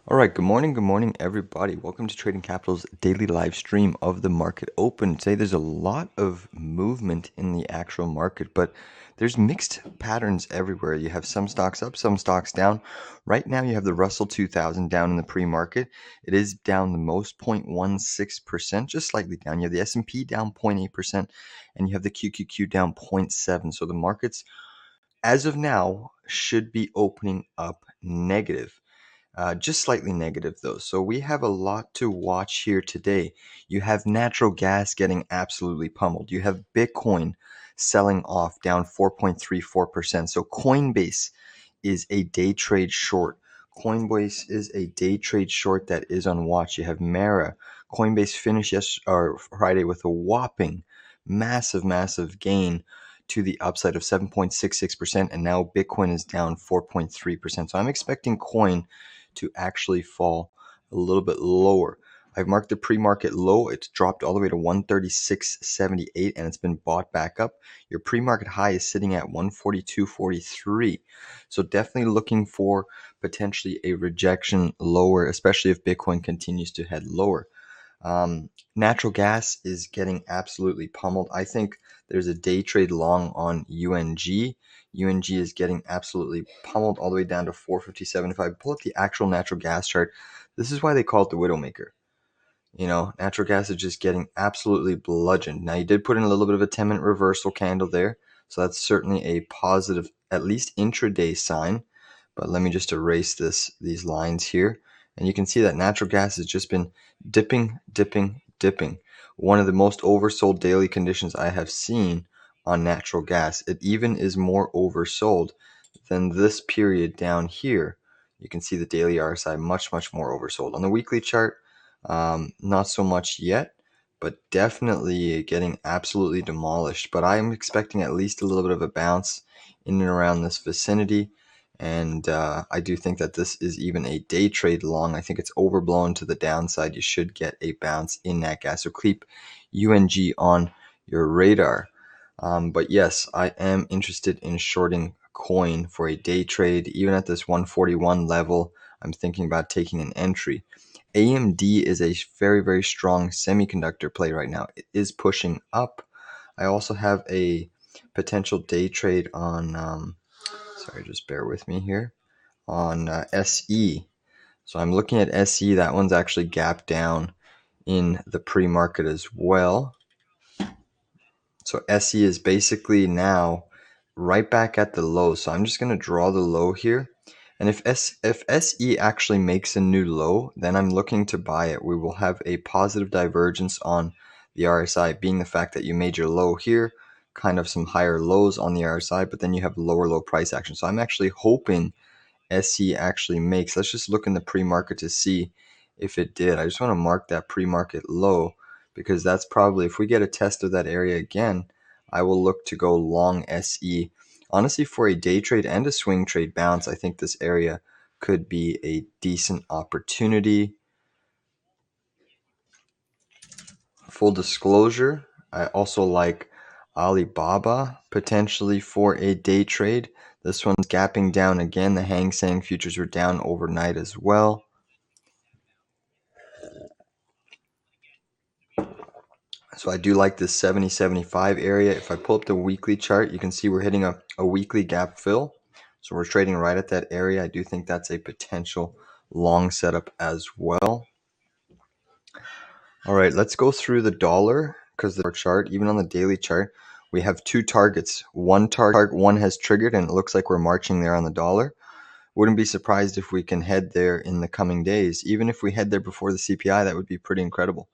All right, good morning, everybody. Welcome to Trading Capital's daily live stream of the market open. Today, there's a lot of movement in the actual market, but there's mixed patterns everywhere. You have some stocks up, some stocks down. Right now, you have the Russell 2000 down in the pre-market. It is down the most, 0.16%, just slightly down. You have the S&P down 0.8%, and you have the QQQ down 0.7%. So the markets, as of now, should be opening up negative. Just slightly negative though. So we have a lot to watch here today. You have natural gas getting absolutely pummeled. You have Bitcoin selling off down 4.34%. So Coinbase is a day trade short. Coinbase is a day trade short that is on watch. You have Mara. Coinbase finished Friday with a whopping massive gain to the upside of 7.66%, and now Bitcoin is down 4.3%. So I'm expecting coin to actually fall a little bit lower. I've marked the pre-market low. It's dropped all the way to 136.78 and it's been bought back up. Your pre-market high is sitting at 142.43. So definitely looking for potentially a rejection lower, especially if Bitcoin continues to head lower. Natural gas is getting absolutely pummeled. I think there's a day trade long on UNG. UNG is getting absolutely pummeled all the way down to 457. If I pull up the actual natural gas chart, this is why they call it the Widowmaker. You know, natural gas is just getting absolutely bludgeoned. Now, you did put in a little bit of a 10-minute reversal candle there, so that's certainly a positive, at least intraday sign. But let me just erase these lines here. And you can see that natural gas has just been dipping. One of the most oversold daily conditions I have seen on natural gas. It even is more oversold than this period down here. You can see the daily RSI much more oversold. On the weekly chart, not so much yet, but definitely getting absolutely demolished. But I'm expecting at least a little bit of a bounce in and around this vicinity. And I do think that this is even a day trade long. I think it's overblown to the downside. You should get a bounce in that gas. So keep UNG on your radar. But yes, I am interested in shorting coin for a day trade. Even at this 141 level, I'm thinking about taking an entry. AMD is a very strong semiconductor play right now. It is pushing up. I also have a potential day trade on sorry, just bear with me here, on SE. So I'm looking at SE. That one's actually gapped down in the pre-market as well. So SE is basically now right back at the low. So I'm just going to draw the low here. And if SE actually makes a new low, then I'm looking to buy it. We will have a positive divergence on the RSI, being the fact that you made your low here, kind of some higher lows on the RSI, but then you have lower low price action. So I'm actually hoping SE actually makes. Let's just look in the pre-market to see if it did. I just want to mark that pre-market low because that's probably, if we get a test of that area again, I will look to go long SE. Honestly, for a day trade and a swing trade bounce, I think this area could be a decent opportunity. Full disclosure, I also like Alibaba potentially for a day trade. This one's gapping down again. The Hang Seng futures were down overnight as well. So I do like this 70-75 area. If I pull up the weekly chart, you can see we're hitting a weekly gap fill. So we're trading right at that area. I do think that's a potential long setup as well. All right, let's go through the dollar because the chart, even on the daily chart, we have two targets. One has triggered and it looks like we're marching there on the dollar. Wouldn't be surprised if we can head there in the coming days. Even if we head there before the CPI, that would be pretty incredible.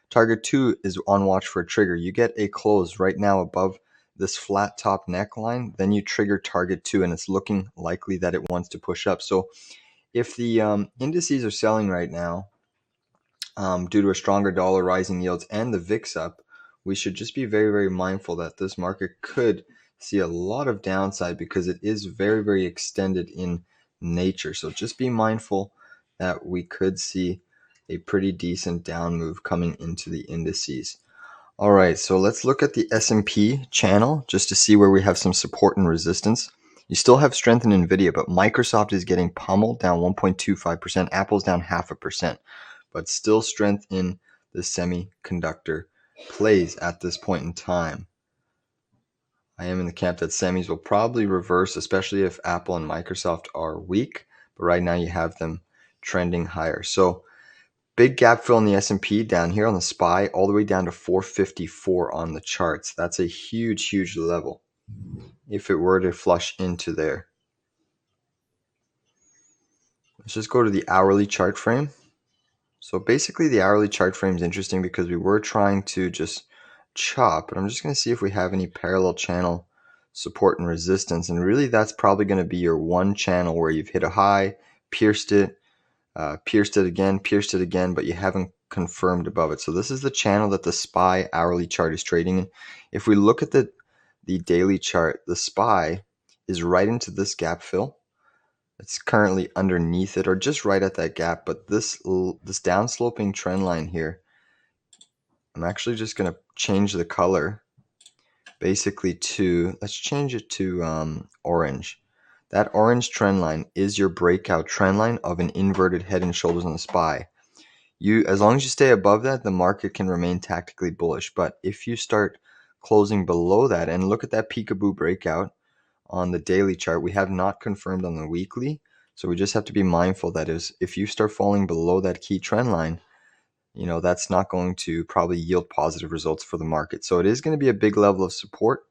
Target 2 is on watch for a trigger. You get a close right now above this flat top neckline, then you trigger target 2 and it's looking likely that it wants to push up. So if the indices are selling right now due to a stronger dollar, rising yields, and the VIX up, we should just be very mindful that this market could see a lot of downside because it is very extended in nature. So just be mindful that we could see a pretty decent down move coming into the indices. All right, so let's look at the S&P channel just to see where we have some support and resistance. You still have strength in Nvidia, but Microsoft is getting pummeled, down 1.25%. Apple's down 0.5%, but still strength in the semiconductor plays at this point in time. I am in the camp that semis will probably reverse, especially if Apple and Microsoft are weak. But right now you have them trending higher. So big gap fill in the S&P down here on the SPY, all the way down to 454 on the charts. That's a huge, huge level if it were to flush into there. Let's just go to the hourly chart frame. So basically the hourly chart frame is interesting because we were trying to just chop, but I'm just going to see if we have any parallel channel support and resistance. And really that's probably going to be your one channel where you've hit a high, pierced it again, but you haven't confirmed above it. So this is the channel that the SPY hourly chart is trading in. If we look at the daily chart, the SPY is right into this gap fill. It's currently underneath it or just right at that gap, but this downsloping trend line here, I'm actually just going to change the color basically to, let's change it to orange. That orange trend line is your breakout trend line of an inverted head and shoulders on the SPY. As long as you stay above that, the market can remain tactically bullish. But if you start closing below that, and look at that peekaboo breakout on the daily chart, we have not confirmed on the weekly. So we just have to be mindful that if you start falling below that key trend line, that's not going to probably yield positive results for the market. So it is going to be a big level of support,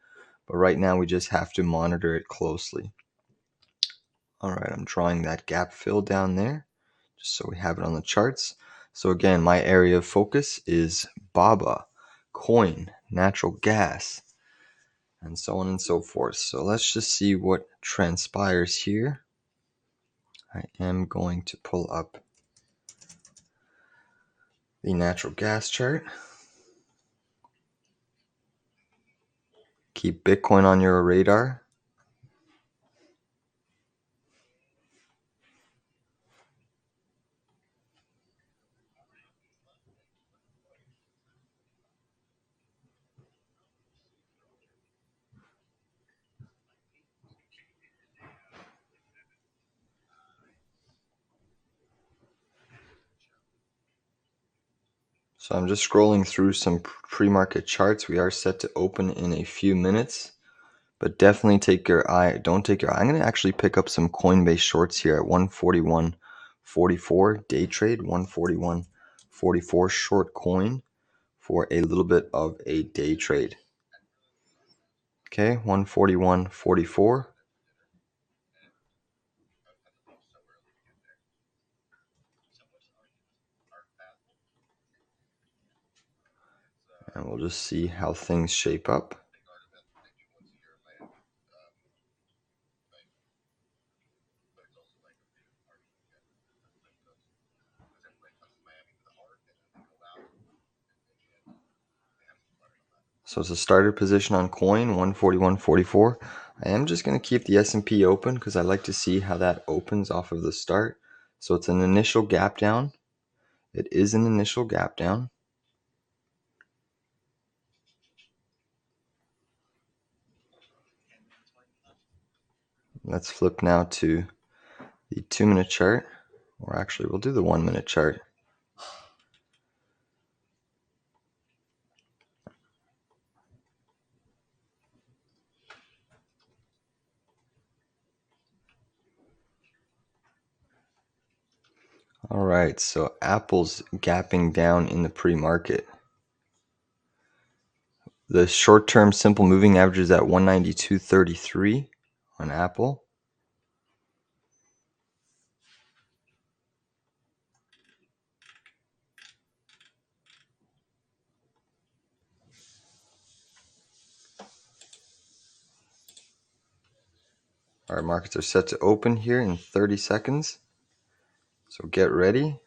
but right now we just have to monitor it closely. All right, I'm drawing that gap fill down there just so we have it on the charts. So again, my area of focus is BABA, coin, natural gas, and so on and so forth. So let's just see what transpires here. I am going to pull up the natural gas chart. Keep Bitcoin on your radar. So I'm just scrolling through some pre-market charts. We are set to open in a few minutes, but definitely don't take your eye. I'm going to actually pick up some Coinbase shorts here at 141.44 day trade, 141.44 short coin for a little bit of a day trade. Okay, 141.44. And we'll just see how things shape up. So it's a starter position on coin, 141.44. I am just going to keep the S&P open because I like to see how that opens off of the start. So it's an initial gap down. It is an initial gap down. Let's flip now to the 2-minute chart, or actually we'll do the 1-minute chart. All right, so Apple's gapping down in the pre-market. The short-term simple moving average is at 192.33 on Apple. Our markets are set to open here in 30 seconds. So get ready.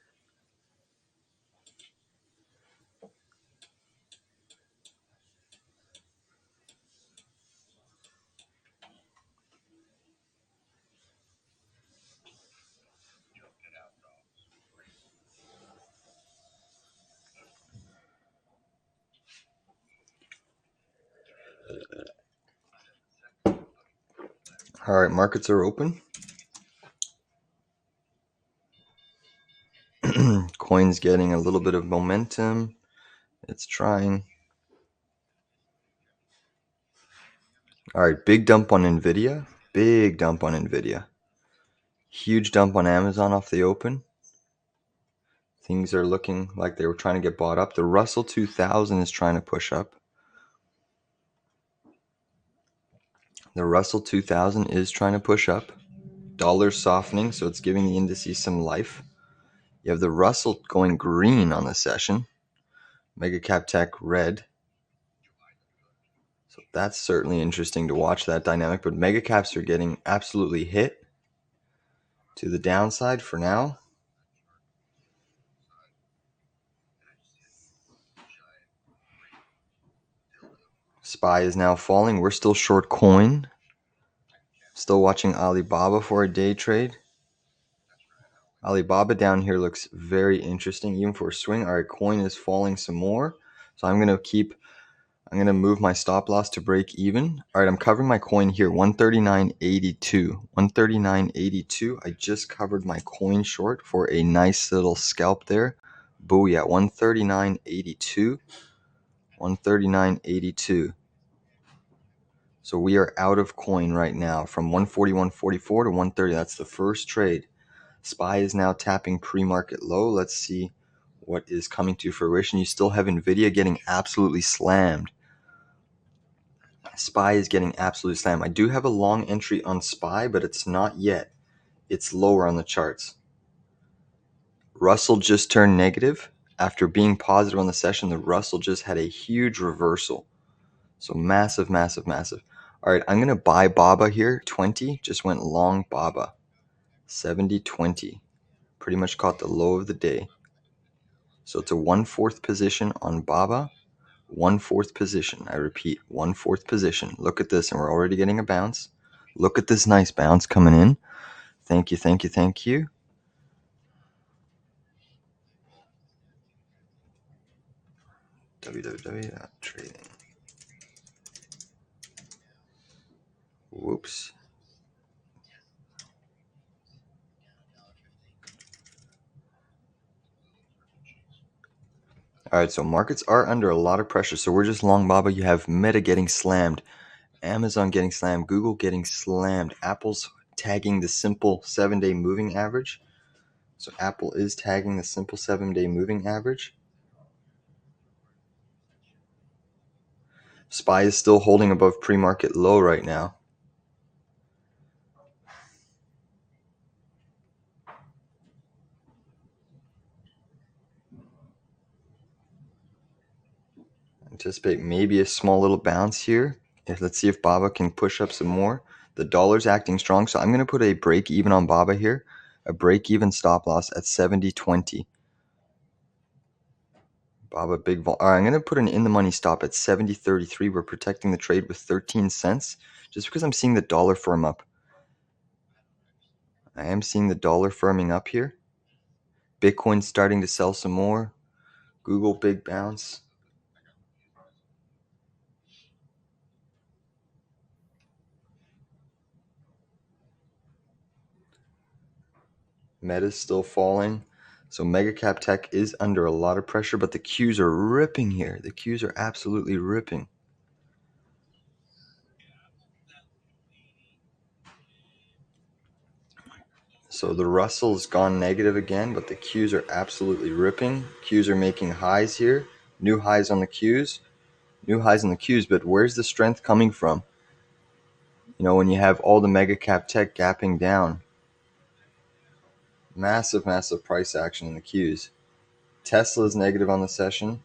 All right, markets are open. Coin's getting a little bit of momentum. It's trying. All right, big dump on Nvidia. Big dump on Nvidia. Huge dump on Amazon off the open. Things are looking like they were trying to get bought up. The Russell 2000 is trying to push up. The Russell 2000 is trying to push up. Dollar's softening, so it's giving the indices some life. You have the Russell going green on the session. Mega cap tech red. So that's certainly interesting to watch that dynamic. But mega caps are getting absolutely hit to the downside for now. SPY is now falling. We're still short coin. Still watching Alibaba for a day trade. Alibaba down here looks very interesting, even for a swing. All right, coin is falling some more. So I'm going to move my stop loss to break even. All right, I'm covering my coin here, 139.82. 139.82. I just covered my coin short for a nice little scalp there. Booyah, 139.82. 139.82. So we are out of coin right now from 141.44 to 130. That's the first trade. SPY is now tapping pre-market low. Let's see what is coming to fruition. You still have Nvidia getting absolutely slammed. SPY is getting absolutely slammed. I do have a long entry on SPY, but it's not yet. It's lower on the charts. Russell just turned negative. After being positive on the session, the Russell just had a huge reversal. So massive, massive, massive. All right, I'm going to buy BABA here. 20, just went long BABA. 70.20. Pretty much caught the low of the day. So it's a 1/4 position on BABA. 1/4 position. I repeat, 1/4 position. Look at this, and we're already getting a bounce. Look at this nice bounce coming in. Thank you, thank you, thank you. www.trading. Whoops. All right, so markets are under a lot of pressure. So we're just long BABA. You have Meta getting slammed, Amazon getting slammed, Google getting slammed, Apple's tagging the simple 7-day moving average. So Apple is tagging the simple 7-day moving average. SPY is still holding above pre-market low right now. Anticipate maybe a small little bounce here. Let's see if BABA can push up some more. The dollar's acting strong, so I'm going to put a break even on BABA here. A break even stop loss at 70.20. BABA big vol. All right, I'm going to put an in the money stop at 70.33. We're protecting the trade with 13 cents just because I'm seeing the dollar firm up. I am seeing the dollar firming up here. Bitcoin's starting to sell some more. Google big bounce. Meta's still falling. So mega cap tech is under a lot of pressure, but the Qs are ripping here. The Qs are absolutely ripping. So the Russell's gone negative again, but the Qs are absolutely ripping. Qs are making highs here. New highs on the Qs. New highs on the Qs, but where's the strength coming from? You know, when you have all the mega cap tech gapping down. Massive, massive price action in the Qs. Tesla's negative on the session.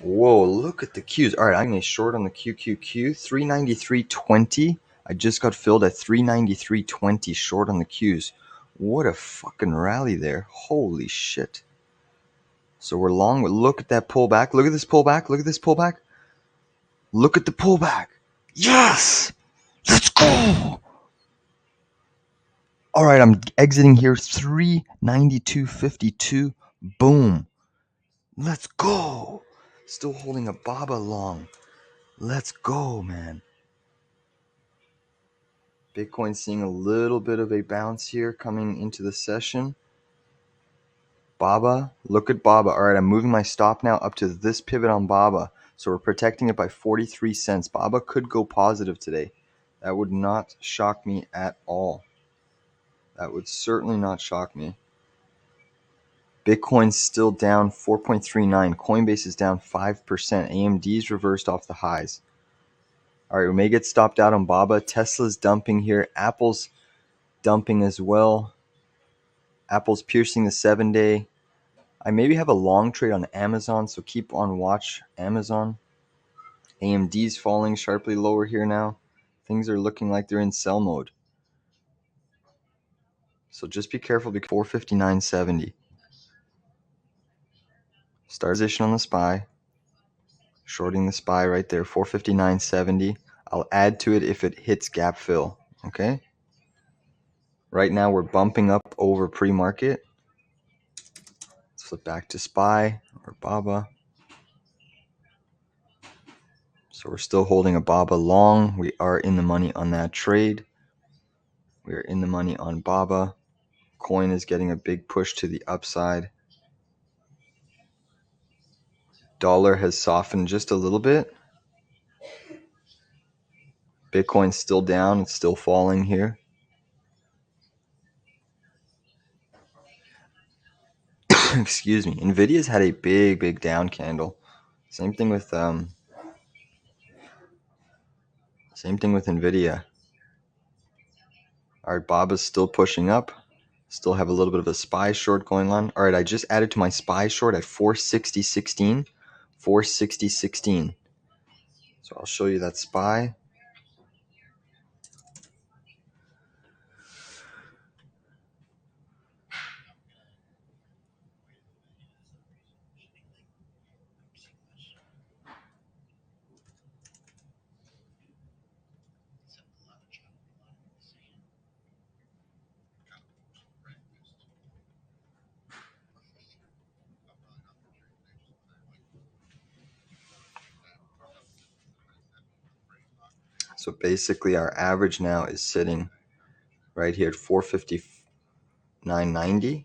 Whoa, look at the Qs. All right, I'm going to short on the QQQ. 393.20. I just got filled at 393.20 short on the Qs. What a fucking rally there. Holy shit. So we're long. Look at that pullback. Look at this pullback. Look at this pullback. Look at the pullback. Yes! Let's go! All right, I'm exiting here. 392.52. Boom. Let's go. Still holding a BABA long. Let's go, man. Bitcoin seeing a little bit of a bounce here coming into the session. BABA, look at BABA. All right, I'm moving my stop now up to this pivot on BABA. So we're protecting it by 43 cents. BABA could go positive today. That would not shock me at all. That would certainly not shock me. Bitcoin's still down 4.39. Coinbase is down 5%. AMD's reversed off the highs. All right, we may get stopped out on BABA. Tesla's dumping here. Apple's dumping as well. Apple's piercing the 7-day. I maybe have a long trade on Amazon, so keep on watch Amazon. AMD's falling sharply lower here now. Things are looking like they're in sell mode. So just be careful because 459.70. Start position on the SPY. Shorting the SPY right there, 459.70. I'll add to it if it hits gap fill, okay? Right now we're bumping up over pre-market. Let's flip back to SPY or BABA. So we're still holding a BABA long. We are in the money on that trade. We are in the money on BABA. Coin is getting a big push to the upside. Dollar has softened just a little bit. Bitcoin's still down. It's still falling here. Excuse me. Nvidia's had a big down candle. Same thing with Nvidia. All right, BABA's still pushing up. Still have a little bit of a SPY short going on. All right, I just added to my SPY short at 460.16. 460.16. So I'll show you that SPY. So basically our average now is sitting right here at 459.90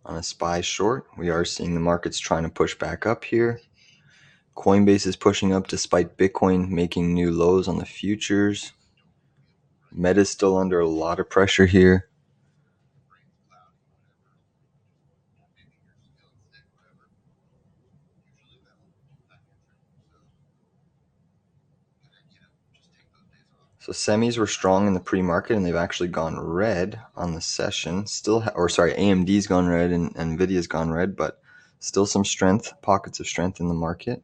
on a SPY short. We are seeing the markets trying to push back up here. Coinbase is pushing up despite Bitcoin making new lows on the futures. Meta's still under a lot of pressure here. So semis were strong in the pre-market, and they've actually gone red on the session. AMD's gone red and Nvidia's gone red, but still some strength, pockets of strength in the market.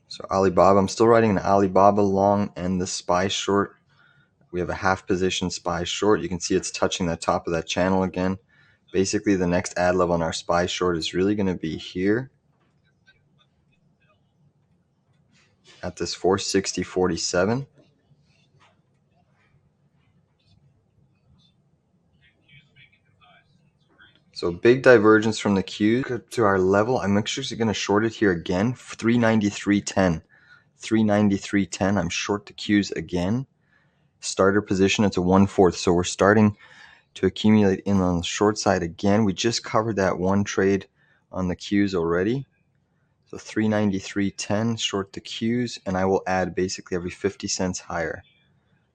So Alibaba, I'm still writing an Alibaba long and the SPY short. We have a half position SPY short. You can see it's touching the top of that channel again. Basically, the next ad level on our SPY short is really going to be here at this 460.47. So big divergence from the Q to our level. I'm actually going to short it here again, 393.10. 393.10. I'm short the Qs again. Starter position, it's a 1/4. So we're starting to accumulate in on the short side again. We just covered that one trade on the Qs already. So 393.10, short the Qs, and I will add basically every 50 cents higher.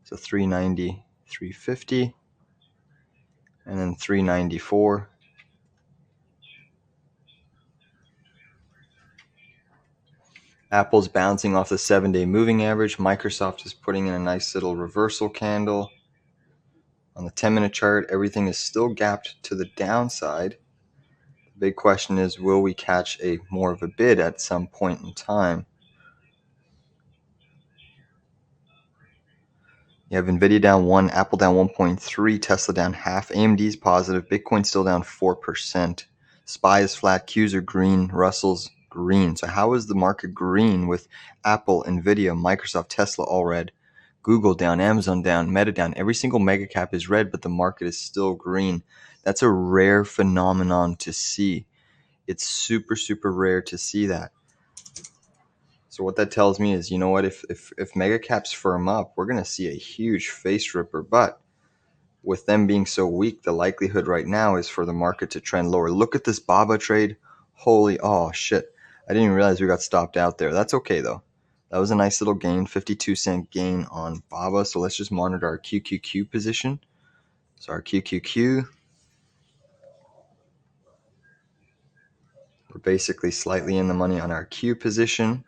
So 390, 350, and then 394. Apple's bouncing off the 7-day moving average. Microsoft is putting in a nice little reversal candle. On the 10-minute chart, everything is still gapped to the downside. The big question is, will we catch a more of a bid at some point in time? You have Nvidia down 1, Apple down 1.3, Tesla down half, AMD's positive, Bitcoin still down 4%. SPY is flat, Qs are green, Russell's green. So how is the market green with Apple, Nvidia, Microsoft, Tesla all red? Google down, Amazon down, Meta down. Every single mega cap is red, but the market is still green. That's a rare phenomenon to see. It's super rare to see that. So what that tells me is, you know what, if mega caps firm up, we're going to see a huge face ripper. But with them being so weak, the likelihood right now is for the market to trend lower. Look at this BABA trade. Holy, oh shit. I didn't even realize we got stopped out there. That's okay though. That was a nice little gain, 52-cent gain on BABA. So let's just monitor our QQQ position. So our QQQ, we're basically slightly in the money on our Q position.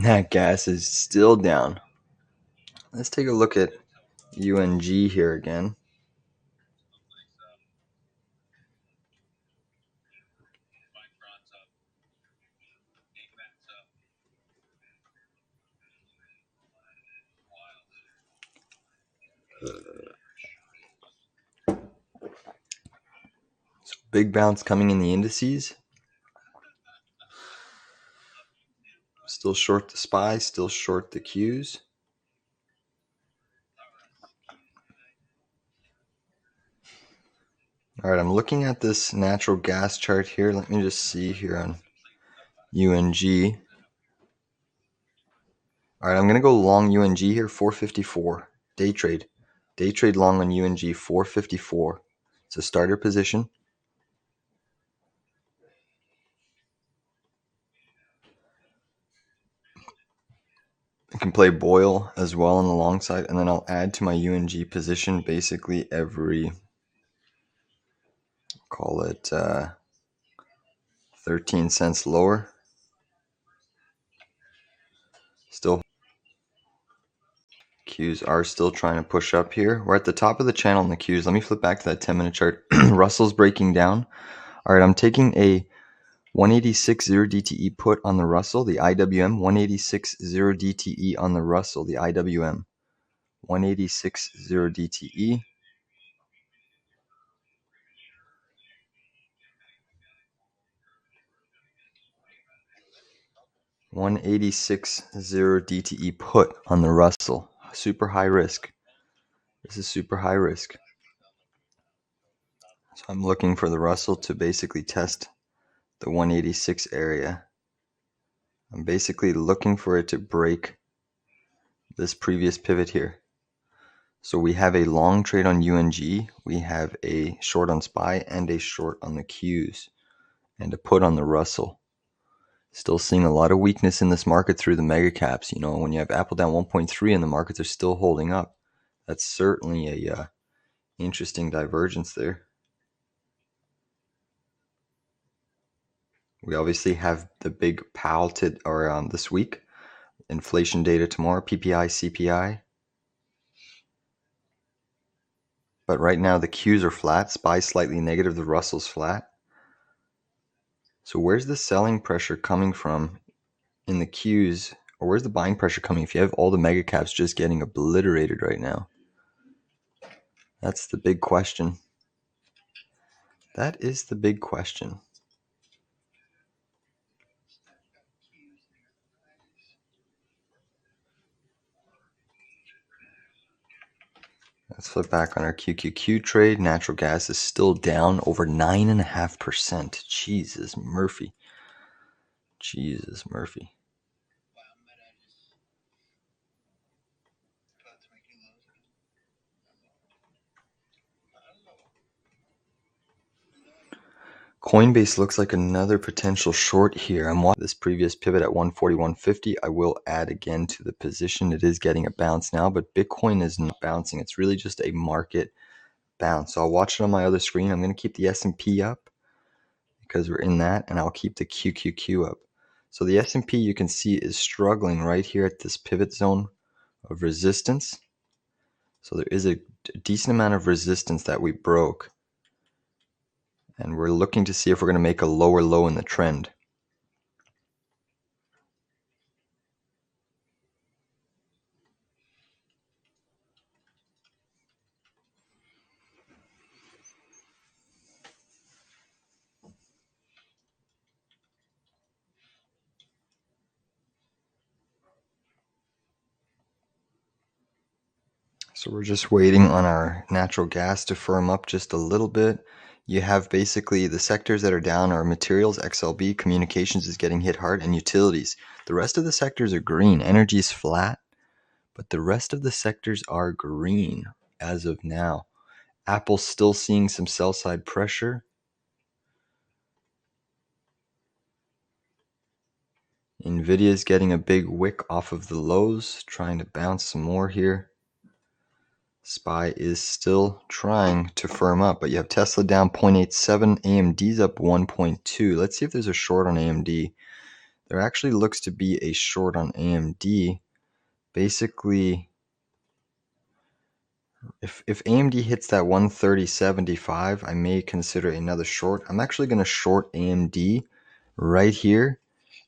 Nat gas is still down. Let's take a look at UNG here again. So big bounce coming in the indices. Still short the SPY, still short the Qs. All right, I'm looking at this natural gas chart here. Let me just see here on UNG. All right, I'm going to go long UNG here, 454. Day trade. Day trade long on UNG, 454. It's a starter position. I can play Boyle as well on the long side, and then I'll add to my UNG position basically every, call it 13 cents lower. Still, Qs are still trying to push up here. We're at the top of the channel in the Qs. Let me flip back to that 10-minute chart. Russell's breaking down. All right, I'm taking a 186.0 DTE put on the Russell, the IWM. 186.0 DTE on the Russell, the IWM. 186.0 DTE. $186.0 DTE put on the Russell. Super high risk. This is super high risk. So I'm looking for the Russell to basically test the 186 area. I'm basically looking for it to break this previous pivot here. So we have a long trade on UNG, we have a short on SPY, and a short on the Qs, and a put on the Russell. Still seeing a lot of weakness in this market through the mega caps. You know, when you have Apple down 1.3 and the markets are still holding up, that's certainly a interesting divergence there. We obviously have the big Powell this week. Inflation data tomorrow, PPI, CPI. But right now the Qs are flat, SPY slightly negative, the Russell's flat. So where's the selling pressure coming from in the Qs, or where's the buying pressure coming if you have all the mega caps just getting obliterated right now? That's the big question. That is the big question. Let's flip back on our QQQ trade. Natural gas is still down over 9.5%. Jesus Murphy. Jesus Murphy. Coinbase looks like another potential short here. I'm watching this previous pivot at 141.50. I will add again to the position. It is getting a bounce now, but Bitcoin is not bouncing. It's really just a market bounce. So I'll watch it on my other screen. I'm going to keep the S&P up because we're in that, and I'll keep the QQQ up. So the S&P, you can see, is struggling right here at this pivot zone of resistance. So there is a decent amount of resistance that we broke. And we're looking to see if we're going to make a lower low in the trend. So we're just waiting on our natural gas to firm up just a little bit. You have basically the sectors that are down are materials, XLB, communications is getting hit hard, and utilities. The rest of the sectors are green. Energy is flat, but the rest of the sectors are green as of now. Apple's still seeing some sell side pressure. Nvidia is getting a big wick off of the lows, trying to bounce some more here. SPY is still trying to firm up, but you have Tesla down 0.87, AMD's up 1.2. Let's see if there's a short on AMD. There actually looks to be a short on AMD. Basically, if AMD hits that 130.75, I may consider another short. I'm actually going to short AMD right here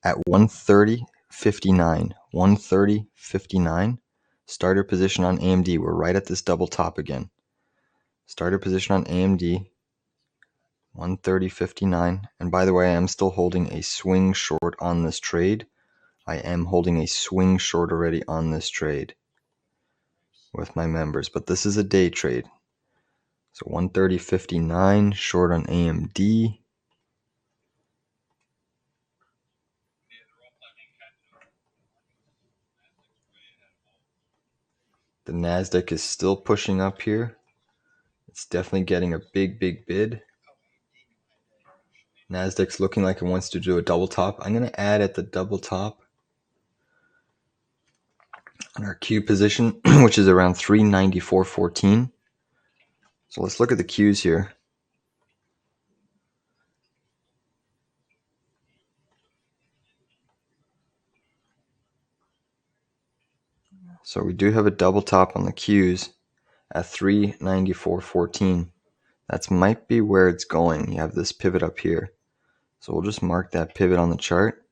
at 130.59. 130.59. Starter position on AMD. We're right at this double top again. Starter position on AMD, 130.59. And by the way, I'm still holding a swing short on this trade. I am holding a swing short already on this trade with my members, but this is a day trade. So 130.59 short on AMD. The Nasdaq is still pushing up here. It's definitely getting a big bid. Nasdaq's looking like it wants to do a double top. I'm going to add at the double top on our Q position, which is around 394.14. So let's look at the Qs here. So we do have a double top on the Qs at 394.14. That might be where it's going. You have this pivot up here. So we'll just mark that pivot on the chart.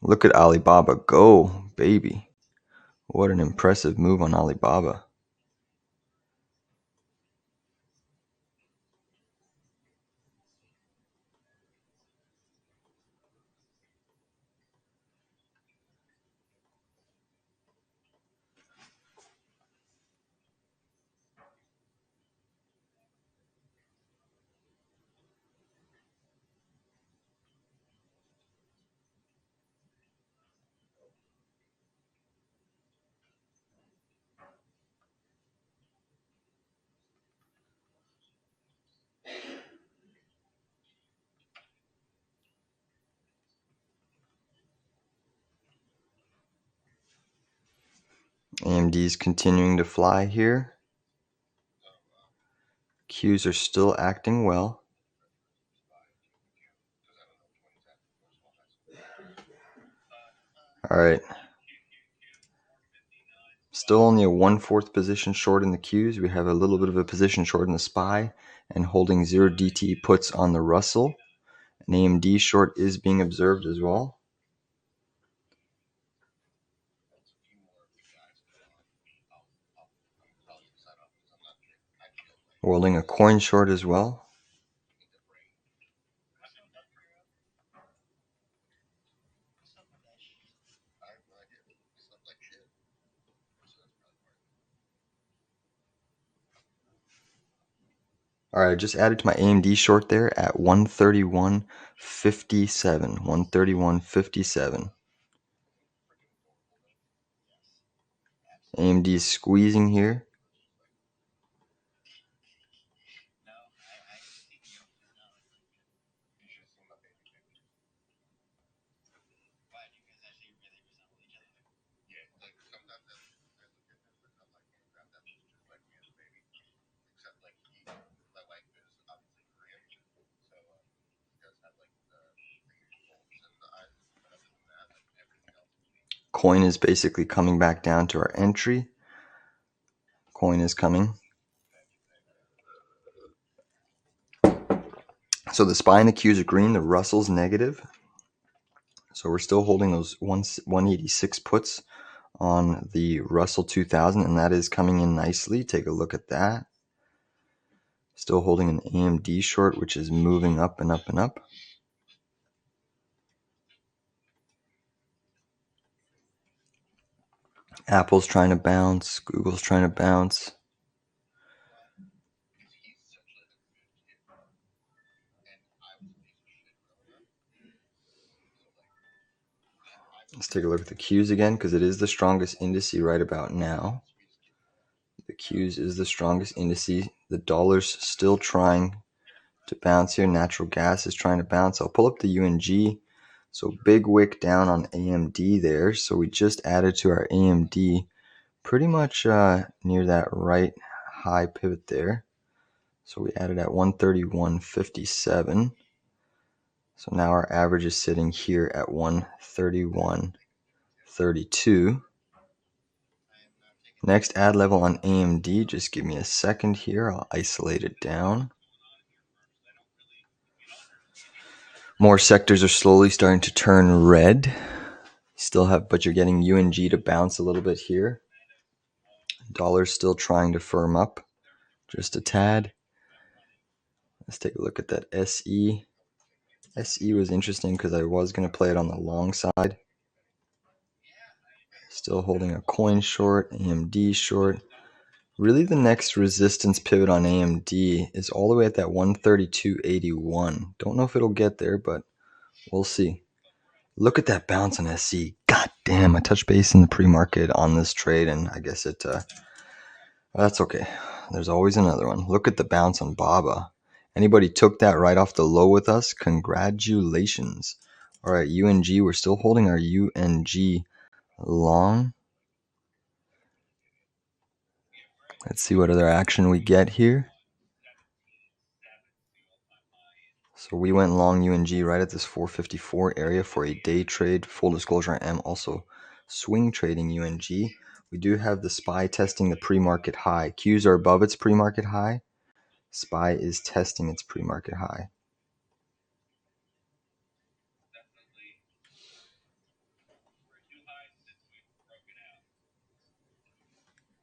Look at Alibaba go, baby. What an impressive move on Alibaba. AMD is continuing to fly here. Qs are still acting well. All right. Still only a 1/4 position short in the Qs. We have a little bit of a position short in the SPY and holding 0 DT puts on the Russell. An AMD short is being observed as well. Holding a coin short as well. All right, I just added to my AMD short there at 131.57. 131.57. AMD is squeezing here. Coin is basically coming back down to our entry. Coin is coming. So the SPY and the Qs are green, the Russell's negative. So we're still holding those 186 puts on the Russell 2000, and that is coming in nicely. Take a look at that. Still holding an AMD short, which is moving up and up and up. Apple's trying to bounce. Google's trying to bounce. Let's take a look at the Qs again, because it is the strongest indice right about now. The Qs is the strongest indice. The dollar's still trying to bounce here. Natural gas is trying to bounce. I'll pull up the UNG. So big wick down on AMD there. So we just added to our AMD pretty much near that right high pivot there. So we added at 131.57. So now our average is sitting here at 131.32. Next add level on AMD, just give me a second here. I'll isolate it down. More sectors are slowly starting to turn red. Still have, but you're getting UNG to bounce a little bit here. Dollar's still trying to firm up just a tad. Let's take a look at that SE. SE was interesting because I was going to play it on the long side. Still holding a coin short, AMD short. Really the next resistance pivot on AMD is all the way at that 132.81. Don't know if it'll get there, but we'll see. Look at that bounce on SE. God damn, I touched base in the pre-market on this trade, and I guess it, that's okay. There's always another one. Look at the bounce on BABA. Anybody took that right off the low with us? Congratulations. All right, UNG, we're still holding our UNG long. Let's see what other action we get here. So we went long UNG right at this 454 area for a day trade. Full disclosure, I am also swing trading UNG. We do have the SPY testing the pre-market high. Qs are above its pre-market high. SPY is testing its pre-market high.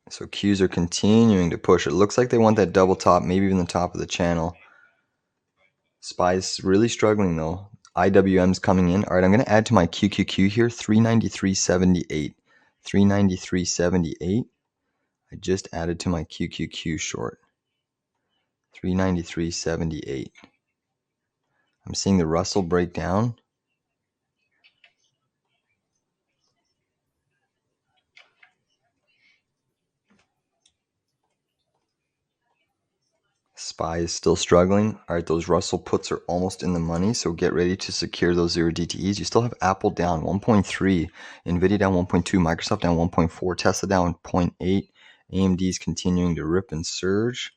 So Qs are continuing to push. It looks like they want that double top, maybe even the top of the channel. SPY is really struggling though. IWM's coming in. All right, I'm going to add to my QQQ here, 393.78. 393.78. I just added to my QQQ short. 393.78. I'm seeing the Russell break down. SPY is still struggling. All right, those Russell puts are almost in the money, so get ready to secure those 0 DTEs. You still have Apple down 1.3, Nvidia down 1.2, Microsoft down 1.4, Tesla down 0.8. AMD is continuing to rip and surge.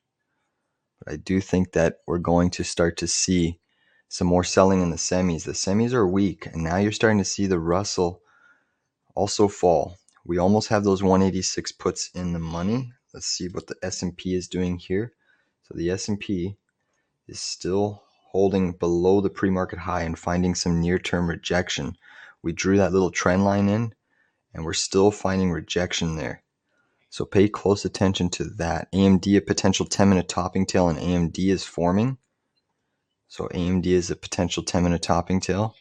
But I do think that we're going to start to see some more selling in the semis. The semis are weak, and now you're starting to see the Russell also fall. We almost have those 186 puts in the money. Let's see what the S&P is doing here. So the S&P is still holding below the pre-market high and finding some near-term rejection. We drew that little trend line in, and we're still finding rejection there. So pay close attention to that. AMD, a potential 10-minute topping tail, and AMD is forming. So AMD is a potential 10-minute topping tail.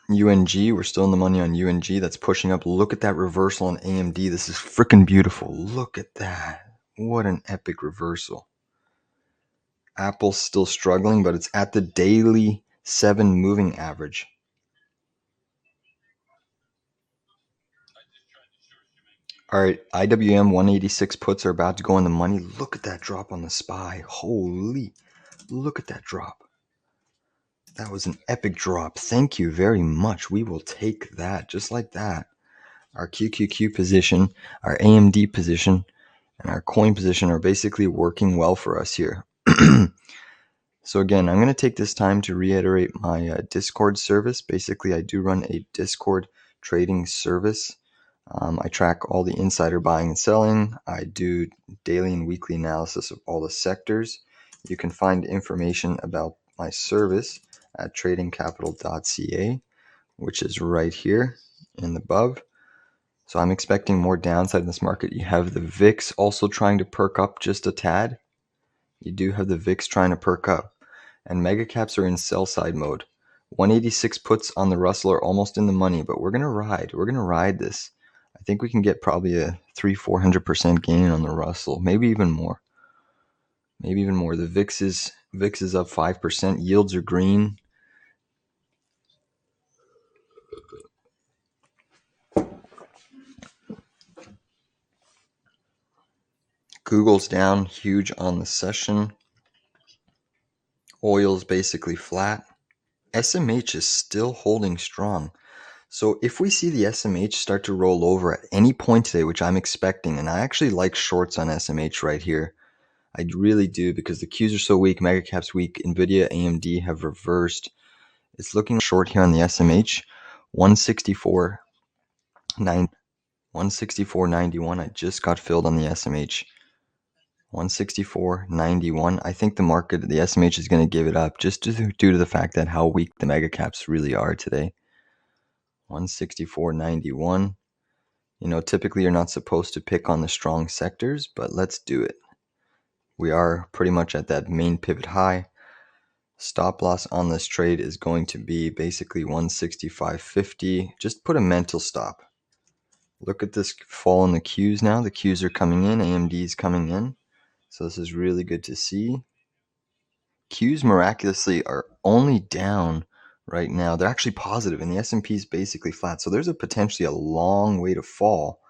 UNG, we're still in the money on UNG. That's pushing up. Look at that reversal on AMD. This is freaking beautiful. Look at that. What an epic reversal. Apple's still struggling, but it's at the daily 7 moving average. All right, IWM 186 puts are about to go in the money. Look at that drop on the SPY. Holy, look at that drop. That was an epic drop. Thank you very much. We will take that just like that. Our QQQ position, our AMD position, and our coin position are basically working well for us here. So again, I'm going to take this time to reiterate my Discord service. Basically, I do run a Discord trading service. I track all the insider buying and selling. I do daily and weekly analysis of all the sectors. You can find information about my service at tradingcapital.ca, which is right here in the above. So I'm expecting more downside in this market. You have the VIX also trying to perk up just a tad. You do have the VIX trying to perk up. And mega caps are in sell side mode. 186 puts on the Russell are almost in the money, but we're gonna ride. We're gonna ride this. I think we can get probably a 300-400% gain on the Russell, maybe even more. Maybe even more. The VIX is up 5%. Yields are green. Google's down huge on the session. Oil's basically flat. SMH is still holding strong. So if we see the SMH start to roll over at any point today, which I'm expecting, and I actually like shorts on SMH right here. I really do, because the Qs are so weak, mega caps weak, Nvidia, AMD have reversed. It's looking short here on the SMH. 164.91. I just got filled on the SMH. 164.91. I think the SMH is going to give it up just due to the fact that how weak the mega caps really are today. 164.91. Typically you're not supposed to pick on the strong sectors, but let's do it. We are pretty much at that main pivot high. Stop loss on this trade is going to be basically 165.50. Just put a mental stop. Look at this fall in the Qs now. The Qs are coming in. AMD is coming in. So this is really good to see. Qs miraculously are only down right now. They're actually positive, and the S&P is basically flat. So there's potentially a long way to fall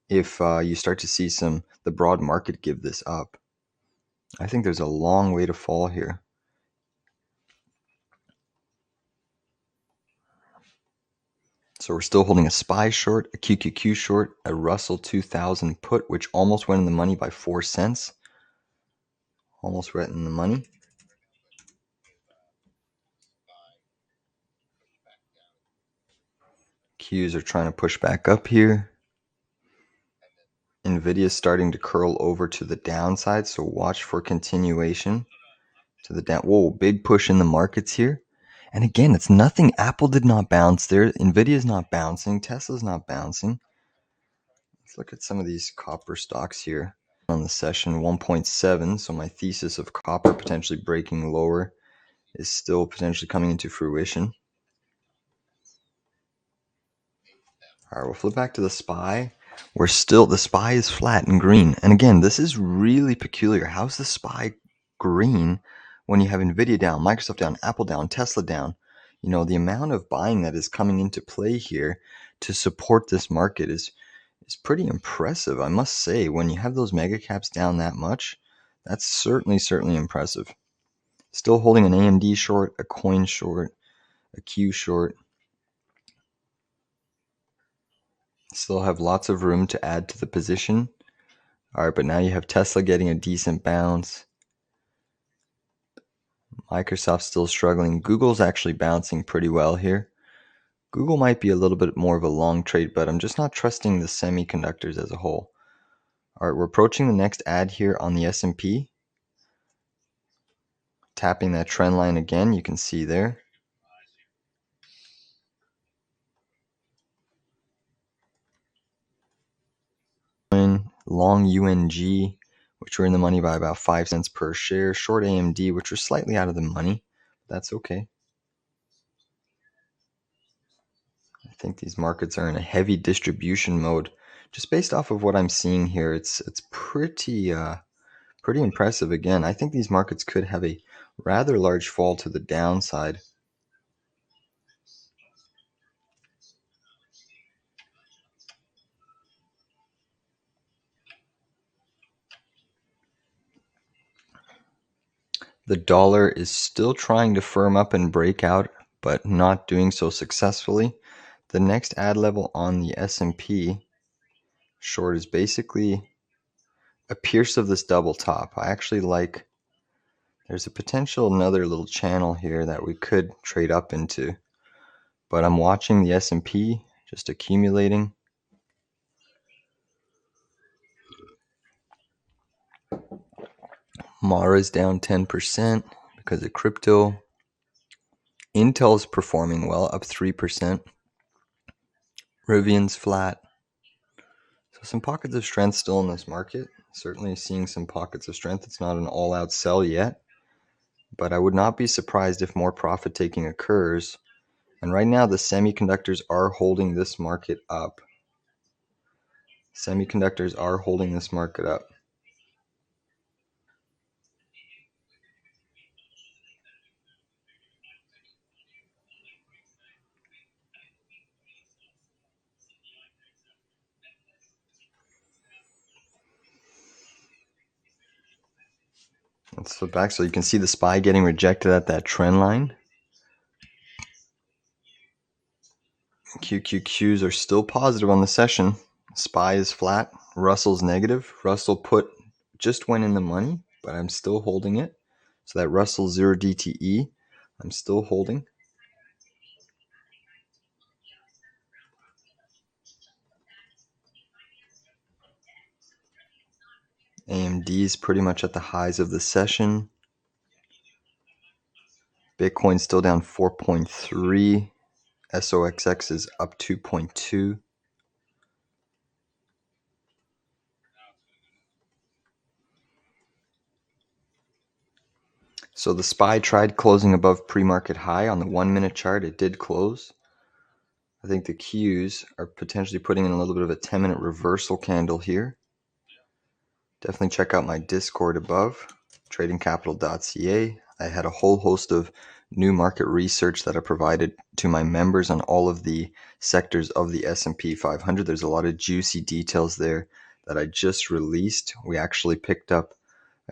if you start to see the broad market give this up. I think there's a long way to fall here. So we're still holding a SPY short, a QQQ short, a Russell 2000 put, which almost went in the money by 4 cents. Almost right in the money. Qs are trying to push back up here. Nvidia is starting to curl over to the downside, so watch for continuation to the down. Whoa, big push in the markets here. And again, it's nothing. Apple did not bounce there. Nvidia is not bouncing. Tesla's not bouncing. Let's look at some of these copper stocks here. On the session, 1.7. So my thesis of copper potentially breaking lower is still potentially coming into fruition. All right, we'll flip back to the SPY. The SPY is flat and green. And again, this is really peculiar. How's the SPY green when you have Nvidia down, Microsoft down, Apple down, Tesla down? The amount of buying that is coming into play here to support this market is pretty impressive, I must say. When you have those mega caps down that much, that's certainly impressive. Still holding an AMD short, a coin short, a Q short. Still have lots of room to add to the position. All right, but now you have Tesla getting a decent bounce. Microsoft's still struggling. Google's actually bouncing pretty well here. Google might be a little bit more of a long trade, but I'm just not trusting the semiconductors as a whole. All right, we're approaching the next ad here on the S&P. Tapping that trend line again, you can see there. Long UNG, which were in the money by about 5 cents per share. Short AMD, which were slightly out of the money. That's okay. I think these markets are in a heavy distribution mode. Just based off of what I'm seeing here, it's pretty impressive. Again, I think these markets could have a rather large fall to the downside. The dollar is still trying to firm up and break out, but not doing so successfully. The next ad level on the S&P short is basically a pierce of this double top. I actually like, there's a potential another little channel here that we could trade up into, but I'm watching the S&P just accumulating. Mara's down 10% because of crypto. Intel's performing well, up 3%. RIVN's flat. So some pockets of strength still in this market. Certainly seeing some pockets of strength. It's not an all-out sell yet, but I would not be surprised if more profit taking occurs. And right now, the semiconductors are holding this market up. Semiconductors are holding this market up. Let's flip back so you can see the SPY getting rejected at that trend line. QQQs are still positive on the session. SPY is flat. Russell's negative. Russell put just went in the money, but I'm still holding it. So that Russell 0 DTE, I'm still holding. AMD is pretty much at the highs of the session. Bitcoin's still down 4.3. SOXX is up 2.2. So the SPY tried closing above pre-market high on the 1-minute chart. It did close. I think the Qs are potentially putting in a little bit of a 10-minute reversal candle here. Definitely check out my Discord above, tradingcapital.ca. I had a whole host of new market research that I provided to my members on all of the sectors of the S&P 500. There's a lot of juicy details there that I just released. We actually picked up,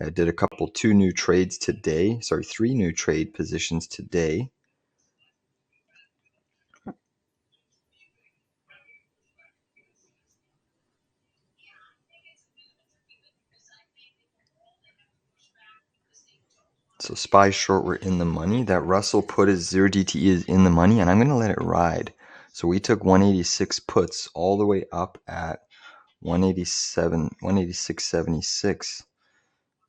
I did three new trade positions today. So SPY short, we're in the money. That Russell put his 0 DTE is in the money, and I'm going to let it ride. So we took 186 puts all the way up at 186.76.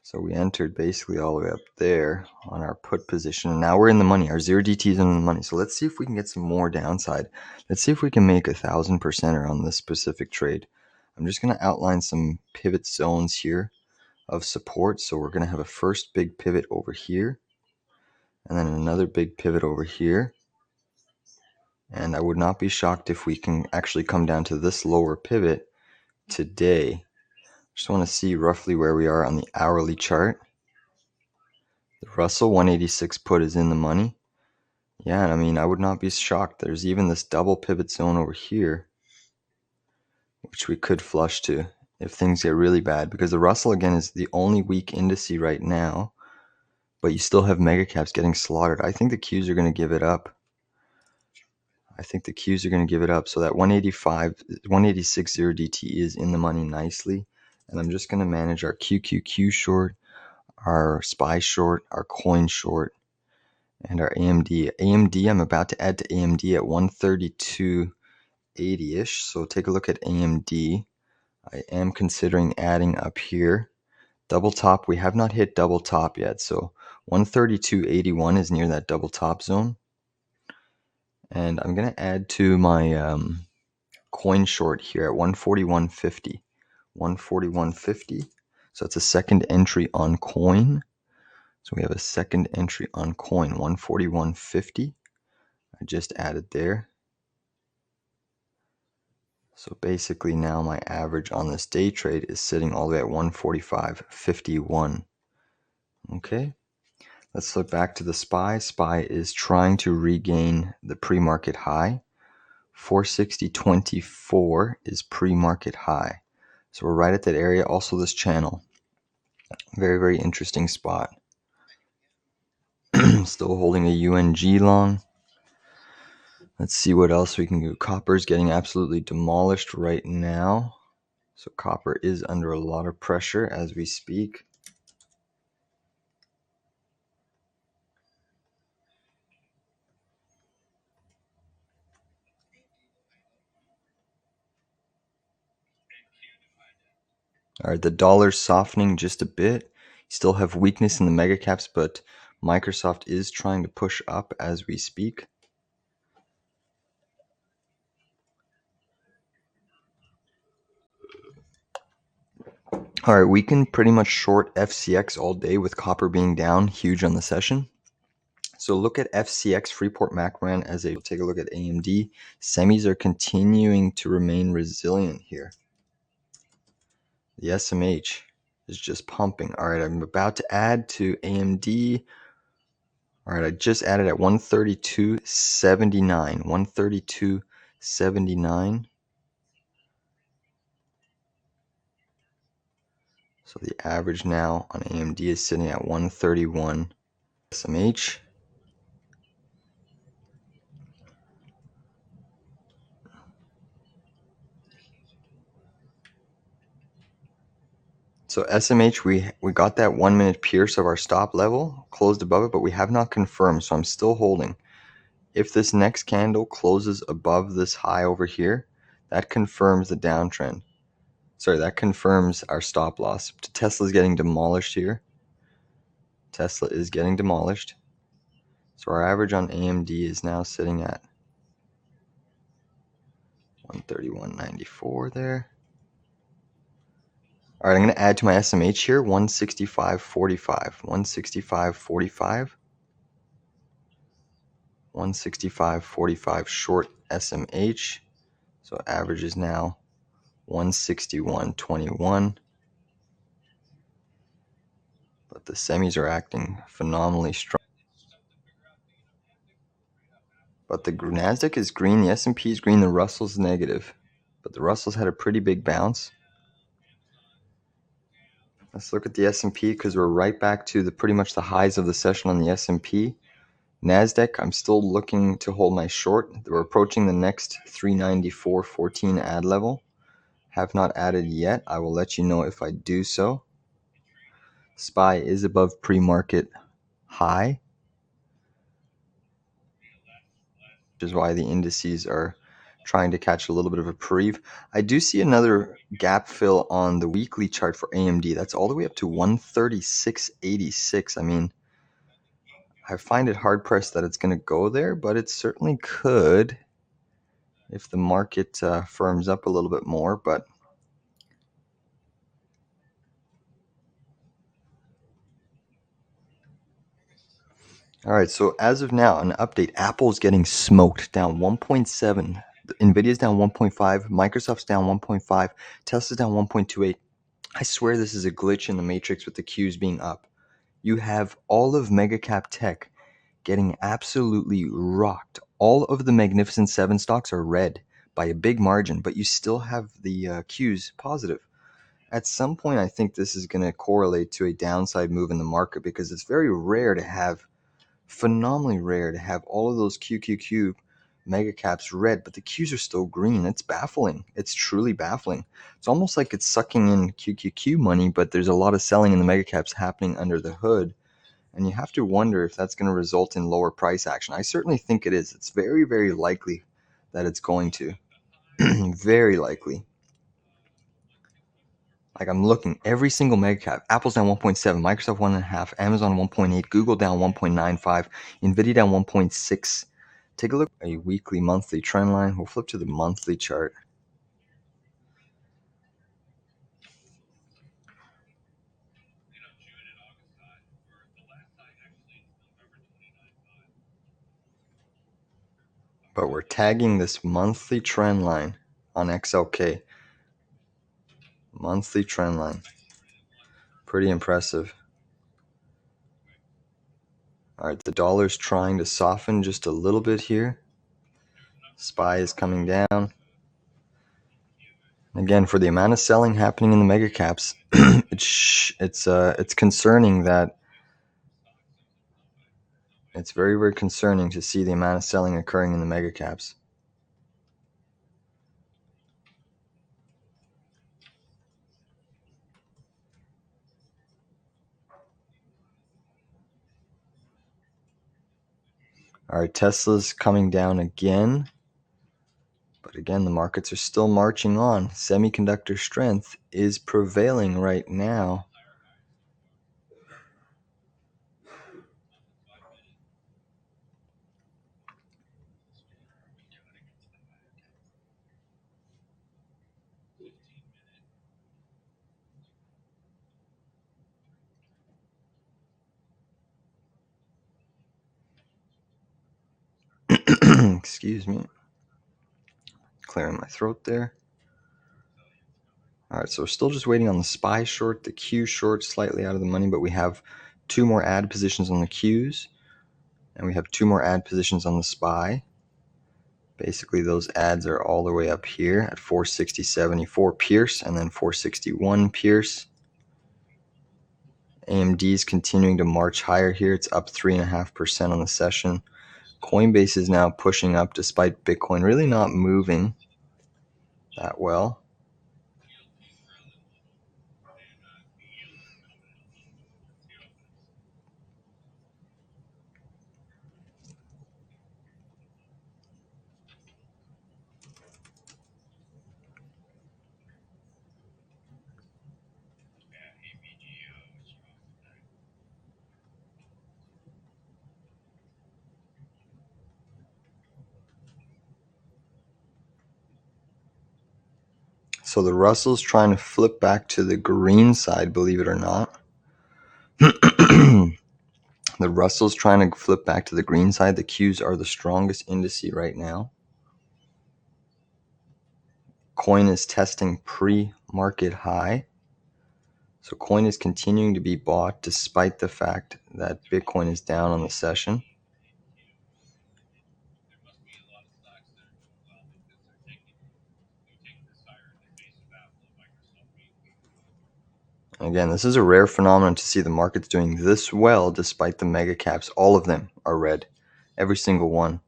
So we entered basically all the way up there on our put position. And now we're in the money. Our 0 DT is in the money. So let's see if we can get some more downside. Let's see if we can make 1,000% on this specific trade. I'm just going to outline some pivot zones here of support. So we're going to have a first big pivot over here, and then another big pivot over here. And I would not be shocked if we can actually come down to this lower pivot today. Just want to see roughly where we are on the hourly chart. The Russell 186 put is in the money. Yeah, I mean, I would not be shocked. There's even this double pivot zone over here, which we could flush to if things get really bad, because the Russell, again, is the only weak indice right now, but you still have mega caps getting slaughtered. I think the Qs are going to give it up. So that 186 0 DT is in the money nicely. And I'm just going to manage our QQQ short, our SPY short, our coin short, and our AMD. AMD, I'm about to add to AMD at 132.80-ish. So take a look at AMD. I am considering adding up here. Double top, we have not hit double top yet. So 132.81 is near that double top zone. And I'm going to add to my coin short here at 141.50. 141.50. So it's a second entry on coin. So we have a second entry on coin, 141.50. I just added there. So basically now my average on this day trade is sitting all the way at 145.51. Okay, let's look back to the SPY. SPY is trying to regain the pre-market high. 460.24 is pre-market high. So we're right at that area. Also this channel. Very, very interesting spot. Still holding a UNG long. Let's see what else we can do. Copper's getting absolutely demolished right now. So copper is under a lot of pressure as we speak. All right, the dollar's softening just a bit. Still have weakness in the mega caps, but Microsoft is trying to push up as we speak. All right, we can pretty much short FCX all day with copper being down, huge on the session. So look at FCX, Freeport Macmoran, as a take a look at AMD. Semis are continuing to remain resilient here. The SMH is just pumping. All right, I'm about to add to AMD. All right, I just added at 132.79. 132.79. So the average now on AMD is sitting at 131. SMH. So SMH, we got that 1 minute pierce of our stop level, closed above it, but we have not confirmed, so I'm still holding. If this next candle closes above this high over here, that confirms the downtrend. Sorry, that confirms our stop loss. Tesla's getting demolished here. Tesla is getting demolished. So our average on AMD is now sitting at 131.94 there. All right, I'm going to add to my SMH here, 165.45. 165.45. 165.45 short SMH. So average is now 161.21. But the semis are acting phenomenally strong. But the Nasdaq is green, the S&P is green, the Russell's negative. But the Russell's had a pretty big bounce. Let's look at the S&P because we're right back to pretty much the highs of the session on the S&P. Nasdaq, I'm still looking to hold my short. We're approaching the next 394.14 add level. Have not added yet. I will let you know if I do so. SPY is above pre-market high, which is why the indices are trying to catch a little bit of a reprieve. I do see another gap fill on the weekly chart for AMD. That's all the way up to 136.86. I mean, I find it hard pressed that it's going to go there, but it certainly could if the market firms up a little bit more. But all right, so as of now, an update. Apple's getting smoked, down 1.7. Nvidia's down 1.5. Microsoft's down 1.5. Tesla's down 1.28. I swear this is a glitch in the matrix with the Qs being up. You have all of mega cap tech getting absolutely rocked. All of the Magnificent Seven stocks are red by a big margin, but you still have the Qs positive. At some point, I think this is going to correlate to a downside move in the market because it's very rare to have, phenomenally rare to have all of those QQQ mega caps red, but the Qs are still green. It's baffling. It's truly baffling. It's almost like it's sucking in QQQ money, but there's a lot of selling in the mega caps happening under the hood. And you have to wonder if that's going to result in lower price action. I certainly think it is. It's very, very likely that it's going to. Very likely. Like I'm looking, every single mega cap. Apple's down 1.7, Microsoft 1.5, Amazon 1.8, Google down 1.95, Nvidia down 1.6. Take a look at a weekly, monthly trend line. We'll flip to the monthly chart. But we're tagging this monthly trend line on XLK. Monthly trend line. Pretty impressive. All right, the dollar's trying to soften just a little bit here. SPY is coming down. Again, for the amount of selling happening in the mega caps, it's concerning that it's very, very concerning to see the amount of selling occurring in the mega caps. All right, Tesla's coming down again. But again, the markets are still marching on. Semiconductor strength is prevailing right now. Excuse me. Clearing my throat there. All right, so we're still just waiting on the SPY short, the Q short slightly out of the money, but we have 2 more add positions on the Qs, and we have 2 more add positions on the SPY. Basically, those ads are all the way up here at 460.74 Pierce and then 461 Pierce. AMD is continuing to march higher here. It's up 3.5% on the session. Coinbase is now pushing up despite Bitcoin really not moving that well. So the Russell's trying to flip back to the green side, believe it or not. The Russell's trying to flip back to the green side. The Qs are the strongest indice right now. Coin is testing pre-market high. So coin is continuing to be bought despite the fact that Bitcoin is down on the session. Again, this is a rare phenomenon to see the markets doing this well despite the mega caps. All of them are red. Every single one.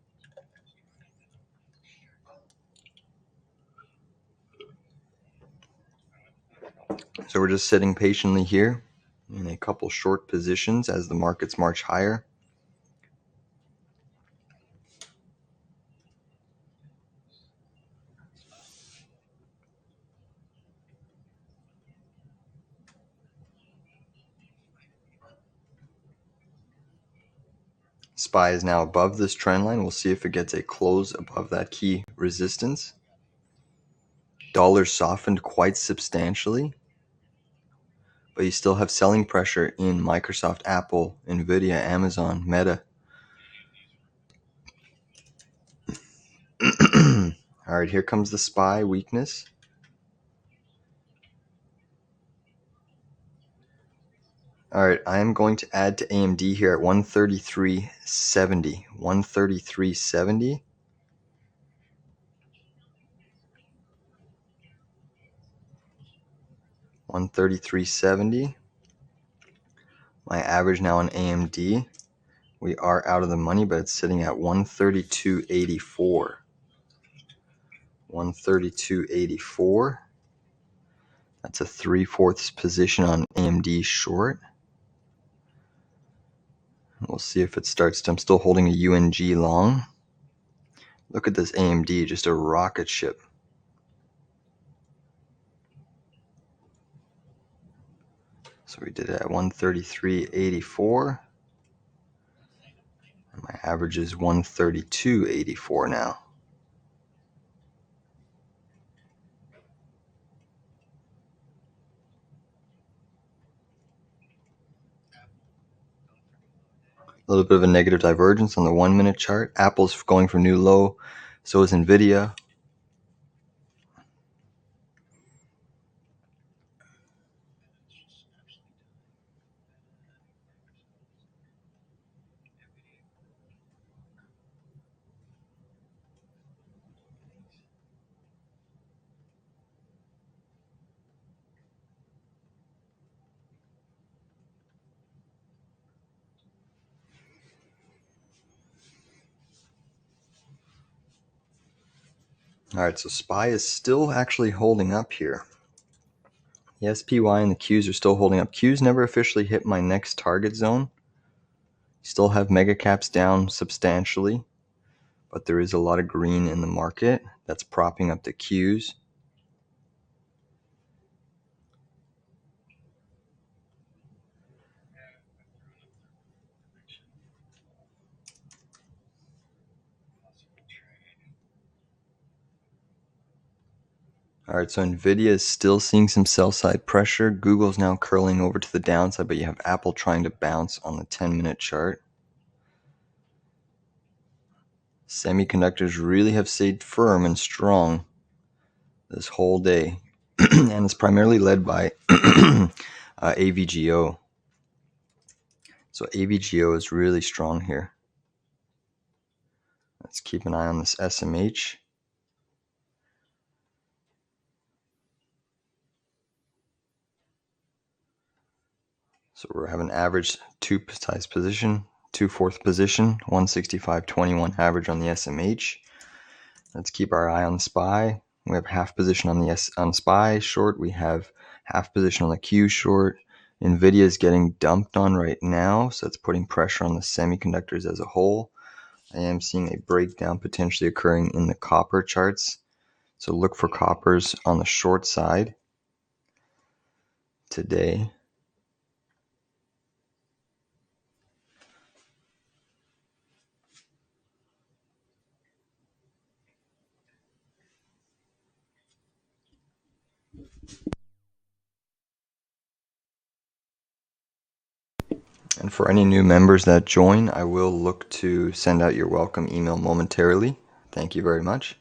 So we're just sitting patiently here in a couple short positions as the markets march higher. SPY is now above this trend line. We'll see if it gets a close above that key resistance. Dollar softened quite substantially, but you still have selling pressure in Microsoft, Apple, Nvidia, Amazon, Meta. All right, here comes the SPY weakness. All right, I am going to add to AMD here at 133.70. 133.70. $133.70. My average now on AMD. We are out of the money, but it's sitting at 132.84. 132.84. That's a 3/4 position on AMD short. We'll see if it starts to. I'm still holding a UNG long. Look at this AMD, just a rocket ship. So we did it at 133.84. And my average is 132.84 now. A little bit of a negative divergence on the 1-minute chart. Apple's going for new low. So is Nvidia. All right, so SPY is still actually holding up here. The SPY and the Qs are still holding up. Qs never officially hit my next target zone. Still have mega caps down substantially, but there is a lot of green in the market that's propping up the Qs. All right, so Nvidia is still seeing some sell side pressure. Google's now curling over to the downside, but you have Apple trying to bounce on the 10-minute chart. Semiconductors really have stayed firm and strong this whole day, and it's primarily led by AVGO. So AVGO is really strong here. Let's keep an eye on this SMH. So we're having average two size position, 2/4 position, 165.21 average on the SMH. Let's keep our eye on the SPY. We have half position on the on SPY short. We have half position on the Q short. Nvidia is getting dumped on right now, so it's putting pressure on the semiconductors as a whole. I am seeing a breakdown potentially occurring in the copper charts. So look for coppers on the short side today. And for any new members that join, I will look to send out your welcome email momentarily. Thank you very much.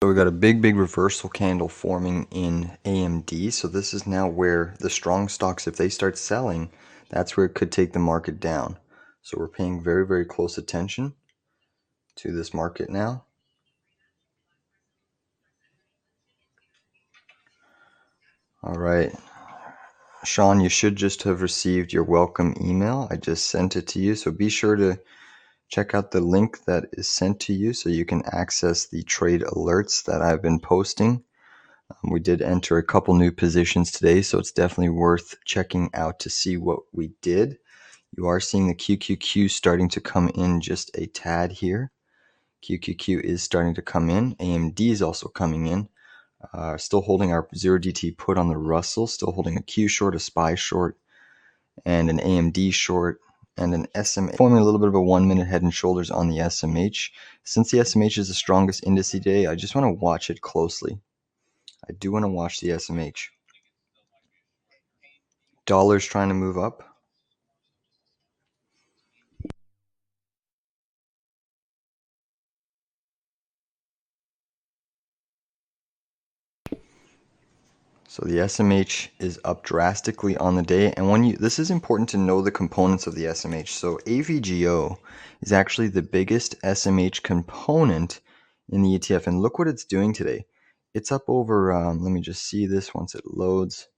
So we got a big reversal candle forming in AMD. So this is now where the strong stocks, if they start selling, that's where it could take the market down. So we're paying very close attention to this market now. All right. Sean, you should just have received your welcome email. I just sent it to you. So be sure to check out the link that is sent to you so you can access the trade alerts that I've been posting. We did enter a couple new positions today, so it's definitely worth checking out to see what we did. You are seeing the QQQ starting to come in just a tad here. QQQ is starting to come in. AMD is also coming in. Still holding our 0DT put on the Russell, still holding a Q short, a SPY short, and an AMD short, and an SMA, forming a little bit of a 1 minute head and shoulders on the SMH. Since the SMH is the strongest index today, I just want to watch it closely. I do want to watch the SMH. Dollar's trying to move up. So the SMH is up drastically on the day, and this is important to know the components of the SMH. So AVGO is actually the biggest SMH component in the ETF, and look what it's doing today. It's up over. Let me just see this once it loads.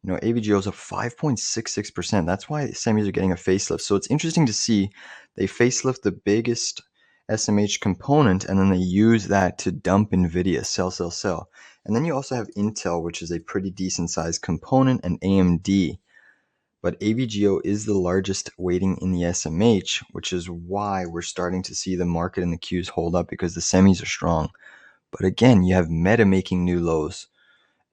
You know, AVGO is up 5.66%. That's why semis are getting a facelift. So it's interesting to see they facelift the biggest SMH component, and then they use that to dump Nvidia, sell. And then you also have Intel, which is a pretty decent sized component, and AMD. But AVGO is the largest weighting in the SMH, which is why we're starting to see the market and the Qs hold up because the semis are strong. But again, you have Meta making new lows.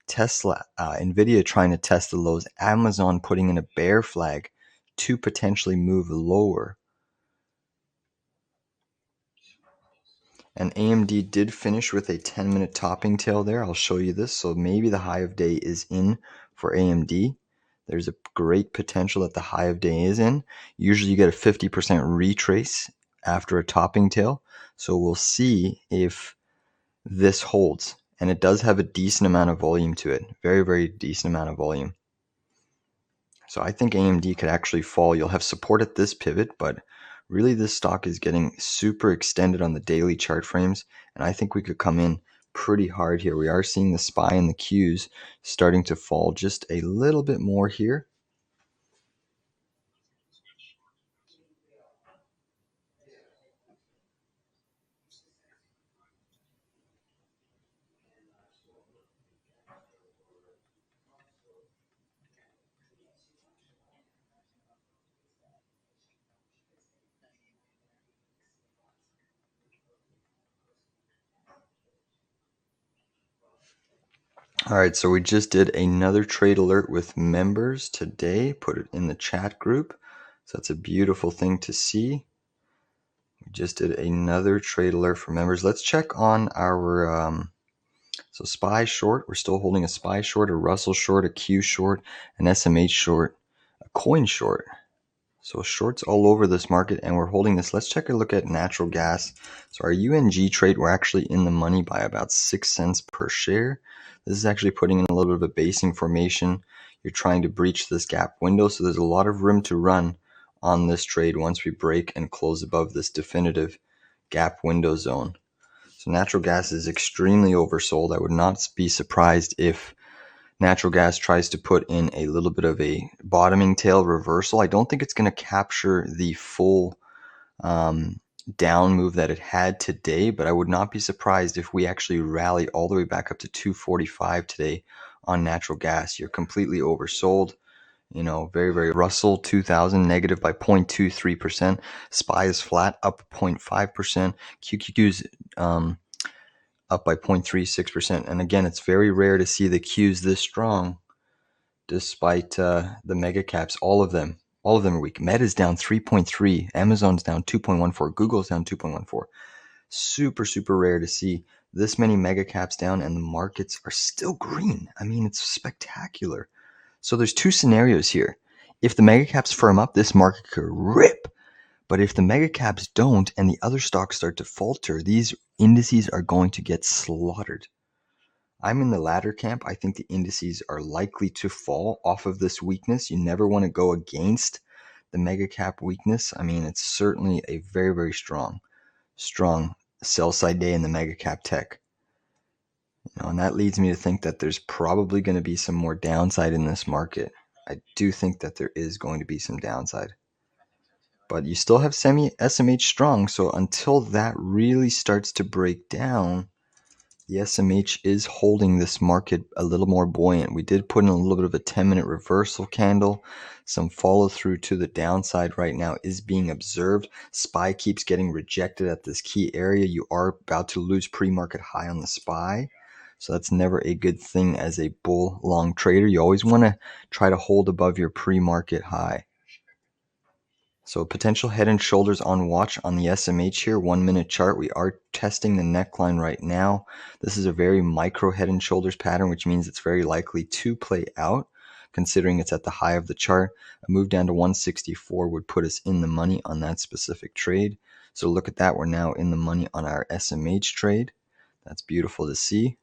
Tesla, Nvidia trying to test the lows, Amazon putting in a bear flag to potentially move lower. And AMD did finish with a 10-minute topping tail there. I'll show you this. So maybe the high of day is in for AMD. There's a great potential that the high of day is in. Usually you get a 50% retrace after a topping tail. So we'll see if this holds. And it does have a decent amount of volume to it. Very decent amount of volume. So I think AMD could actually fall. You'll have support at this pivot, but really this stock is getting super extended on the daily chart frames, and I think we could come in pretty hard here. We are seeing the SPY and the Qs starting to fall just a little bit more here. All right, so we just did another trade alert with members today. Put it in the chat group. So that's a beautiful thing to see. We just did another trade alert for members. Let's check on our so SPY short. We're still holding a SPY short, a Russell short, a Q short, an SMH short, a coin short. So shorts all over this market, and we're holding this. Let's check a look at natural gas. So our UNG trade, we're actually in the money by about 6 cents per share. This is actually putting in a little bit of a basing formation. You're trying to breach this gap window, so there's a lot of room to run on this trade once we break and close above this definitive gap window zone. So natural gas is extremely oversold. I would not be surprised if natural gas tries to put in a little bit of a bottoming tail reversal. I don't think it's going to capture the full down move that it had today, but I would not be surprised if we actually rally all the way back up to 245 today on natural gas. You're completely oversold. You know, very, very Russell 2000 negative by 0.23%. SPY is flat, up 0.5%. QQQ's up by 0.36%. And again, it's very rare to see the Qs this strong despite the mega caps. All of them are weak. Meta's down 3.3, Amazon's down 2.14, Google's down 2.14. Super, super rare to see this many mega caps down and the markets are still green. I mean, it's spectacular. So there's two scenarios here. If the mega caps firm up, this market could rip. But if the mega caps don't and the other stocks start to falter, these indices are going to get slaughtered. I'm in the latter camp. I think the indices are likely to fall off of this weakness. You never want to go against the mega cap weakness. I mean, it's certainly a very, very strong sell side day in the mega cap tech. And that leads me to think that there's probably going to be some more downside in this market. I do think that there is going to be some downside. But you still have semi SMH strong, so until that really starts to break down, the SMH is holding this market a little more buoyant. We did put in a little bit of a 10-minute reversal candle. Some follow through to the downside right now is being observed. SPY keeps getting rejected at this key area. You are about to lose pre-market high on the SPY. So that's never a good thing as a bull long trader. You always want to try to hold above your pre-market high. So potential head and shoulders on watch on the SMH here, 1 minute chart. We are testing the neckline right now. This is a very micro head and shoulders pattern, which means it's very likely to play out considering it's at the high of the chart. A move down to 164 would put us in the money on that specific trade. So look at that. We're now in the money on our SMH trade. That's beautiful to see.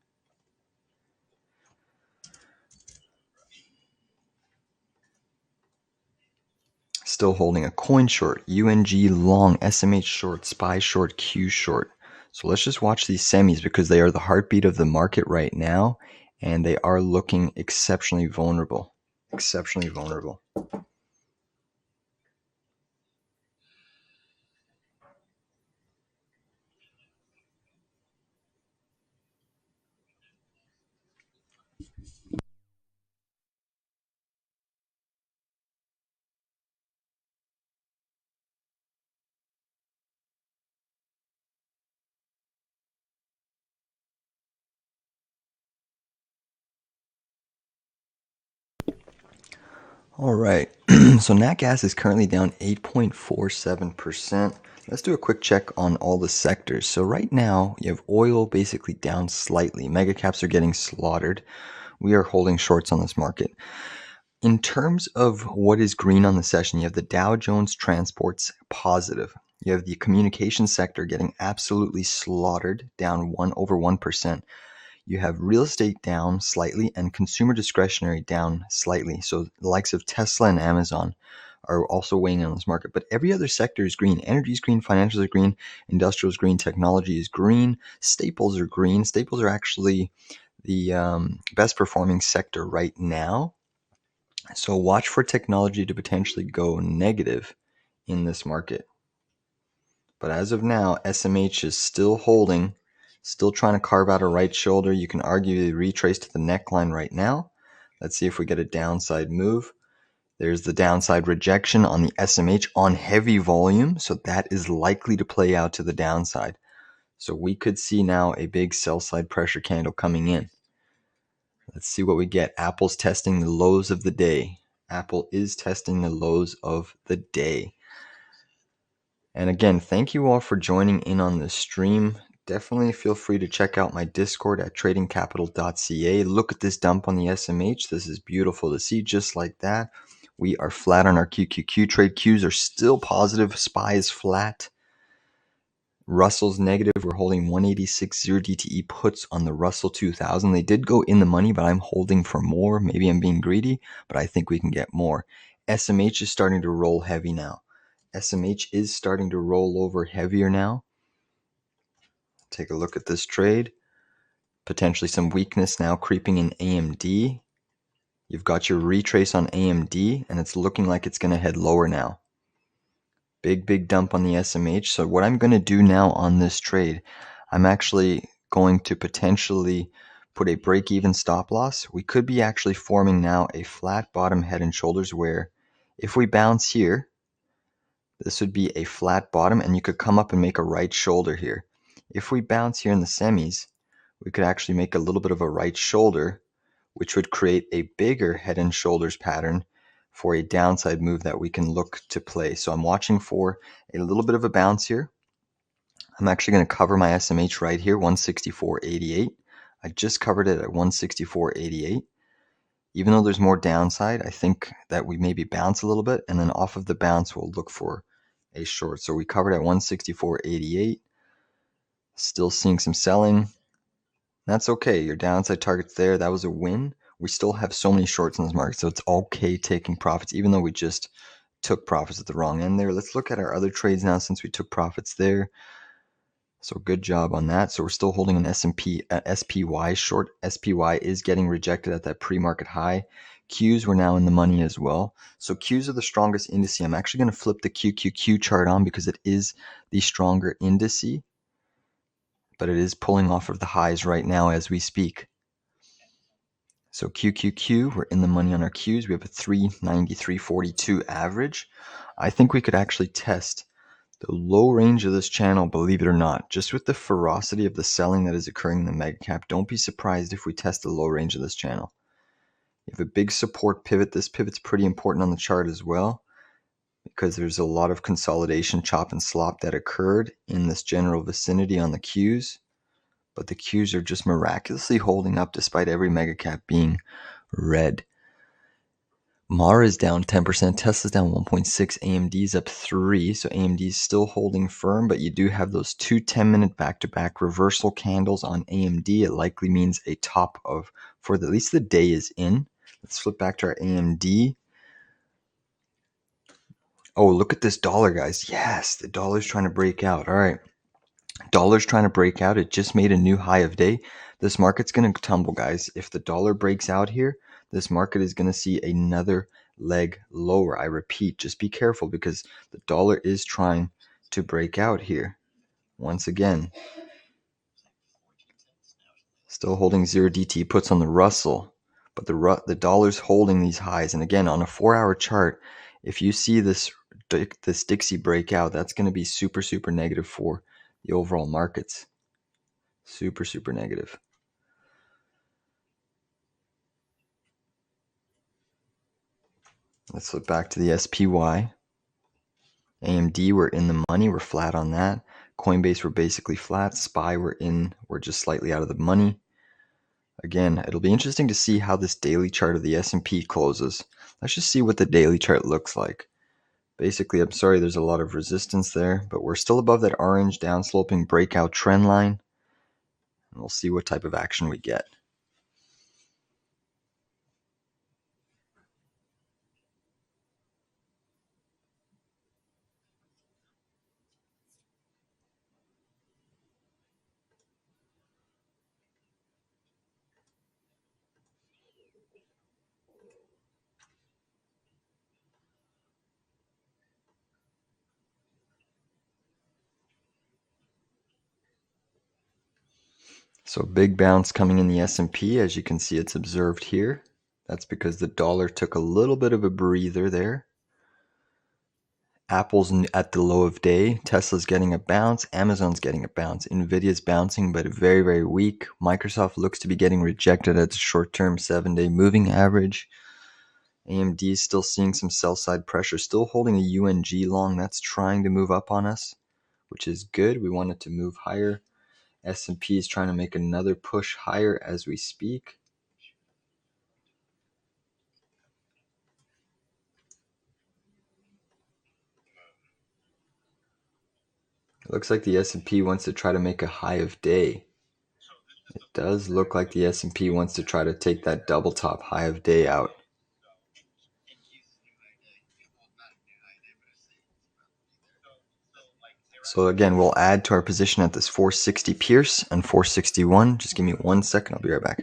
Still holding a coin short, UNG long, SMH short, SPY short, Q short. So let's just watch these semis because they are the heartbeat of the market right now, and they are looking exceptionally vulnerable. Exceptionally vulnerable. All right, so nat gas is currently down 8.47%. Let's do a quick check on all the sectors. So right now, you have oil basically down slightly. Mega caps are getting slaughtered. We are holding shorts on this market. In terms of what is green on the session, you have the Dow Jones Transports positive. You have the communication sector getting absolutely slaughtered, down over 1%. You have real estate down slightly and consumer discretionary down slightly. So the likes of Tesla and Amazon are also weighing on this market. But every other sector is green. Energy is green, financials are green, industrial is green, technology is green, staples are green. Staples are actually the best performing sector right now. So watch for technology to potentially go negative in this market. But as of now, SMH is still holding, still trying to carve out a right shoulder. You can argue retrace to the neckline right now. Let's see if we get a downside move. There's the downside rejection on the SMH on heavy volume. So that is likely to play out to the downside. So we could see now a big sell side pressure candle coming in. Let's see what we get. Apple's testing the lows of the day. Apple is testing the lows of the day. And again, thank you all for joining in on this stream. Definitely feel free to check out my Discord at tradingcapital.ca. Look at this dump on the SMH. This is beautiful to see, just like that. We are flat on our QQQ trade. Qs are still positive. SPY is flat. Russell's negative. We're holding 186.0 DTE puts on the Russell 2000. They did go in the money, but I'm holding for more. Maybe I'm being greedy, but I think we can get more. SMH is starting to roll heavy now. SMH is starting to roll over heavier now. Take a look at this trade. Potentially some weakness now creeping in AMD. You've got your retrace on AMD, and it's looking like it's going to head lower now. Big dump on the SMH. So what I'm going to do now on this trade, I'm actually going to potentially put a break-even stop loss. We could be actually forming now a flat bottom head and shoulders where if we bounce here, this would be a flat bottom, and you could come up and make a right shoulder here. If we bounce here in the semis, we could actually make a little bit of a right shoulder, which would create a bigger head and shoulders pattern for a downside move that we can look to play. So I'm watching for a little bit of a bounce here. I'm actually going to cover my SMH right here, 164.88. I just covered it at 164.88. Even though there's more downside, I think that we maybe bounce a little bit, and then off of the bounce, we'll look for a short. So we covered at 164.88. Still seeing some selling. That's okay. Your downside target's there. That was a win. We still have so many shorts in this market, so it's okay taking profits, even though we just took profits at the wrong end there. Let's look at our other trades now since we took profits there. So good job on that. So we're still holding an SPY short. SPY is getting rejected at that pre-market high. Qs were now in the money as well. So Qs are the strongest indice. I'm actually going to flip the QQQ chart on because it is the stronger indice, but it is pulling off of the highs right now as we speak. So QQQ, we're in the money on our Qs. We have a 393.42 average. I think we could actually test the low range of this channel, believe it or not. Just with the ferocity of the selling that is occurring in the mega cap, don't be surprised if we test the low range of this channel. You have a big support pivot. This pivot's pretty important on the chart as well because there's a lot of consolidation, chop and slop that occurred in this general vicinity on the Qs. But the Qs are just miraculously holding up despite every mega cap being red. Mara is down 10%, Tesla's down 1.6, AMD's up 3, so AMD's still holding firm, but you do have those two 10-minute back-to-back reversal candles on AMD. It likely means a top of, for at least the day is in. Let's flip back to our AMD. Oh, look at this dollar, guys. Yes, the dollar's trying to break out. All right. Dollar's trying to break out. It just made a new high of day. This market's going to tumble, guys. If the dollar breaks out here, this market is going to see another leg lower. I repeat, just be careful because the dollar is trying to break out here. Once again, still holding 0 DT puts on the Russell, but the dollar's holding these highs. And again, on a 4-hour chart, if you see this Dixie breakout, that's going to be super negative for the overall markets. Super negative. Let's flip back to the SPY. AMD, we're in the money. We're flat on that. Coinbase, we're basically flat. SPY, we're just slightly out of the money. Again, it'll be interesting to see how this daily chart of the S&P closes. Let's just see what the daily chart looks like. Basically, I'm sorry, there's a lot of resistance there, but we're still above that orange downsloping breakout trend line. And we'll see what type of action we get. So big bounce coming in the S&P. As you can see, it's observed here. That's because the dollar took a little bit of a breather there. Apple's at the low of day. Tesla's getting a bounce. Amazon's getting a bounce. Nvidia's bouncing, but very, very weak. Microsoft looks to be getting rejected at the short-term 7-day moving average. AMD is still seeing some sell-side pressure, still holding a UNG long. That's trying to move up on us, which is good. We want it to move higher. S&P is trying to make another push higher as we speak. It looks like the S&P wants to try to make a high of day. It does look like the S&P wants to try to take that double top high of day out. So again, we'll add to our position at this 460 Pierce and 461. Just give me 1 second. I'll be right back.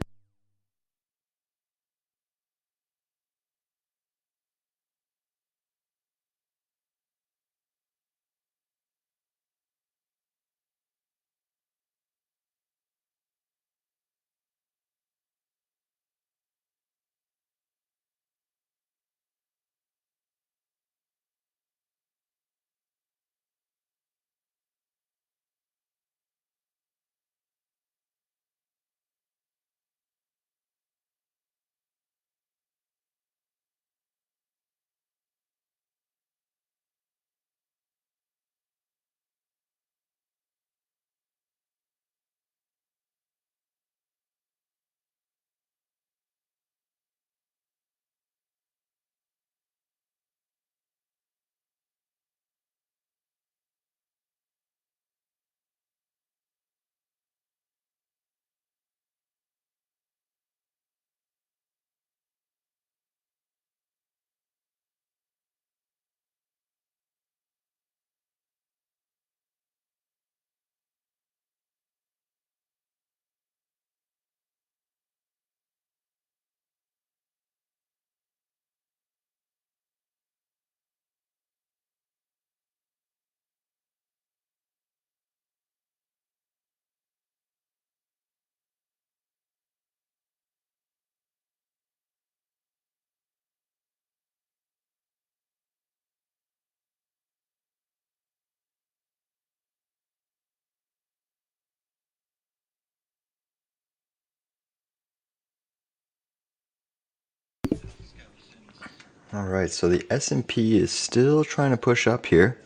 All right, so the S&P is still trying to push up here.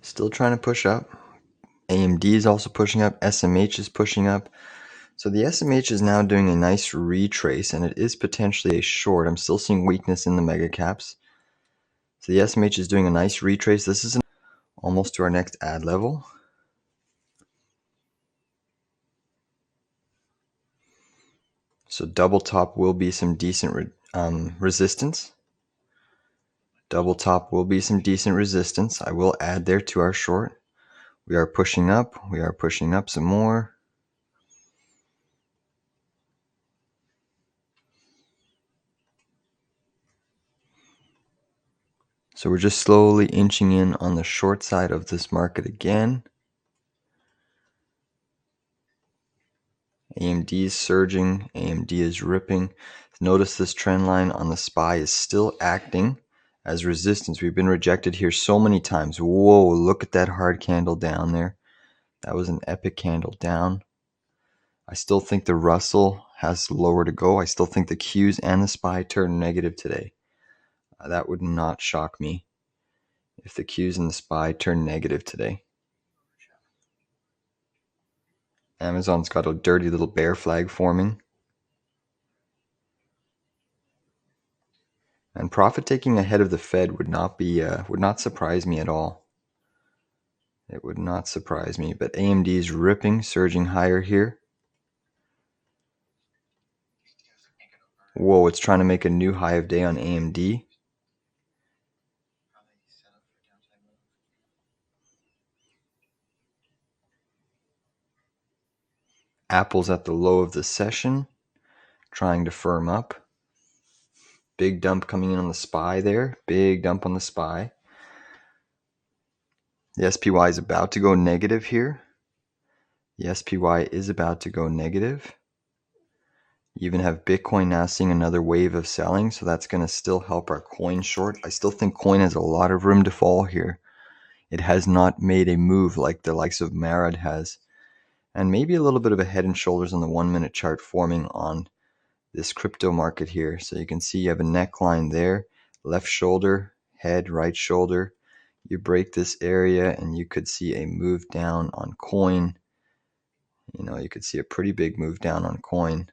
Still trying to push up. AMD is also pushing up. SMH is pushing up. So the SMH is now doing a nice retrace, and it is potentially a short. I'm still seeing weakness in the mega caps. So the SMH is doing a nice retrace. This is almost to our next ad level. So double top will be some decent resistance. Double top will be some decent resistance. I will add there to our short. We are pushing up. We are pushing up some more. So we're just slowly inching in on the short side of this market again. AMD is surging. AMD is ripping. Notice this trend line on the SPY is still acting as resistance. We've been rejected here so many times. Whoa, look at that hard candle down there. That was an epic candle down. I still think the Russell has lower to go. I still think the Qs and the SPY turn negative today. That would not shock me if the Qs and the SPY turn negative today. Amazon's got a dirty little bear flag forming. And profit taking ahead of the Fed would not surprise me at all. It would not surprise me. But AMD is ripping, surging higher here. Whoa, it's trying to make a new high of day on AMD. Apple's at the low of the session, trying to firm up. Big dump coming in on the SPY there. Big dump on the SPY. The SPY is about to go negative here. The SPY is about to go negative. You even have Bitcoin now seeing another wave of selling, so that's going to still help our coin short. I still think coin has a lot of room to fall here. It has not made a move like the likes of Marad has. And maybe a little bit of a head and shoulders on the 1 minute chart forming on this crypto market here. So you can see you have a neckline there, left shoulder, head, right shoulder. You break this area and you could see a move down on coin. You could see a pretty big move down on coin.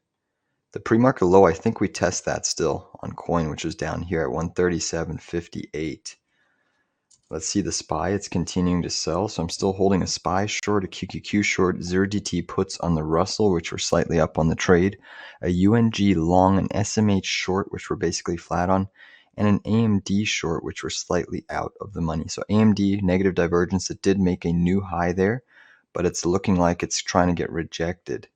The pre-market low, I think we test that still on coin, which is down here at 137.58. Let's see the SPY. It's continuing to sell, so I'm still holding a SPY short, a QQQ short, 0DT puts on the Russell, which were slightly up on the trade, a UNG long, an SMH short, which we're basically flat on, and an AMD short, which were slightly out of the money. So AMD, negative divergence, it did make a new high there, but it's looking like it's trying to get rejected.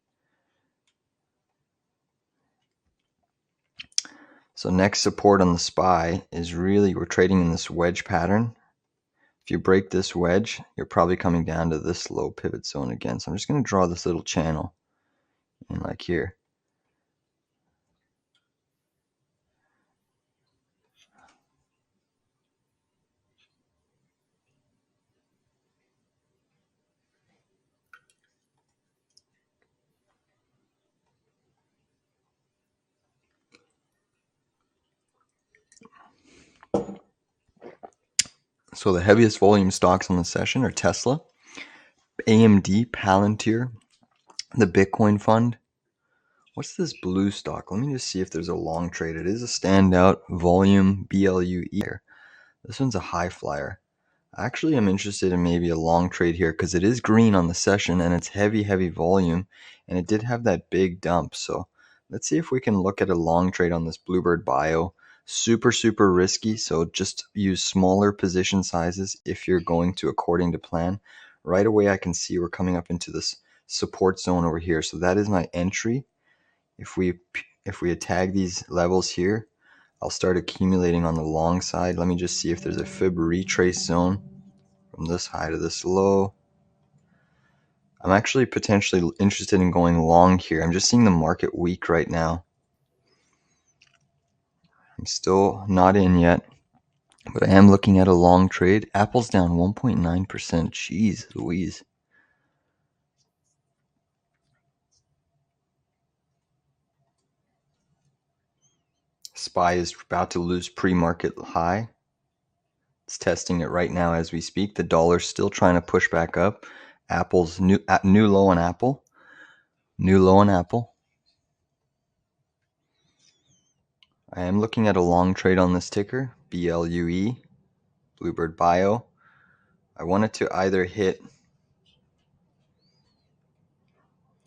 So next support on the SPY is really, we're trading in this wedge pattern. If you break this wedge, you're probably coming down to this low pivot zone again. So I'm just going to draw this little channel in like here. So the heaviest volume stocks on the session are Tesla, AMD, Palantir, the Bitcoin fund. What's this blue stock? Let me just see if there's a long trade. It is a standout volume BLUE here. This one's a high flyer. Actually, I'm interested in maybe a long trade here because it is green on the session and it's heavy volume, and it did have that big dump. So let's see if we can look at a long trade on this Bluebird Bio. Super risky, so just use smaller position sizes if you're going to according to plan. Right away I can see we're coming up into this support zone over here, so that is my entry. If we tag these levels here, I'll start accumulating on the long side. Let me just see if there's a fib retrace zone from this high to this low. I'm actually potentially interested in going long here. I'm just seeing the market weak right now. I'm still not in yet, but I am looking at a long trade. Apple's down 1.9%. Jeez Louise. SPY is about to lose pre-market high. It's testing it right now as we speak. The dollar's still trying to push back up. Apple's new low on Apple. New low on Apple. I am looking at a long trade on this ticker, BLUE, Bluebird Bio. I want it to either hit,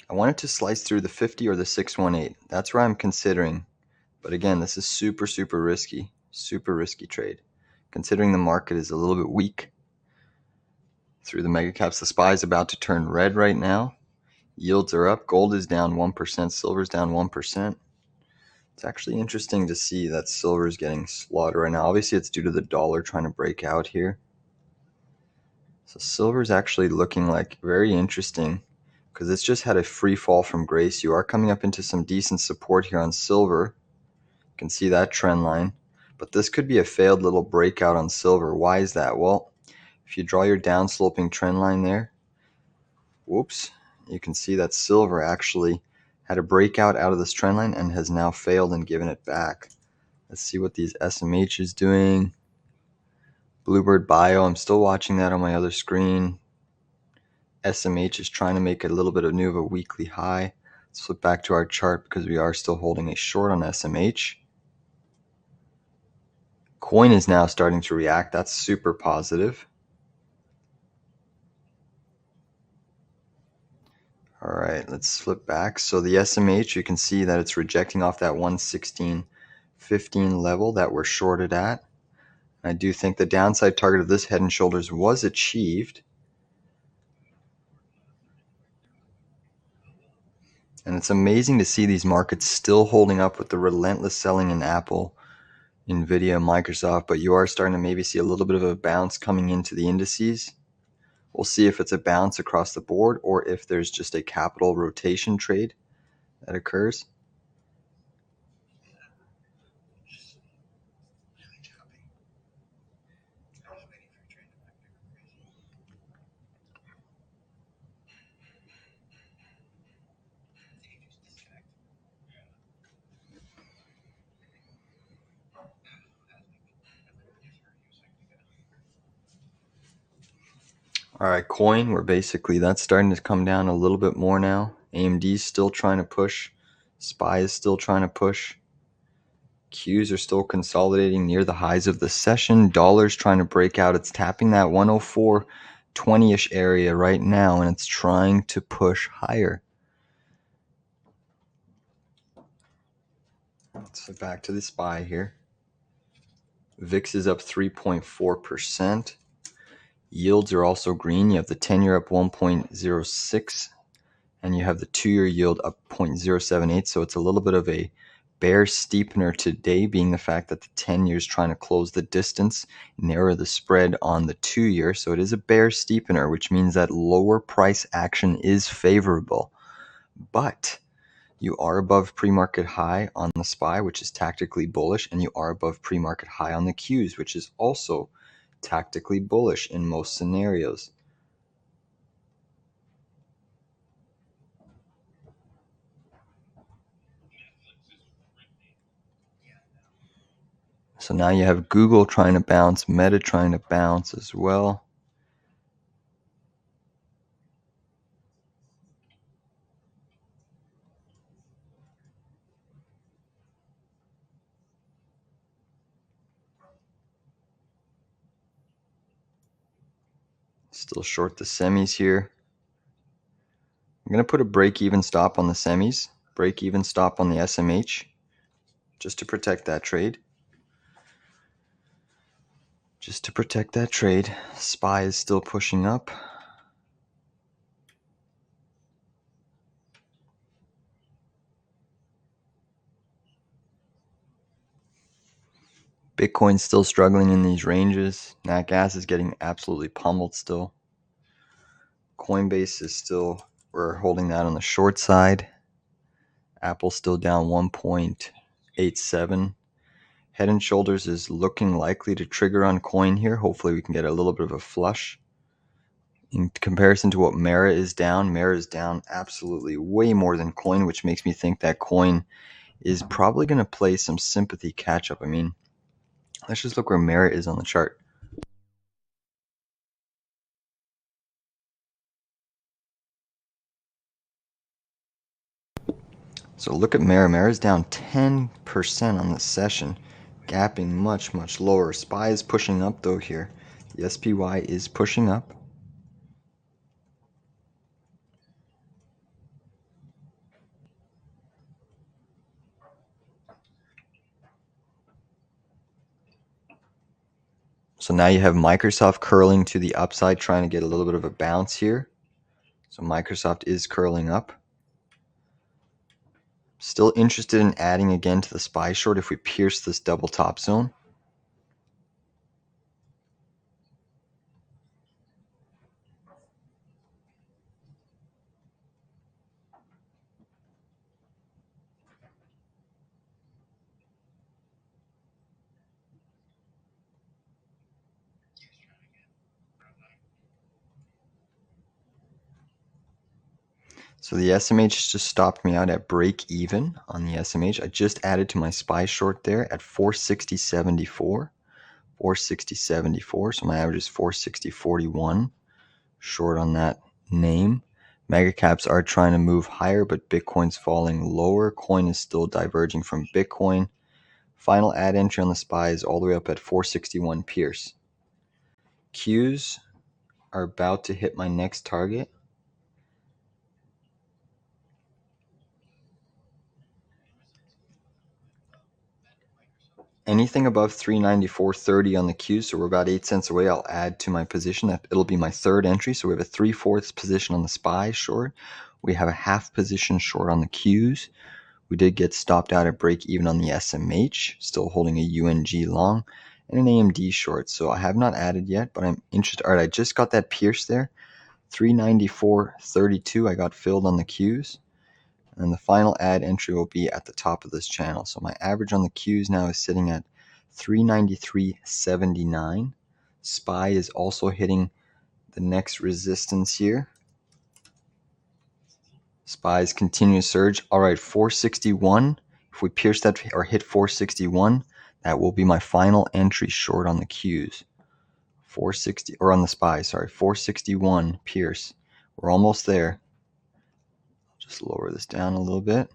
I want it to slice through the 50 or the 618. That's where I'm considering. But again, this is super risky. Super risky trade. Considering the market is a little bit weak through the mega caps, the SPY is about to turn red right now. Yields are up. Gold is down 1%. Silver's down 1%. It's actually interesting to see that silver is getting slaughtered right now. Obviously, it's due to the dollar trying to break out here. So silver is actually looking like very interesting because it's just had a free fall from grace. You are coming up into some decent support here on silver. You can see that trend line. But this could be a failed little breakout on silver. Why is that? Well, if you draw your downsloping trend line there, whoops, you can see that silver actually had a breakout out of this trend line and has now failed and given it back. Let's see what these SMH is doing. Bluebird Bio, I'm still watching that on my other screen. SMH is trying to make a little bit of a weekly high. Let's flip back to our chart because we are still holding a short on SMH. Coin is now starting to react. That's super positive. All right, let's flip back. So the SMH, you can see that it's rejecting off that 116.15 level that we're shorted at. I do think the downside target of this head and shoulders was achieved. And it's amazing to see these markets still holding up with the relentless selling in Apple, Nvidia, Microsoft, but you are starting to maybe see a little bit of a bounce coming into the indices. We'll see if it's a bounce across the board or if there's just a capital rotation trade that occurs. All right, coin, we're basically, that's starting to come down a little bit more now. AMD is still trying to push. SPY is still trying to push. Qs are still consolidating near the highs of the session. Dollar's trying to break out. It's tapping that 104.20-ish area right now, and it's trying to push higher. So back to the SPY here. VIX is up 3.4%. Yields are also green. You have the 10-year up 1.06, and you have the 2-year yield up 0.078. So it's a little bit of a bear steepener today, being the fact that the 10-year is trying to close the distance, narrow the spread on the 2-year. So it is a bear steepener, which means that lower price action is favorable. But you are above pre-market high on the SPY, which is tactically bullish, and you are above pre-market high on the Qs, which is also tactically bullish in most scenarios. So now you have Google trying to bounce, Meta trying to bounce as well. Still short the semis here. I'm going to put a break-even stop on the semis, break-even stop on the SMH, just to protect that trade. Just to protect that trade. SPY is still pushing up. Bitcoin's still struggling in these ranges. Nat gas is getting absolutely pummeled still. Coinbase is still, we're holding that on the short side. Apple's still down 1.87. Head and Shoulders is looking likely to trigger on coin here. Hopefully we can get a little bit of a flush. In comparison to what Mara is down absolutely way more than coin, which makes me think that coin is probably going to play some sympathy catch up. I mean, let's just look where Mara is on the chart. So look at Mara. Mara's down 10% on the session, gapping much, much lower. SPY is pushing up though here. The SPY is pushing up. So now you have Microsoft curling to the upside, trying to get a little bit of a bounce here. So Microsoft is curling up. Still interested in adding again to the SPY short if we pierce this double top zone. So the SMH just stopped me out at break even on the SMH. I just added to my SPY short there at 460.74. 460.74. So my average is 460.41. Short on that name. Mega caps are trying to move higher, but Bitcoin's falling lower. Coin is still diverging from Bitcoin. Final add entry on the SPY is all the way up at 461 Pierce. Qs are about to hit my next target. Anything above 394.30 on the Q, so we're about 8 cents away, I'll add to my position. It'll be my third entry. So we have a 3/4 position on the SPY short. We have a half position short on the Qs. We did get stopped out at break even on the SMH, still holding a UNG long, and an AMD short. So I have not added yet, but I'm interested. All right, I just got that pierce there. 394.32 I got filled on the Qs. And the final add entry will be at the top of this channel. So my average on the Qs now is sitting at 393.79. SPY is also hitting the next resistance here. SPY's continuous surge. All right, 461. If we pierce that or hit 461, that will be my final entry short on the Qs. 460, or on the SPY, sorry, 461 Pierce. We're almost there. Just lower this down a little bit.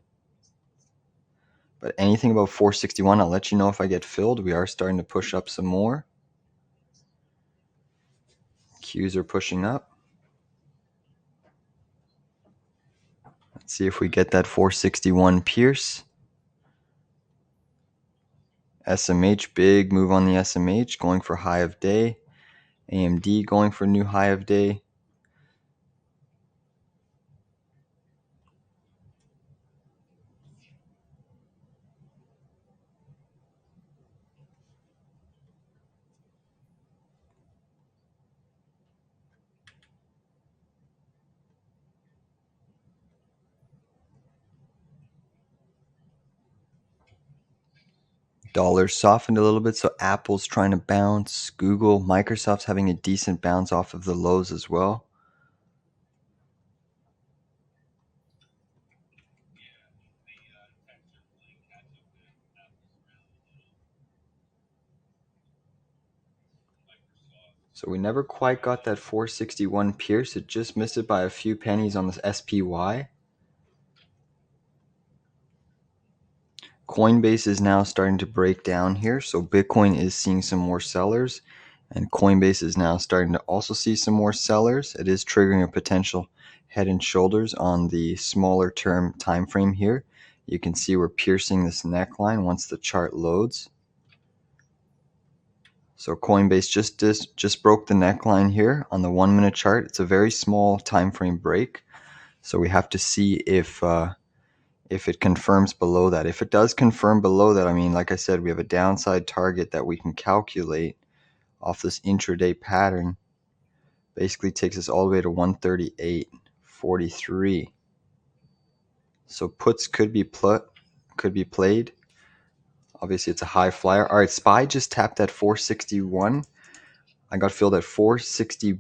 But anything above 461, I'll let you know if I get filled. We are starting to push up some more. Qs are pushing up. Let's see if we get that 461 Pierce. SMH, big move on the SMH, going for high of day. AMD going for new high of day. Dollar softened a little bit, so Apple's trying to bounce. Google, Microsoft's having a decent bounce off of the lows as well. So we never quite got that 461 Pierce. It just missed it by a few pennies on this SPY. Coinbase is now starting to break down here. So Bitcoin is seeing some more sellers, and Coinbase is now starting to also see some more sellers. It is triggering a potential head and shoulders on the smaller term time frame here. You can see we're piercing this neckline once the chart loads. So Coinbase just broke the neckline here on the 1 minute chart. It's a very small time frame break. So we have to see if it confirms below that. If it does confirm below that, I mean, like I said, we have a downside target that we can calculate off this intraday pattern. Basically takes us all the way to 138.43. So puts could be played. Obviously, it's a high flyer. All right, SPY just tapped at 461. I got filled at 461.01.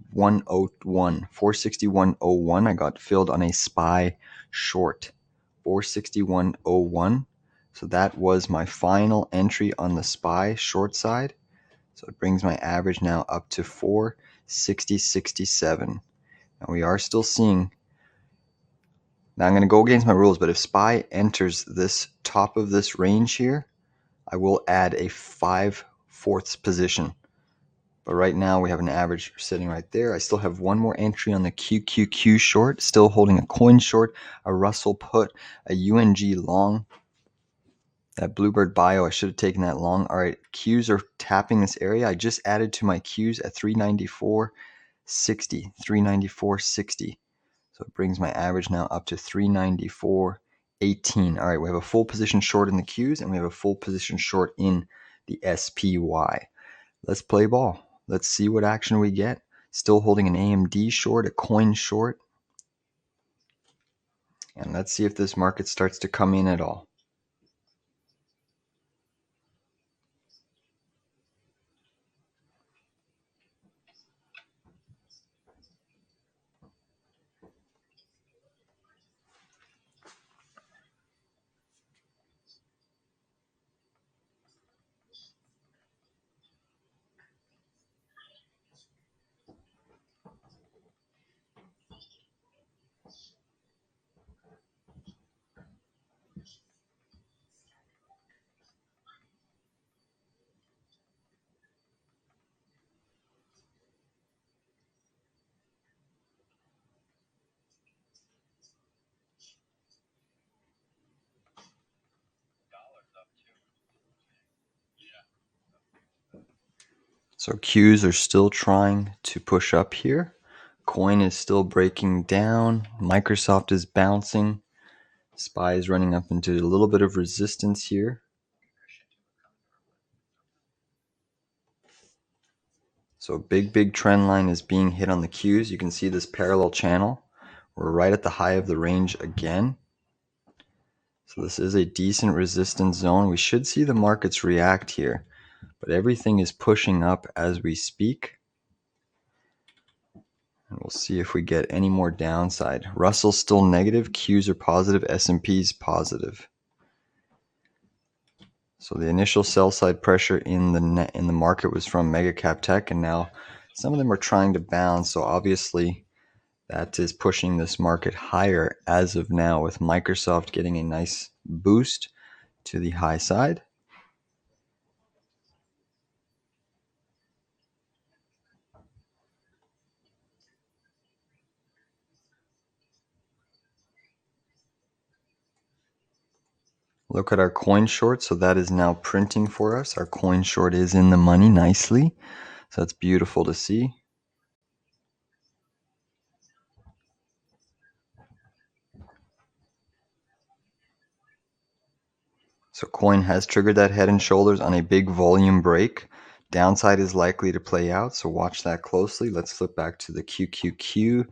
461.01. I got filled on a SPY short. 461.01. So that was my final entry on the SPY short side. So it brings my average now up to 460.67. And we are still seeing. Now I'm going to go against my rules, but if SPY enters this top of this range here, I will add a 5/4 position. But right now we have an average sitting right there. I still have one more entry on the QQQ short, still holding a coin short, a Russell put, a UNG long. That Bluebird Bio, I should have taken that long. All right, Qs are tapping this area. I just added to my Qs at 394.60, 394.60. So it brings my average now up to 394.18. All right, we have a full position short in the Qs, and we have a full position short in the SPY. Let's play ball. Let's see what action we get. Still holding an AMD short, a coin short. And let's see if this market starts to come in at all. So Qs are still trying to push up here. Coin is still breaking down. Microsoft is bouncing. SPY is running up into a little bit of resistance here. So big trend line is being hit on the Qs. You can see this parallel channel. We're right at the high of the range again. So this is a decent resistance zone. We should see the markets react here, but everything is pushing up as we speak. And we'll see if we get any more downside. Russell's still negative, Qs are positive, S&P's positive. So the initial sell side pressure in the market was from mega cap tech, and now Some of them are trying to bounce, so obviously that is pushing this market higher as of now, with Microsoft getting a nice boost to the high side. Look at our coin short. So that is now printing for us. Our coin short is in the money nicely. So that's beautiful to see. So coin has triggered that head and shoulders on a big volume break. Downside is likely to play out, so watch that closely. Let's flip back to the QQQ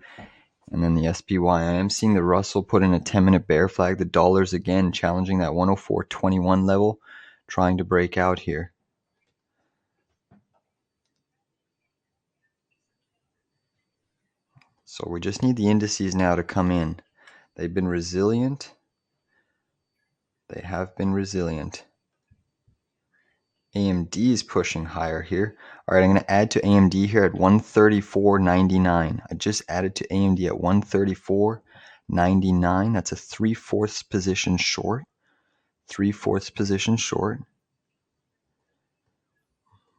and then the SPY. I am seeing the Russell put in a 10-minute bear flag. The dollar's again challenging that 104.21 level, trying to break out here. So we just need the indices now to come in. They've been resilient. They have been resilient. AMD is pushing higher here. All right, I'm going to add to AMD here at 134.99. I just added to AMD at 134.99. That's a 3/4 position short. 3/4 position short.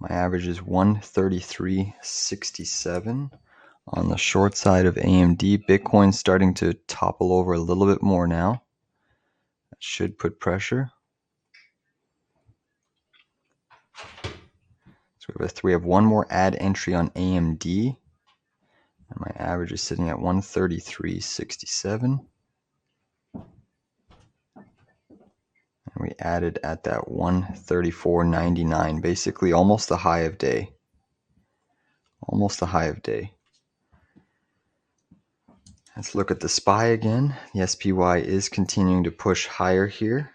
My average is 133.67 on the short side of AMD. Bitcoin's starting to topple over a little bit more now. That should put pressure. So we have one more add entry on AMD. And my average is sitting at 133.67. And we added at that 134.99, basically almost the high of day. Almost the high of day. Let's look at the SPY again. The SPY is continuing to push higher here.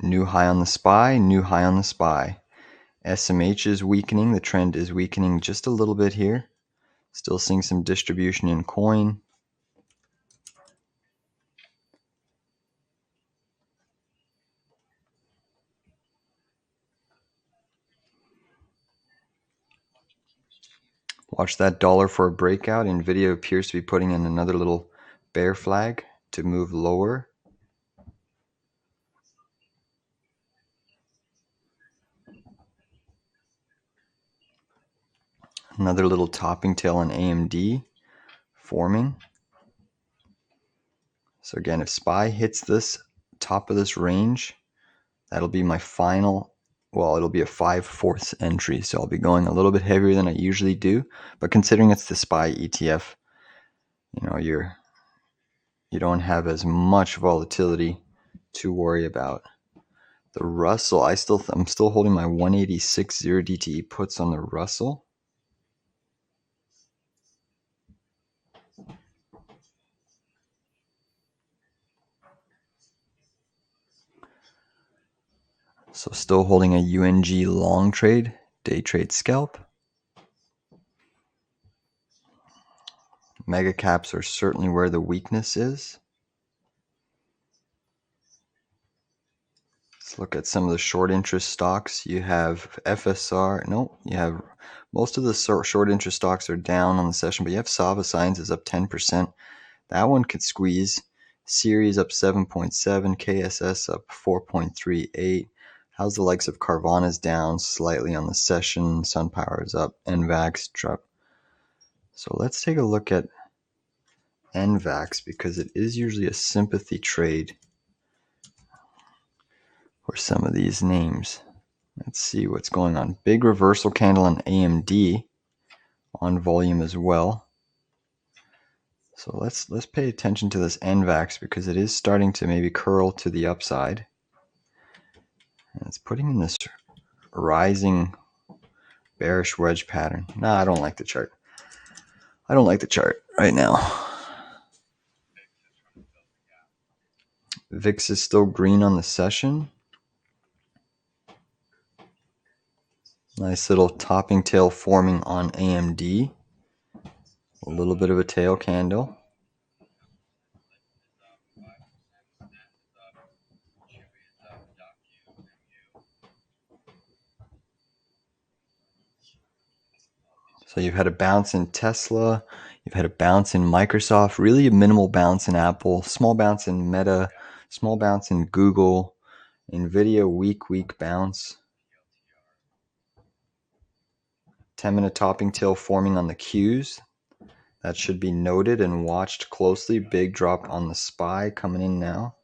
New high on the SPY, new high on the SPY. SMH is weakening. The trend is weakening just a little bit here. Still seeing some distribution in coin. Watch that dollar for a breakout. Nvidia appears to be putting in another little bear flag to move lower. Another little topping tail on AMD forming. So again, if SPY hits this top of this range, that'll be my final, well, it'll be a 5/4 entry. So I'll be going a little bit heavier than I usually do. But considering it's the SPY ETF, you don't have as much volatility to worry about. The Russell, I'm still holding my 186.0 DTE puts on the Russell. So still holding a UNG long trade, day trade scalp. Mega caps are certainly where the weakness is. Let's look at some of the short interest stocks. You have FSR. No, you have most of the short interest stocks are down on the session, but you have Sava Sciences up 10%. That one could squeeze. Series up 7.7, KSS up 4.38. How's the likes of Carvana's down slightly on the session? SunPower is up. NVAX drop. So let's take a look at NVAX because it is usually a sympathy trade for some of these names. Let's see what's going on. Big reversal candle on AMD on volume as well. So let's pay attention to this NVAX because it is starting to maybe curl to the upside. And it's putting in this rising bearish wedge pattern. Nah, I don't like the chart. I don't like the chart right now. VIX is still green on the session. Nice little topping tail forming on AMD. A little bit of a tail candle. So you've had a bounce in Tesla, you've had a bounce in Microsoft, really a minimal bounce in Apple, small bounce in Meta, small bounce in Google, Nvidia, weak bounce. 10-minute topping tail forming on the Qs. That should be noted and watched closely. Big drop on the SPY coming in now.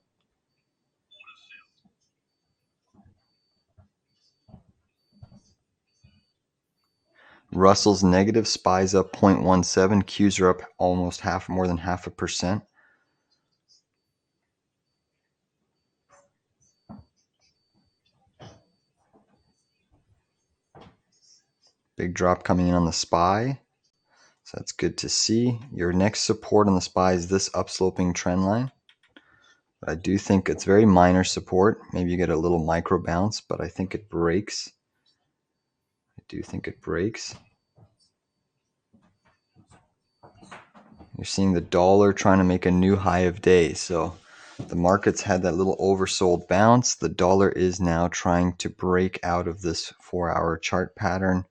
Russell's negative, SPY's up 0.17, Qs are up almost more than 0.5%. Big drop coming in on the SPY. So that's good to see. Your next support on the SPY is this upsloping trend line. But I do think it's very minor support. Maybe you get a little micro bounce, but I think it breaks. I do think it breaks. You're seeing the dollar trying to make a new high of day. So the market's had that little oversold bounce. The dollar is now trying to break out of this 4-hour chart pattern.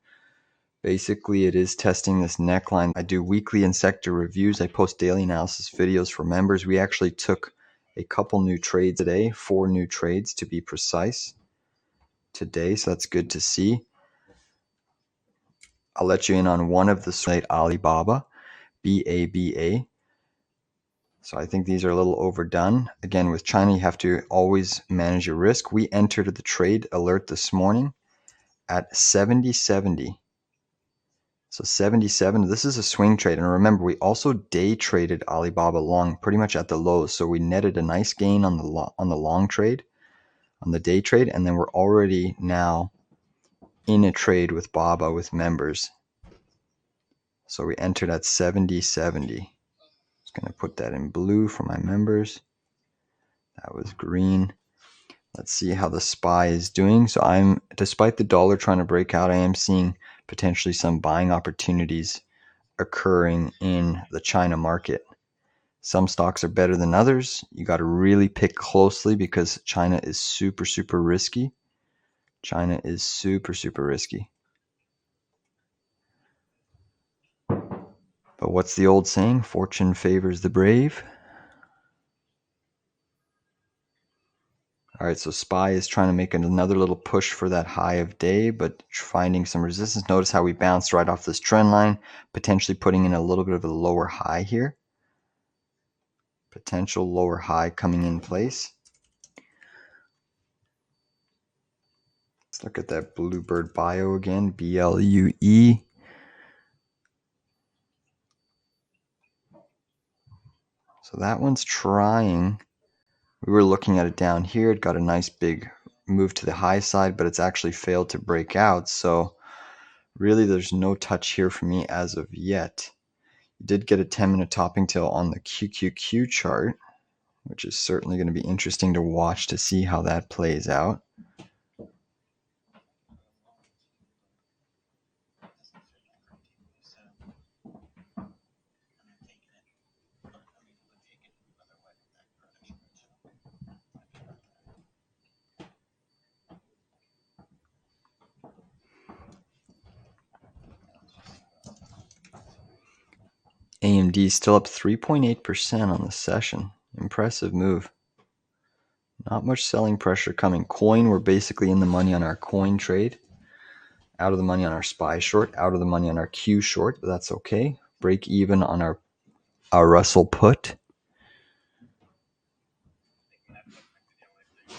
Basically, it is testing this neckline. I do weekly and sector reviews. I post daily analysis videos for members. We actually took a couple new trades today, 4 new trades to be precise today. So that's good to see. I'll let you in on one of the site Alibaba, BABA. So I think these are a little overdone. Again, with China, you have to always manage your risk. We entered the trade alert this morning at 70.70. So 77, this is a swing trade. And remember, we also day traded Alibaba long pretty much at the lows. So we netted a nice gain on the long trade, on the day trade. And then we're already now in a trade with Baba with members. So we entered at 70.70. Just going to put that in blue for my members. That was green. Let's see how the SPY is doing. So despite the dollar trying to break out, I am seeing potentially some buying opportunities occurring in the China market. Some stocks are better than others. You got to really pick closely because China is super risky. China is super risky. But what's the old saying? Fortune favors the brave. All right, so SPY is trying to make another little push for that high of day, but finding some resistance. Notice how we bounced right off this trend line, potentially putting in a little bit of a lower high here. Potential lower high coming in place. Let's look at that Bluebird Bio again, BLUE. So that one's trying. We were looking at it down here. It got a nice big move to the high side, but it's actually failed to break out. So really there's no touch here for me as of yet. You did get a 10-minute topping tail on the QQQ chart, which is certainly going to be interesting to watch to see how that plays out. AMD still up 3.8% on the session. Impressive move. Not much selling pressure coming. Coin, we're basically in the money on our coin trade. Out of the money on our SPY short. Out of the money on our Q short, but that's okay. Break even on our Russell put.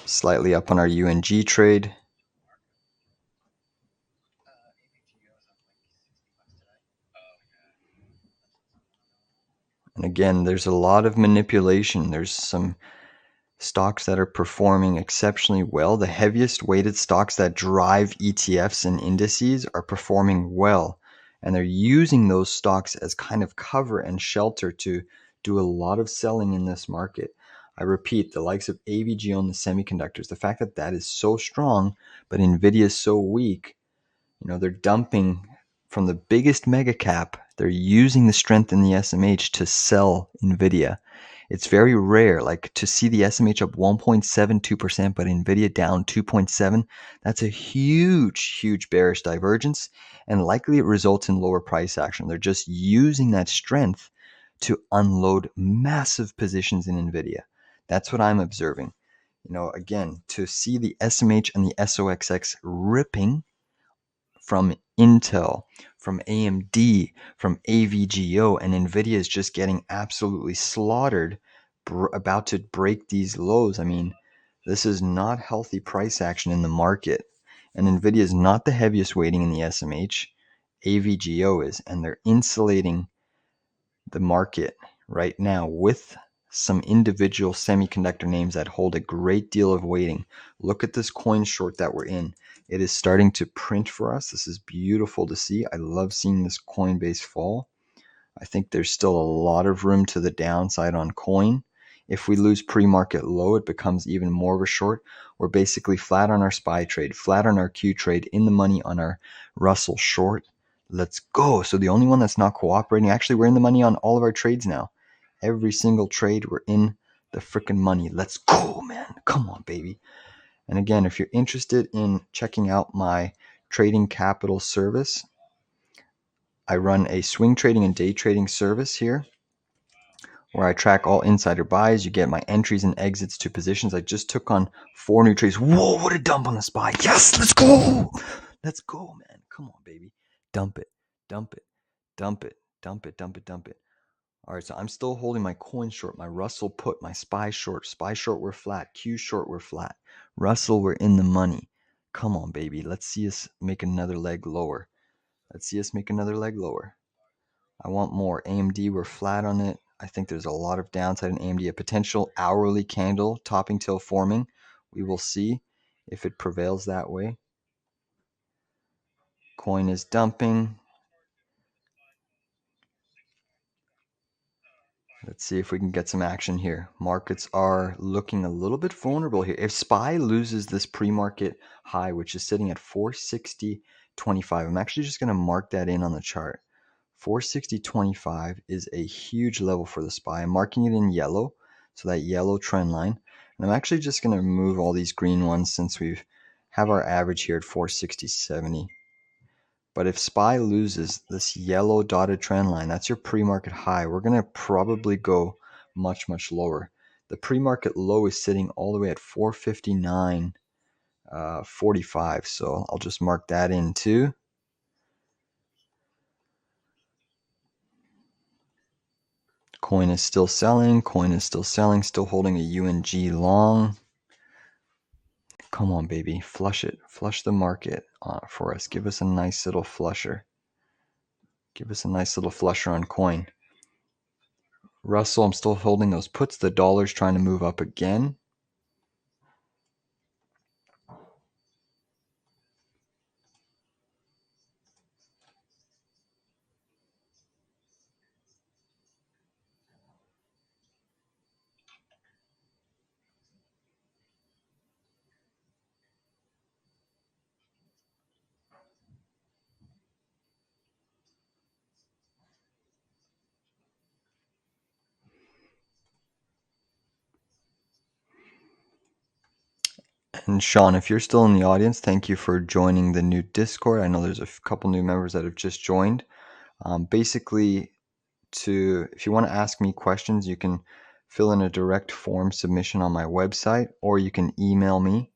Slightly up on our UNG trade. And again, there's a lot of manipulation. There's some stocks that are performing exceptionally well. The heaviest weighted stocks that drive ETFs and indices are performing well. And they're using those stocks as kind of cover and shelter to do a lot of selling in this market. I repeat, the likes of AVG on the semiconductors, the fact that that is so strong, but Nvidia is so weak, they're dumping from the biggest mega cap. They're using the strength in the SMH to sell Nvidia. It's very rare, like to see the SMH up 1.72%, but Nvidia down 2.7. That's a huge, huge bearish divergence, and likely it results in lower price action. They're just using that strength to unload massive positions in Nvidia. That's what I'm observing. Again, to see the SMH and the SOXX ripping from Intel, from AMD, from AVGO, and Nvidia is just getting absolutely slaughtered, about to break these lows. I mean, this is not healthy price action in the market. And Nvidia is not the heaviest weighting in the SMH. AVGO is, and they're insulating the market right now with some individual semiconductor names that hold a great deal of weighting. Look at this coin short that we're in. It is starting to print for us. This is beautiful to see. I love seeing this Coinbase fall. I think there's still a lot of room to the downside on coin. If we lose pre-market low, it becomes even more of a short. We're basically flat on our SPY trade, flat on our Q trade, in the money on our Russell short. Let's go. So the only one that's not cooperating, actually, we're in the money on all of our trades now. Every single trade, we're in the freaking money. Let's go, man. Come on, baby. And again, if you're interested in checking out my trading capital service, I run a swing trading and day trading service here where I track all insider buys. You get my entries and exits to positions. I just took on 4 new trades. Whoa, what a dump on the SPY. Yes, let's go. Let's go, man. Come on, baby. Dump it, dump it, dump it, dump it, dump it, dump it. All right, so I'm still holding my coin short, my Russell put, my SPY short. SPY short, we're flat. Q short, we're flat. Russell, we're in the money. Come on, baby. Let's see us make another leg lower. Let's see us make another leg lower. I want more. AMD, we're flat on it. I think there's a lot of downside in AMD. A potential hourly candle topping tail forming. We will see if it prevails that way. Coin is dumping. Let's see if we can get some action here. Markets are looking a little bit vulnerable here. If SPY loses this pre-market high, which is sitting at 460.25, I'm actually just going to mark that in on the chart. 460.25 is a huge level for the SPY. I'm marking it in yellow, so that yellow trend line. And I'm actually just going to remove all these green ones since we have our average here at 460.70. But if SPY loses this yellow dotted trend line, that's your pre-market high. We're going to probably go much, much lower. The pre-market low is sitting all the way at 459.45. So I'll just mark that in too. Coin is still selling. Coin is still selling. Still holding a UNG long. Come on, baby. Flush it. Flush the market for us. Give us a nice little flusher. Give us a nice little flusher on coin. Russell, I'm still holding those puts. The dollar's trying to move up again. And Sean, if you're still in the audience, thank you for joining the new Discord. I know there's a couple new members that have just joined. Basically, if you want to ask me questions, you can fill in a direct form submission on my website, or you can email me.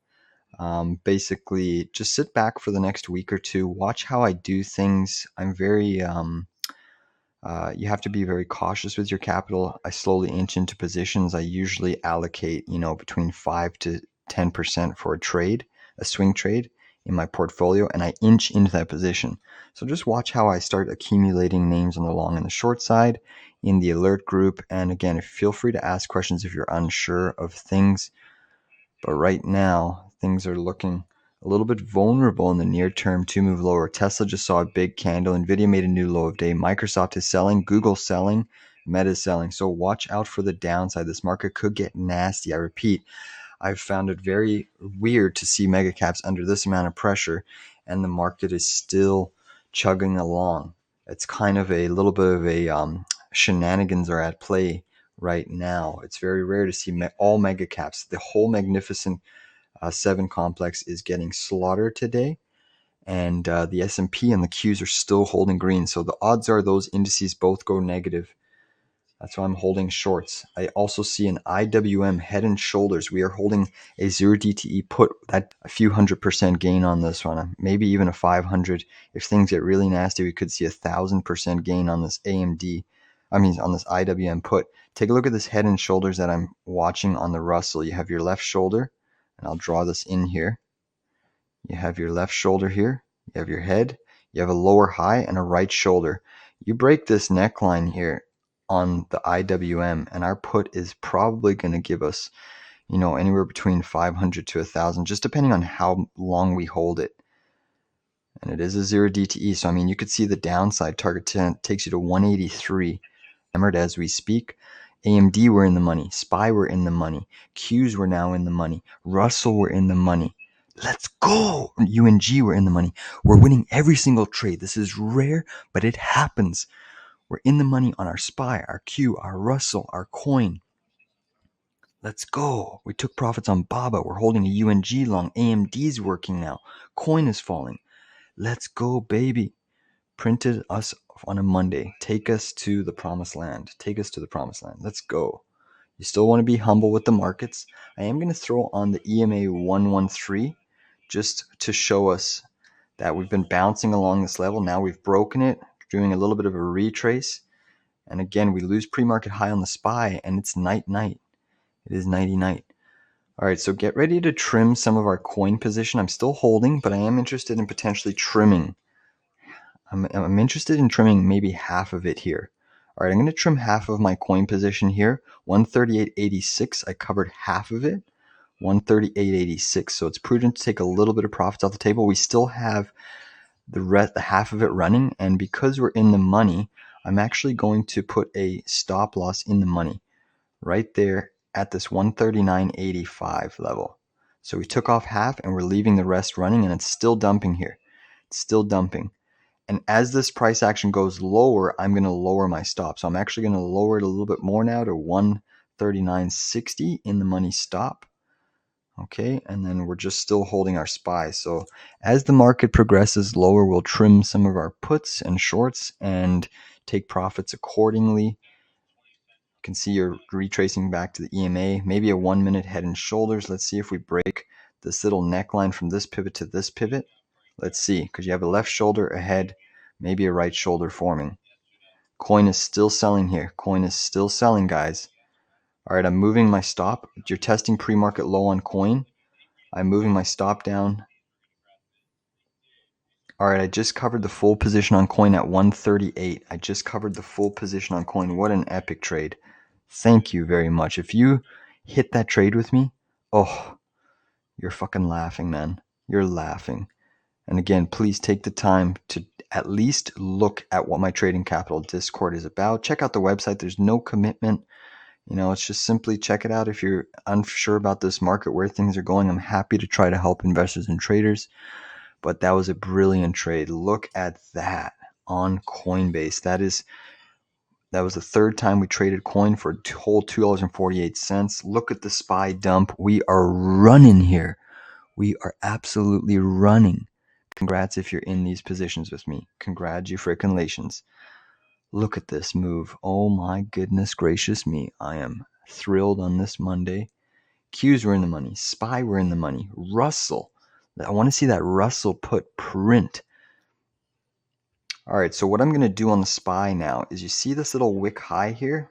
Basically, just sit back for the next week or two, watch how I do things. I'm very you have to be very cautious with your capital. I slowly inch into positions. I usually allocate, between 5 to 10% for a trade, a swing trade in my portfolio, and I inch into that position. So just watch how I start accumulating names on the long and the short side in the alert group. And again, feel free to ask questions if you're unsure of things. But right now, things are looking a little bit vulnerable in the near term to move lower. Tesla just saw a big candle. Nvidia made a new low of day. Microsoft is selling. Google selling. Meta is selling. So watch out for the downside. This market could get nasty. I repeat, I've found it very weird to see mega caps under this amount of pressure, and the market is still chugging along. It's kind of a little bit of a shenanigans are at play right now. It's very rare to see all mega caps. The whole Magnificent 7 complex is getting slaughtered today. And the S&P and the Qs are still holding green. So the odds are those indices both go negative. That's why I'm holding shorts. I also see an IWM head and shoulders. We are holding a 0 DTE put. That a few 100% gain on this one. Maybe even a 500. If things get really nasty, we could see 1,000% gain on this AMD. On this IWM put. Take a look at this head and shoulders that I'm watching on the Russell. You have your left shoulder, and I'll draw this in here. You have your left shoulder here. You have your head. You have a lower high and a right shoulder. You break this neckline here on the IWM, and our put is probably going to give us, anywhere between 500 to 1,000, just depending on how long we hold it. And it is a 0 DTE, so you could see the downside. Target 10 takes you to 183. Remembered as we speak. AMD were in the money. SPY were in the money. Qs were now in the money. Russell were in the money. Let's go! UNG were in the money. We're winning every single trade. This is rare, but it happens. We're in the money on our SPY, our Q, our Russell, our coin. Let's go. We took profits on BABA. We're holding a UNG long. AMD's working now. Coin is falling. Let's go, baby. Printed us on a Monday. Take us to the promised land. Take us to the promised land. Let's go. You still want to be humble with the markets. I am going to throw on the EMA 113 just to show us that we've been bouncing along this level. Now we've broken it, doing a little bit of a retrace. And again, we lose pre-market high on the SPY, and it's night-night. It is nighty-night. All right, so get ready to trim some of our coin position. I'm still holding, but I am interested in potentially trimming. I'm interested in trimming maybe half of it here. All right, I'm going to trim half of my coin position here. 138.86, I covered half of it. 138.86, so it's prudent to take a little bit of profits off the table. We still have the half of it running, and because we're in the money, I'm actually going to put a stop loss in the money right there at this 139.85 level. So we took off half, and we're leaving the rest running, and it's still dumping here. It's still dumping. And as this price action goes lower, I'm going to lower my stop. So I'm actually going to lower it a little bit more now to 139.60 in the money stop. Okay, and then we're just still holding our SPY. So as the market progresses lower, we'll trim some of our puts and shorts and take profits accordingly. You can see you're retracing back to the EMA, maybe a 1 minute head and shoulders. Let's see if we break this little neckline from this pivot to this pivot. Let's see, because you have a left shoulder, a head, maybe a right shoulder forming. Coin is still selling here. Coin is still selling, guys. All right, I'm moving my stop. You're testing pre-market low on coin. I'm moving my stop down. All right, I just covered the full position on coin at 138. I just covered the full position on coin. What an epic trade. Thank you very much. If you hit that trade with me, oh, you're fucking laughing, man. You're laughing. And again, please take the time to at least look at what my Trading Capital Discord is about. Check out the website. There's no commitment. It's just simply check it out if you're unsure about this market, where things are going. I'm happy to try to help investors and traders. But that was a brilliant trade. Look at that on Coinbase. That was the third time we traded coin for a whole $2.48. Look at the SPY dump. We are running here. We are absolutely running. Congrats if you're in these positions with me. Congratulations. Look at this move. Oh my goodness gracious me. I am thrilled on this Monday. Qs were in the money. SPY were in the money. Russell. I want to see that Russell put print. All right, so what I'm going to do on the SPY now is you see this little wick high here?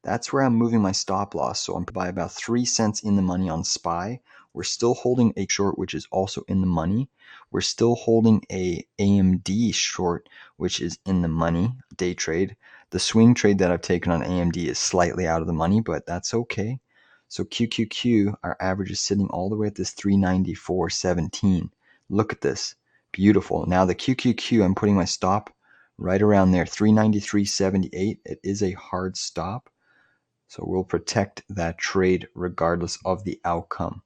That's where I'm moving my stop loss. So I'm by about 3 cents in the money on SPY. We're still holding a short, which is also in the money. We're still holding a AMD short, which is in the money, day trade. The swing trade that I've taken on AMD is slightly out of the money, but that's okay. So QQQ, our average is sitting all the way at this 394.17. Look at this. Beautiful. Now the QQQ, I'm putting my stop right around there, 393.78. It is a hard stop. So we'll protect that trade regardless of the outcome.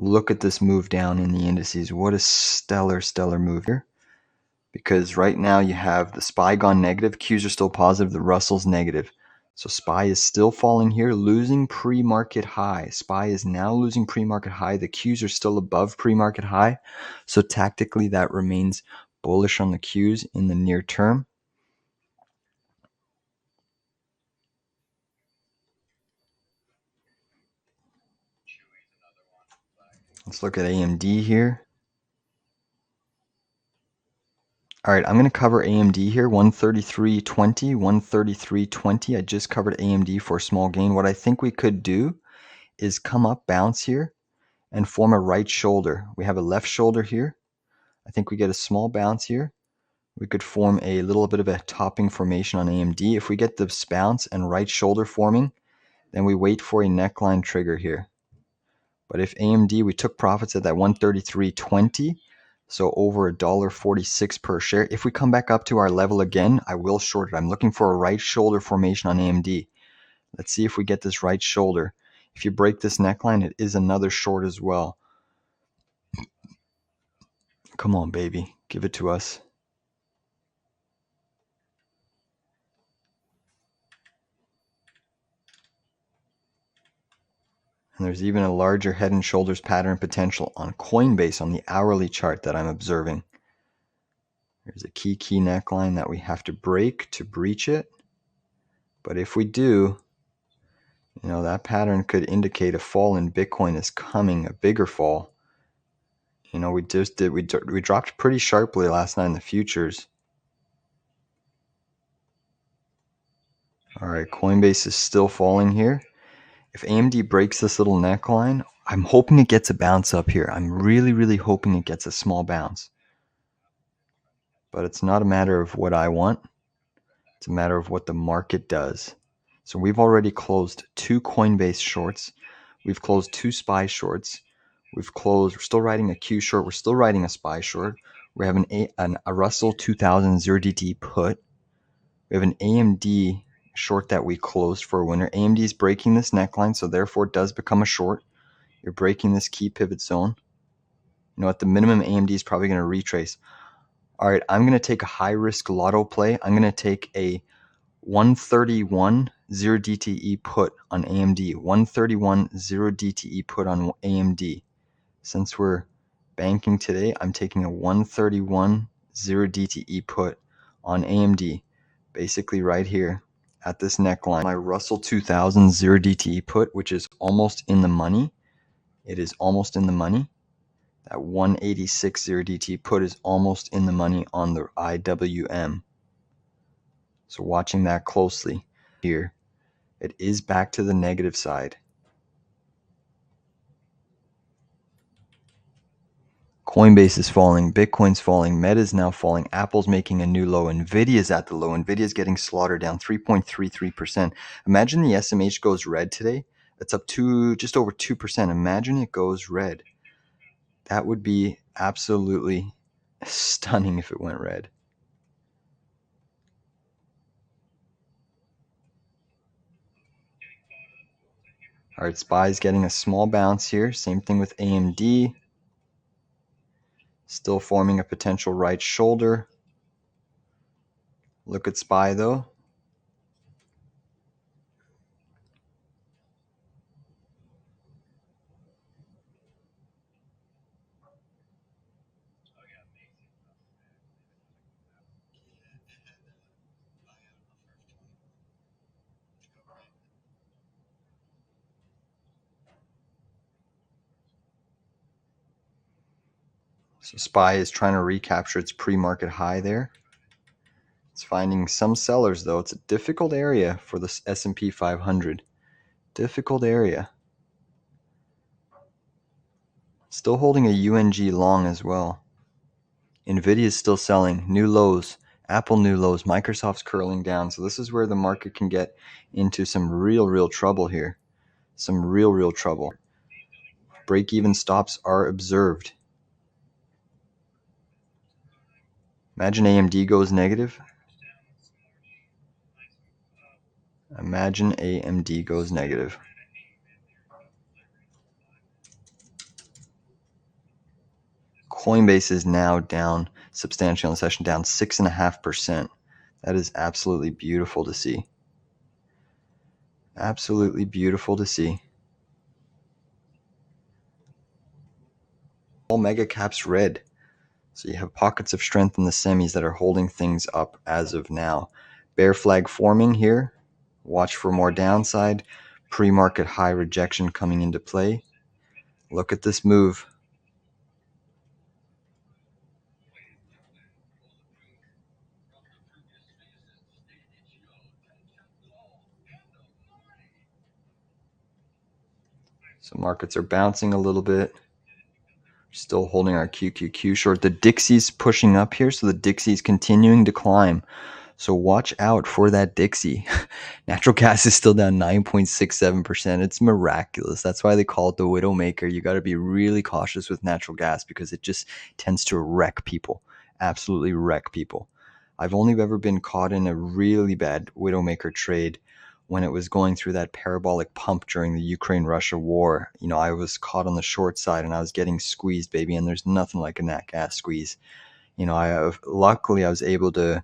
Look at this move down in the indices. What a stellar move here. Because right now you have the SPY gone negative. Qs are still positive. The Russell's negative. So SPY is still falling here, losing pre-market high. SPY is now losing pre-market high. The Qs are still above pre-market high. So tactically, that remains bullish on the Qs in the near term. Let's look at AMD here. All right, I'm going to cover AMD here, 133.20, 133.20. I just covered AMD for a small gain. What I think we could do is come up, bounce here, and form a right shoulder. We have a left shoulder here. I think we get a small bounce here. We could form a little bit of a topping formation on AMD. If we get this bounce and right shoulder forming, then we wait for a neckline trigger here. But if AMD, we took profits at that 133.20, so over $1.46 per share. If we come back up to our level again, I will short it. I'm looking for a right shoulder formation on AMD. Let's see if we get this right shoulder. If you break this neckline, it is another short as well. Come on, baby. Give it to us. And there's even a larger head and shoulders pattern potential on Coinbase on the hourly chart that I'm observing. There's a key neckline that we have to break to breach it. But if we do, that pattern could indicate a fall in Bitcoin is coming, a bigger fall. We dropped pretty sharply last night in the futures. All right, Coinbase is still falling here. If AMD breaks this little neckline, I'm hoping it gets a bounce up here. I'm really, really hoping it gets a small bounce. But it's not a matter of what I want. It's a matter of what the market does. So we've already closed 2 Coinbase shorts. We've closed 2 SPY shorts. We're still riding a Q short. We're still riding a SPY short. We have a Russell 2000 0DT put. We have an AMD short that we closed for a winner. AMD is breaking this neckline, so therefore it does become a short. You're breaking this key pivot zone. At the minimum, AMD is probably going to retrace. All right, I'm going to take a high-risk lotto play. I'm going to take a 131 0 DTE put on AMD. 131 0 DTE put on AMD. Since we're banking today, I'm taking a 131 0 DTE put on AMD. Basically right here at this neckline. My Russell 2000 0 DTE put, which is almost in the money. It is almost in the money. That 186 0 DT put is almost in the money on the IWM. So watching that closely here, it is back to the negative side. Coinbase is falling, Bitcoin's falling, Meta is now falling, Apple's making a new low, Nvidia is at the low, Nvidia is getting slaughtered down 3.33%. Imagine the SMH goes red today. That's up to just over 2%. Imagine it goes red. That would be absolutely stunning if it went red. All right, SPY's getting a small bounce here. Same thing with AMD. Still forming a potential right shoulder. Look at SPY though. So SPY is trying to recapture its pre-market high there. It's finding some sellers though. It's a difficult area for the S&P 500. Difficult area. Still holding a UNG long as well. Nvidia is still selling. New lows. Apple new lows. Microsoft's curling down. So this is where the market can get into some real trouble here. Some real trouble. Break-even stops are observed. Imagine AMD goes negative. Imagine AMD goes negative. Coinbase is now down substantially on the session, down 6.5%. That is absolutely beautiful to see. Absolutely beautiful to see. All mega caps red. So you have pockets of strength in the semis that are holding things up as of now. Bear flag forming here. Watch for more downside. Pre-market high rejection coming into play. Look at this move. So markets are bouncing a little bit. Still holding our QQQ short. The Dixie's pushing up here, so the Dixie's continuing to climb. So watch out for that Dixie. Natural gas is still down 9.67%. It's miraculous. That's why they call it the Widowmaker. You got to be really cautious with natural gas because it just tends to wreck people. Absolutely wreck people. I've only ever been caught in a really bad Widowmaker trade when it was going through that parabolic pump during the Ukraine-Russia war. You know, I was caught on the short side and I was getting squeezed, baby, and there's nothing like a nat gas squeeze. You know, luckily I was able to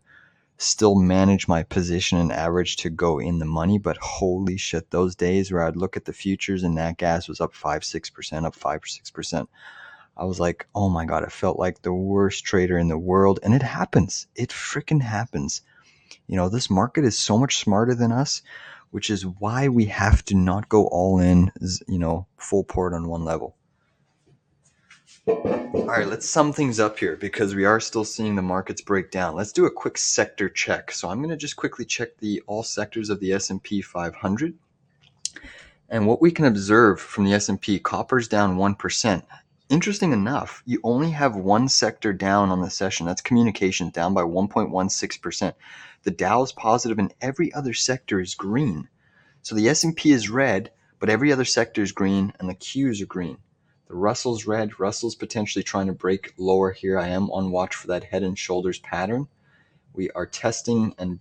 still manage my position and average to go in the money, but holy shit, those days where I'd look at the futures and nat gas was up 5-6%, up 5-6%. I was like, oh my God, I felt like the worst trader in the world. And it happens. It freaking happens. You know, this market is so much smarter than us, which is why we have to not go all in, you know, full port on one level. All right, let's sum things up here because we are still seeing the markets break down. Let's do a quick sector check. So I'm going to just quickly check all sectors of the S&P 500. And what we can observe from the S&P, copper's down 1%. Interesting enough, you only have one sector down on the session. That's communications, down by 1.16%. The Dow is positive and every other sector is green. So the S&P is red, but every other sector is green and the Qs are green. The Russell's red. Russell's potentially trying to break lower here. I am on watch for that head and shoulders pattern. We are testing and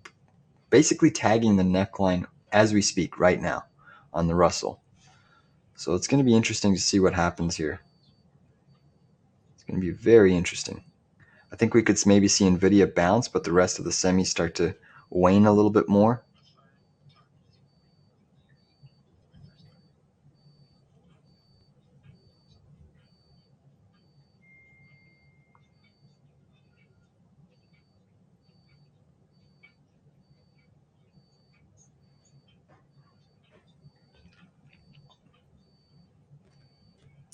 basically tagging the neckline as we speak right now on the Russell. So it's going to be interesting to see what happens here. It's going to be very interesting. I think we could maybe see Nvidia bounce, but the rest of the semis start to wane a little bit more.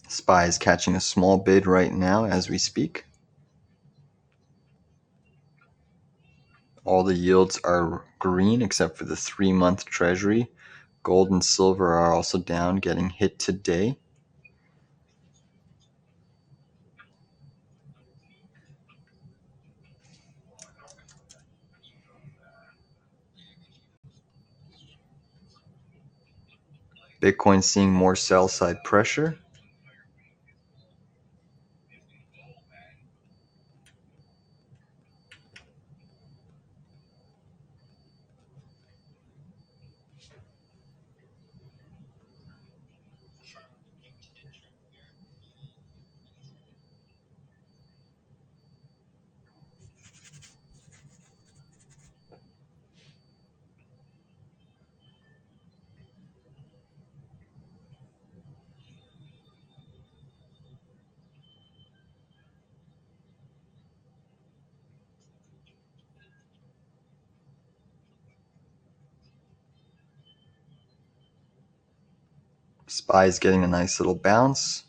SPY is catching a small bid right now as we speak. All the yields are green except for the 3-month treasury. Gold and silver are also down, getting hit today. Bitcoin seeing more sell side pressure. SPY is getting a nice little bounce.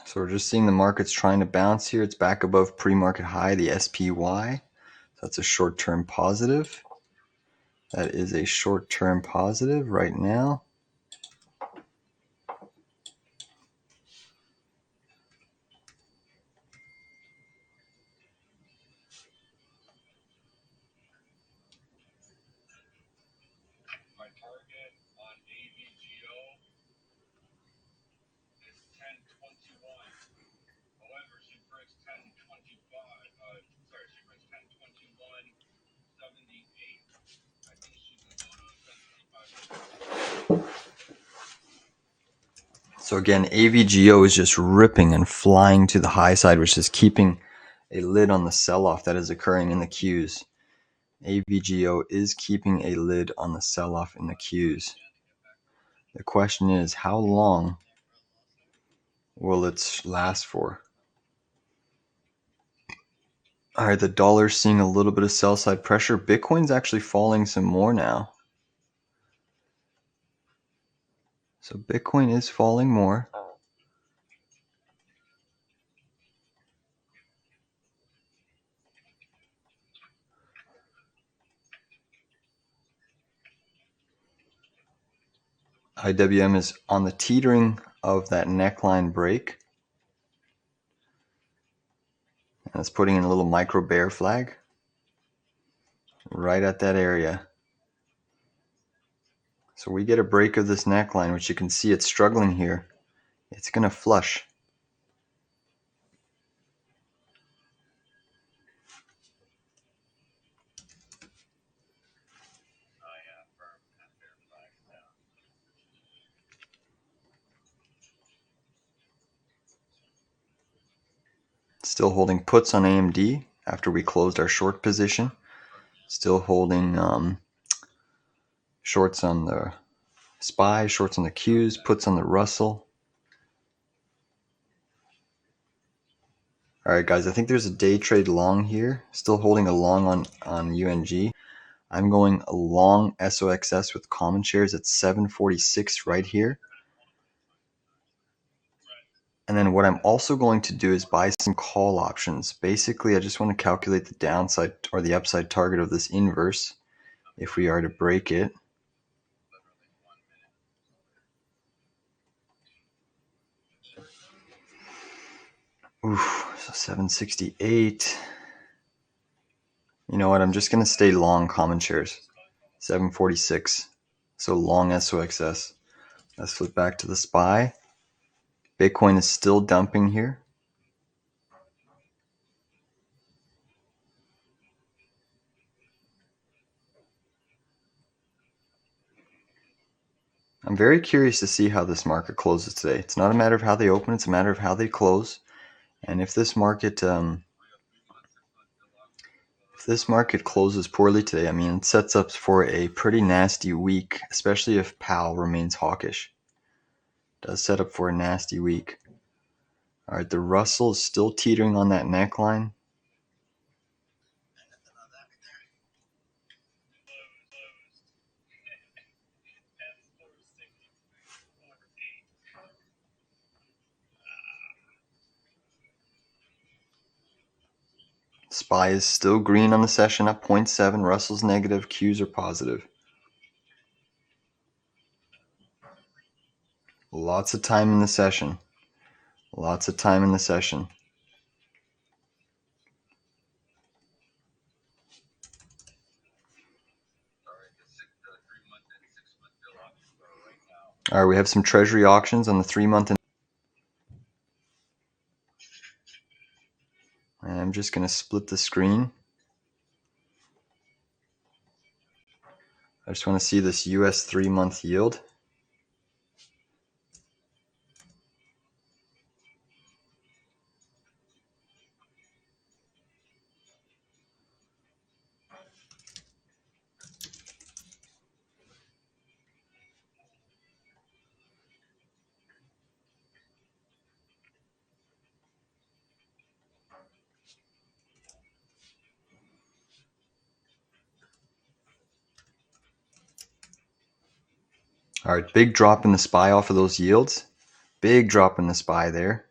So we're just seeing the markets trying to bounce here. It's back above pre-market high, the SPY. So that's a short-term positive. That is a short-term positive right now. So again, AVGO is just ripping and flying to the high side, which is keeping a lid on the sell-off that is occurring in the Qs. AVGO is keeping a lid on the sell-off in the Qs. The question is, how long will it last for? All right, the dollar's seeing a little bit of sell-side pressure. Bitcoin's actually falling some more now. So Bitcoin is falling more. IWM is on the teetering of that neckline break. And it's putting in a little micro bear flag right at that area. So we get a break of this neckline, which you can see it's struggling here. It's going to flush. Still holding puts on AMD after we closed our short position. Still holding shorts on the SPY, shorts on the Qs, puts on the Russell. All right, guys, I think there's a day trade long here. Still holding a long on UNG. I'm going a long SOXS with common shares at 746 right here. And then what I'm also going to do is buy some call options. Basically, I just want to calculate the downside or the upside target of this inverse if we are to break it. Oof, so 768. You know what? I'm just going to stay long common shares. 746. So long SOXS. Let's flip back to the SPY. Bitcoin is still dumping here. I'm very curious to see how this market closes today. It's not a matter of how they open, it's a matter of how they close. And if this market closes poorly today, I mean, it sets up for a pretty nasty week, especially if Powell remains hawkish. It does set up for a nasty week. All right, the Russell is still teetering on that neckline. SPY is still green on the session, up 0.7. Russell's negative, Qs are positive. Lots of time in the session. Lots of time in the session. All right, we have some treasury auctions on the 3-month. And I'm just going to split the screen. I just want to see this US 3-month yield. All right, big drop in the SPY off of those yields. Big drop in the SPY there.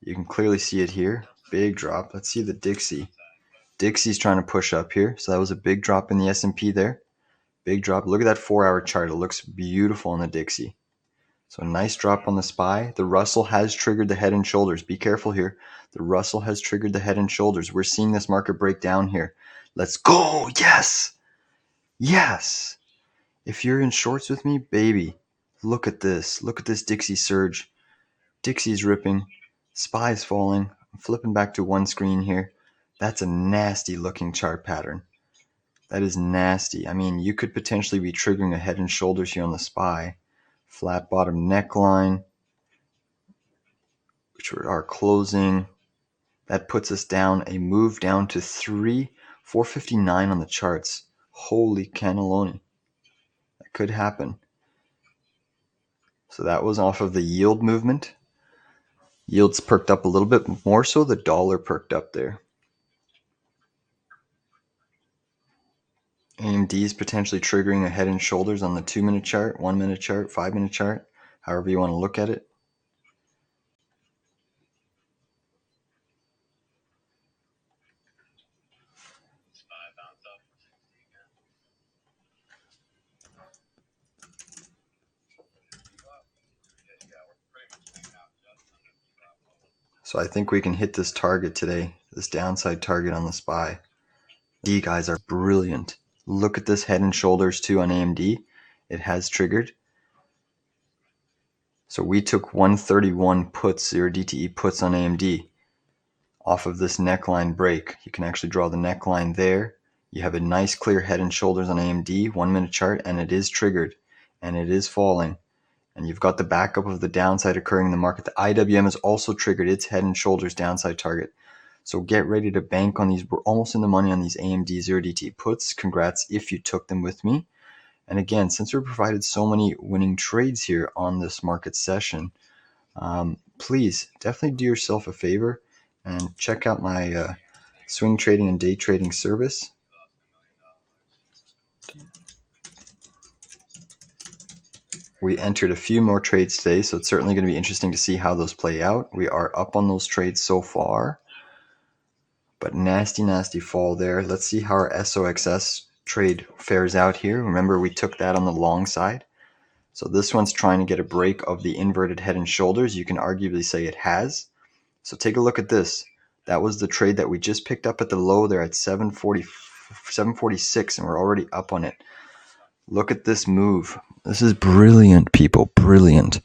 You can clearly see it here. Big drop. Let's see the Dixie. Dixie's trying to push up here. So that was a big drop in the S&P there. Big drop. Look at that 4-hour chart. It looks beautiful on the Dixie. So a nice drop on the SPY. The Russell has triggered the head and shoulders. Be careful here. The Russell has triggered the head and shoulders. We're seeing this market break down here. Let's go. Yes. Yes. If you're in shorts with me, baby, look at this. Look at this Dixie surge. Dixie's ripping. SPY's falling. I'm flipping back to one screen here. That's a nasty looking chart pattern. That is nasty. I mean, you could potentially be triggering a head and shoulders here on the SPY. Flat bottom neckline, which are closing. That puts us down, a move down to 459 on the charts. Holy cannelloni. That could happen. So that was off of the yield movement. Yields perked up a little bit more so. The dollar perked up there. AMD is potentially triggering a head and shoulders on the 2-minute chart, 1-minute chart, 5-minute chart, however you want to look at it. So I think we can hit this target today, this downside target on the SPY. These guys are brilliant. Look at this head and shoulders too on AMD. It has triggered. So we took 131 puts, 0 DTE puts on AMD off of this neckline break. You can actually draw the neckline there. You have a nice clear head and shoulders on AMD, 1-minute chart, and it is triggered and it is falling. And you've got the backup of the downside occurring in the market. The IWM has also triggered its head and shoulders downside target. So get ready to bank on these. We're almost in the money on these AMD 0DT puts. Congrats if you took them with me. And again, since we provided so many winning trades here on this market session, please definitely do yourself a favor and check out my swing trading and day trading service. We entered a few more trades today, so it's certainly going to be interesting to see how those play out. We are up on those trades so far, but nasty fall there. Let's see how our SOXS trade fares out here. Remember, we took that on the long side. So this one's trying to get a break of the inverted head and shoulders. You can arguably say it has. So take a look at this. That was the trade that we just picked up at the low there at 746, and we're already up on it. Look at this move. This is brilliant, people. Brilliant.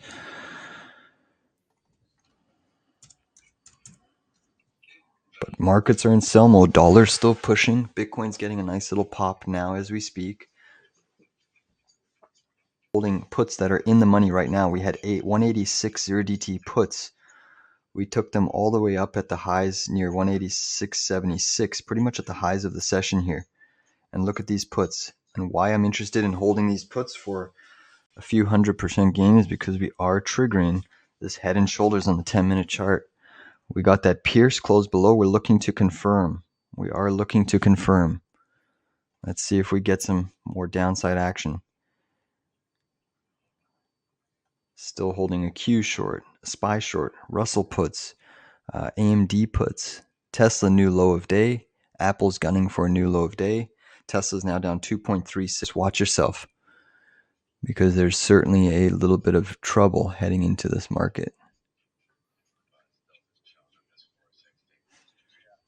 But markets are in sell mode. Dollar's still pushing. Bitcoin's getting a nice little pop now as we speak. Holding puts that are in the money right now. We had 186 0DT puts. We took them all the way up at the highs near 186.76, pretty much at the highs of the session here. And look at these puts. And why I'm interested in holding these puts for a few 100% gain is because we are triggering this head and shoulders on the 10-minute chart. We got that pierce close below. We're looking to confirm. We are looking to confirm. Let's see if we get some more downside action. Still holding a Q short, a SPY short, Russell puts, AMD puts, Tesla new low of day, Apple's gunning for a new low of day. Tesla's now down 2.36. Watch yourself, because there's certainly a little bit of trouble heading into this market.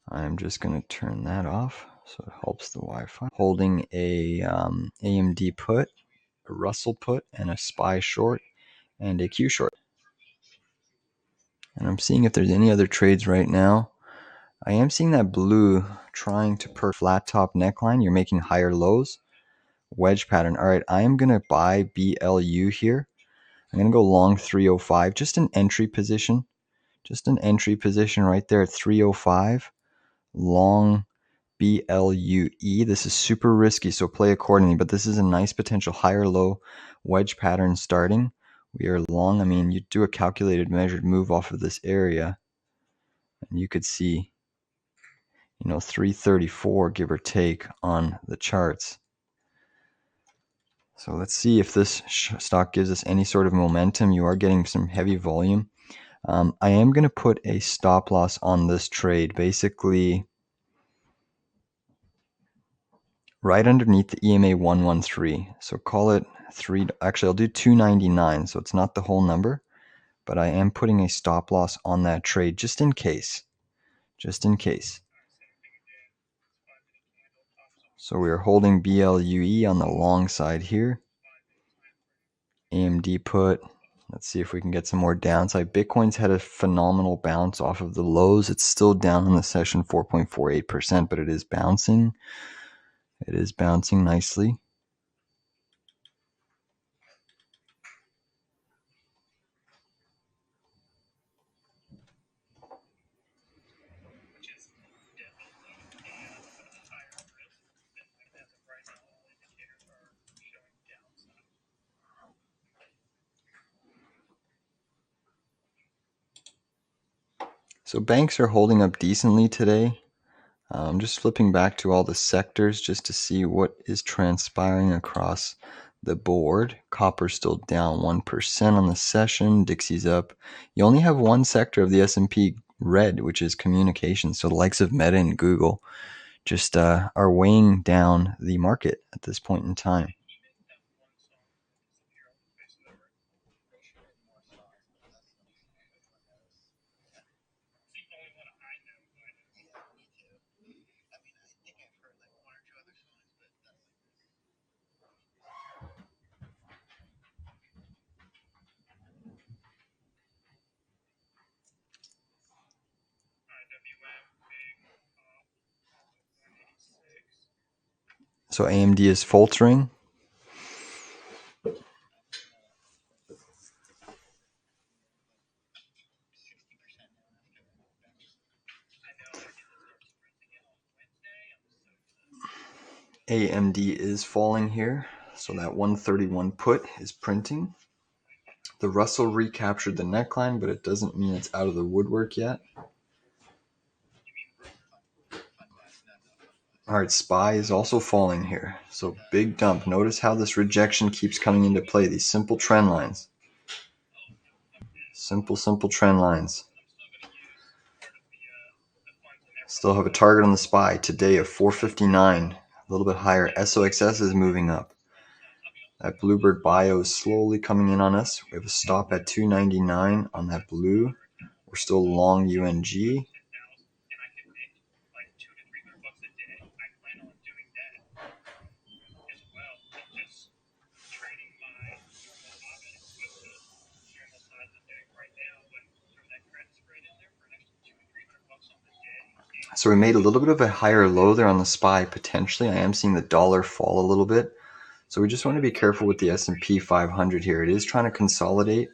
I'm just going to turn that off so it helps the Wi-Fi. Holding a AMD put, a Russell put, and a SPY short, and a Q short. And I'm seeing if there's any other trades right now. I am seeing that blue trying to perk flat top neckline. You're making higher lows. Wedge pattern. All right, I am going to buy BLU here. I'm going to go long 305. Just an entry position. Just an entry position right there at 305. Long BLUE. This is super risky, so play accordingly. But this is a nice potential higher low wedge pattern starting. We are long. I mean, you do a calculated measured move off of this area, and you could see 334 give or take on the charts. So let's see if this stock gives us any sort of momentum. You are getting some heavy volume. I am going to put a stop loss on this trade, basically right underneath the EMA 113. So call it 3. Actually, I'll do 299. So it's not the whole number, but I am putting a stop loss on that trade just in case. Just in case. So we are holding BLUE on the long side here. AMD put. Let's see if we can get some more downside. Bitcoin's had a phenomenal bounce off of the lows. It's still down in the session 4.48%, but it is bouncing. It is bouncing nicely. So banks are holding up decently today. I'm just flipping back to all the sectors just to see what is transpiring across the board. Copper's still down 1% on the session. Dixie's up. You only have one sector of the S&P red, which is communications. So the likes of Meta and Google just are weighing down the market at this point in time. So AMD is faltering. AMD is falling here. So that 131 put is printing. The Russell recaptured the neckline, but it doesn't mean it's out of the woodwork yet. Alright, SPY is also falling here. So big dump. Notice how this rejection keeps coming into play. These simple trend lines. Simple trend lines. Still have a target on the SPY today of 459. A little bit higher. SOXS is moving up. That Bluebird Bio is slowly coming in on us. We have a stop at 299 on that blue. We're still long UNG. So we made a little bit of a higher low there on the SPY potentially. I am seeing the dollar fall a little bit. So we just want to be careful with the S&P 500 here. It is trying to consolidate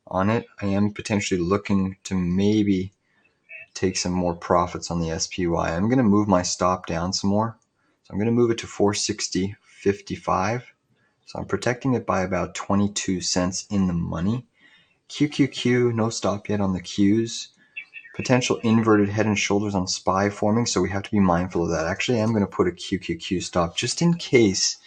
on it. I am potentially looking to maybe take some more profits on the SPY. I'm going to move my stop down some more. So I'm going to move it to 460.55. So I'm protecting it by about 22 cents in the money. QQQ, no stop yet on the Qs. Potential inverted head and shoulders on SPY forming, so we have to be mindful of that. Actually, I'm going to put a QQQ stop just in case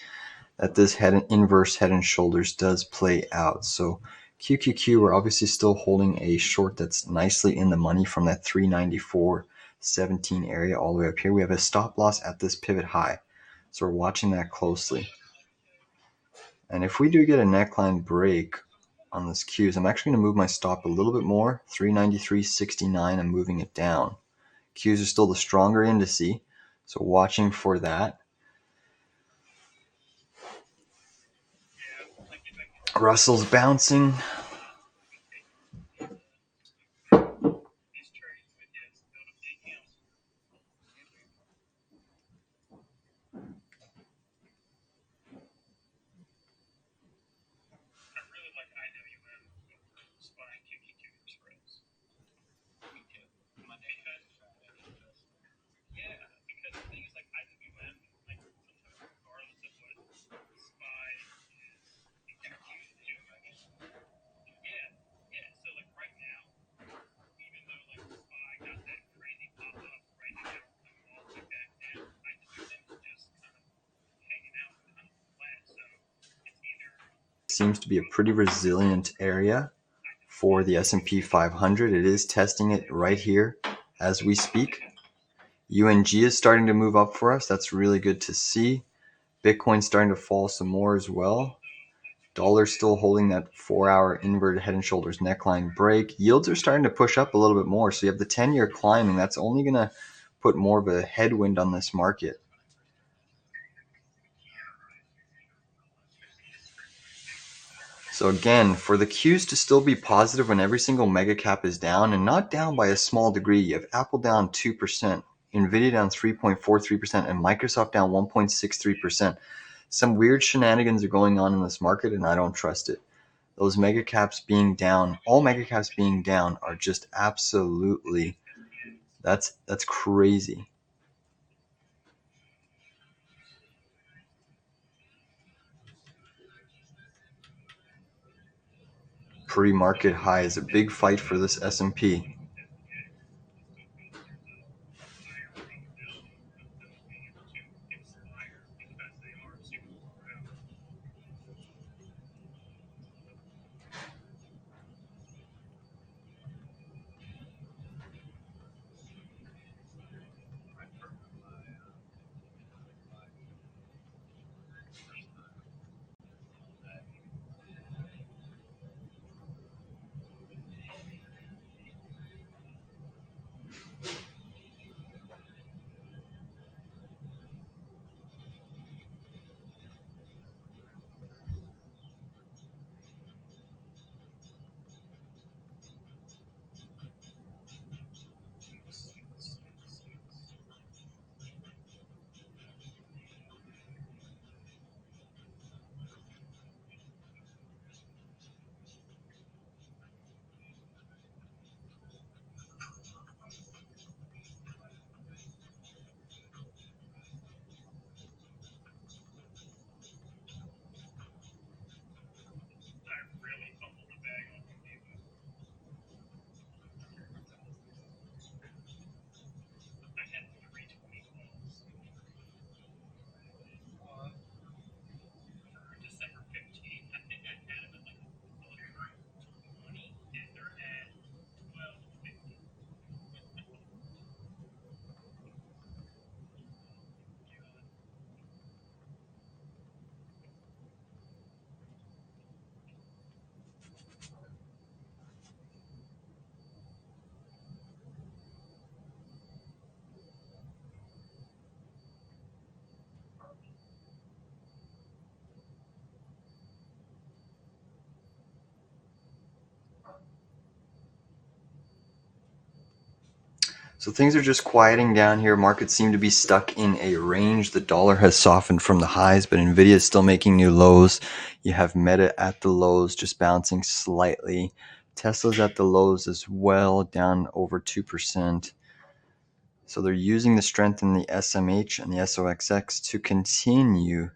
that this inverse head and shoulders does play out. So QQQ, we're obviously still holding a short that's nicely in the money from that 394.17 area all the way up here. We have a stop loss at this pivot high, so we're watching that closely. And if we do get a neckline break on this Qs, I'm actually going to move my stop a little bit more. 393.69, I'm moving it down. Qs are still the stronger indice, so watching for that. Russell's bouncing. seems to be a pretty resilient area for the S&P 500. It is testing it right here as we speak. UNG is starting to move up for us. That's really good to see. Bitcoin's starting to fall some more as well. Dollar's still holding that 4-hour inverted head and shoulders neckline break. Yields are starting to push up a little bit more. So you have the 10-year climbing. That's only going to put more of a headwind on this market. So again, for the Qs to still be positive when every single mega cap is down, and not down by a small degree, you have Apple down 2%, Nvidia down 3.43%, and Microsoft down 1.63%. Some weird shenanigans are going on in this market, and I don't trust it. Those mega caps being down, all mega caps being down, are just absolutely, that's crazy. Pre-market high is a big fight for this S&P. So things are just quieting down here. Markets seem to be stuck in a range. The dollar has softened from the highs, but Nvidia is still making new lows. You have Meta at the lows, just bouncing slightly. Tesla's at the lows as well, down over 2%. So they're using the strength in the SMH and the SOXX to continue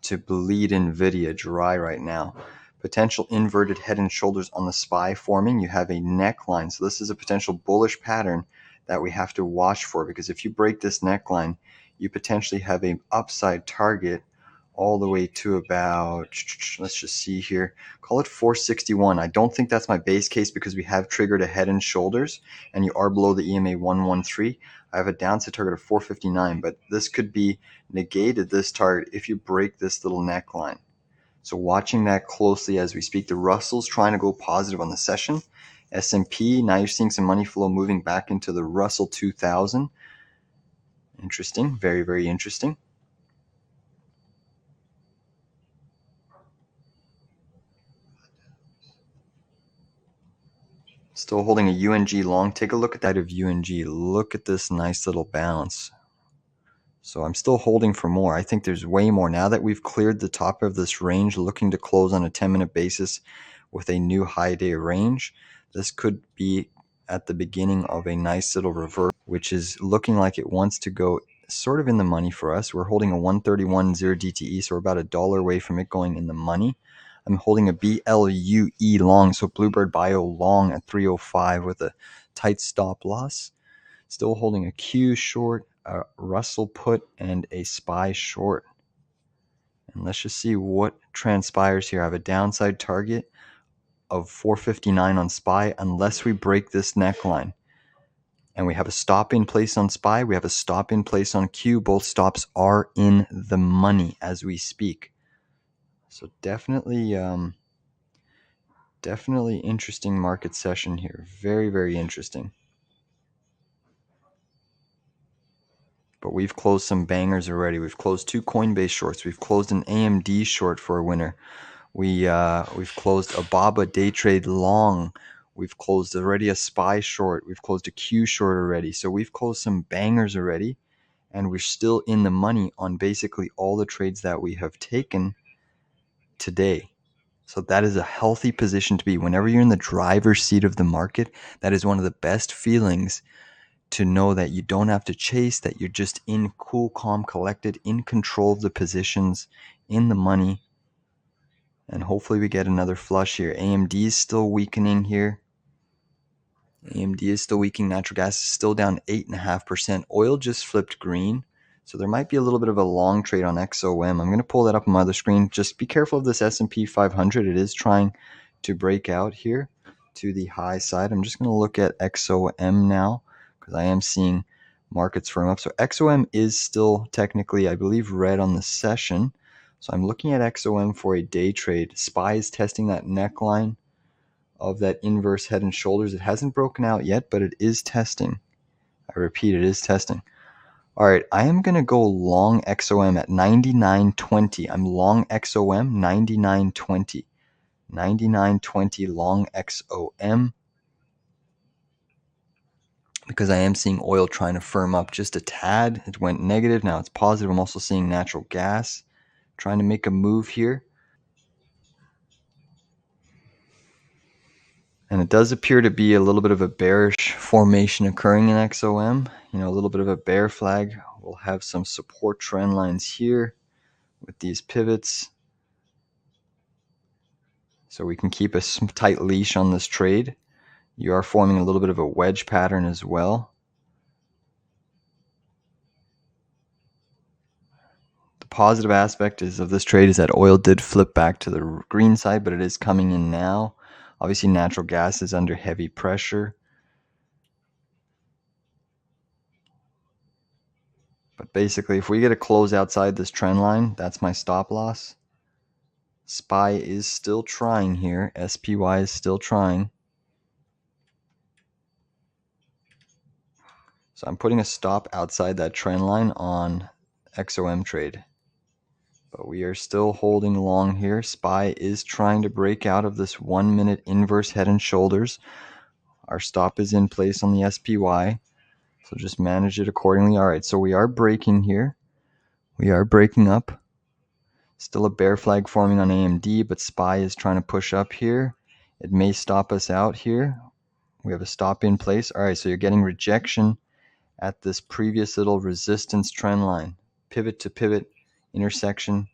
to bleed Nvidia dry right now. Potential inverted head and shoulders on the SPY forming. You have a neckline. So this is a potential bullish pattern that we have to watch for, because if you break this neckline, you potentially have an upside target all the way to about, let's just see here, call it 461. I don't think that's my base case because we have triggered a head and shoulders and you are below the EMA 113. I have a downside target of 459, but this could be negated, this target, if you break this little neckline. So watching that closely as we speak. The Russell's trying to go positive on the session. S&P, now you're seeing some money flow moving back into the Russell 2000. Interesting, very, very interesting. Still holding a UNG long. Take a look at that of UNG. Look at this nice little bounce. So I'm still holding for more. I think there's way more. Now that we've cleared the top of this range, looking to close on a 10-minute basis with a new high day range, this could be at the beginning of a nice little reverse, which is looking like it wants to go sort of in the money for us. We're holding a 131.0 DTE, so we're about $1 away from it going in the money. I'm holding a BLUE long, so Bluebird Bio long at 305 with a tight stop loss. Still holding a Q short, a Russell put, and a SPY short. And let's just see what transpires here. I have a downside target of 459 on SPY unless we break this neckline. And we have a stop in place on SPY. We have a stop in place on Q. Both stops are in the money as we speak. So definitely interesting market session here. Very, very interesting. But we've closed some bangers already. We've closed 2 Coinbase shorts. We've closed an AMD short for a winner. We've closed a BABA day trade long. We've closed already a SPY short. We've closed a Q short already. So we've closed some bangers already. And we're still in the money on basically all the trades that we have taken today. So that is a healthy position to be. Whenever you're in the driver's seat of the market, that is one of the best feelings, to know that you don't have to chase, that you're just in cool, calm, collected, in control of the positions, in the money. And hopefully we get another flush here. AMD is still weakening here. AMD is still weakening. Natural gas is still down 8.5%. Oil just flipped green. So there might be a little bit of a long trade on XOM. I'm going to pull that up on my other screen. Just be careful of this S&P 500. It is trying to break out here to the high side. I'm just going to look at XOM now because I am seeing markets firm up. So XOM is still technically, I believe, red on the session. So I'm looking at XOM for a day trade. SPY is testing that neckline of that inverse head and shoulders. It hasn't broken out yet, but it is testing. I repeat, it is testing. All right, I am going to go long XOM at 99.20. I'm long XOM 99.20. 99.20 long XOM, because I am seeing oil trying to firm up just a tad. It went negative. Now it's positive. I'm also seeing natural gas trying to make a move here. And it does appear to be a little bit of a bearish formation occurring in XOM. You know, a little bit of a bear flag. We'll have some support trend lines here with these pivots. So we can keep a tight leash on this trade. You are forming a little bit of a wedge pattern as well. The positive aspect of this trade is that oil did flip back to the green side, but it is coming in now. Obviously, natural gas is under heavy pressure. But basically, if we get a close outside this trend line, that's my stop loss. SPY is still trying here. SPY is still trying. So I'm putting a stop outside that trend line on XOM trade. But we are still holding long here. SPY is trying to break out of this 1 minute inverse head and shoulders. Our stop is in place on the SPY. So just manage it accordingly. All right, so we are breaking here. We are breaking up. Still a bear flag forming on AMD, but SPY is trying to push up here. It may stop us out here. We have a stop in place. All right, so you're getting rejection at this previous little resistance trend line. Pivot to pivot intersection.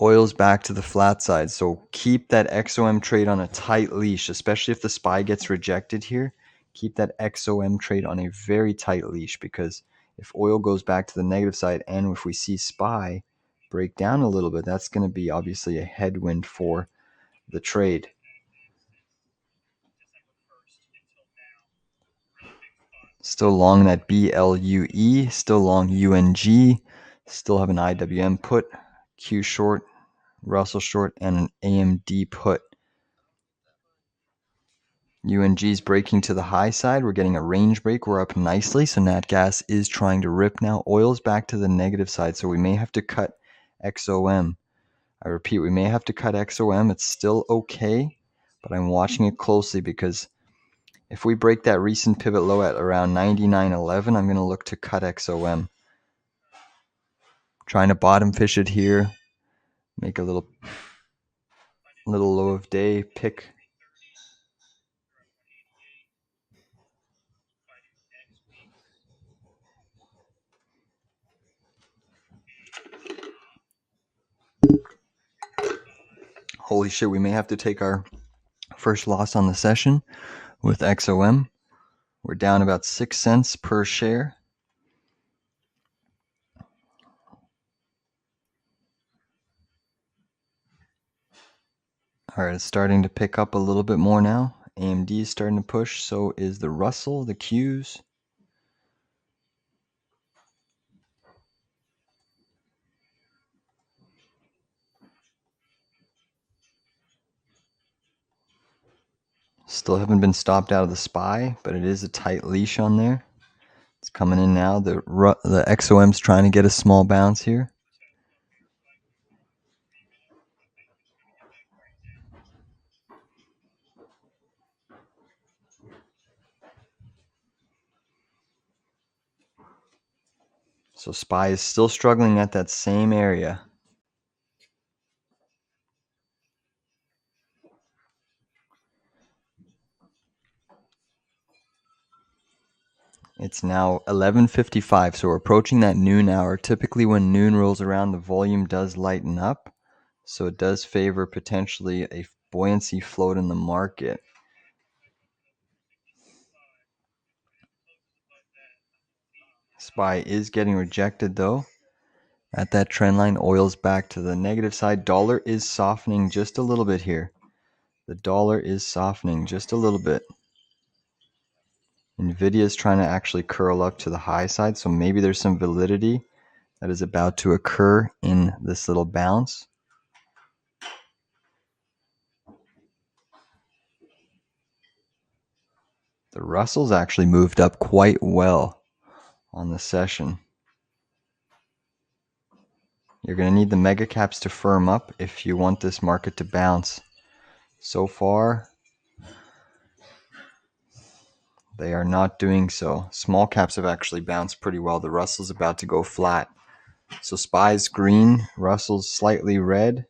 Oil's back to the flat side, so keep that XOM trade on a tight leash, especially if the SPY gets rejected here. Keep that XOM trade on a very tight leash, because if oil goes back to the negative side and if we see SPY break down a little bit, that's going to be obviously a headwind for the trade. Still long that BLUE, still long UNG, still have an IWM put, Q short, Russell short, and an AMD put. UNG is breaking to the high side. We're getting a range break. We're up nicely. So nat gas is trying to rip now. Oil's back to the negative side. So we may have to cut XOM. I repeat, we may have to cut XOM. It's still okay, but I'm watching it closely, because if we break that recent pivot low at around 99.11, I'm going to look to cut XOM. Trying to bottom fish it here. Make a little low of day pick. Holy shit, we may have to take our first loss on the session with XOM. We're down about 6 cents per share. All right, it's starting to pick up a little bit more now. AMD is starting to push, so is the Russell, the Qs. Still haven't been stopped out of the SPY, but it is a tight leash on there. It's coming in now. The XOM's trying to get a small bounce here. So SPY is still struggling at that same area. It's now 11:55, so we're approaching that noon hour. Typically when noon rolls around, the volume does lighten up, so it does favor potentially a buoyancy float in the market. SPY is getting rejected though. At that trend line, oil's back to the negative side. Dollar is softening just a little bit here. The dollar is softening just a little bit. Nvidia is trying to actually curl up to the high side, so maybe there's some validity that is about to occur in this little bounce. The Russell's actually moved up quite well on the session. You're going to need the mega caps to firm up if you want this market to bounce. So far, they are not doing so. Small caps have actually bounced pretty well. The Russell's about to go flat. So SPY's green, Russell's slightly red.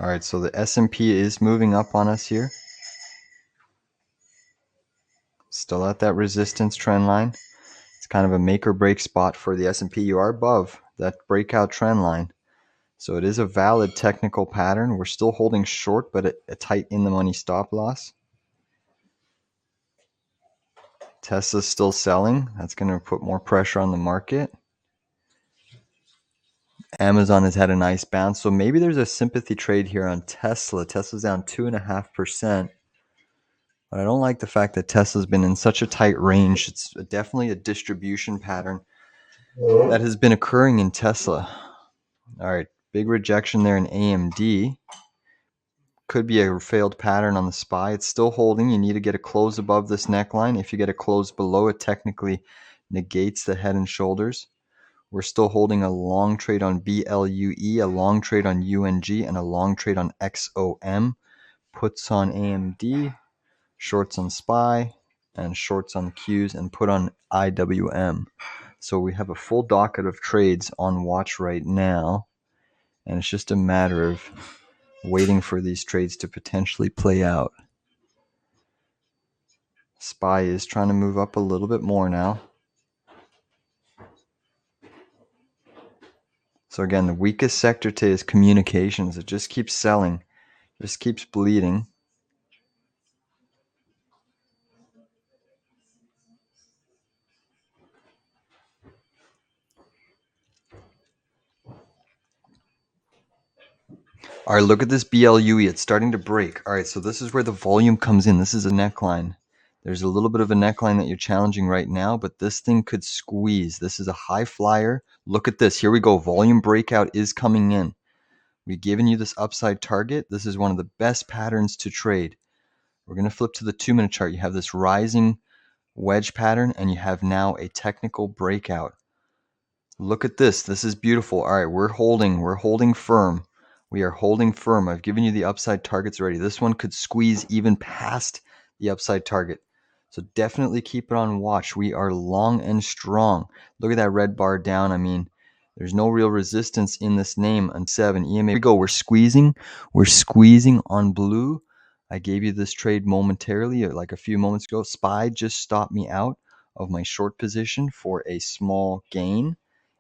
All right, so the S&P is moving up on us here. Still at that resistance trend line. It's kind of a make or break spot for the S&P. You are above that breakout trend line. So it is a valid technical pattern. We're still holding short, but a tight in the money stop loss. Tesla's still selling. That's going to put more pressure on the market. Amazon has had a nice bounce. So maybe there's a sympathy trade here on Tesla. Tesla's down 2.5%. But I don't like the fact that Tesla's been in such a tight range. It's definitely a distribution pattern that has been occurring in Tesla. All right, big rejection there in AMD. Could be a failed pattern on the SPY. It's still holding. You need to get a close above this neckline. If you get a close below, it technically negates the head and shoulders. We're still holding a long trade on BLUE, a long trade on UNG, and a long trade on XOM. Puts on AMD, shorts on SPY, and shorts on Qs, and put on IWM. So we have a full docket of trades on watch right now, and it's just a matter of waiting for these trades to potentially play out. SPY is trying to move up a little bit more now. So again, the weakest sector today is communications. It just keeps selling, just keeps bleeding. All right, look at this BLUE. It's starting to break. All right, so this is where the volume comes in. This is a neckline. There's a little bit of a neckline that you're challenging right now, but this thing could squeeze. This is a high flyer. Look at this. Here we go. Volume breakout is coming in. We've given you this upside target. This is one of the best patterns to trade. We're going to flip to the 2-minute chart. You have this rising wedge pattern, and you have now a technical breakout. Look at this. This is beautiful. All right, we're holding firm. We are holding firm. I've given you the upside targets already. This one could squeeze even past the upside target. So definitely keep it on watch. We are long and strong. Look at that red bar down. I mean, there's no real resistance in this name on 7 EMA. Here we go. We're squeezing. We're squeezing on blue. I gave you this trade momentarily, like a few moments ago. SPY just stopped me out of my short position for a small gain.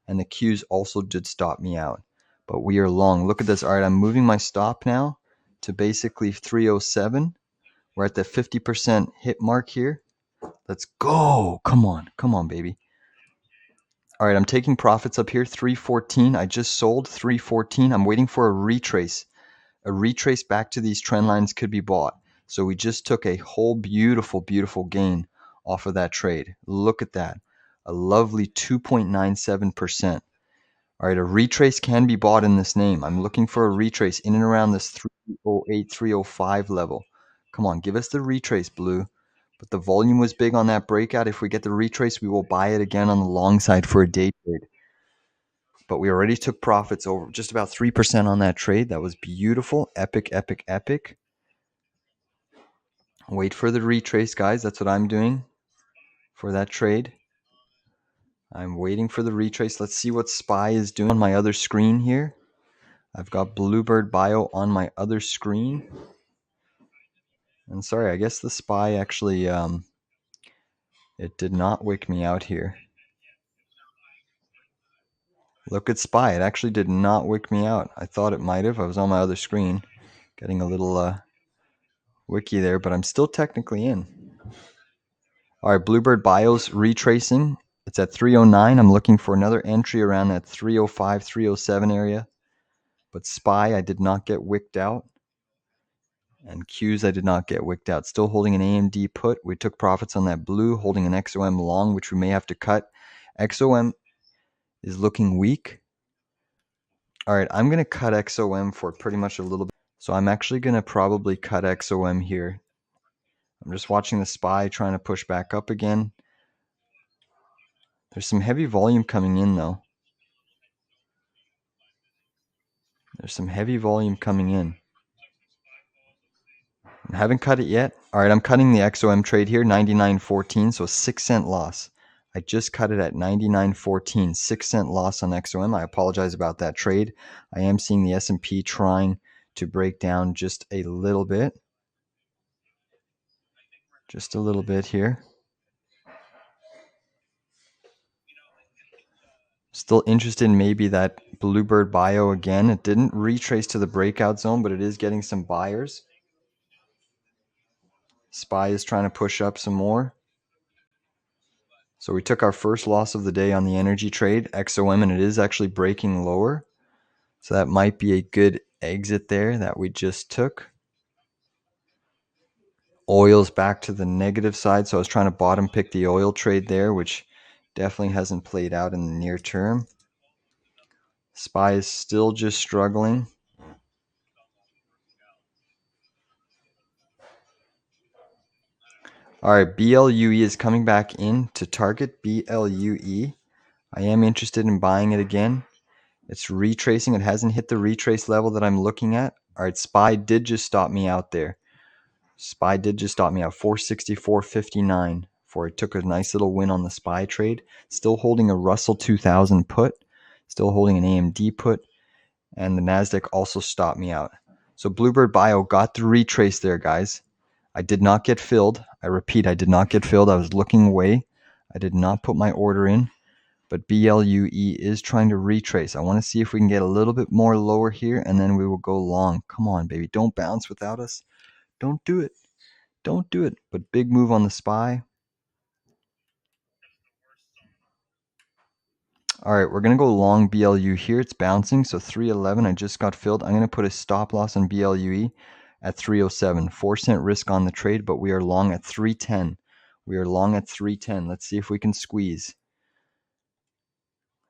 And the Qs also did stop me out. But we are long. Look at this. All right, I'm moving my stop now to basically 307. We're at the 50% hit mark here. Let's go. Come on, baby. All right, I'm taking profits up here, 314. I just sold 314. I'm waiting for a retrace. A retrace back to these trend lines could be bought. So we just took a whole beautiful, beautiful gain off of that trade. Look at that. A lovely 2.97%. All right, a retrace can be bought in this name. I'm looking for a retrace in and around this 308, 305 level. Come on, give us the retrace, Blue. But the volume was big on that breakout. If we get the retrace, we will buy it again on the long side for a day trade. But we already took profits over just about 3% on that trade. That was beautiful. Epic, epic, epic. Wait for the retrace, guys. That's what I'm doing for that trade. I'm waiting for the retrace. Let's see what SPY is doing on my other screen here. I've got Bluebird Bio on my other screen. And sorry, I guess the SPY actually, it did not wick me out here. Look at SPY. It actually did not wick me out. I thought it might have. I was on my other screen getting a little wiki there, but I'm still technically in. All right, Bluebird Bio's retracing. It's at 309. I'm looking for another entry around that 305, 307 area. But SPY, I did not get wicked out. And Qs, I did not get wicked out. Still holding an AMD put. We took profits on that blue, holding an XOM long, which we may have to cut. XOM is looking weak. All right, I'm going to cut XOM for pretty much a little bit. So I'm actually going to probably cut XOM here. I'm just watching the SPY trying to push back up again. There's some heavy volume coming in, though. There's some heavy volume coming in. I haven't cut it yet. All right, I'm cutting the XOM trade here, 99.14, so a 6-cent loss. I just cut it at 99.14, 6-cent loss on XOM. I apologize about that trade. I am seeing the S&P trying to break down just a little bit. Just a little bit here. Still interested in maybe that Bluebird Bio again. It didn't retrace to the breakout zone, but it is getting some buyers. SPY is trying to push up some more. So we took our first loss of the day on the energy trade, XOM, and it is actually breaking lower. So that might be a good exit there that we just took. Oil's back to the negative side, so I was trying to bottom pick the oil trade there, which definitely hasn't played out in the near term. SPY is still just struggling. All right, BLUE is coming back in to target BLUE. I am interested in buying it again. It's retracing. It hasn't hit the retrace level that I'm looking at. All right, SPY did just stop me out there. SPY did just stop me out, 464.59. For it took a nice little win on the SPY trade. Still holding a Russell 2000 put. Still holding an AMD put. And the NASDAQ also stopped me out. So Bluebird Bio got the retrace there, guys. I did not get filled. I repeat, I did not get filled. I was looking away. I did not put my order in. But BLUE is trying to retrace. I want to see if we can get a little bit more lower here, and then we will go long. Come on, baby. Don't bounce without us. Don't do it. Don't do it. But big move on the SPY. All right, we're going to go long BLU here. It's bouncing, so 311. I just got filled. I'm going to put a stop loss on BLUE at 307. 4-cent risk on the trade, but we are long at 310. We are long at 310. Let's see if we can squeeze.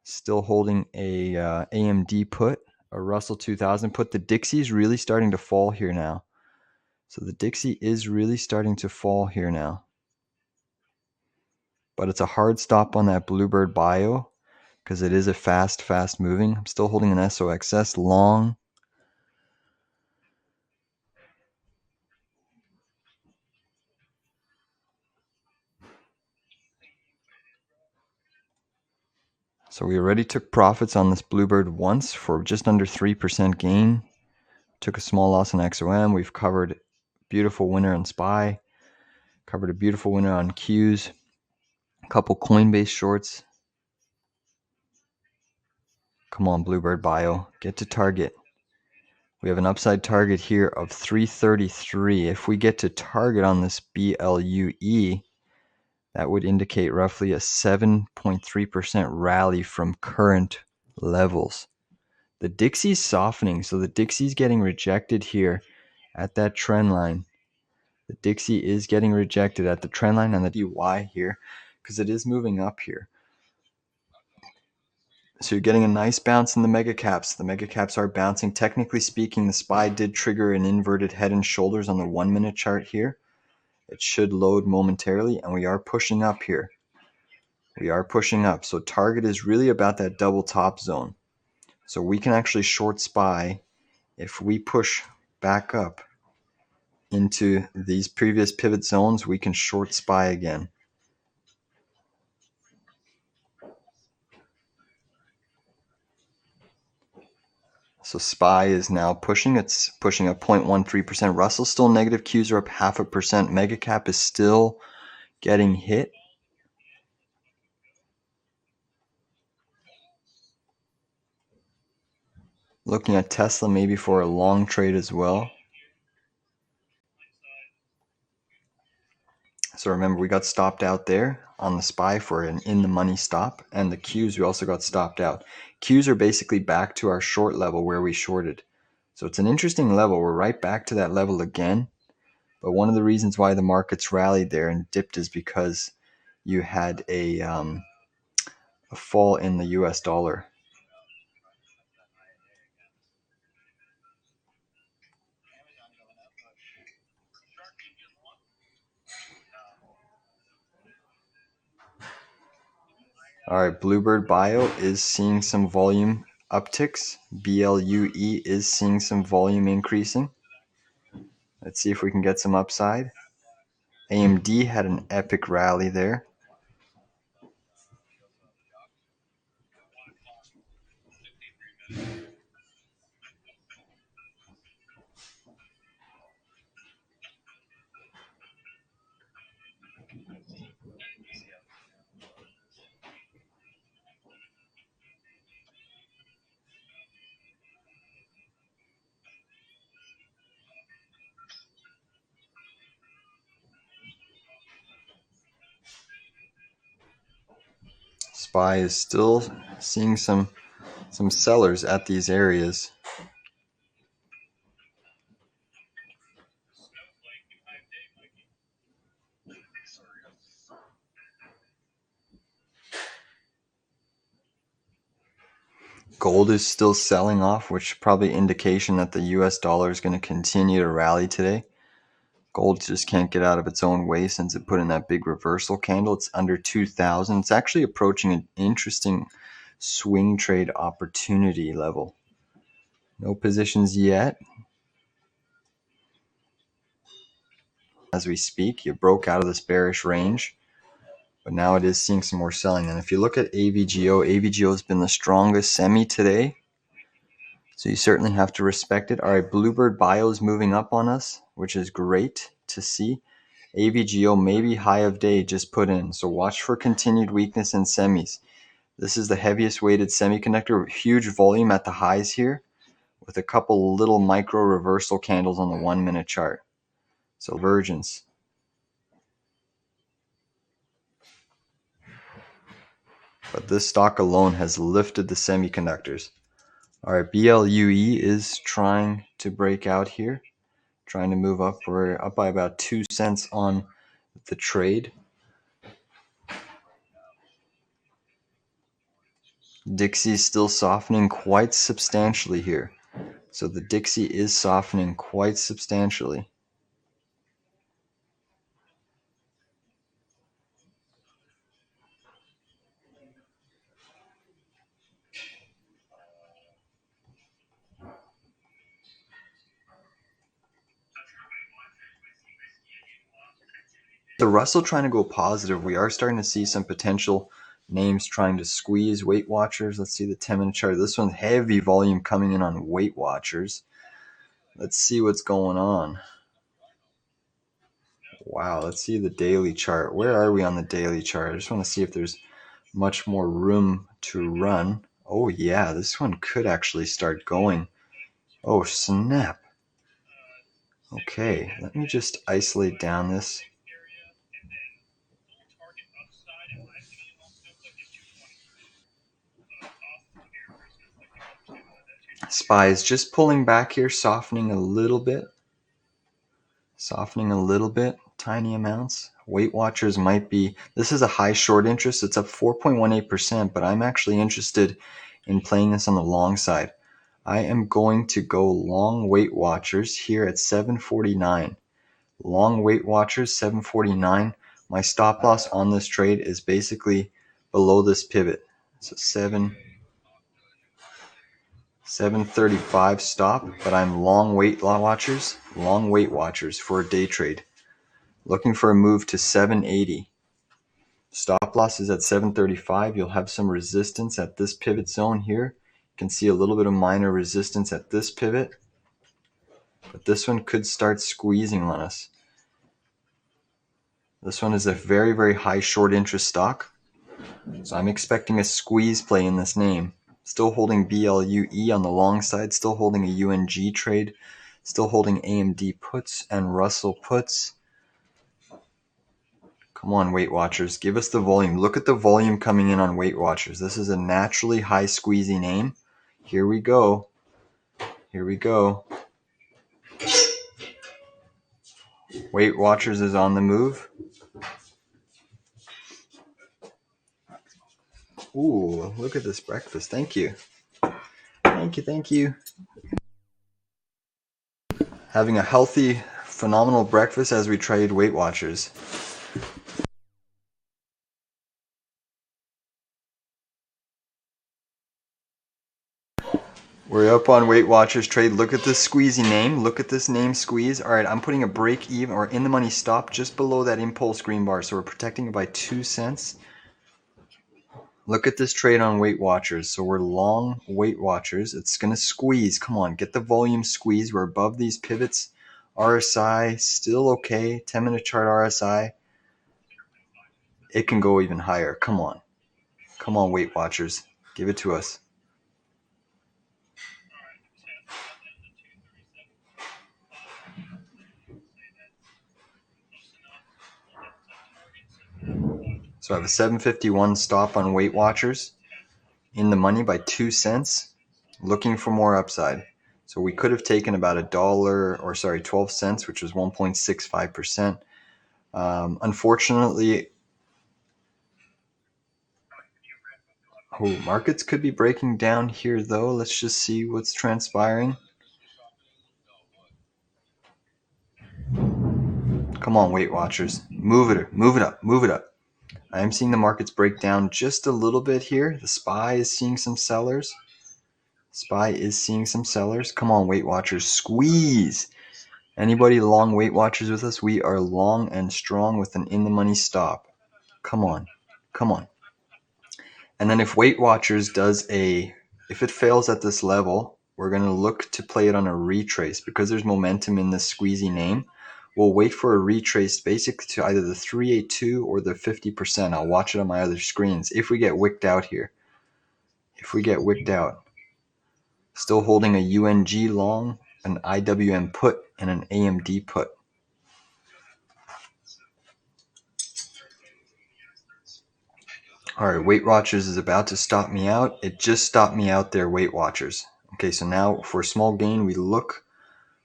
Still holding a AMD put, a Russell 2000 put. The Dixie is really starting to fall here now. So the Dixie is really starting to fall here now. But it's a hard stop on that Bluebird Bio because it is a fast moving. I'm still holding an SOXS long. So we already took profits on this Bluebird once for just under 3% gain. Took a small loss on XOM. We've covered beautiful winner on SPY. Covered a beautiful winner on Qs. A couple Coinbase shorts. Come on, Bluebird Bio. Get to target. We have an upside target here of 333. If we get to target on this BLUE, that would indicate roughly a 7.3% rally from current levels. The Dixie's softening, so the Dixie's getting rejected here at that trend line. The Dixie is getting rejected at the trend line and the DY here because it is moving up here. So you're getting a nice bounce in the mega caps. The mega caps are bouncing. Technically speaking, the SPY did trigger an inverted head and shoulders on the 1 minute chart here. It should load momentarily, and we are pushing up here. We are pushing up. So target is really about that double top zone. So we can actually short SPY if we push back up into these previous pivot zones. We can short SPY again. So SPY is now pushing. It's pushing up 0.13%. Russell's still negative. Qs are up 0.5%. Mega cap is still getting hit. Looking at Tesla maybe for a long trade as well. So remember, we got stopped out there on the SPY for an in-the-money stop, and the Qs we also got stopped out. Qs are basically back to our short level where we shorted. So it's an interesting level. We're right back to that level again. But one of the reasons why the markets rallied there and dipped is because you had a fall in the US dollar. All right, Bluebird Bio is seeing some volume upticks. BLUE is seeing some volume increasing. Let's see if we can get some upside. AMD had an epic rally there. SPY is still seeing some sellers at these areas. Gold is still selling off, which probably indication that the US dollar is going to continue to rally today. Gold just can't get out of its own way since it put in that big reversal candle. It's under 2,000. It's actually approaching an interesting swing trade opportunity level. No positions yet. As we speak, you broke out of this bearish range, but now it is seeing some more selling. And if you look at AVGO, AVGO has been the strongest semi today. So you certainly have to respect it. All right, Bluebird Bio is moving up on us, which is great to see. AVGO maybe high of day just put in. So watch for continued weakness in semis. This is the heaviest weighted semiconductor, huge volume at the highs here with a couple little micro reversal candles on the 1 minute chart. So divergence. But this stock alone has lifted the semiconductors. All right, BLUE is trying to break out here, trying to move up. We're up by about 2 cents on the trade. Dixie is still softening quite substantially here. So the Dixie is softening quite substantially. The Russell trying to go positive. We are starting to see some potential names trying to squeeze Weight Watchers. Let's see the 10-minute chart. This one's heavy volume coming in on Weight Watchers. Let's see what's going on. Wow, let's see the daily chart. Where are we on the daily chart? I just want to see if there's much more room to run. Oh yeah, this one could actually start going. Oh, snap. Okay, let me just isolate down this. SPY is just pulling back here, softening a little bit. Softening a little bit, tiny amounts. Weight Watchers might be, this is a high short interest. It's up 4.18%, but I'm actually interested in playing this on the long side. I am going to go long Weight Watchers here at 749. Long Weight Watchers, 749. My stop loss on this trade is basically below this pivot. So 735 stop, but I'm long Weight Watchers for a day trade. Looking for a move to 780. Stop loss is at 735. You'll have some resistance at this pivot zone here. You can see a little bit of minor resistance at this pivot, but this one could start squeezing on us. This one is a very, very high short interest stock, so I'm expecting a squeeze play in this name. Still holding BLUE on the long side, still holding a UNG trade, still holding AMD puts and Russell puts. Come on, Weight Watchers, give us the volume. Look at the volume coming in on Weight Watchers. This is a naturally high squeezy name. Here we go. Here we go. Weight Watchers is on the move. Ooh, look at this breakfast. Thank you. Thank you, thank you. Having a healthy, phenomenal breakfast as we trade Weight Watchers. We're up on Weight Watchers trade. Look at this squeezy name. Look at this name, squeeze. All right, I'm putting a break even or in the money stop just below that impulse green bar. So we're protecting it by 2 cents. Look at this trade on Weight Watchers. So we're long Weight Watchers. It's going to squeeze. Come on, get the volume squeeze. We're above these pivots. RSI still okay. 10-minute chart RSI. It can go even higher. Come on. Come on, Weight Watchers. Give it to us. So I have a 751 stop on Weight Watchers. In the money by 2 cents. Looking for more upside. So we could have taken about $1, 12 cents, which was 1.65%. Unfortunately, markets could be breaking down here though. Let's just see what's transpiring. Come on, Weight Watchers. Move it up, move it up. I am seeing the markets break down just a little bit here. The SPY is seeing some sellers. Come on, Weight Watchers. Squeeze. Anybody long Weight Watchers with us? We are long and strong with an in-the-money stop. Come on. Come on. And then if Weight Watchers if it fails at this level, we're going to look to play it on a retrace. Because there's momentum in this squeezy name, we'll wait for a retrace basically to either the 382 or the 50%. I'll watch it on my other screens if we get wicked out here. Still holding a UNG long, an IWM put, and an AMD put. All right, Weight Watchers is about to stop me out. It just stopped me out there, Weight Watchers. Okay, so now for a small gain, we look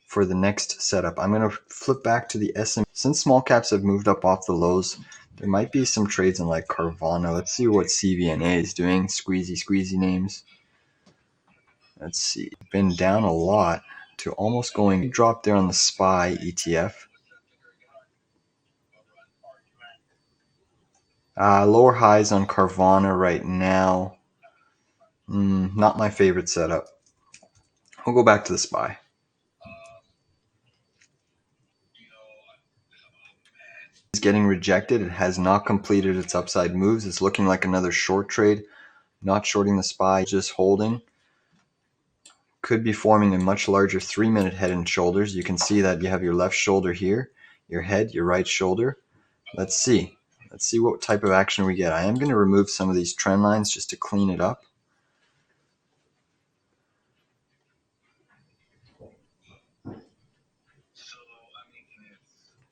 for the next setup. I'm going to flip back to the SM. Since small caps have moved up off the lows, there might be some trades in like Carvana. Let's see what CVNA is doing. Squeezy names. Let's see. Been down a lot to almost going drop there on the SPY ETF. Lower highs on Carvana right now. Not my favorite setup. We'll go back to the SPY. It's getting rejected. It has not completed its upside moves. It's looking like another short trade. Not shorting the SPY, just holding. Could be forming a much larger 3-minute head and shoulders. You can see that you have your left shoulder here, your head, your right shoulder. Let's see. Let's see what type of action we get. I am going to remove some of these trend lines just to clean it up.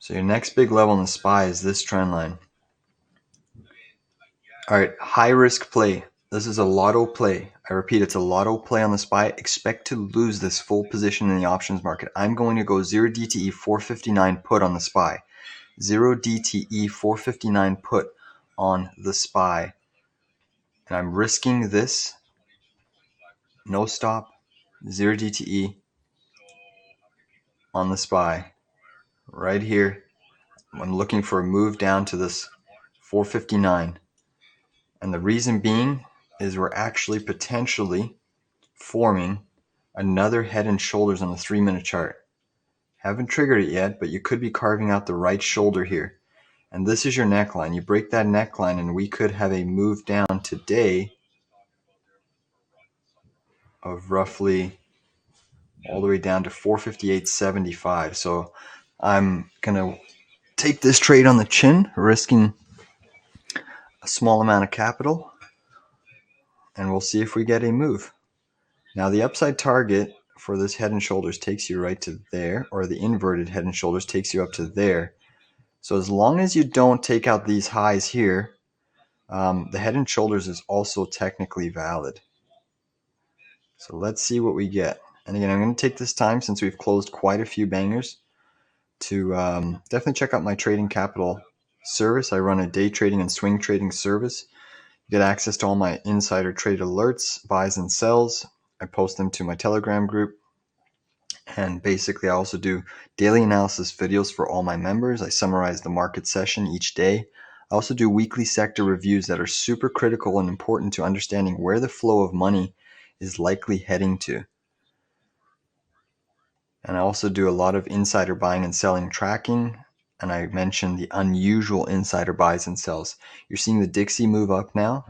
So your next big level in the SPY is this trend line. All right, high risk play. This is a lotto play. I repeat, it's a lotto play on the SPY. Expect to lose this full position in the options market. I'm going to go 0 DTE 459 put on the SPY. 0 DTE 459 put on the SPY. And I'm risking this. No stop. 0 DTE on the SPY. Right here. I'm looking for a move down to this 459. And the reason being is we're actually potentially forming another head and shoulders on the 3-minute chart. Haven't triggered it yet, but you could be carving out the right shoulder here. And this is your neckline. You break that neckline and we could have a move down today of roughly all the way down to 458.75. So I'm going to take this trade on the chin, risking a small amount of capital, and we'll see if we get a move. Now the upside target for this head and shoulders takes you right to there, or the inverted head and shoulders takes you up to there. So as long as you don't take out these highs here, the head and shoulders is also technically valid. So let's see what we get. And again, I'm going to take this time, since we've closed quite a few bangers, to definitely check out my trading capital service. I run a day trading and swing trading service. You get access to all my insider trade alerts, buys and sells. I post them to my Telegram group. And basically, I also do daily analysis videos for all my members. I summarize the market session each day. I also do weekly sector reviews that are super critical and important to understanding where the flow of money is likely heading to. And I also do a lot of insider buying and selling tracking. And I mentioned the unusual insider buys and sells. You're seeing the Dixie move up now.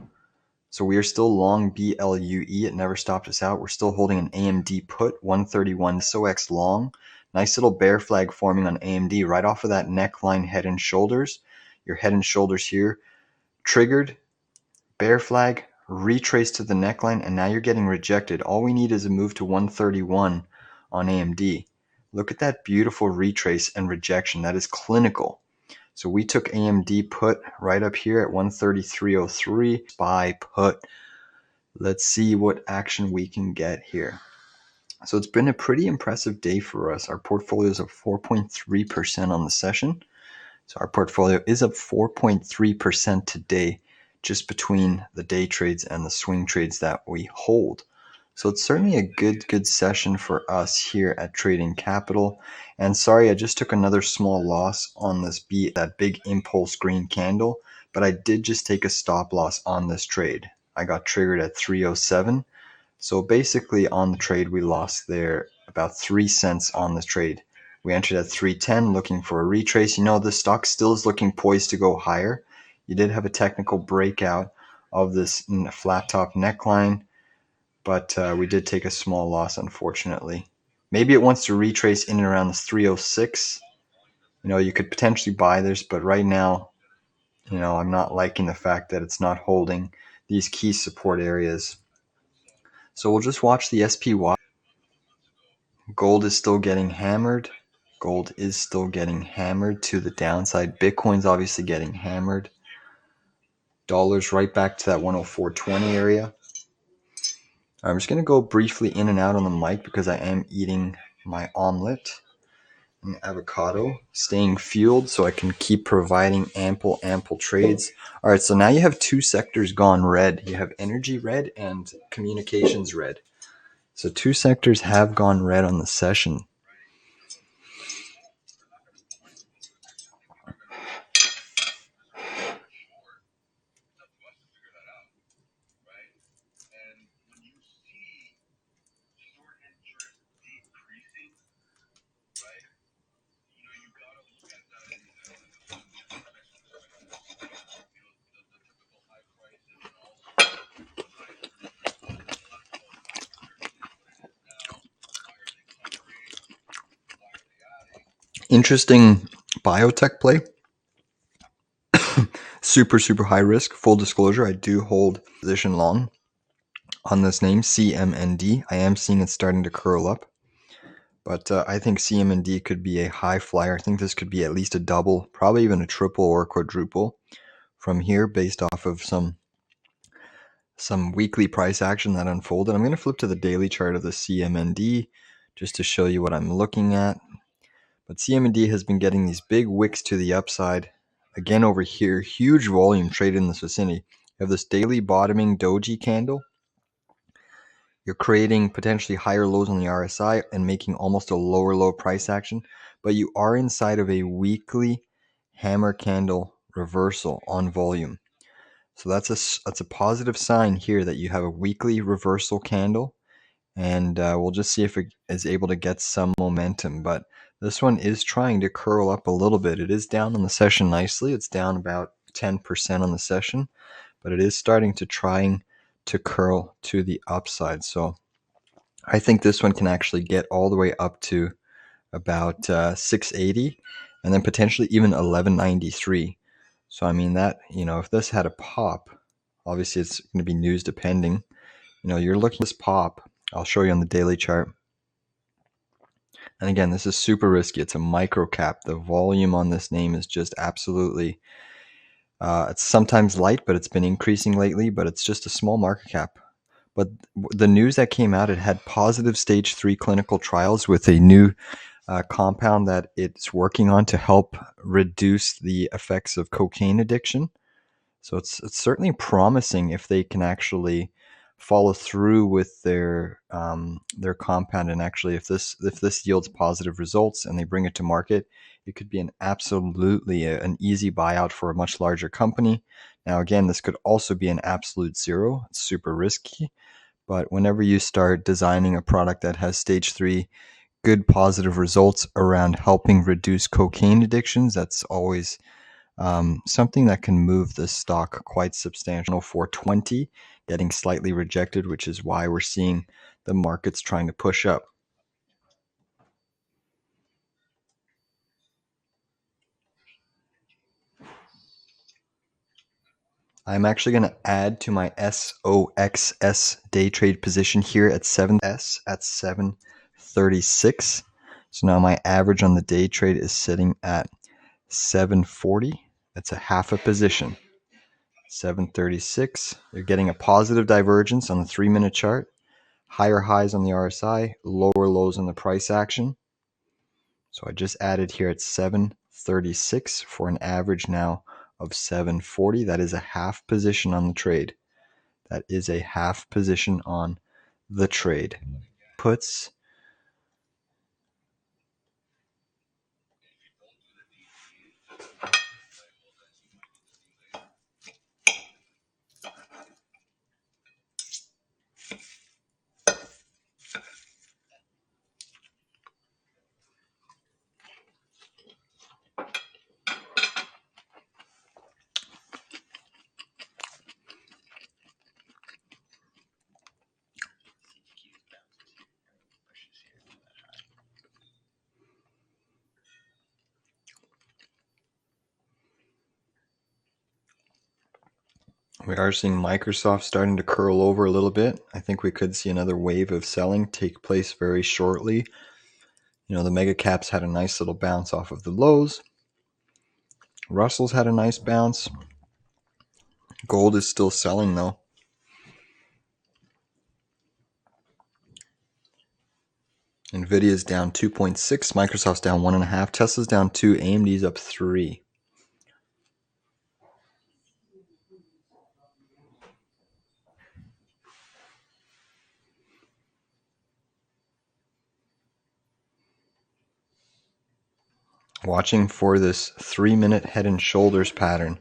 So we are still long BLUE. It never stopped us out. We're still holding an AMD put, 131 SOX long. Nice little bear flag forming on AMD right off of that neckline, head and shoulders. Your head and shoulders here triggered, bear flag, retraced to the neckline, and now you're getting rejected. All we need is a move to 131 on AMD. Look at that beautiful retrace and rejection. That is clinical. So we took AMD put right up here at 133.03. SPY put. Let's see what action we can get here. So it's been a pretty impressive day for us. Our portfolio is up 4.3% on the session. So our portfolio is up 4.3% today, just between the day trades and the swing trades that we hold. So it's certainly a good session for us here at Trading Capital. And sorry, I just took another small loss on that big impulse green candle, but I did just take a stop loss on this trade. I got triggered at 307. So basically on the trade, we lost there about 3 cents on the trade. We entered at 310 looking for a retrace. You know, the stock still is looking poised to go higher. You did have a technical breakout of this flat top neckline, but we did take a small loss, unfortunately. Maybe it wants to retrace in and around this 306. You know, you could potentially buy this, but right now, you know, I'm not liking the fact that it's not holding these key support areas. So we'll just watch the SPY. Gold is still getting hammered. Gold is still getting hammered to the downside. Bitcoin's obviously getting hammered. Dollars right back to that 104.20 area. I'm just going to go briefly in and out on the mic because I am eating my omelet and avocado, staying fueled so I can keep providing ample trades. All right, so now you have two sectors gone red. You have energy red and communications red. So two sectors have gone red on the session. Interesting biotech play. super high risk. Full disclosure, I do hold position long on this name, CMND. I am seeing it starting to curl up. But I think CMND could be a high flyer. I think this could be at least a double, probably even a triple or quadruple from here based off of some weekly price action that unfolded. I'm going to flip to the daily chart of the CMND just to show you what I'm looking at. But CMND has been getting these big wicks to the upside. Again, over here, huge volume traded in this vicinity. You have this daily bottoming doji candle. You're creating potentially higher lows on the RSI and making almost a lower low price action, but you are inside of a weekly hammer candle reversal on volume. So that's a positive sign here that you have a weekly reversal candle, and we'll just see if it is able to get some momentum. But this one is trying to curl up a little bit. It is down on the session nicely. It's down about 10% on the session, but it is starting to trying to curl to the upside. So I think this one can actually get all the way up to about 680 and then potentially even 1193. So I mean that, if this had a pop, obviously it's going to be news depending. You're looking at this pop. I'll show you on the daily chart. And again, this is super risky. It's a micro cap. The volume on this name is just absolutely, it's sometimes light, but it's been increasing lately, but it's just a small market cap. But the news that came out, it had positive stage 3 clinical trials with a new compound that it's working on to help reduce the effects of cocaine addiction. So it's certainly promising if they can actually follow through with their compound, and actually if this yields positive results and they bring it to market, it could be an easy buyout for a much larger company. Now again, this could also be an absolute zero. It's super risky, but whenever you start designing a product that has stage 3 good positive results around helping reduce cocaine addictions, that's always something that can move the stock quite substantial. 420 getting slightly rejected, which is why we're seeing the markets trying to push up. I'm actually going to add to my SOXS day trade position here at 7S at 736. So now my average on the day trade is sitting at 740. That's a half a position. 736. You're getting a positive divergence on the 3-minute chart. Higher highs on the RSI, lower lows on the price action. So I just added here at 736 for an average now of 740. That is a half position on the trade. That is a half position on the trade. Puts. We are seeing Microsoft starting to curl over a little bit. I think we could see another wave of selling take place very shortly. The mega caps had a nice little bounce off of the lows. Russell's had a nice bounce. Gold is still selling though. Nvidia is down 2.6, Microsoft's down 1.5, Tesla's down 2, AMD's up 3. Watching for this 3-minute head and shoulders pattern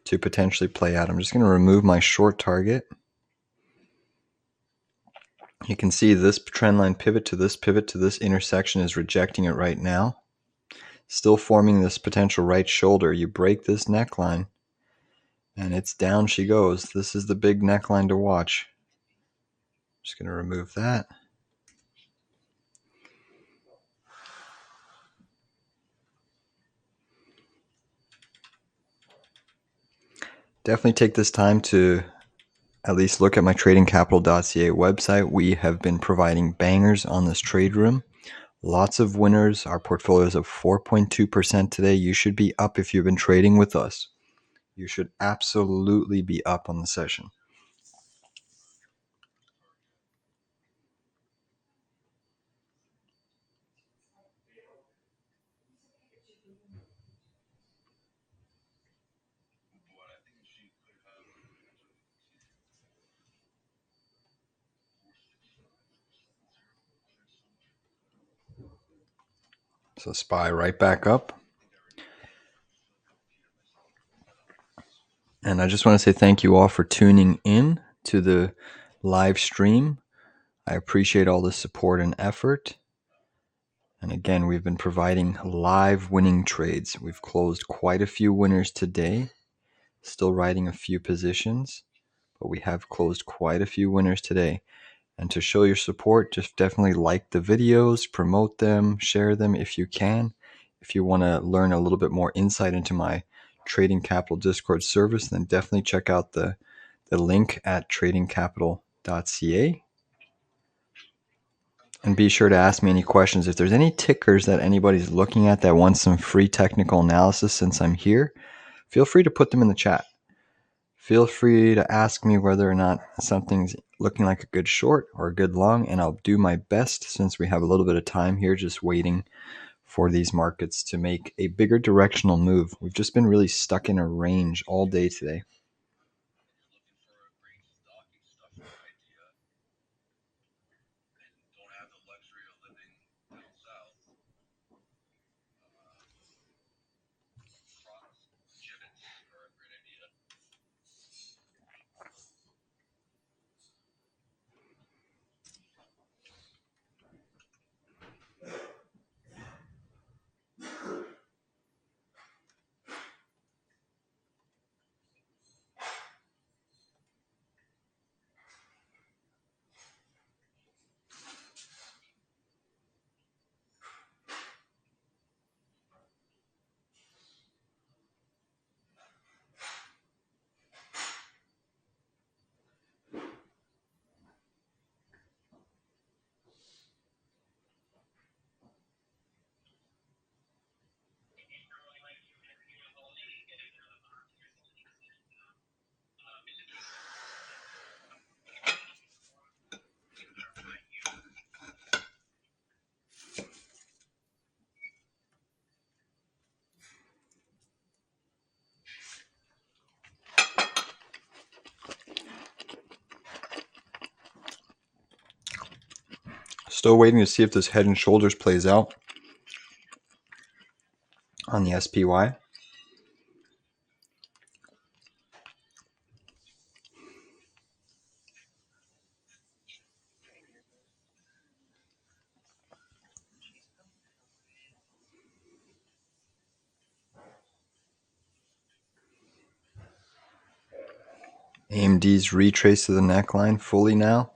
to potentially play out. I'm just going to remove my short target. You can see this trend line pivot to this intersection is rejecting it right now. Still forming this potential right shoulder. You break this neckline and it's down she goes. This is the big neckline to watch. Just going to remove that. Definitely take this time to at least look at my tradingcapital.ca website. We have been providing bangers on this trade room. Lots of winners. Our portfolio is up 4.2% today. You should be up if you've been trading with us. You should absolutely be up on the session. So SPY right back up. And I just want to say thank you all for tuning in to the live stream. I appreciate all the support and effort. And again, we've been providing live winning trades. We've closed quite a few winners today, still riding a few positions, but we have closed quite a few winners today. And to show your support, just definitely like the videos, promote them, share them if you can. If you want to learn a little bit more insight into my Trading Capital Discord service, then definitely check out the link at tradingcapital.ca. And be sure to ask me any questions. If there's any tickers that anybody's looking at that wants some free technical analysis since I'm here, feel free to put them in the chat. Feel free to ask me whether or not something's looking like a good short or a good long, and I'll do my best since we have a little bit of time here just waiting for these markets to make a bigger directional move. We've just been really stuck in a range all day today. Still waiting to see if this head and shoulders plays out on the SPY. AMD's retraced to the neckline fully now.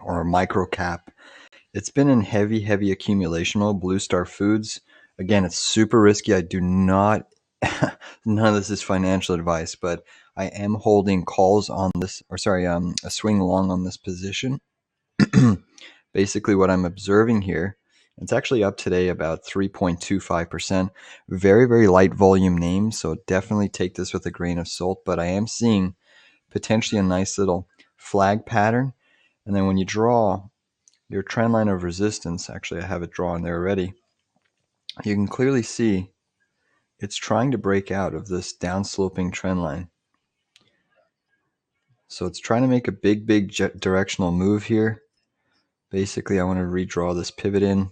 Or micro cap. It's been in heavy accumulation mode. Blue Star Foods. Again, it's super risky. I do not, none of this is financial advice, but I am holding calls on this, or sorry, a swing long on this position. Basically what I'm observing here, it's actually up today about 3.25%. Very, very light volume name, so definitely take this with a grain of salt, but I am seeing potentially a nice little flag pattern. And then when you draw your trend line of resistance, actually I have it drawn there already, you can clearly see it's trying to break out of this downsloping trend line. So it's trying to make a big directional move here. Basically, I want to redraw this pivot in.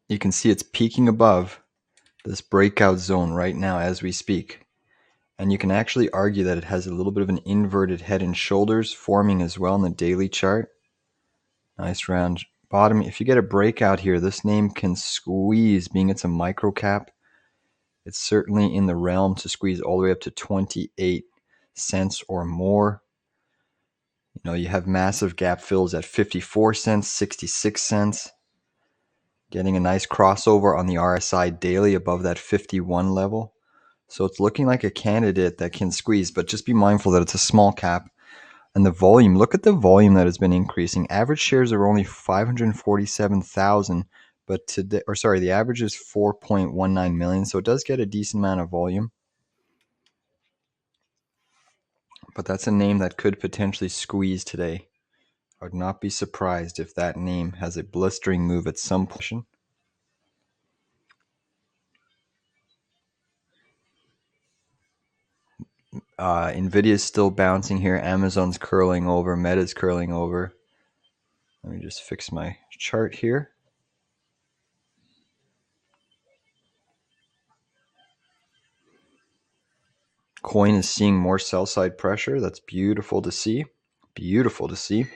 You can see it's peaking above this breakout zone right now as we speak. And you can actually argue that it has a little bit of an inverted head and shoulders forming as well in the daily chart. Nice round bottom. If you get a breakout here, this name can squeeze, being it's a micro cap. It's certainly in the realm to squeeze all the way up to 28 cents or more. You know, you have massive gap fills at 54 cents, 66 cents. Getting a nice crossover on the RSI daily above that 51 level. So it's looking like a candidate that can squeeze, but just be mindful that it's a small cap. And the volume, look at the volume that has been increasing. Average shares are only 547,000, but today, or sorry, the average is 4.19 million, so it does get a decent amount of volume. But that's a name that could potentially squeeze today. I would not be surprised if that name has a blistering move at some point. Nvidia is still bouncing here. Amazon's curling over. Meta's curling over. Let me just fix my chart here. Coin is seeing more sell side pressure. That's beautiful to see. Beautiful to see.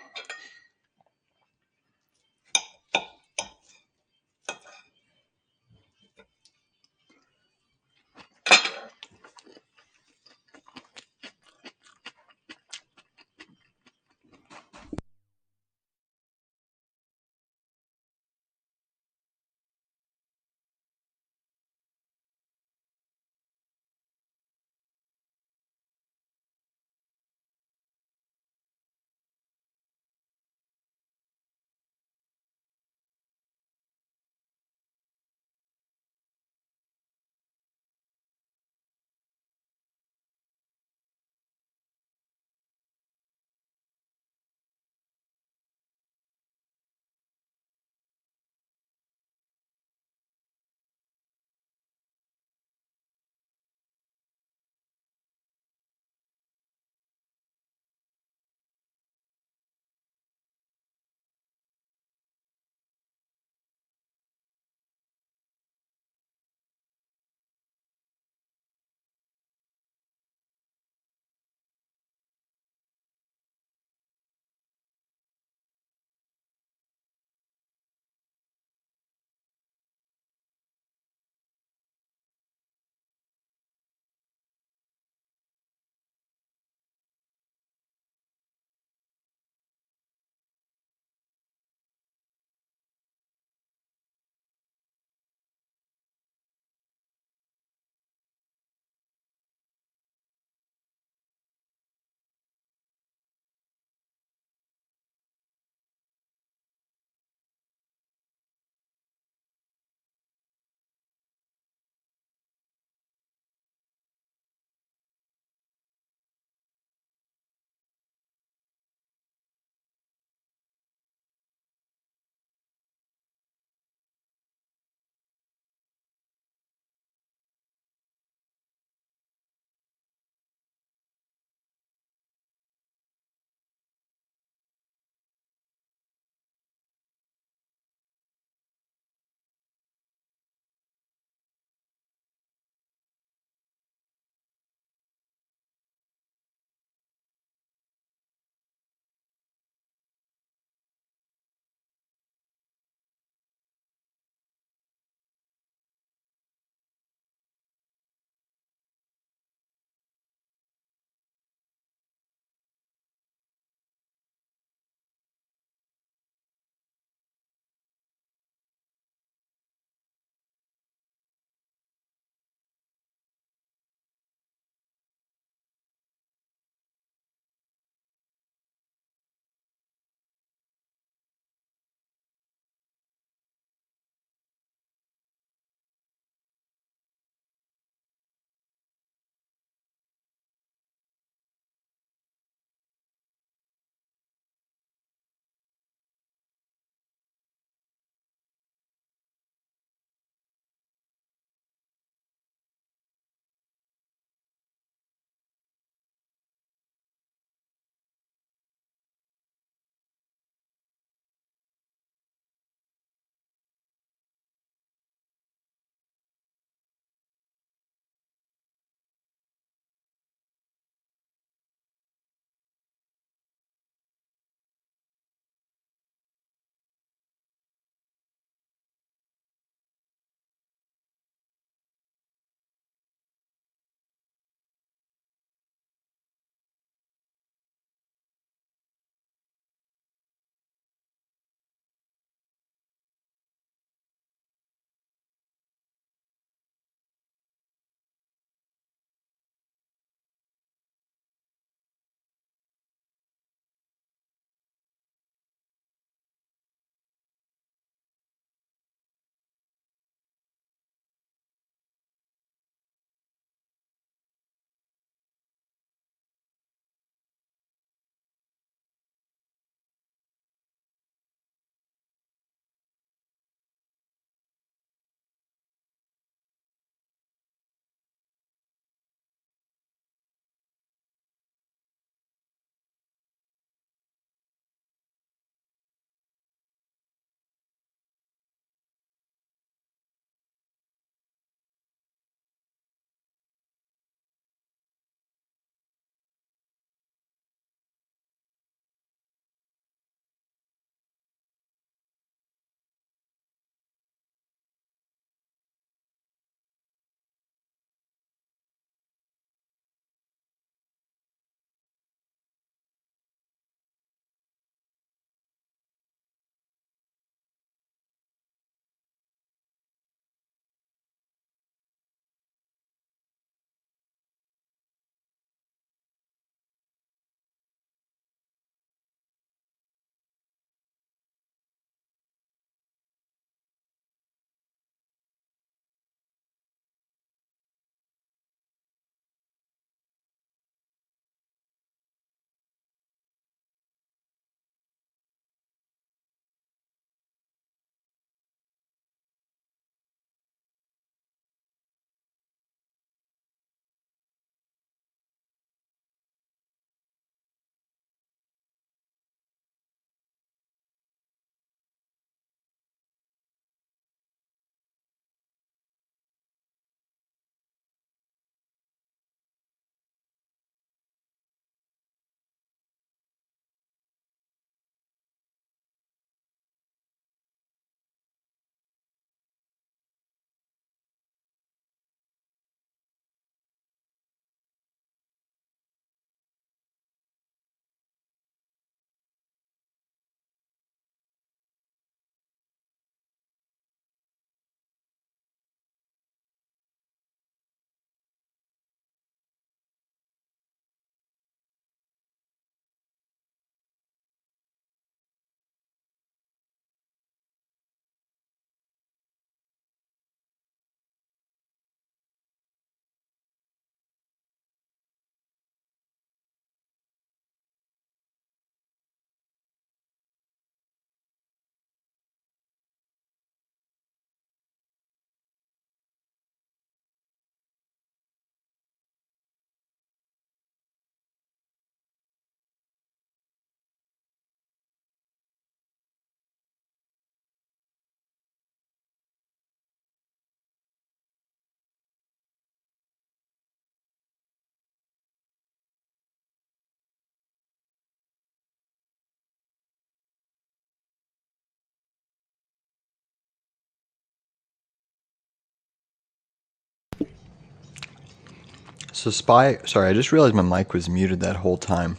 So SPY, sorry, I just realized my mic was muted that whole time.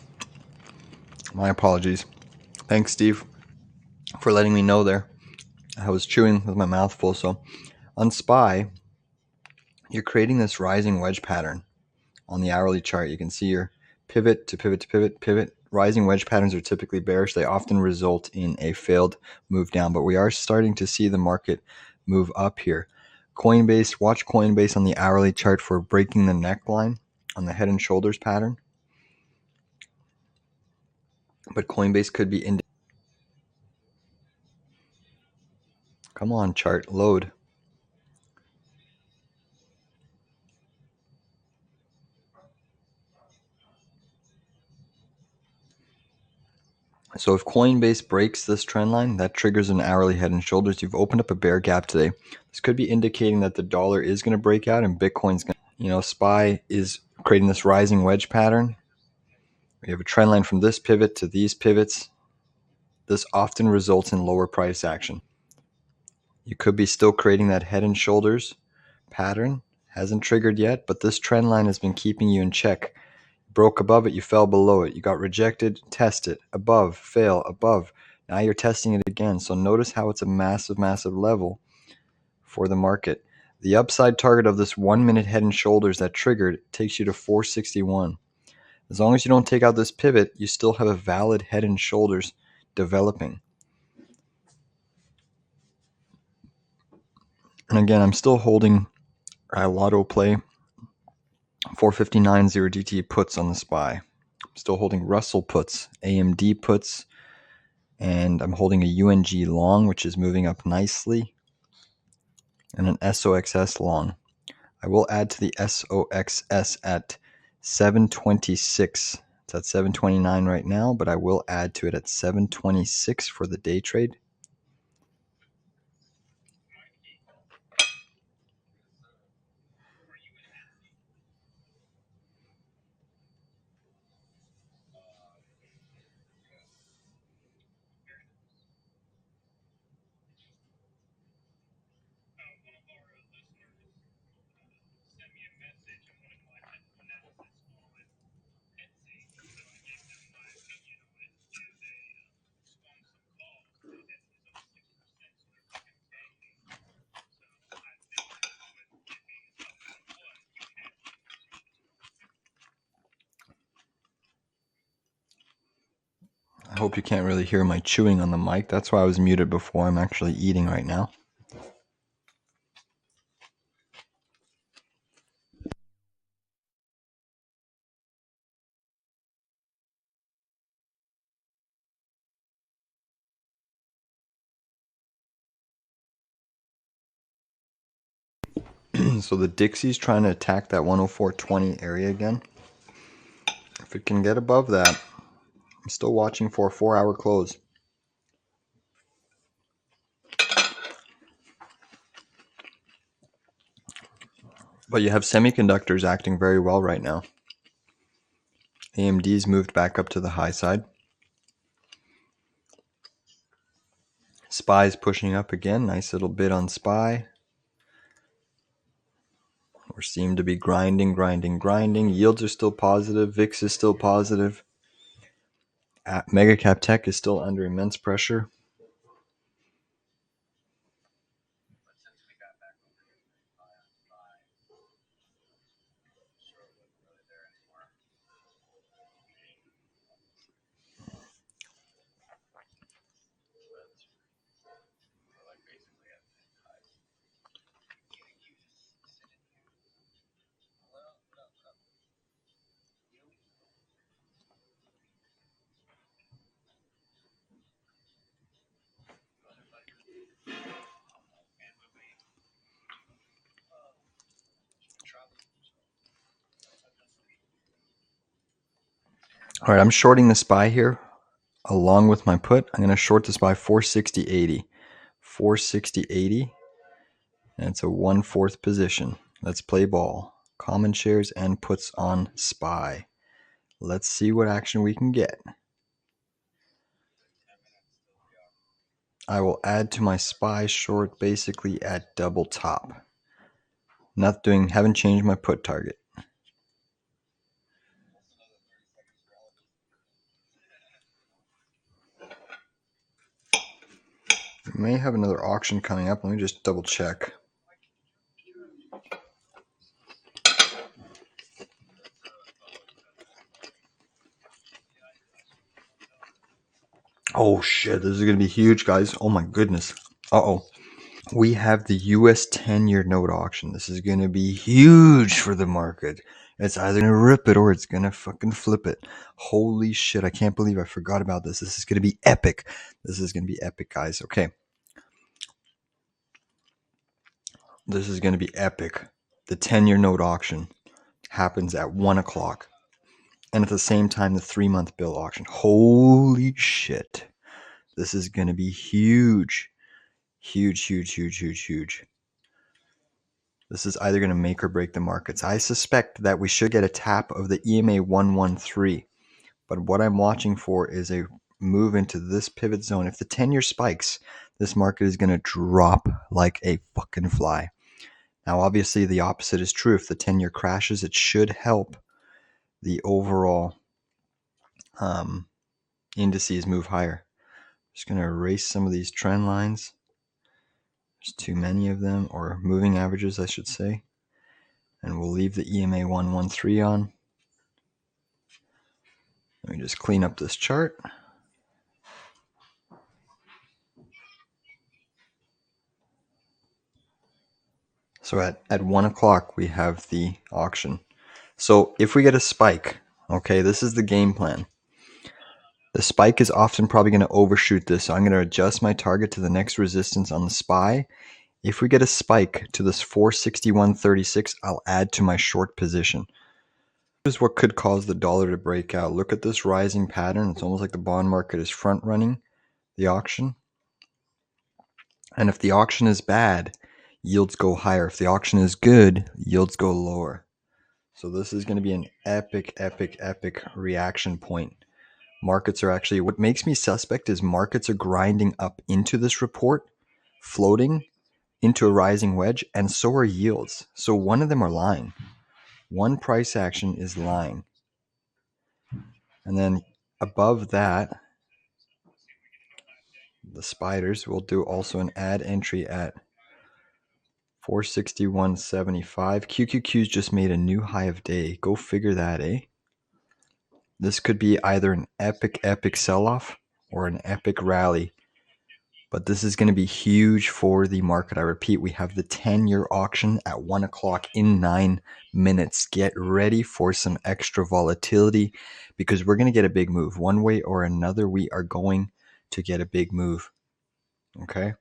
My apologies. Thanks, Steve, for letting me know there. I was chewing with my mouth full. So on SPY, you're creating this rising wedge pattern. On the hourly chart, you can see your pivot to pivot to pivot, pivot. Rising wedge patterns are typically bearish. They often result in a failed move down, but we are starting to see the market move up here. Coinbase, watch Coinbase on the hourly chart for breaking the neckline on the head and shoulders pattern. But Coinbase could be in. Come on, chart, load. So if Coinbase breaks this trend line, that triggers an hourly head and shoulders. You've opened up a bear gap today. This could be indicating that the dollar is going to break out and Bitcoin's going to, SPY is creating this rising wedge pattern. We have a trend line from this pivot to these pivots. This often results in lower price action. You could be still creating that head and shoulders pattern. Hasn't triggered yet, but this trend line has been keeping you in check. Broke above it, you fell below it. You got rejected, test it, above, fail, above. Now you're testing it again. So notice how it's a massive, massive level for the market. The upside target of this 1 minute head and shoulders that triggered takes you to 461. As long as you don't take out this pivot, you still have a valid head and shoulders developing. And again, I'm still holding Lotto Play 459 0DT puts on the SPY. I'm still holding Russell puts, AMD puts, and I'm holding a UNG long, which is moving up nicely, and an SOXS long. I will add to the SOXS at 726. It's at 729 right now, but I will add to it at 726 for the day trade. I hope you can't really hear my chewing on the mic. That's why I was muted before. I'm actually eating right now. So the Dixie's trying to attack that 104.20 area again. If it can get above that, I'm still watching for a 4-hour close. But you have semiconductors acting very well right now. AMD's moved back up to the high side. SPY's pushing up again. Nice little bit on SPY. We seem to be grinding. Yields are still positive. VIX is still positive. Mega cap tech is still under immense pressure. All right, I'm shorting the SPY here along with my put. I'm going to short the SPY 460.80. 460.80. And it's a 1/4 position. Let's play ball. Common shares and puts on SPY. Let's see what action we can get. I will add to my SPY short basically at double top. Haven't changed my put target. We may have another auction coming up. Let me just double check. Oh shit, this is going to be huge, guys. Oh my goodness. Uh-oh. We have the US 10-year note auction. This is going to be huge for the market. It's either going to rip it or it's going to fucking flip it. Holy shit, I can't believe I forgot about this. This is going to be epic. This is going to be epic, guys. Okay. This is going to be epic. The 10-year note auction happens at 1 o'clock. And at the same time, the 3-month bill auction. Holy shit. This is going to be huge. Huge, huge, huge, huge, huge. This is either going to make or break the markets. I suspect that we should get a tap of the EMA 113. But what I'm watching for is a move into this pivot zone. If the 10-year spikes, this market is going to drop like a fucking fly. Now, obviously, the opposite is true. If the 10-year crashes, it should help the overall indices move higher. Just going to erase some of these trend lines. There's too many of them, or moving averages, I should say. And we'll leave the EMA 113 on. Let me just clean up this chart. So at 1 o'clock, we have the auction. So if we get a spike, okay, this is the game plan. The spike is often probably going to overshoot this. So I'm going to adjust my target to the next resistance on the SPY. If we get a spike to this 461.36, I'll add to my short position. This is what could cause the dollar to break out. Look at this rising pattern. It's almost like the bond market is front running the auction. And if the auction is bad, yields go higher. If the auction is good, yields go lower. So this is going to be an epic, epic, epic reaction point. Markets are actually, what makes me suspect is markets are grinding up into this report, floating into a rising wedge, and so are yields. So one of them are lying. One price action is lying. And then above that, the spiders will do also an add entry at 461.75. QQQ's just made a new high of day. Go figure that, eh? This could be either an epic, epic sell-off or an epic rally. But this is going to be huge for the market. I repeat, we have the 10-year auction at 1 o'clock in 9 minutes. Get ready for some extra volatility because we're going to get a big move. One way or another, we are going to get a big move. Okay?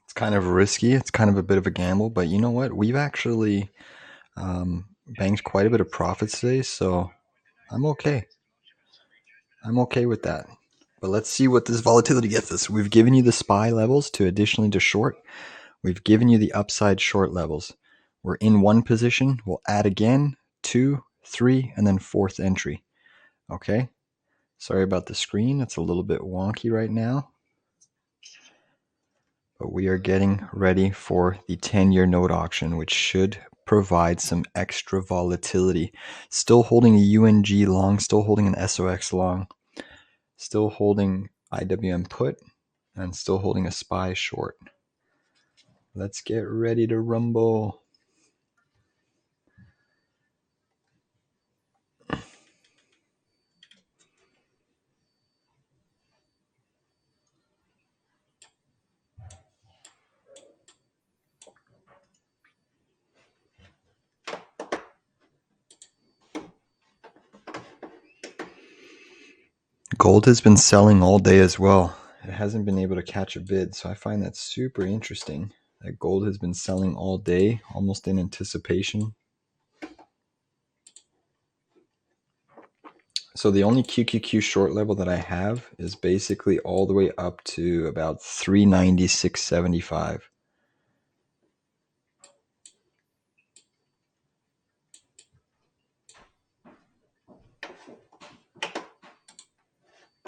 It's kind of risky. It's kind of a bit of a gamble. But you know what? We've actually banked quite a bit of profits today. So I'm okay. I'm okay with that. But let's see what this volatility gets us. We've given you the SPY levels to additionally to short. We've given you the upside short levels. We're in one position. We'll add again, 2, 3, and then 4th entry. Okay. Sorry about the screen. It's a little bit wonky right now. But we are getting ready for the 10-year note auction, which should provide some extra volatility. Still holding a UNG long, still holding an SOX long, still holding IWM put, and still holding a SPY short. Let's get ready to rumble. Gold has been selling all day as well. It hasn't been able to catch a bid, so I find that super interesting that gold has been selling all day, almost in anticipation. So the only QQQ short level that I have is basically all the way up to about 396.75.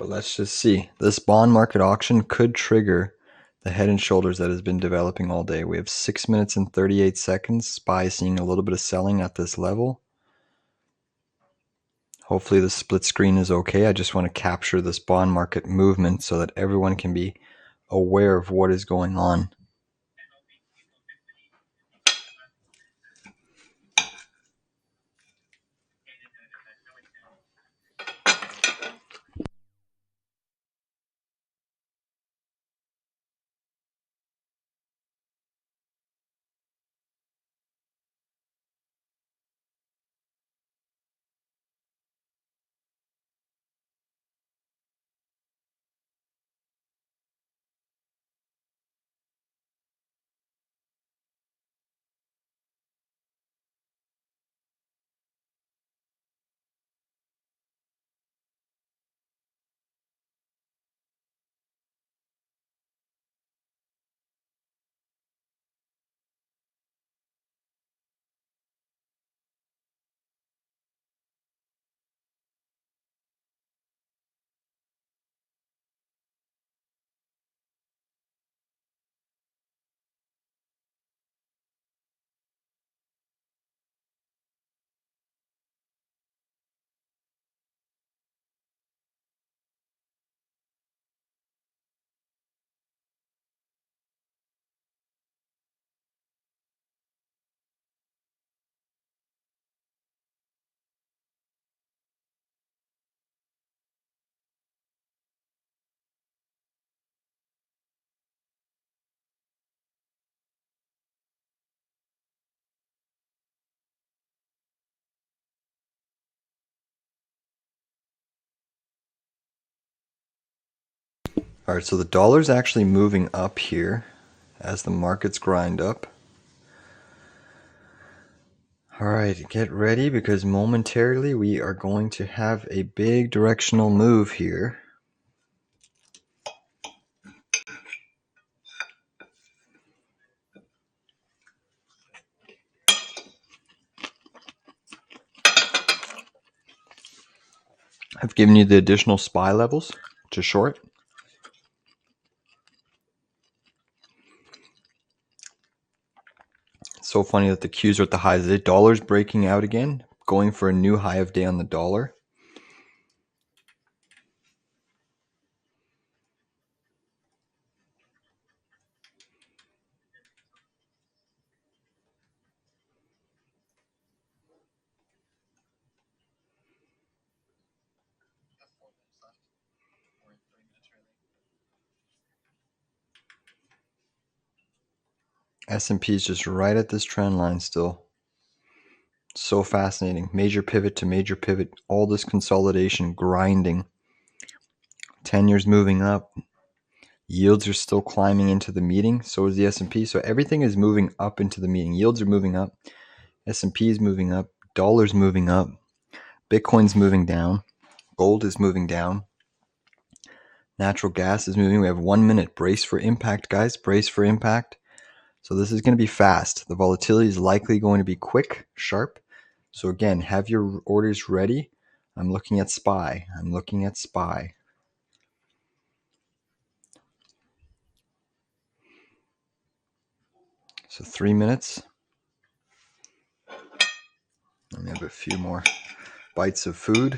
But let's just see. This bond market auction could trigger the head and shoulders that has been developing all day. We have 6 minutes and 38 seconds. SPY seeing a little bit of selling at this level. Hopefully the split screen is okay. I just want to capture this bond market movement so that everyone can be aware of what is going on. All right, so the dollar's actually moving up here as the markets grind up. All right, get ready because momentarily we are going to have a big directional move here. I've given you the additional SPY levels to short. It's so funny that the Qs are at the highs. The dollar's breaking out again, going for a new high of day on the dollar. S&P is just right at this trend line still. So fascinating. Major pivot to major pivot. All this consolidation, grinding. 10 years moving up. Yields are still climbing into the meeting. So is the S&P. So everything is moving up into the meeting. Yields are moving up. S&P is moving up. Dollar's moving up. Bitcoin's moving down. Gold is moving down. Natural gas is moving. We have 1 minute. Brace for impact, guys. Brace for impact. So this is going to be fast. The volatility is likely going to be quick, sharp. So again, have your orders ready. I'm looking at SPY. I'm looking at SPY. So 3 minutes. Let me have a few more bites of food.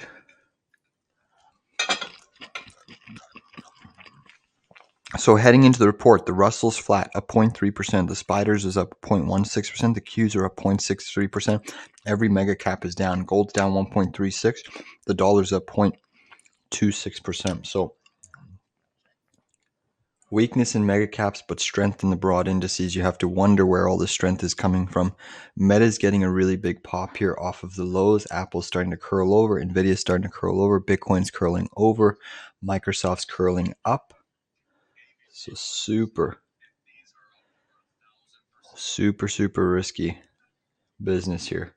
So heading into the report, the Russell's flat, up 0.3%. The Spiders is up 0.16%. The Qs are up 0.63%. Every mega cap is down. Gold's down 1.36. The dollar's up 0.26%. So weakness in mega caps, but strength in the broad indices. You have to wonder where all the strength is coming from. Meta's getting a really big pop here off of the lows. Apple's starting to curl over. Nvidia's starting to curl over. Bitcoin's curling over. Microsoft's curling up. So super risky business here.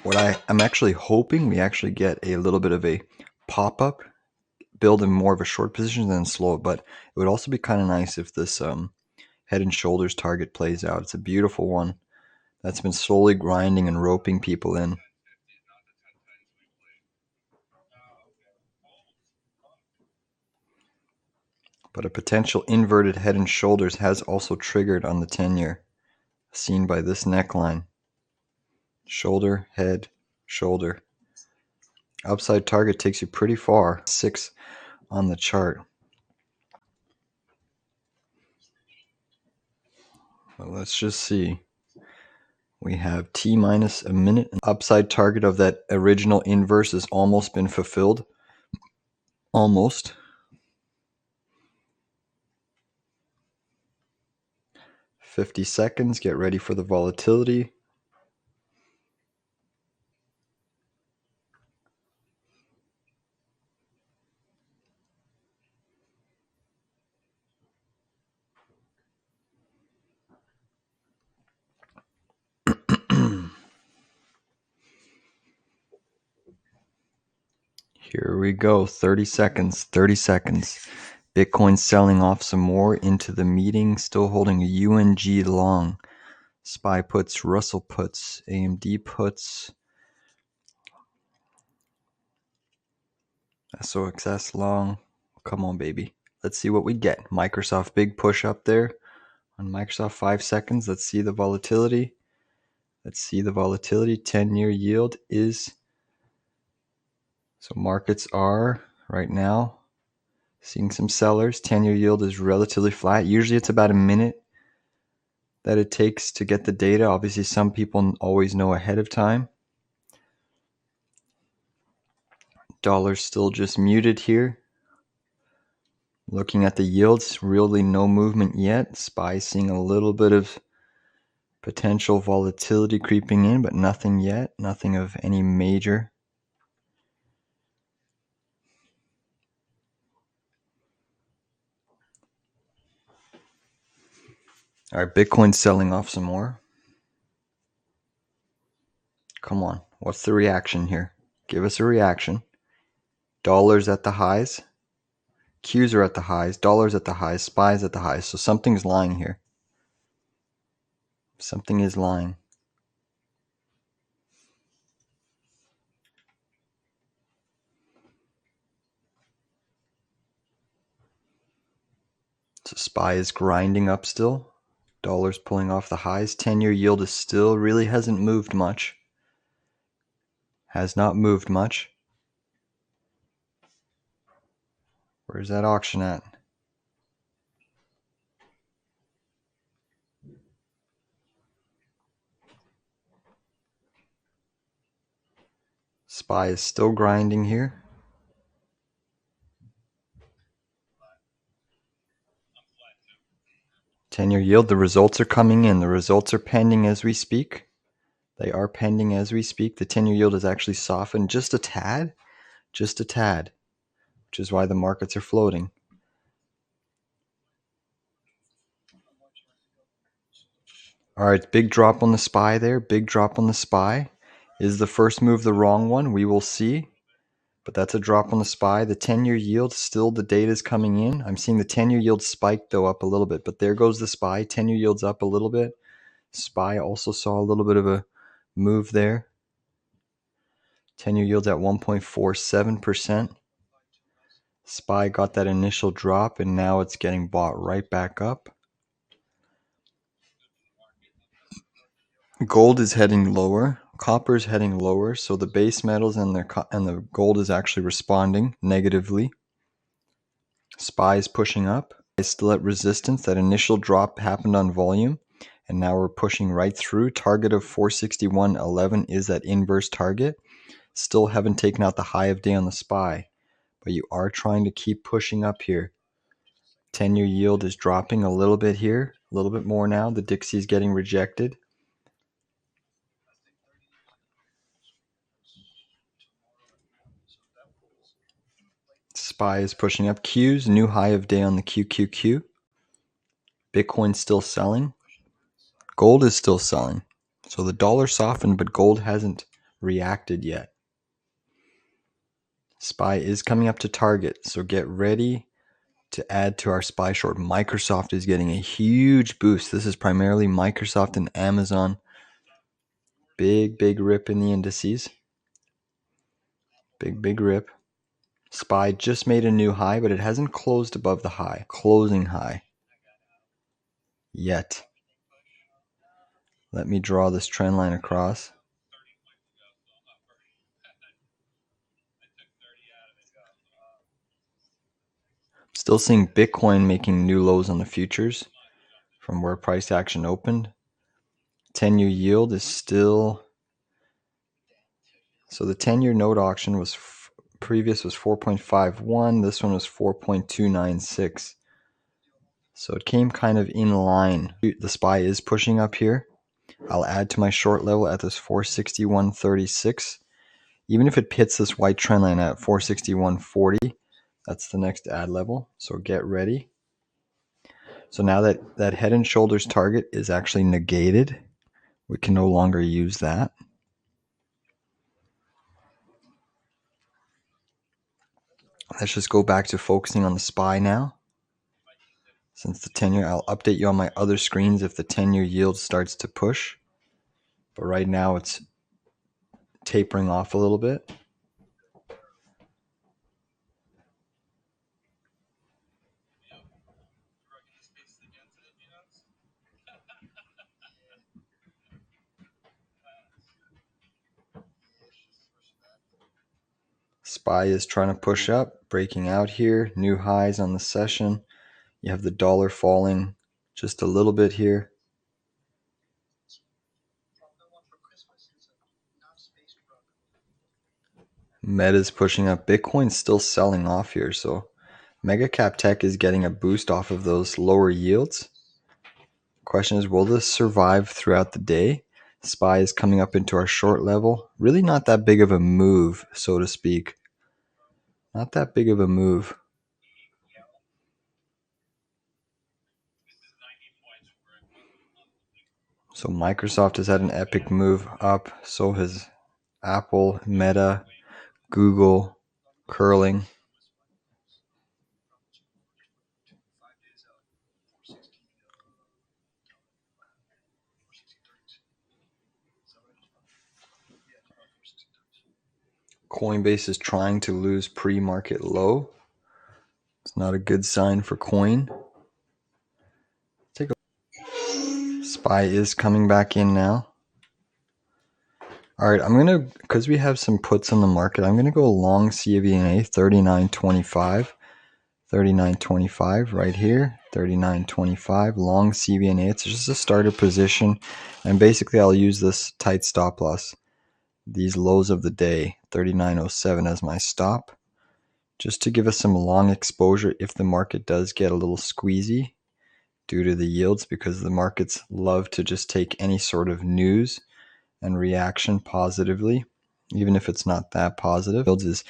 What I'm actually hoping we actually get a little bit of a pop-up, build in more of a short position than slow, but it would also be kind of nice if this head and shoulders target plays out. It's a beautiful one that's been slowly grinding and roping people in. But a potential inverted head and shoulders has also triggered on the 10-year, seen by this neckline. Shoulder, head, shoulder. Upside target takes you pretty far. 6 on the chart. Well, let's just see. We have T minus a minute. Upside target of that original inverse has almost been fulfilled. Almost. $50 seconds. Get ready for the volatility. Here we go. 30 seconds. 30 seconds. Bitcoin selling off some more into the meeting. Still holding a UNG long. SPY puts, Russell puts, AMD puts. SOXS long. Come on, baby. Let's see what we get. Microsoft big push up there on Microsoft. 5 seconds. Let's see the volatility. Let's see the volatility. 10-year yield is... So markets are right now seeing some sellers. 10-year yield is relatively flat. Usually it's about a minute that it takes to get the data. Obviously some people always know ahead of time. Dollar's still just muted here. Looking at the yields, really no movement yet. SPY seeing a little bit of potential volatility creeping in, but nothing yet. Nothing of any major. All right, Bitcoin's selling off some more. Come on, what's the reaction here? Give us a reaction. Dollars at the highs. Qs are at the highs. Dollars at the highs. SPY's at the highs. So something's lying here. Something is lying. So SPY is grinding up still. Dollars pulling off the highs. 10-year yield is still really hasn't moved much. Has not moved much. Where's that auction at? SPY is still grinding here. Ten-year yield, the results are coming in. The results are pending as we speak. They are pending as we speak. The 10-year yield has actually softened just a tad, which is why the markets are floating. All right, big drop on the SPY there. Big drop on the SPY. Is the first move the wrong one? We will see. But that's a drop on the SPY. The 10-year yield, still the data is coming in. I'm seeing the 10-year yield spike, though, up a little bit. But there goes the SPY. 10-year yield's up a little bit. SPY also saw a little bit of a move there. 10-year yield's at 1.47%. SPY got that initial drop, and now it's getting bought right back up. Gold is heading lower. Copper is heading lower. So the base metals and the gold is actually responding negatively. SPY is pushing up. It's still at resistance. That initial drop happened on volume, and now we're pushing right through. Target of 461.11 is that inverse target. Still haven't taken out the high of day on the SPY, but you are trying to keep pushing up here. 10-year yield is dropping a little bit here, a little bit more now. The Dixie is getting rejected. SPY is pushing up. Qs, new high of day on the QQQ. Bitcoin still selling. Gold is still selling. So the dollar softened, but gold hasn't reacted yet. SPY is coming up to target, so get ready to add to our SPY short. Microsoft is getting a huge boost. This is primarily Microsoft and Amazon Big rip in the indices. Big rip. SPY just made a new high, but it hasn't closed above the high. Closing high. Yet. Let me draw this trend line across. Still seeing Bitcoin making new lows on the futures from where price action opened. 10-year yield is still... So the 10-year note auction was previous was 4.51. This one was 4.296. So it came kind of in line. The SPY is pushing up here. I'll add to my short level at this 461.36. Even if it hits this white trend line at 461.40, that's the next add level. So get ready. So now that head and shoulders target is actually negated, we can no longer use that. Let's just go back to focusing on the SPY now. Since the 10-year, I'll update you on my other screens if the 10-year yield starts to push. But right now it's tapering off a little bit. SPY is trying to push up, breaking out here, new highs on the session. You have the dollar falling just a little bit here. Meta's pushing up. Bitcoin's still selling off here, so mega cap tech is getting a boost off of those lower yields. Question is, will this survive throughout the day? SPY is coming up into our short level. Really not that big of a move, so to speak. Not that big of a move. So Microsoft has had an epic move up. So has Apple, Meta, Google, curling. Coinbase is trying to lose pre-market low. It's not a good sign for coin. SPY is coming back in now. All right, I'm going to, because we have some puts on the market, I'm going to go long CVNA 39.25. 39.25 right here, 39.25 long CVNA. It's just a starter position, and basically I'll use this tight stop loss, these lows of the day, 39.07 as my stop, just to give us some long exposure if the market does get a little squeezy due to the yields, because the markets love to just take any sort of news and reaction positively, even if it's not that positive. Yields is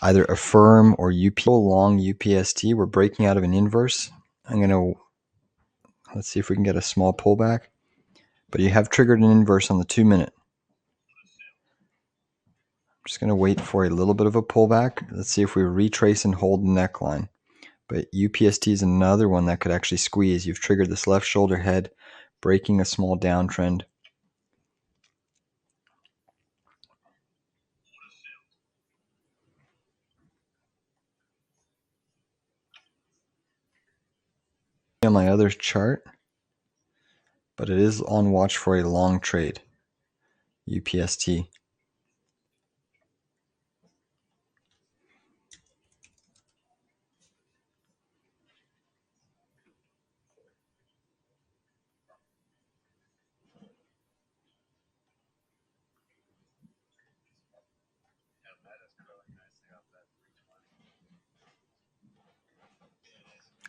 either affirm or long UPST. We're breaking out of an inverse. Let's see if we can get a small pullback. But you have triggered an inverse on the 2-minute. I'm just going to wait for a little bit of a pullback. Let's see if we retrace and hold the neckline. But UPST is another one that could actually squeeze. You've triggered this left shoulder head, breaking a small downtrend. On my other chart, but it is on watch for a long trade. UPST.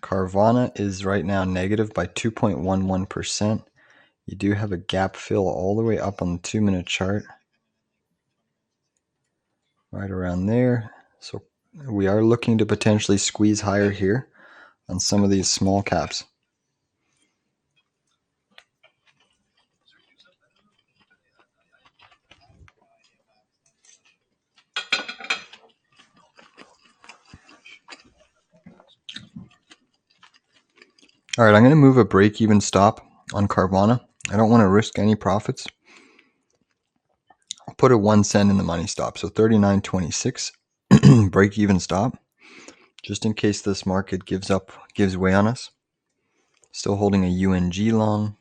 Carvana is right now negative by 2.11%. You do have a gap fill all the way up on the 2-minute chart. Right around there. So we are looking to potentially squeeze higher here on some of these small caps. All right, I'm going to move a break-even stop on Carvana. I don't want to risk any profits. I'll put a 1 cent in the money stop. So 39.26 break even stop. Just in case this market gives way on us. Still holding a UNG long.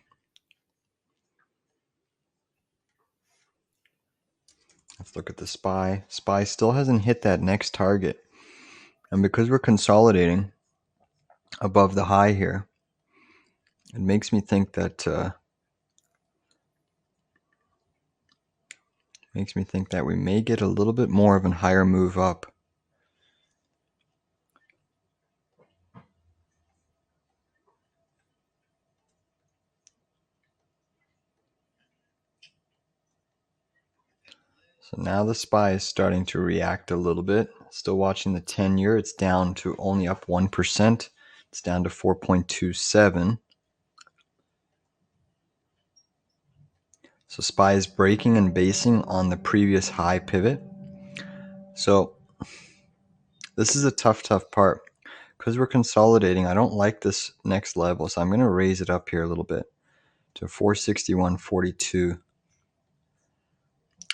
Let's look at the SPY. SPY still hasn't hit that next target. And because we're consolidating above the high here, it makes me think that we may get a little bit more of a higher move up. So now the SPY is starting to react a little bit. Still watching the 10-year. It's down to only up 1%. It's down to 4.27. So SPY is breaking and basing on the previous high pivot. So this is a tough part. Because we're consolidating, I don't like this next level. So I'm going to raise it up here a little bit to 461.42.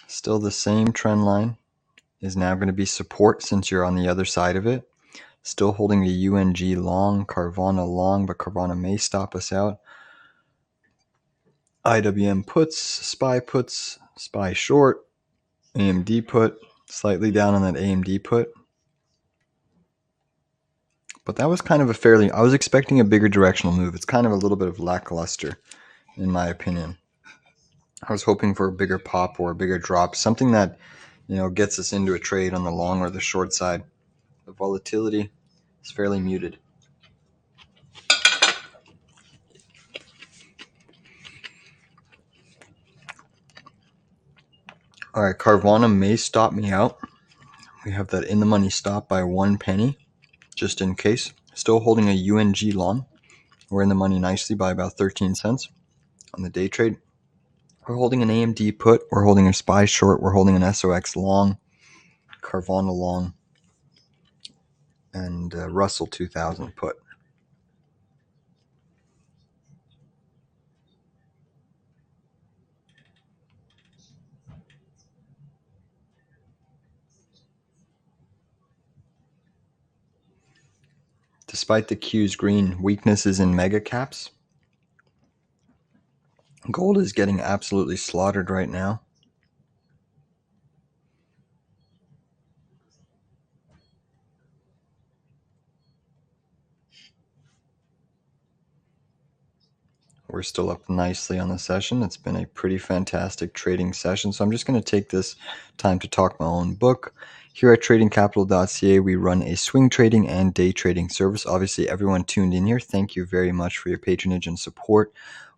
Still the same trend line is now going to be support since you're on the other side of it. Still holding the UNG long, Carvana long, but Carvana may stop us out. IWM puts, SPY short, AMD put, slightly down on that AMD put. But that was kind of I was expecting a bigger directional move. It's kind of a little bit of lackluster, in my opinion. I was hoping for a bigger pop or a bigger drop, something that, gets us into a trade on the long or the short side. The volatility is fairly muted. All right, Carvana may stop me out. We have that in the money stop by 1 penny, just in case. Still holding a UNG long. We're in the money nicely by about 13 cents on the day trade. We're holding an AMD put. We're holding a SPY short. We're holding an SOX long, Carvana long, and Russell 2000 put. Despite the Q's green, weaknesses in mega caps. Gold is getting absolutely slaughtered right now. We're still up nicely on the session. It's been a pretty fantastic trading session. So I'm just going to take this time to talk my own book. Here at tradingcapital.ca, we run a swing trading and day trading service. Obviously, everyone tuned in here, thank you very much for your patronage and support.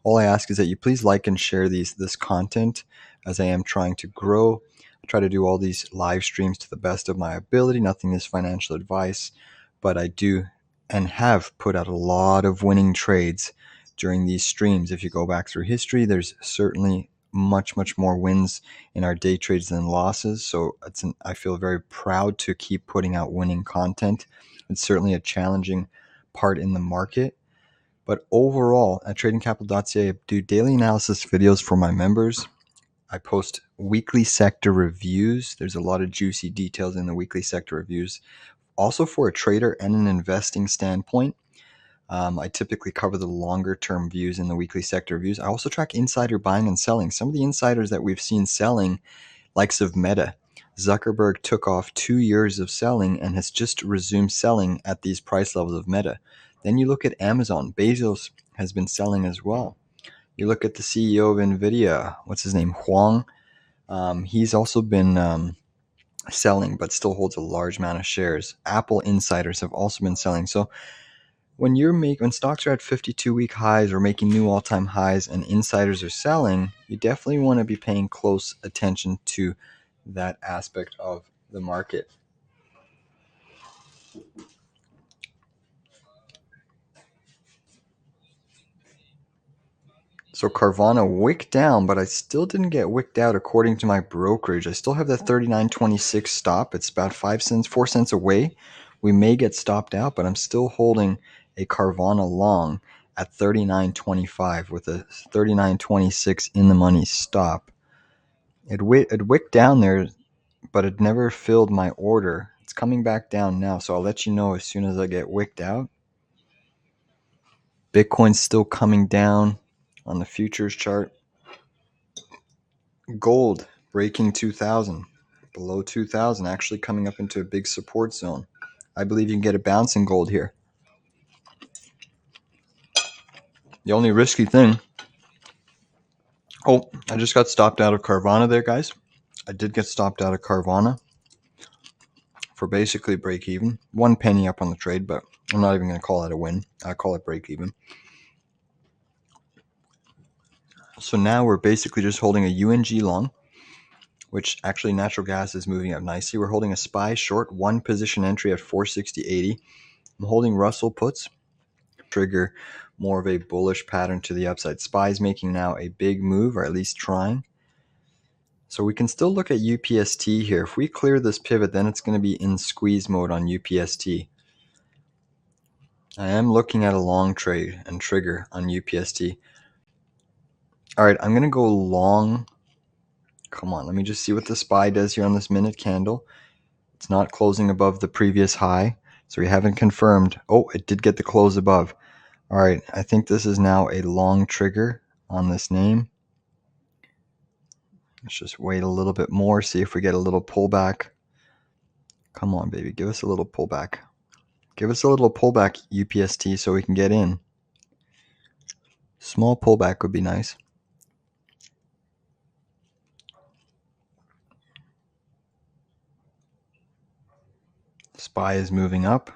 All I ask is that you please like and share this content as I am trying to grow. I try to do all these live streams to the best of my ability. Nothing is financial advice, but I do and have put out a lot of winning trades during these streams. If you go back through history, there's certainly much more wins in our day trades than losses. So I feel very proud to keep putting out winning content. It's certainly a challenging part in the market. But overall, at tradingcapital.ca, I do daily analysis videos for my members. I post weekly sector reviews. There's a lot of juicy details in the weekly sector reviews. Also for a trader and an investing standpoint, I typically cover the longer term views in the weekly sector reviews. I also track insider buying and selling. Some of the insiders that we've seen selling, likes of Meta. Zuckerberg took off 2 years of selling and has just resumed selling at these price levels of Meta. Then you look at Amazon. Bezos has been selling as well. You look at the CEO of Nvidia. What's his name? Huang. He's also been selling, but still holds a large amount of shares. Apple insiders have also been selling. So when stocks are at 52-week highs or making new all-time highs and insiders are selling, you definitely want to be paying close attention to that aspect of the market. So Carvana wicked down, but I still didn't get wicked out according to my brokerage. I still have that 39.26 stop. It's about 4 cents away. We may get stopped out, but I'm still holding a Carvana long at 39.25 with a 39.26 in the money stop. It wicked down there, but it never filled my order. It's coming back down now, so I'll let you know as soon as I get wicked out. Bitcoin's still coming down on the futures chart. Gold breaking 2,000, below 2,000, actually coming up into a big support zone. I believe you can get a bounce in gold here. The only risky thing... Oh, I just got stopped out of Carvana there, guys. I did get stopped out of Carvana for basically break even. 1 penny up on the trade, but I'm not even going to call that a win. I call it break even. So now we're basically just holding a UNG long, which actually natural gas is moving up nicely. We're holding a SPY short, 1 position entry at 460.80. I'm holding Russell puts. Trigger more of a bullish pattern to the upside. SPY's making now a big move, or at least trying. So we can still look at UPST here. If we clear this pivot, then it's going to be in squeeze mode on UPST. I am looking at a long trade and trigger on UPST. All right, I'm going to go long. Come on, let me just see what the SPY does here on this minute candle. It's not closing above the previous high, so we haven't confirmed. Oh, it did get the close above. All right, I think this is now a long trigger on this name. Let's just wait a little bit more, see if we get a little pullback. Come on, baby, give us a little pullback. Give us a little pullback, UPST, so we can get in. Small pullback would be nice. SPY is moving up.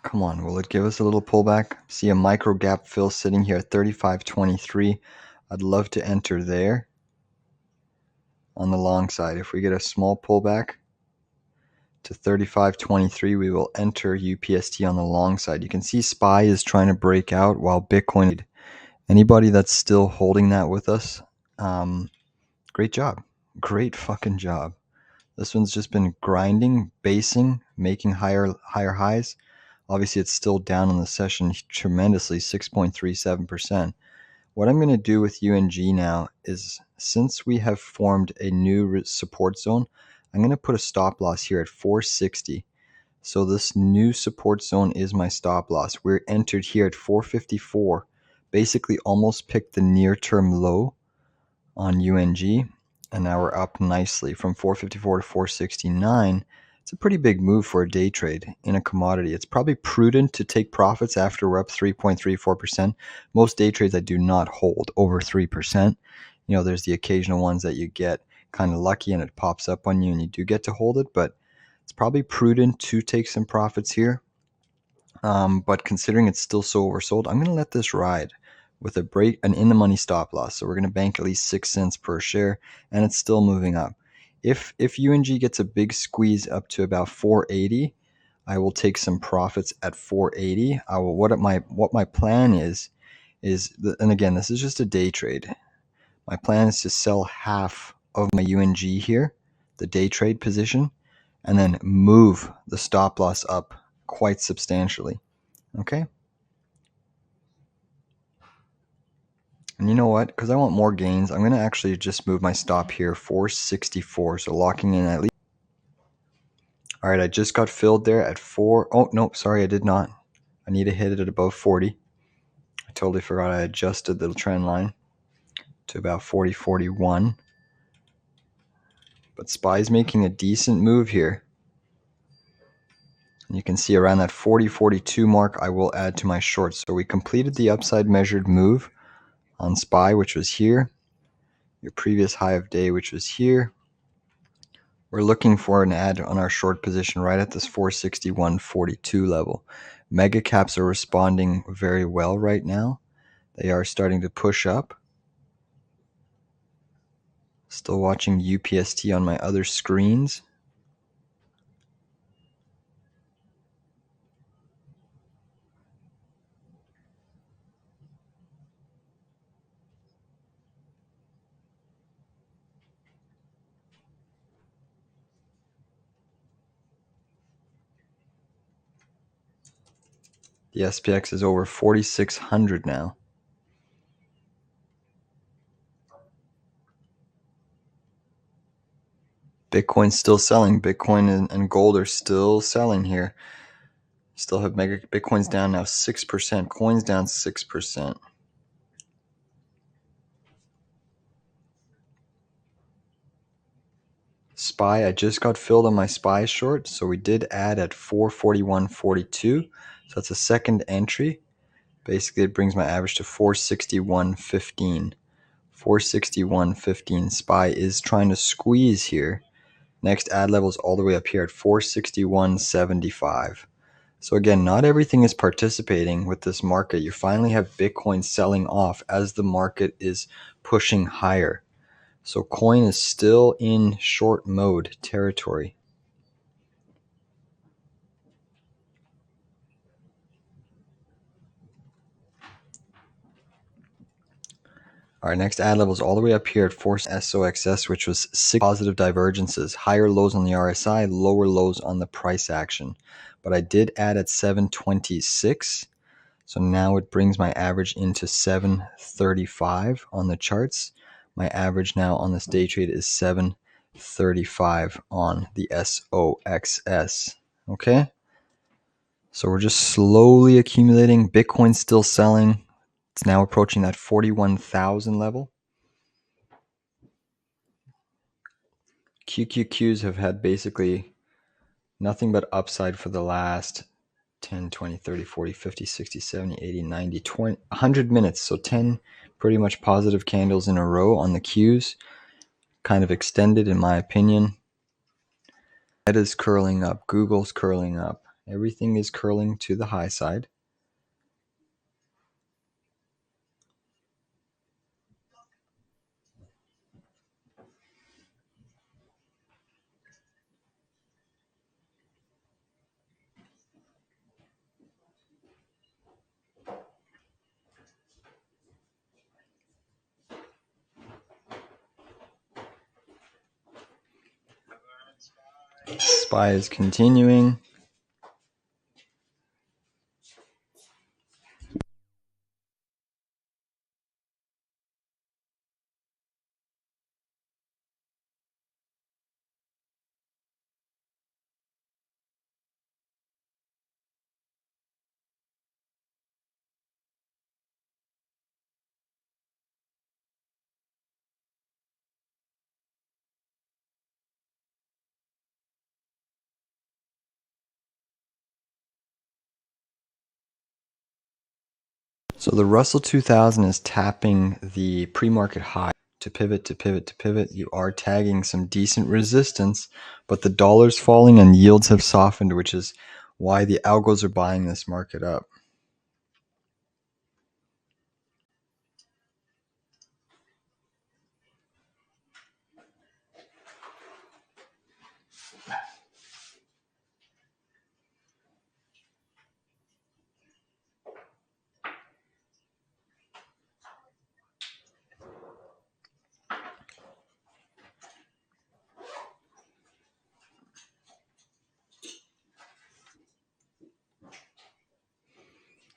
Come on, will it give us a little pullback? See a micro gap fill sitting here at 35.23. I'd love to enter there on the long side. If we get a small pullback to 35.23, we will enter UPST on the long side. You can see SPY is trying to break out while Bitcoin. Anybody that's still holding that with us, great job. Great fucking job. This one's just been grinding, basing, making higher highs. Obviously, it's still down in the session tremendously, 6.37%. What I'm going to do with UNG now is, since we have formed a new support zone, I'm going to put a stop loss here at 460. So this new support zone is my stop loss. We're entered here at 454, basically almost picked the near-term low on UNG, and now we're up nicely from 454 to 469. It's a pretty big move for a day trade in a commodity. It's probably prudent to take profits after we're up 3.34%. Most day trades I do not hold over 3%. You know, there's the occasional ones that you get kind of lucky and it pops up on you and you do get to hold it, but it's probably prudent to take some profits here. But considering it's still so oversold, I'm going to let this ride with an in-the-money stop loss. So we're going to bank at least 6 cents per share, and it's still moving up. If UNG gets a big squeeze up to about 480, I will take some profits at 480. What my plan is, and again, this is just a day trade. My plan is to sell half of my UNG here, the day trade position, and then move the stop loss up quite substantially. Okay? And you know what? Because I want more gains, I'm going to actually just move my stop here, 464. So locking in at least. All right, I just got filled there at 4. Oh, no, sorry, I did not. I need to hit it at above 40. I totally forgot I adjusted the trend line to about 40, 41. But SPY's making a decent move here. And you can see around that 40, 42 mark, I will add to my shorts. So we completed the upside measured move on SPY, which was here. Your previous high of day, which was here. We're looking for an add on our short position right at this 461.42 level. Mega caps are responding very well right now. They are starting to push up. Still watching UPST on my other screens. The SPX is over 4,600 now. Bitcoin's still selling. Bitcoin and gold are still selling here. Still have mega Bitcoin's down now 6%. Coin's down 6%. SPY, I just got filled on my SPY short, so we did add at 441.42. So that's a second entry. Basically, it brings my average to 461.15. 461.15. SPY is trying to squeeze here. Next ad level is all the way up here at 461.75. So again, not everything is participating with this market. You finally have Bitcoin selling off as the market is pushing higher. So coin is still in short mode territory. Our next ad level is all the way up here at 4 SOXS, which was 6 positive divergences, higher lows on the RSI, lower lows on the price action. But I did add at 726. So now it brings my average into 735 on the charts. My average now on this day trade is 735 on the SOXS. Okay? So we're just slowly accumulating. Bitcoin's still selling. It's now approaching that 41,000 level. QQQs have had basically nothing but upside for the last 10, 20, 30, 40, 50, 60, 70, 80, 90, 20, 100 minutes. So 10 pretty much positive candles in a row on the Qs. Kind of extended in my opinion. Meta's curling up. Google's curling up. Everything is curling to the high side. SPY is continuing. So the Russell 2000 is tapping the pre-market high to pivot, to pivot, to pivot. You are tagging some decent resistance, but the dollar's falling and yields have softened, which is why the algos are buying this market up.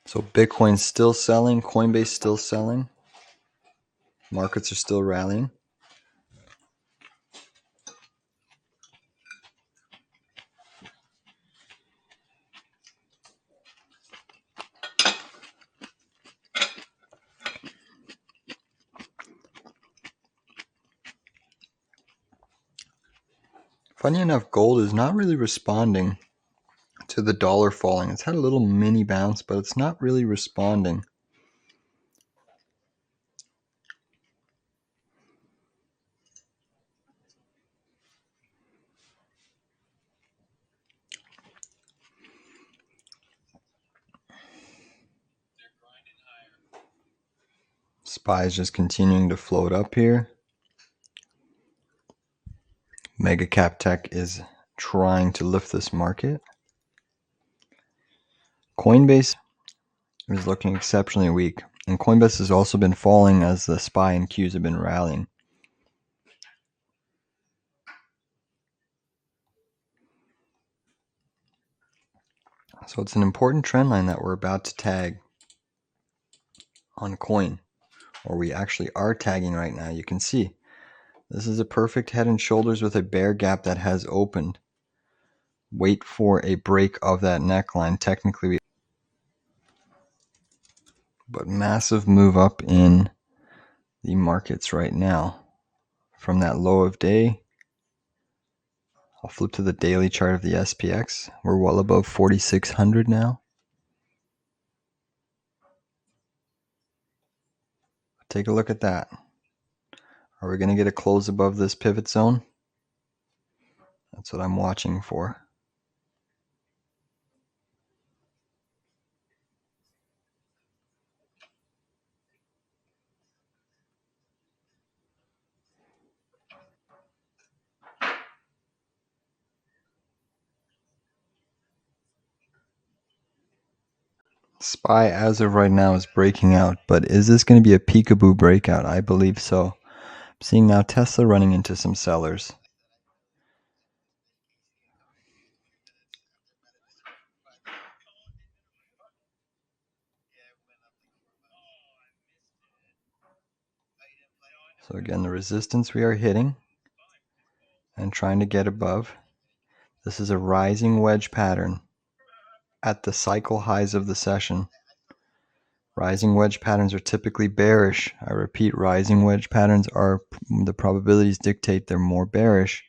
So Bitcoin's still selling, Coinbase still selling. Markets are still rallying. Funny enough, gold is not really responding to the dollar falling. It's had a little mini bounce, but it's not really responding. SPY is just continuing to float up here. Mega cap tech is trying to lift this market. Coinbase is looking exceptionally weak, and Coinbase has also been falling as the SPY and Qs have been rallying. So it's an important trend line that we're about to tag on coin, or we actually are tagging right now. You can see This is a perfect head and shoulders with a bear gap that has opened. Wait for a break of that neckline. Technically, but massive move up in the markets right now. From that low of day, I'll flip to the daily chart of the SPX. We're well above 4,600 now. Take a look at that. Are we going to get a close above this pivot zone? That's what I'm watching for. SPY as of right now is breaking out, but is this going to be a peekaboo breakout? I believe so. I'm seeing now Tesla running into some sellers. So again, the resistance we are hitting and trying to get above. This is a rising wedge pattern at the cycle highs of the session. Rising wedge patterns are typically bearish. I repeat, rising wedge patterns are, the probabilities dictate they're more bearish.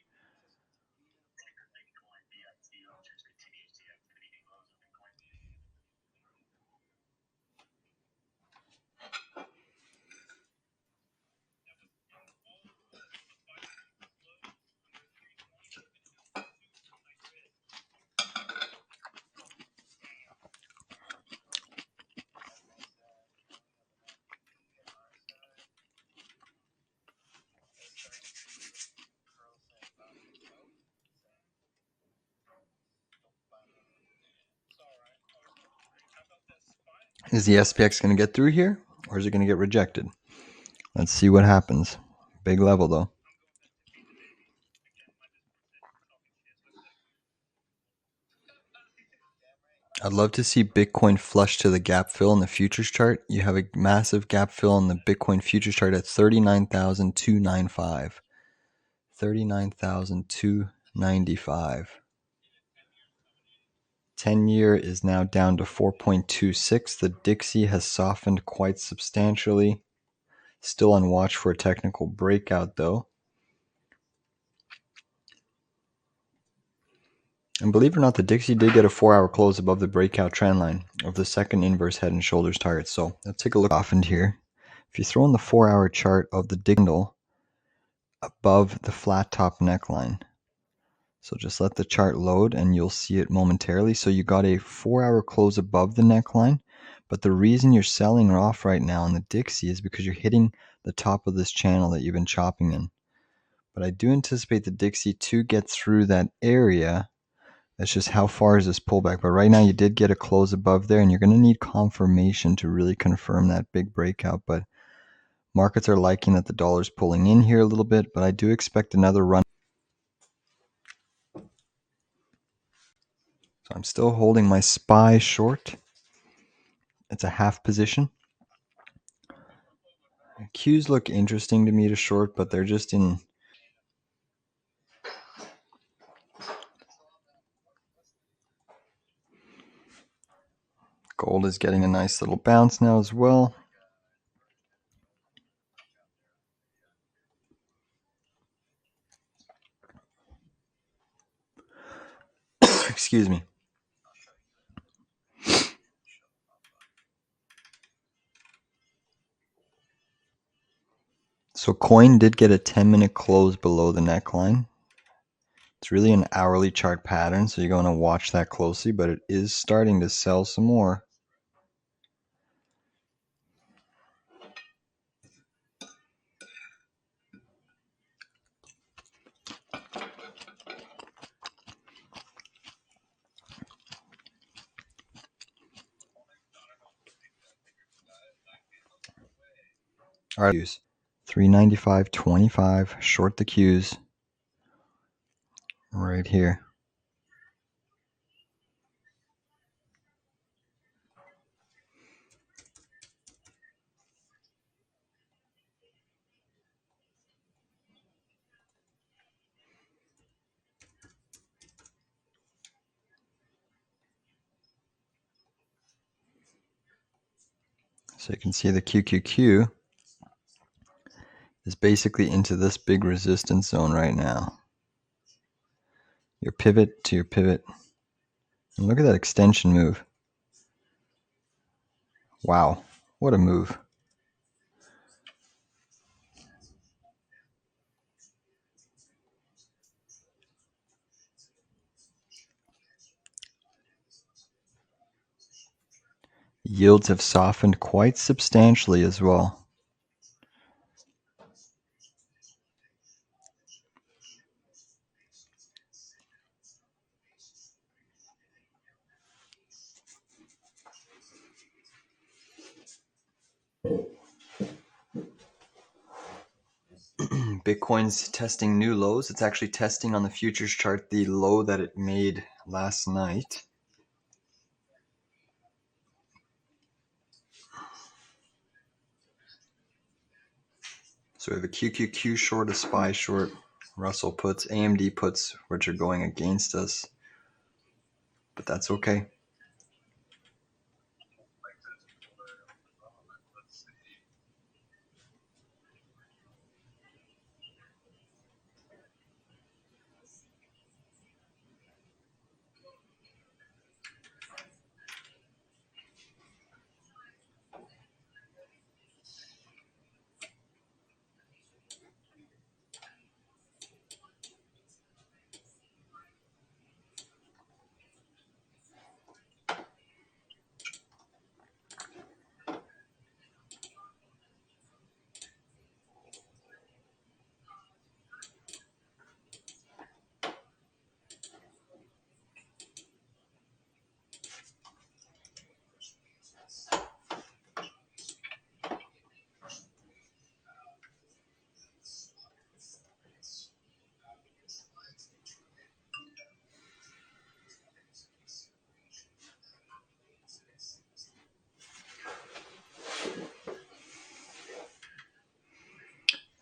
Is the SPX going to get through here, or is it going to get rejected? Let's see what happens. Big level, though. I'd love to see Bitcoin flush to the gap fill in the futures chart. You have a massive gap fill in the Bitcoin futures chart at 39,295. 39,295. 10-year is now down to 4.26. The Dixie has softened quite substantially. Still on watch for a technical breakout, though. And believe it or not, the Dixie did get a 4-hour close above the breakout trend line of the second inverse head and shoulders target. So let's take a look off in here. If you throw in the 4-hour chart of the Dixie above the flat top neckline. So just let the chart load and you'll see it momentarily. So you got a 4-hour close above the neckline. But the reason you're selling off right now in the Dixie is because you're hitting the top of this channel that you've been chopping in. But I do anticipate the Dixie to get through that area. That's just how far is this pullback. But right now you did get a close above there, and you're going to need confirmation to really confirm that big breakout. But markets are liking that the dollar's pulling in here a little bit, but I do expect another run. So I'm still holding my SPY short. It's a half position. Qs look interesting to me to short, but they're just in. Gold is getting a nice little bounce now as well. Excuse me. So coin did get a 10-minute close below the neckline. It's really an hourly chart pattern, so you're going to watch that closely, but it is starting to sell some more. All right, 395.25, short the Qs right here. So you can see the QQQ is basically into this big resistance zone right now. Your pivot to your pivot. And look at that extension move. Wow, what a move. Yields have softened quite substantially as well. Bitcoin's testing new lows. It's actually testing on the futures chart the low that it made last night. So we have a QQQ short, a SPY short, Russell puts, AMD puts, which are going against us. But that's okay.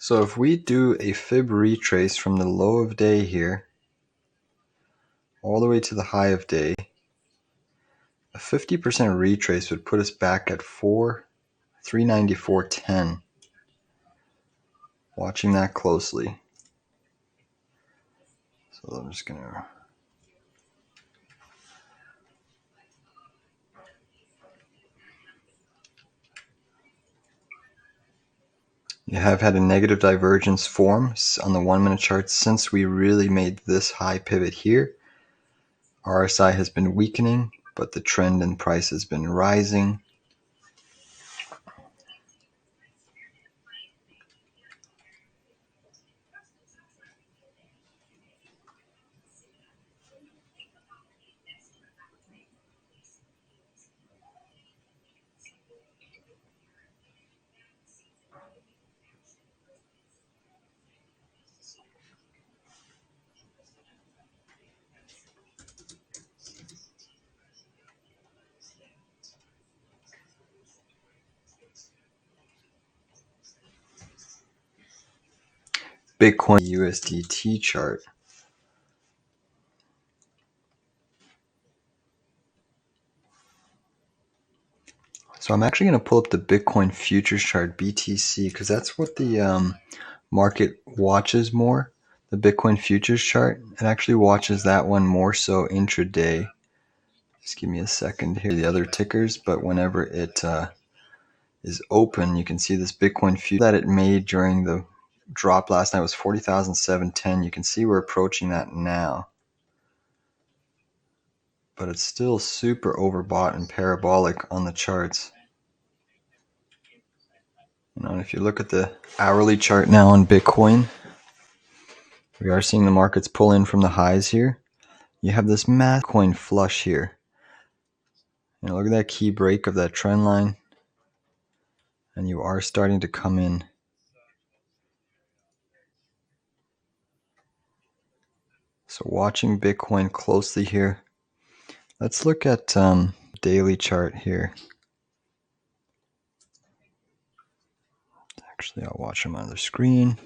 So if we do a fib retrace from the low of day here all the way to the high of day, a 50% retrace would put us back at 394.10. Watching that closely. So I'm just going to... You have had a negative divergence form on the 1 minute chart since we really made this high pivot here. RSI has been weakening, but the trend in price has been rising. Bitcoin USDT chart. So I'm actually going to pull up the Bitcoin futures chart, BTC, because that's what the market watches more. The Bitcoin futures chart, it actually watches that one more so intraday. Just give me a second here. The other tickers, but whenever it is open, you can see this Bitcoin future that it made during the drop last night was 40,710. You can see we're approaching that now. But it's still super overbought and parabolic on the charts. And if you look at the hourly chart now on Bitcoin, we are seeing the markets pull in from the highs here. You have this massive coin flush here. Look at that key break of that trend line. And you are starting to come in. So watching Bitcoin closely here. Let's look at daily chart here. Actually, I'll watch them on the screen.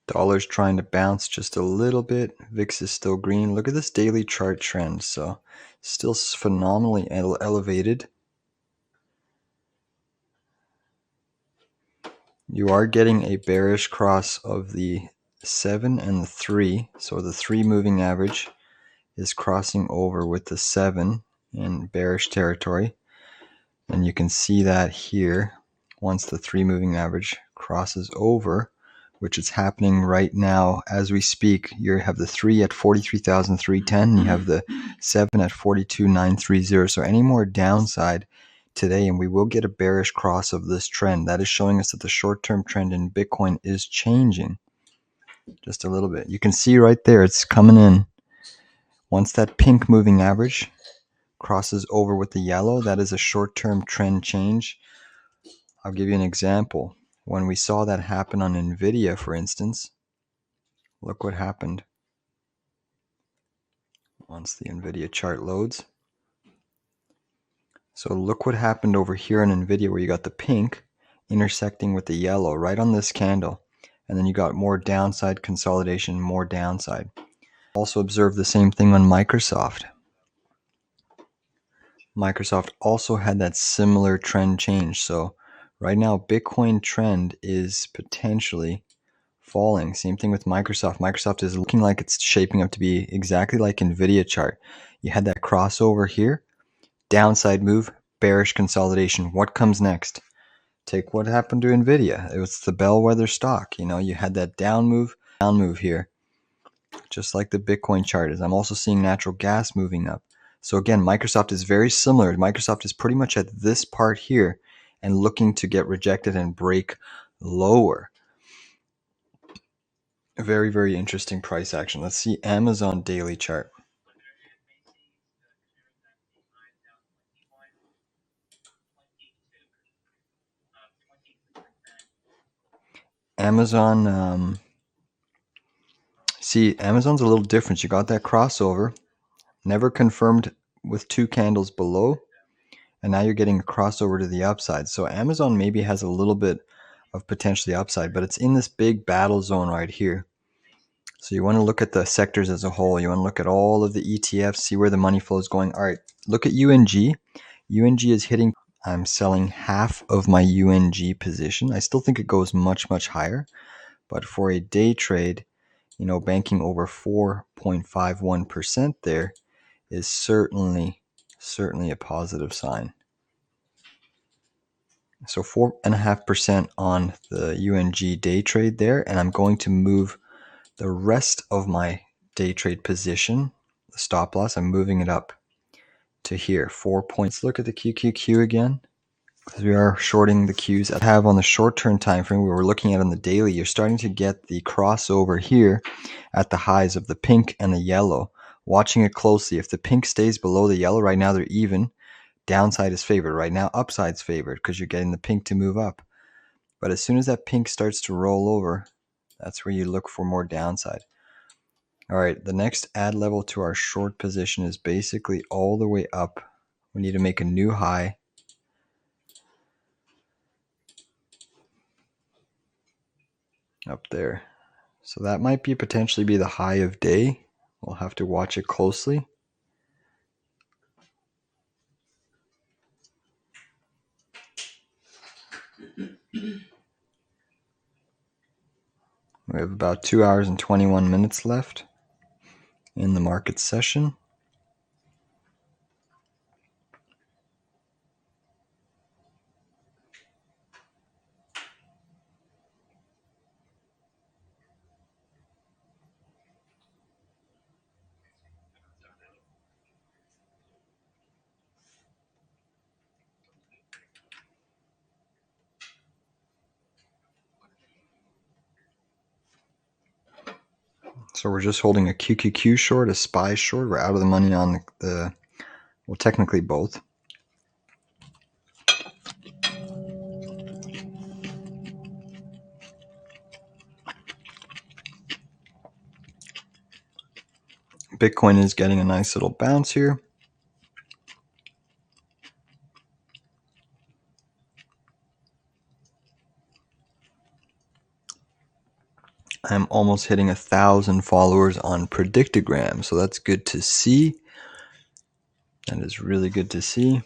Dollar's trying to bounce just a little bit. VIX is still green. Look at this daily chart trend. So still phenomenally elevated. You are getting a bearish cross of the 7 and the 3. So the 3 moving average is crossing over with the 7 in bearish territory. And you can see that here once the 3 moving average crosses over, which is happening right now as we speak. You have the 3 at 43,310. You have the 7 at 42,930. So any more downside today, and we will get a bearish cross of this trend. That is showing us that the short-term trend in Bitcoin is changing just a little bit. You can see right there, it's coming in. Once that pink moving average crosses over with the yellow, that is a short-term trend change. I'll give you an example. When we saw that happen on Nvidia, for instance, look what happened once the Nvidia chart loads. So look what happened over here on Nvidia, where you got the pink intersecting with the yellow right on this candle, and then you got more downside consolidation, more downside. Also observe the same thing on Microsoft. Microsoft also had that similar trend change. So right now Bitcoin trend is potentially falling. Same thing with Microsoft. Microsoft is looking like it's shaping up to be exactly like Nvidia chart. You had that crossover here, downside move, bearish consolidation. What comes next? Take what happened to Nvidia. It was the bellwether stock. You know, you had that down move here, just like the Bitcoin chart is. I'm also seeing natural gas moving up. So again, Microsoft is very similar. Microsoft is pretty much at this part here and looking to get rejected and break lower. Very, very interesting price action. Let's see Amazon daily chart. Amazon, see, Amazon's a little different. You got that crossover, never confirmed with 2 candles below, and now you're getting a crossover to the upside. So Amazon maybe has a little bit of potentially upside, but it's in this big battle zone right here. So you want to look at the sectors as a whole. You want to look at all of the ETFs, see where the money flow is going. All right, look at UNG. UNG is hitting. I'm selling half of my UNG position. I still think it goes much, much higher. But for a day trade, you know, banking over 4.51% there is certainly a positive sign. So 4.5% on the UNG day trade there, and I'm going to move the rest of my day trade position, the stop loss, I'm moving it up to here, 4 points. Look at the QQQ again, because we are shorting the Qs. I have on the short-term time frame, we were looking at on the daily, you're starting to get the crossover here at the highs of the pink and the yellow. Watching it closely. If the pink stays below the yellow, right now they're even. Downside is favored. Right now, upside's favored because you're getting the pink to move up. But as soon as that pink starts to roll over, that's where you look for more downside. All right, the next add level to our short position is basically all the way up. We need to make a new high. Up there. So that might be potentially be the high of day. We'll have to watch it closely. We have about 2 hours and 21 minutes left in the market session. So we're just holding a QQQ short, a SPY short. We're out of the money on the well, technically both. Bitcoin is getting a nice little bounce here. I'm almost hitting 1,000 followers on Predictogram, so that's good to see. That is really good to see.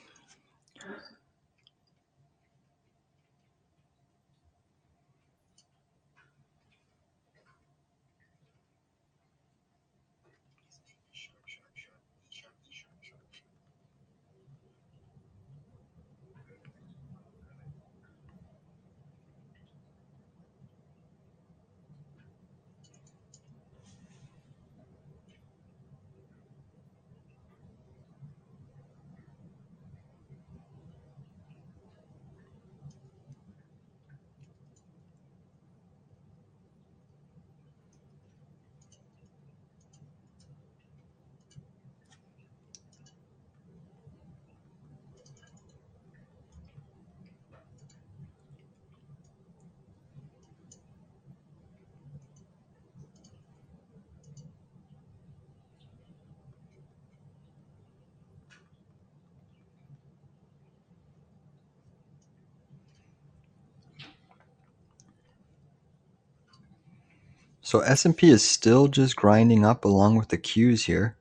So S&P is still just grinding up along with the Qs here.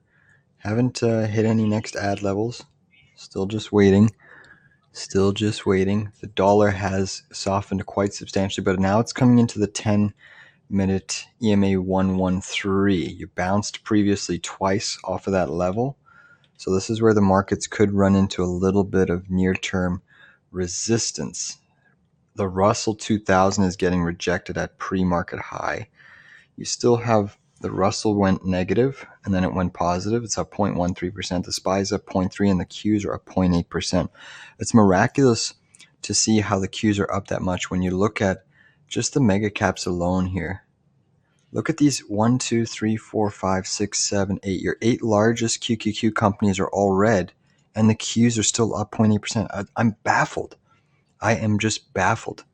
Haven't hit any next ad levels. Still just waiting. Still just waiting. The dollar has softened quite substantially, but now it's coming into the 10-minute EMA 113. You bounced previously twice off of that level. So this is where the markets could run into a little bit of near-term resistance. The Russell 2000 is getting rejected at pre-market high. You still have the Russell went negative and then it went positive. It's up 0.13%. The SPY is up 0.3% and the Qs are up 0.8%. It's miraculous to see how the Qs are up that much when you look at just the mega caps alone here. Look at these 1, 2, 3, 4, 5, 6, 7, 8. Your 8 largest QQQ companies are all red and the Qs are still up 0.8%. I'm baffled. I am just baffled.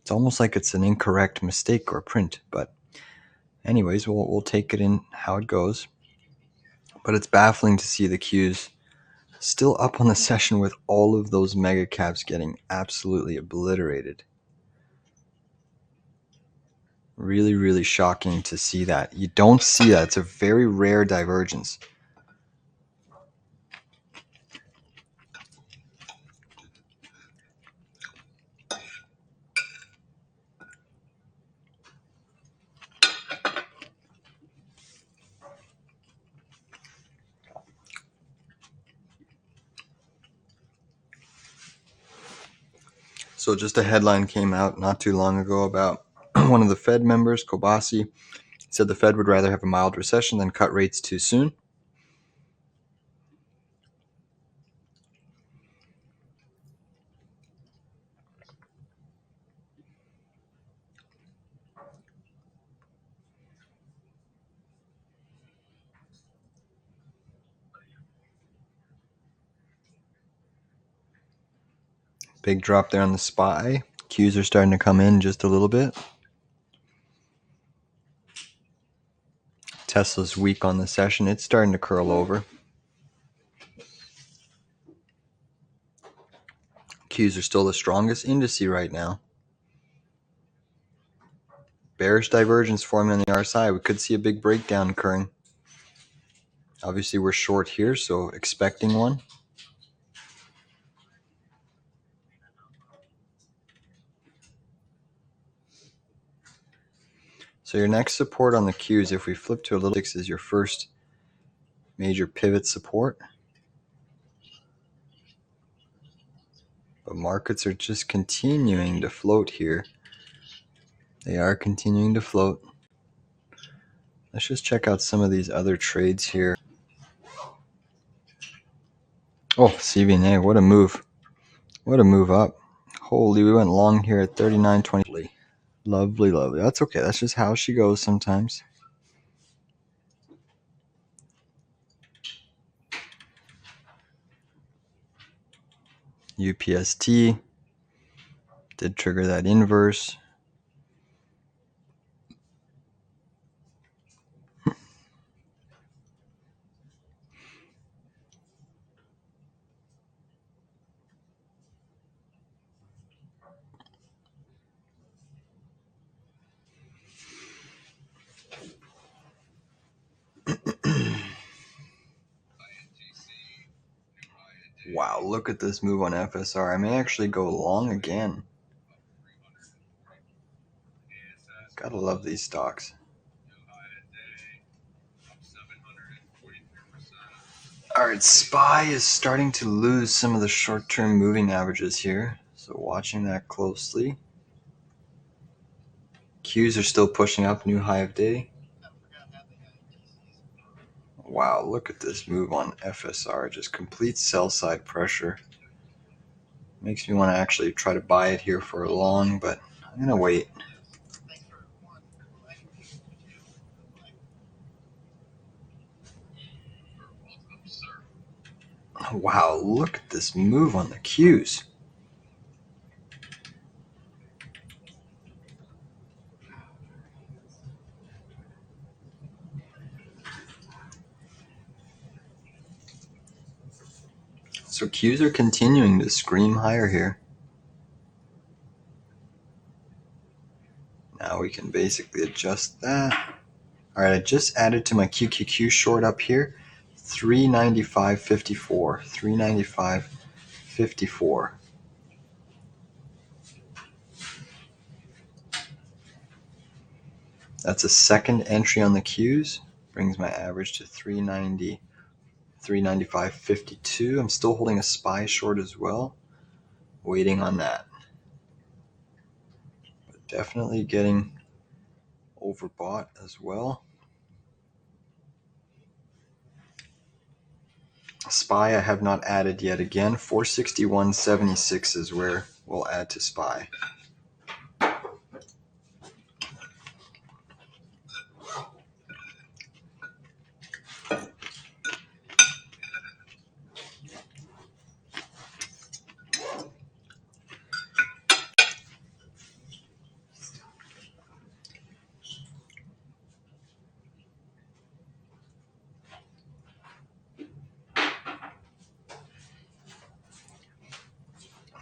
It's almost like it's an incorrect mistake or print, but anyways, we'll take it in how it goes. But it's baffling to see the Qs still up on the session with all of those mega caps getting absolutely obliterated. Really, really shocking to see that. You don't see that. It's a very rare divergence. So just a headline came out not too long ago about one of the Fed members, Kobasi, said the Fed would rather have a mild recession than cut rates too soon. Big drop there on the SPY. Qs are starting to come in just a little bit. Tesla's weak on the session. It's starting to curl over. Qs are still the strongest indice right now. Bearish divergence forming on the RSI. We could see a big breakdown occurring. Obviously, we're short here, so expecting one. So your next support on the Qs, if we flip to a little 6, is your first major pivot support. But markets are just continuing to float here. They are continuing to float. Let's just check out some of these other trades here. Oh, CVNA, what a move. What a move up. Holy, we went long here at 39.20. Lovely, lovely. That's okay. That's just how she goes sometimes. UPST did trigger that inverse. Wow, look at this move on FSR. I may actually go long again. Gotta love these stocks. Alright, SPY is starting to lose some of the short-term moving averages here. So watching that closely. Qs are still pushing up, new high of day. Wow, look at this move on FSR. Just complete sell-side pressure. Makes me want to actually try to buy it here for a long, but I'm going to wait. Wow, look at this move on the Qs. So Qs are continuing to scream higher here. Now we can basically adjust that. All right, I just added to my QQQ short up here, 395.54, 395.54. That's a second entry on the Qs, brings my average to 390, 395.52. I'm still holding a SPY short as well, waiting on that. But definitely getting overbought as well. SPY I have not added yet. Again, 461.76 is where we'll add to SPY.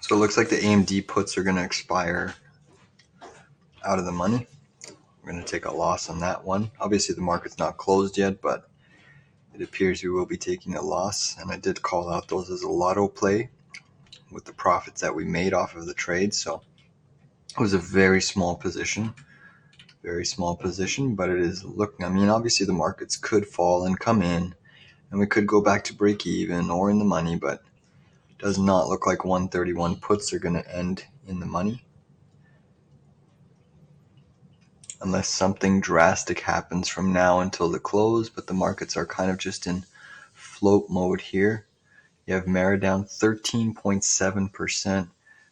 So it looks like the AMD puts are going to expire out of the money. We're going to take a loss on that one. Obviously, the market's not closed yet, but it appears we will be taking a loss. And I did call out those as a lotto play with the profits that we made off of the trade. So it was a very small position, but it is looking, I mean, obviously the markets could fall and come in and we could go back to break even or in the money, but it does not look like 131 puts are going to end in the money unless something drastic happens from now until the close. But the markets are kind of just in float mode here. You have Mara down 13.7%.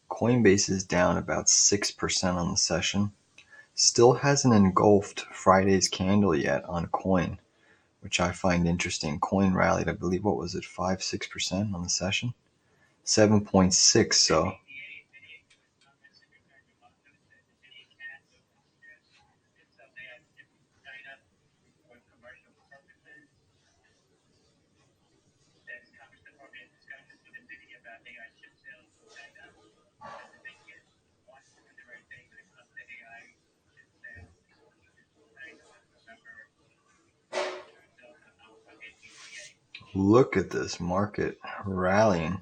Coinbase is down about 6% on the session. Still hasn't engulfed Friday's candle yet on Coin, which I find interesting. Coin rallied, I believe, what was it, 5-6% on the session? 7.6, so look at this market rallying.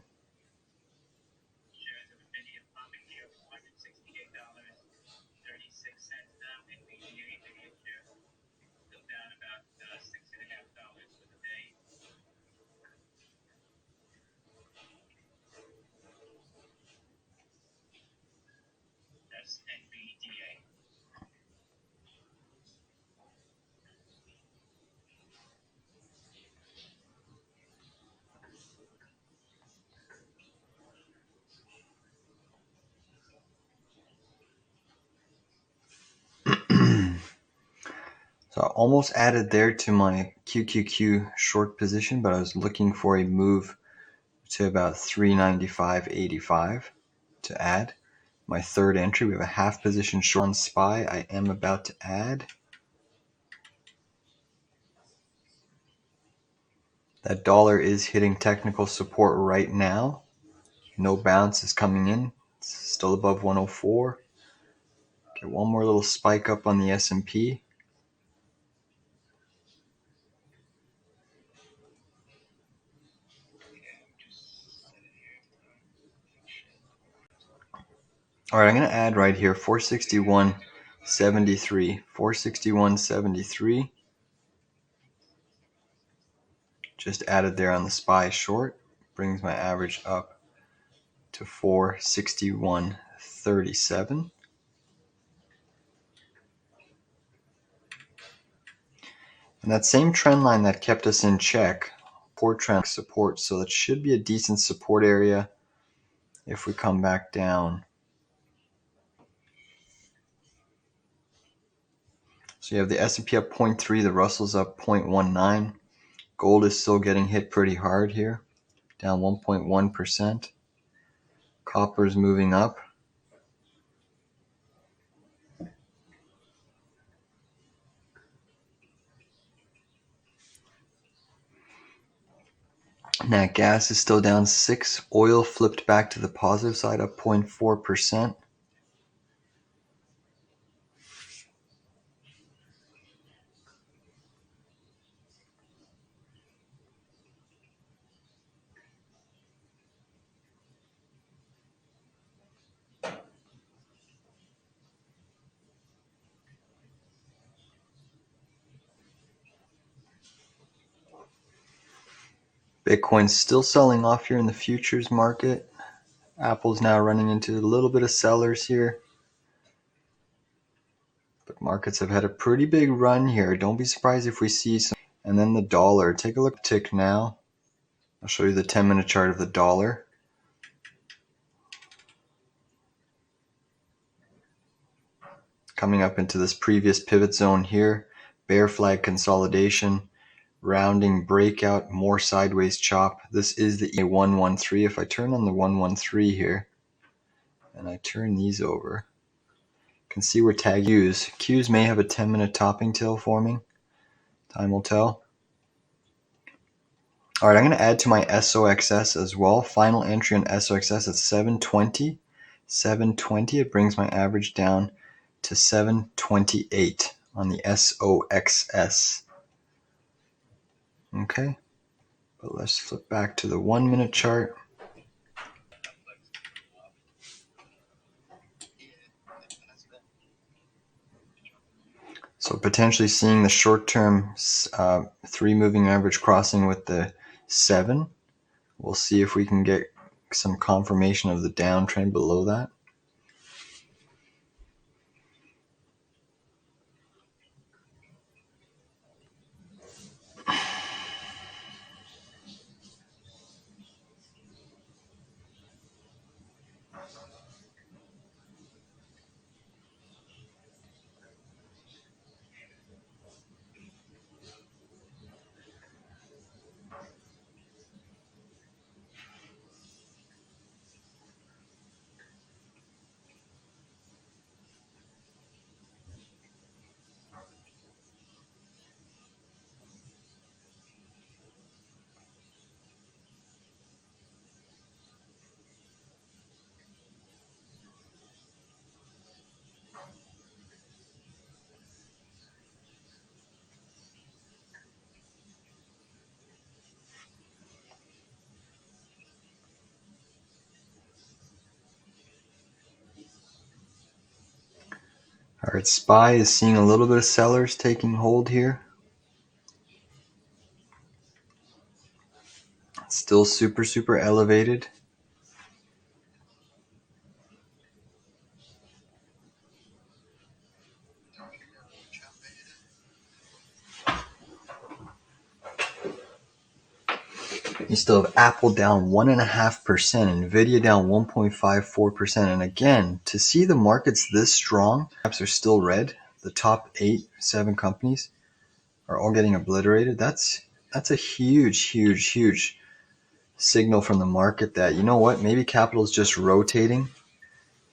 So I almost added there to my QQQ short position, but I was looking for a move to about 395.85 to add. My third entry, we have a half position short on SPY I am about to add. That dollar is hitting technical support right now. No bounce is coming in. It's still above 104. Get one more little spike up on the S&P. All right, I'm going to add right here 461.73. 461.73. Just added there on the SPY short. Brings my average up to 461.37. And that same trend line that kept us in check, poor trend support, so that should be a decent support area if we come back down. So you have the S&P up 0.3, the Russell's up 0.19. Gold is still getting hit pretty hard here, down 1.1%. Copper's moving up. Nat gas is still down 6. Oil flipped back to the positive side, up 0.4%. Bitcoin's still selling off here in the futures market. Apple's now running into a little bit of sellers here. But markets have had a pretty big run here. Don't be surprised if we see some. And then the dollar. Take a look tick now. I'll show you the 10-minute chart of the dollar. Coming up into this previous pivot zone here. Bear flag consolidation. Rounding breakout. More sideways chop. This is the 113. If I turn on the 113 here, and I turn these over, you can see we're tagged Qs. Qs may have a 10-minute topping tail forming. Time will tell. All right, I'm going to add to my SOXS as well. Final entry on SOXS at 720. 720, it brings my average down to 728 on the SOXS. Okay, but let's flip back to the 1-minute chart. So potentially seeing the short-term 3 moving average crossing with the 7. We'll see if we can get some confirmation of the downtrend below that. All right, SPY is seeing a little bit of sellers taking hold here. Still super elevated. You still have Apple down 1.5%, Nvidia down 1.54%. And again, to see the markets this strong, caps are still red. The top 7 companies are all getting obliterated. That's a huge signal from the market that, you know what, maybe capital is just rotating.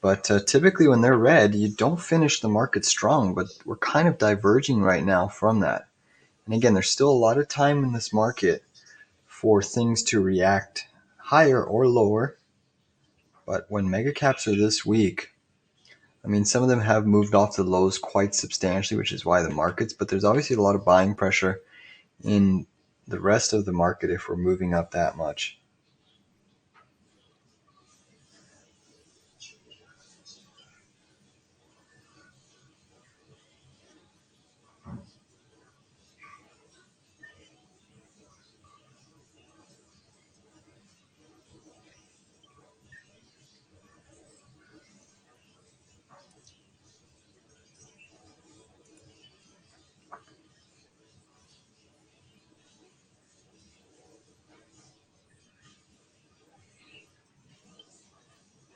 But typically when they're red, you don't finish the market strong. But we're kind of diverging right now from that. And again, there's still a lot of time in this market for things to react higher or lower. But when mega caps are this weak, I mean, some of them have moved off the lows quite substantially, which is why the markets, but there's obviously a lot of buying pressure in the rest of the market if we're moving up that much.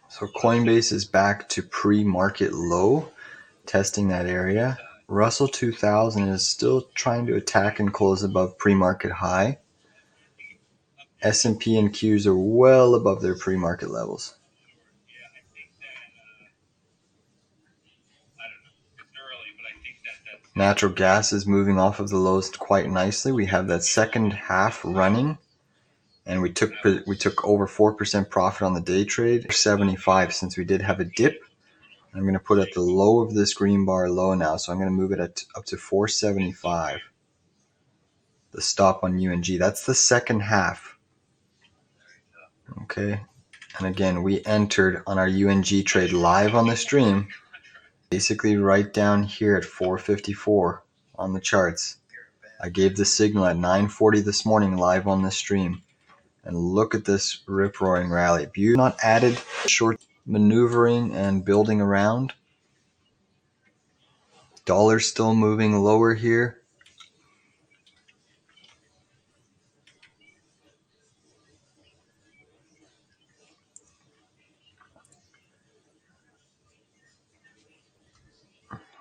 So Coinbase is back to pre-market low, testing that area. Russell 2000 is still trying to attack and close above pre-market high. S&P and Qs are well above their pre-market levels. Natural gas is moving off of the lows quite nicely. We have that second half running, and we took over 4% profit on the day trade. 75 since we did have a dip. I'm going to put at the low of this green bar low now, so I'm going to move it up to 475. The stop on UNG. That's the second half. Okay. And again, we entered on our UNG trade live on the stream, basically right down here at 454 on the charts. I gave the signal at 9:40 this morning live on the stream. And look at this rip-roaring rally. If you're not added short maneuvering and building around, dollar's still moving lower here.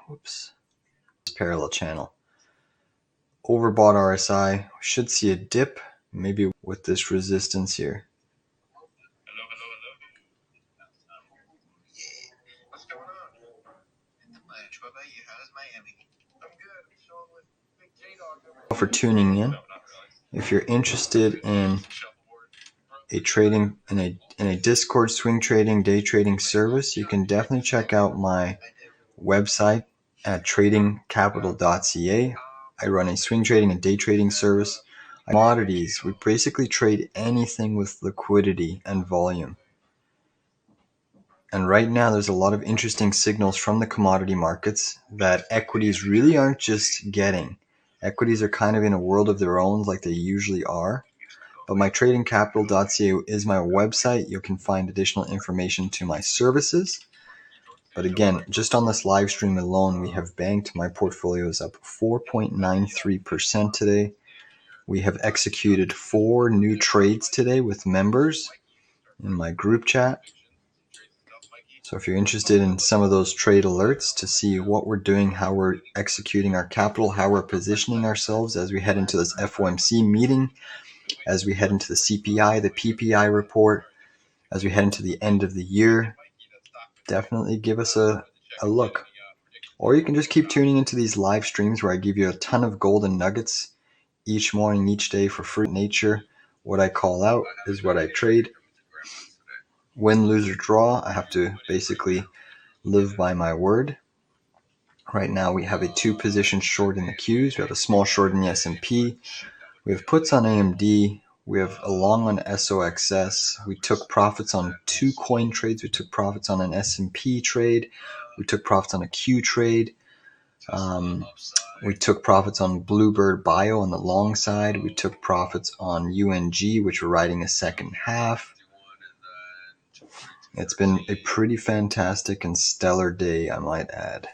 Whoops. Parallel channel. Overbought RSI. Should see a dip, maybe with this resistance here. For tuning in. If you're interested in a Discord swing trading, day trading service, you can definitely check out my website at tradingcapital.ca. I run a swing trading and day trading service. Commodities, we basically trade anything with liquidity and volume. And right now there's a lot of interesting signals from the commodity markets that equities really aren't just getting. Equities are kind of in a world of their own like they usually are. But my tradingcapital.ca is my website. You can find additional information to my services. But again, just on this live stream alone, we have banked. My portfolio is up 4.93% today. We have executed 4 new trades today with members in my group chat. So if you're interested in some of those trade alerts to see what we're doing, how we're executing our capital, how we're positioning ourselves as we head into this FOMC meeting, as we head into the CPI, the PPI report, as we head into the end of the year, definitely give us a look. Or you can just keep tuning into these live streams where I give you a ton of golden nuggets each morning, each day for free. Nature, what I call out is what I trade. Win, lose, or draw, I have to basically live by my word. Right now we have a 2-position short in the Qs. We have a small short in the S&P. We have puts on AMD. We have a long on SOXS. We took profits on 2 coin trades. We took profits on an S&P trade. We took profits on a Q trade. We took profits on Bluebird Bio on the long side. We took profits on UNG, which we're riding a second half. It's been a pretty fantastic and stellar day, I might add.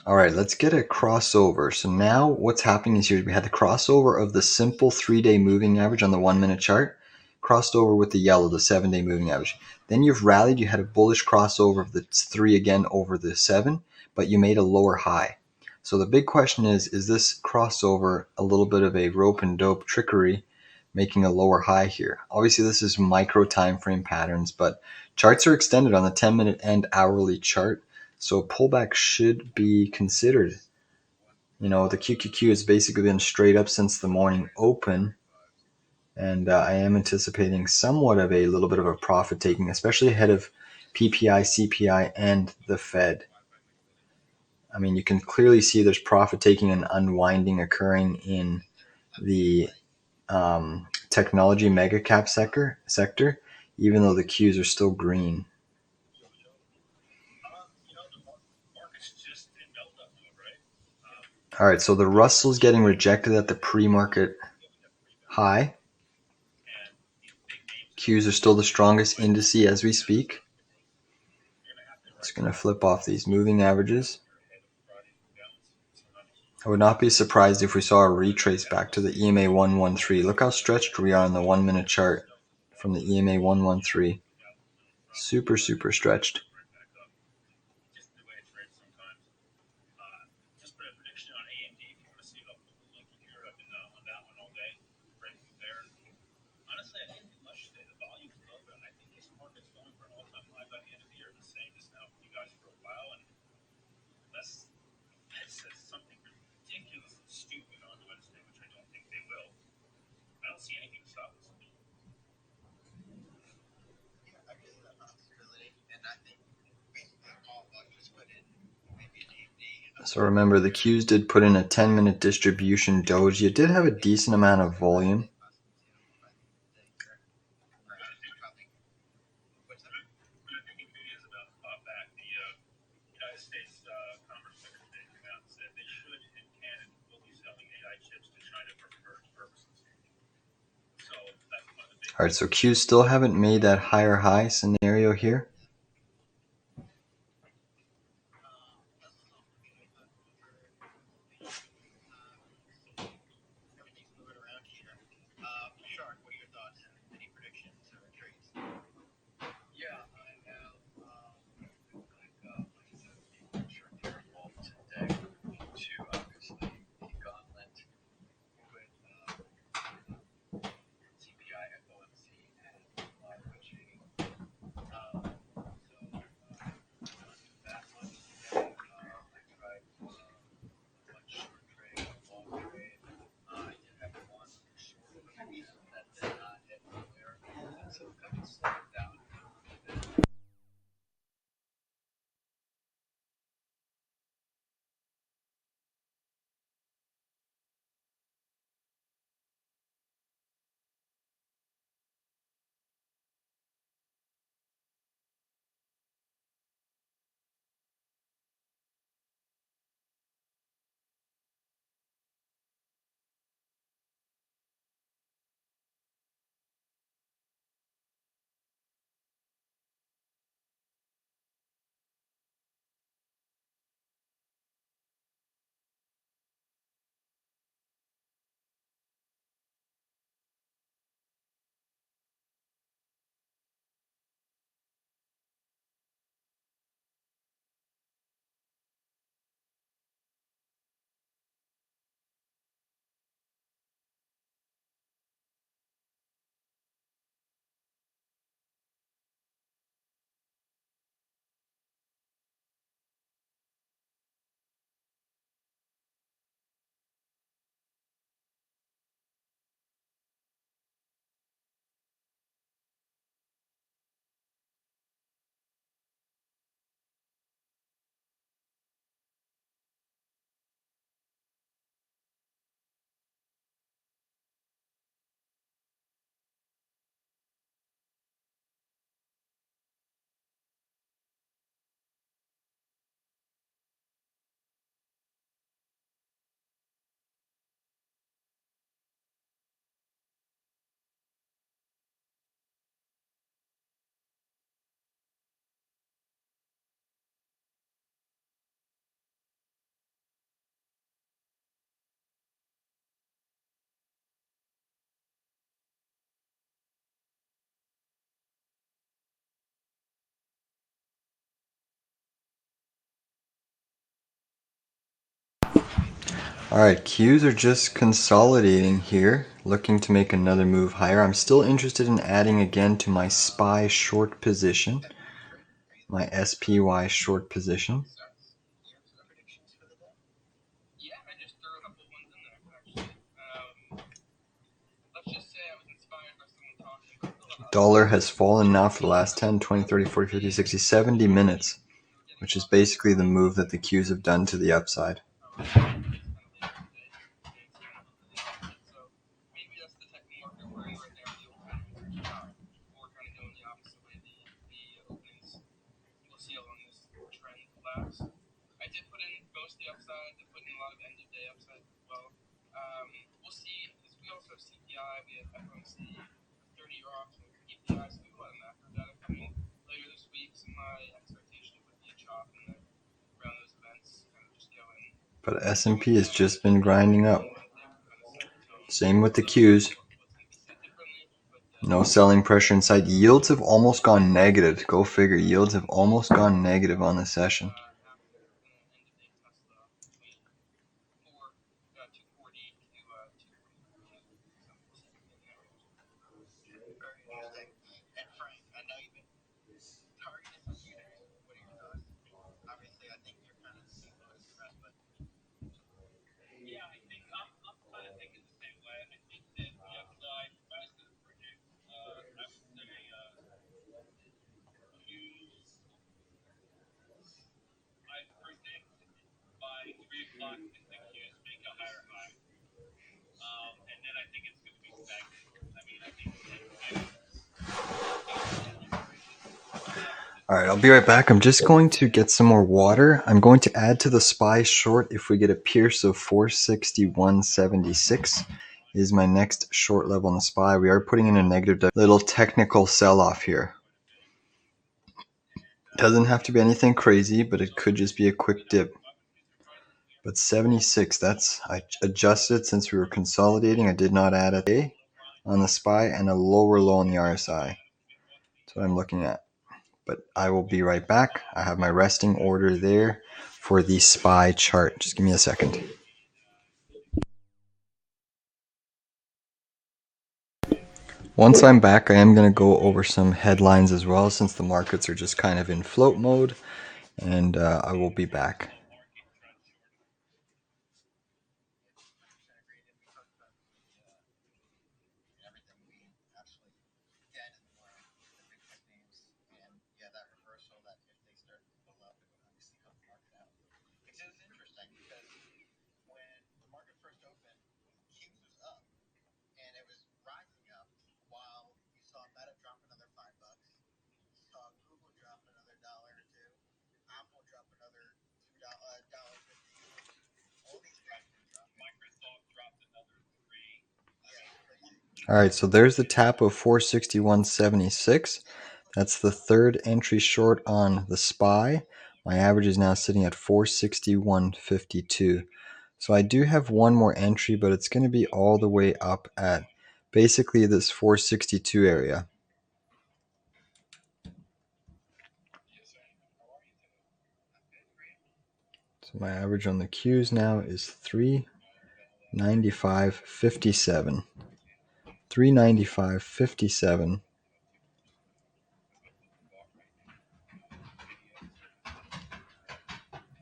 All right, let's get a crossover. So now what's happening is here we had the crossover of the simple 3-day moving average on the 1-minute chart, crossed over with the yellow, the 7-day moving average. Then you've rallied, you had a bullish crossover of the 3 again over the 7, but you made a lower high. So the big question is this crossover a little bit of a rope and dope trickery, making a lower high here? Obviously this is micro time frame patterns, but charts are extended on the 10-minute and hourly chart. So a pullback should be considered. You know, the QQQ has basically been straight up since the morning open. And I am anticipating somewhat of a little bit of a profit taking, especially ahead of PPI, CPI, and the Fed. I mean, you can clearly see there's profit taking and unwinding occurring in the technology mega cap sector, even though the Qs are still green. All right, so the Russell's getting rejected at the pre-market high. Qs are still the strongest indice as we speak. It's going to flip off these moving averages. I would not be surprised if we saw a retrace back to the EMA 113. Look how stretched we are on the 1-minute chart from the EMA 113. Super, super stretched. So remember, the Qs did put in a 10-minute distribution doji. It did have a decent amount of volume. All right, so Qs still haven't made that higher high scenario here. All right, Qs are just consolidating here, looking to make another move higher. I'm still interested in adding again to my SPY short position, my SPY short position. Dollar has fallen now for the last 10, 20, 30, 40, 50, 60, 70 minutes, which is basically the move that the Qs have done to the upside. But S&P has just been grinding up. Same with the Qs. No selling pressure inside. Yields have almost gone negative. Go figure. Yields have almost gone negative on the session. All right, I'll be right back. I'm just going to get some more water. I'm going to add to the SPY short if we get a pierce of 461.76. is my next short level on the SPY. We are putting in a negative little technical sell-off here. Doesn't have to be anything crazy, but it could just be a quick dip. But 76, I adjusted since we were consolidating. I did not add a day on the SPY and a lower low on the RSI. That's what I'm looking at. But I will be right back. I have my resting order there for the SPY chart. Just give me a second. Once I'm back, I am going to go over some headlines as well, since the markets are just kind of in float mode, and I will be back. All right, so there's the tap of 461.76. That's the third entry short on the SPY. My average is now sitting at 461.52. So I do have one more entry, but it's going to be all the way up at basically this 462 area. So my average on the Qs now is 395.57. 395.57.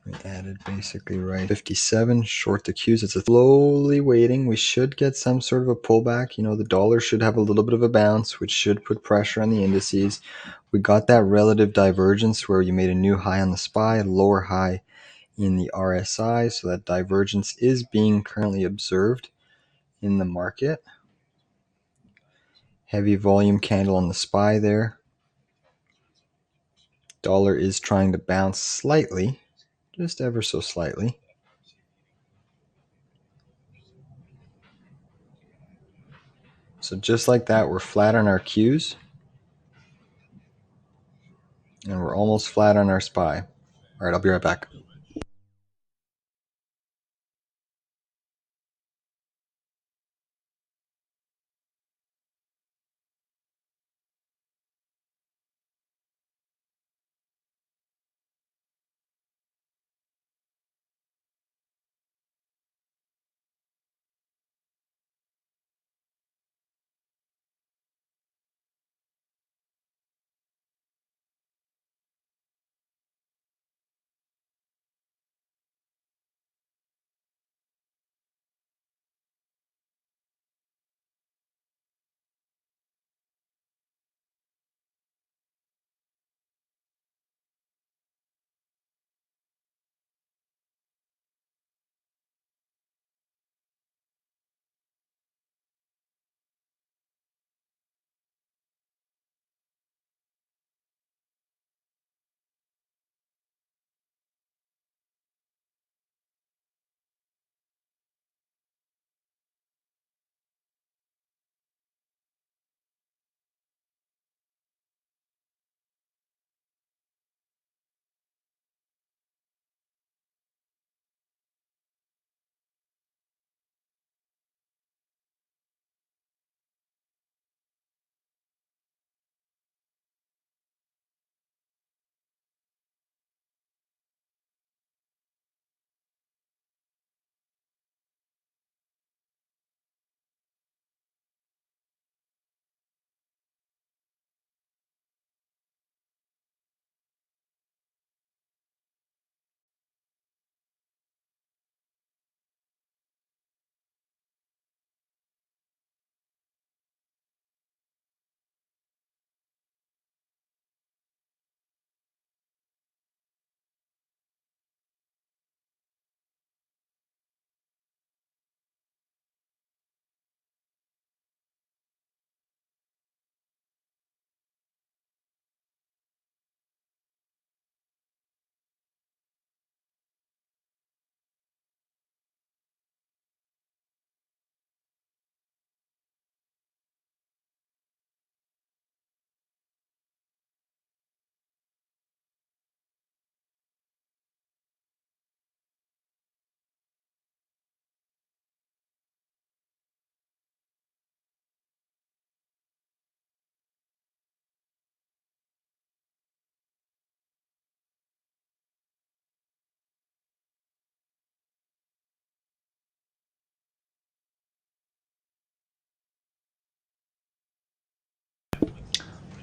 We added basically right 57 short the Qs. It's slowly waiting. We should get some sort of a pullback. You know, the dollar should have a little bit of a bounce, which should put pressure on the indices. We got that relative divergence where you made a new high on the SPY, lower high in the RSI. So that divergence is being currently observed in the market. Heavy volume candle on the SPY there. Dollar is trying to bounce slightly, just ever so slightly. So just like that, we're flat on our Qs. And we're almost flat on our SPY. All right, I'll be right back.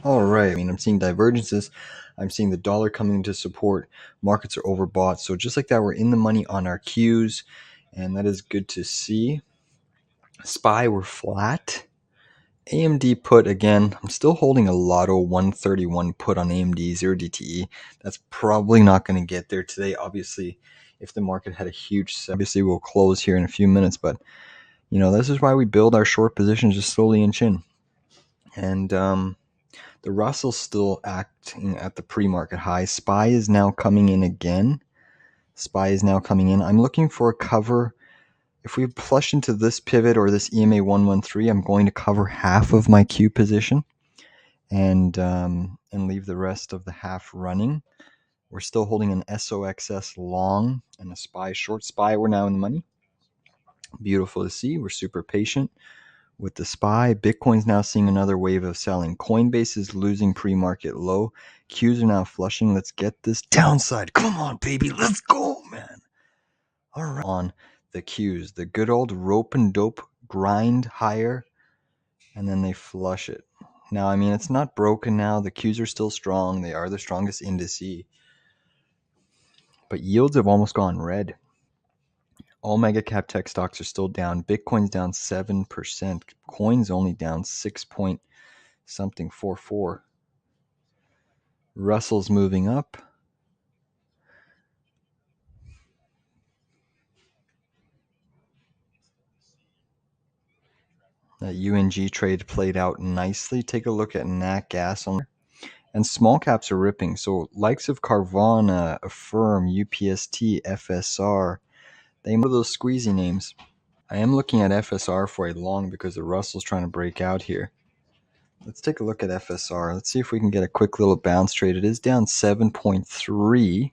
All right. I mean, I'm seeing divergences. I'm seeing the dollar coming into support. Markets are overbought. So just like that, we're in the money on our Qs, and that is good to see. SPY, we're flat. AMD put again. I'm still holding a Lotto 131 put on AMD 0 DTE. That's probably not going to get there today. Obviously, if the market had a huge, obviously we'll close here in a few minutes. But this is why we build our short positions just slowly inch in. And the Russell's still acting at the pre-market high. SPY is now coming in again. SPY is now coming in. I'm looking for a cover. If we flush into this pivot or this EMA 113, I'm going to cover half of my Q position and leave the rest of the half running. We're still holding an SOXS long and a SPY short. SPY, we're now in the money. Beautiful to see. We're super patient with the SPY. Bitcoin's now seeing another wave of selling. Coinbase is losing pre-market low. Qs are now flushing. Let's get this downside. Come on, baby. Let's go, man. All right. On the Qs, the good old rope and dope grind higher, and then they flush it. Now, I mean, it's not broken now. The Qs are still strong. They are the strongest indice. But yields have almost gone red. All mega cap tech stocks are still down. Bitcoin's down 7%. Coin's only down 6 point something 44. Russell's moving up. That UNG trade played out nicely. Take a look at Nat Gas on, and small caps are ripping. So likes of Carvana, Affirm, UPST, FSR, they know those squeezy names. I am looking at FSR for a long because the Russell's trying to break out here. Let's take a look at FSR. Let's see if we can get a quick little bounce trade. It is down 7.3%.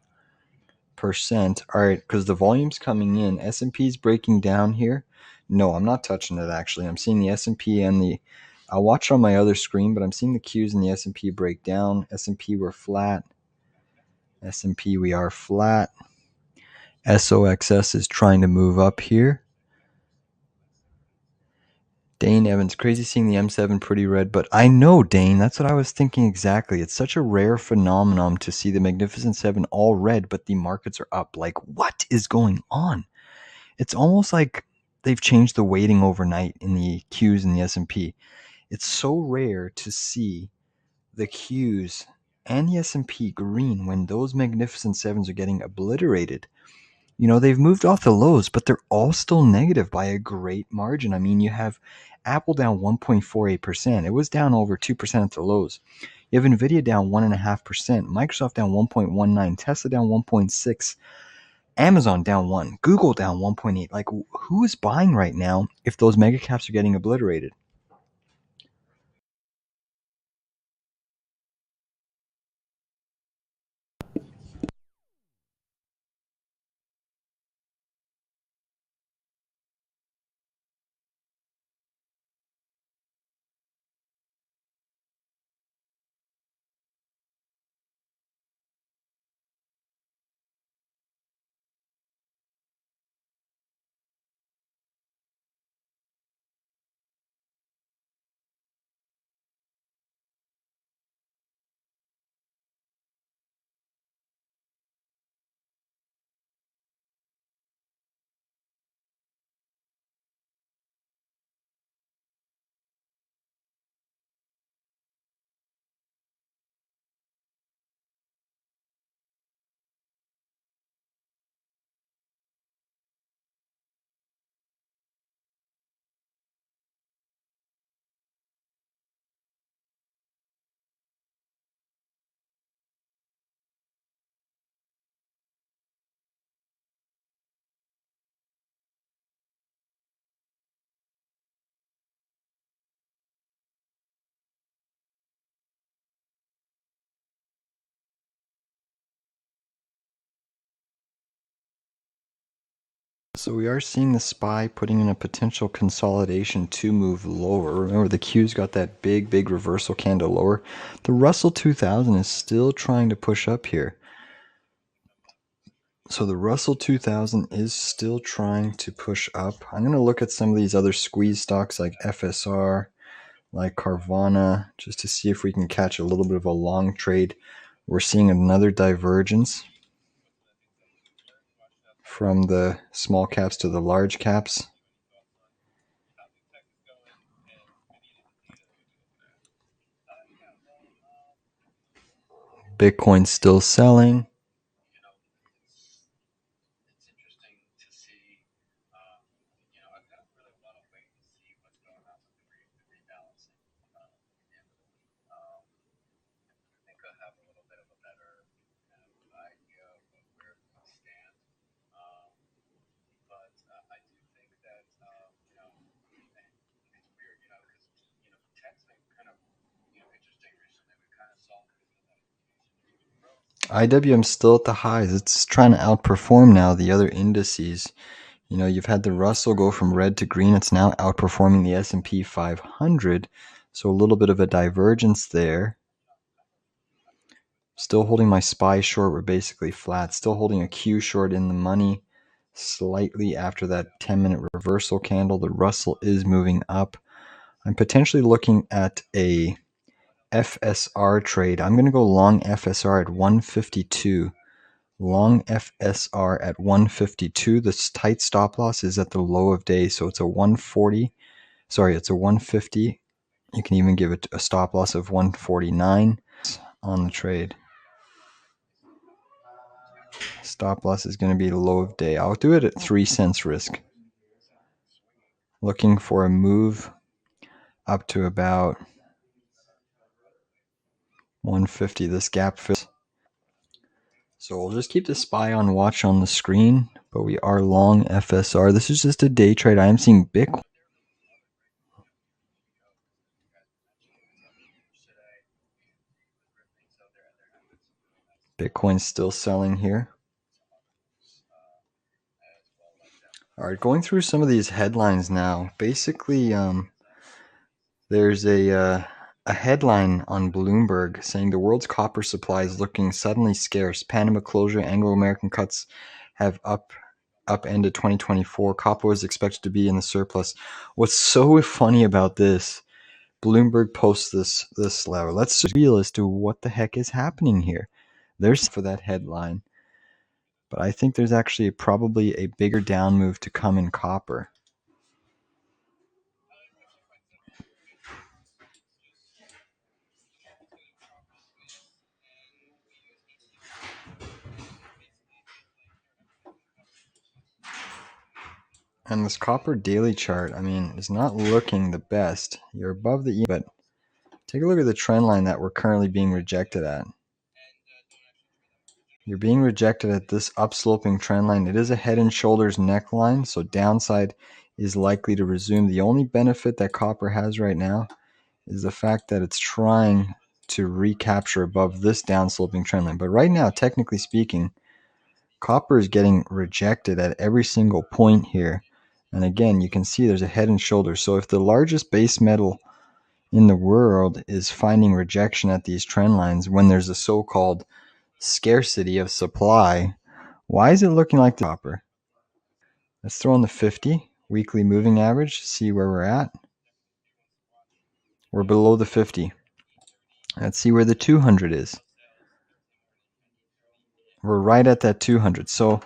All right, because the volume's coming in. S&P's breaking down here. No, I'm not touching it, actually. I'm seeing the S&P and the... I'll watch on my other screen, but I'm seeing the Qs and the S&P break down. S&P, we're flat. S&P, we are flat. SOXS is trying to move up here. Dane Evans, crazy seeing the M7 pretty red, but I know, Dane, that's what I was thinking exactly. It's such a rare phenomenon to see the Magnificent Seven all red, but the markets are up. Like, what is going on? It's almost like they've changed the weighting overnight in the Qs and the S&P. It's so rare to see the Qs and the S&P green when those Magnificent Sevens are getting obliterated. They've moved off the lows, but they're all still negative by a great margin. I mean, you have Apple down 1.48%. It was down over 2% at the lows. You have Nvidia down 1.5%. Microsoft down 1.19%. Tesla down 1.6%. Amazon down 1%. Google down 1.8%. Like, who is buying right now if those mega caps are getting obliterated? So we are seeing the SPY putting in a potential consolidation to move lower. Remember, the Q's got that big reversal candle lower. The Russell 2000 is still trying to push up here. So the Russell 2000 is still trying to push up. I'm going to look at some of these other squeeze stocks like FSR. like Carvana, just to see if we can catch a little bit of a long trade. We're seeing another divergence from the small caps to the large caps. Bitcoin's still selling. IWM's still at the highs. It's trying to outperform now the other indices. You've had the Russell go from red to green. It's now outperforming the S&P 500. So a little bit of a divergence there. Still holding my SPY short. We're basically flat. Still holding a Q short in the money. Slightly after that 10-minute reversal candle, the Russell is moving up. I'm potentially looking at a FSR trade. I'm going to go long FSR at 152. Long FSR at 152. This tight stop loss is at the low of day, so it's a 140. Sorry, it's a 150. You can even give it a stop loss of 149 on the trade. Stop loss is going to be the low of day. I'll do it at 3 cents risk. Looking for a move up to about 150. This gap fills. So we'll just keep the SPY on watch on the screen, but we are long FSR. This is just a day trade. I am seeing Bitcoin. Bitcoin's still selling here. All right, going through some of these headlines now. Basically, there's a headline on Bloomberg saying the world's copper supply is looking suddenly scarce. Panama closure, Anglo-American cuts have upended 2024. Copper was expected to be in the surplus. What's so funny about this? Bloomberg posts this level. Let's just real as to what the heck is happening here. There's for that headline, but I think there's actually probably a bigger down move to come in copper. And this copper daily chart, I mean, is not looking the best. You're above the E, but take a look at the trend line that we're currently being rejected at. You're being rejected at this upsloping trend line. It is a head and shoulders neckline, so downside is likely to resume. The only benefit that copper has right now is the fact that it's trying to recapture above this downsloping trend line. But right now, technically speaking, copper is getting rejected at every single point here. And again, you can see there's a head and shoulders. So if the largest base metal in the world is finding rejection at these trend lines when there's a so-called scarcity of supply, why is it looking like the copper? Let's throw in the 50 weekly moving average, see where we're at. We're below the 50. Let's see where the 200 is. We're right at that 200. So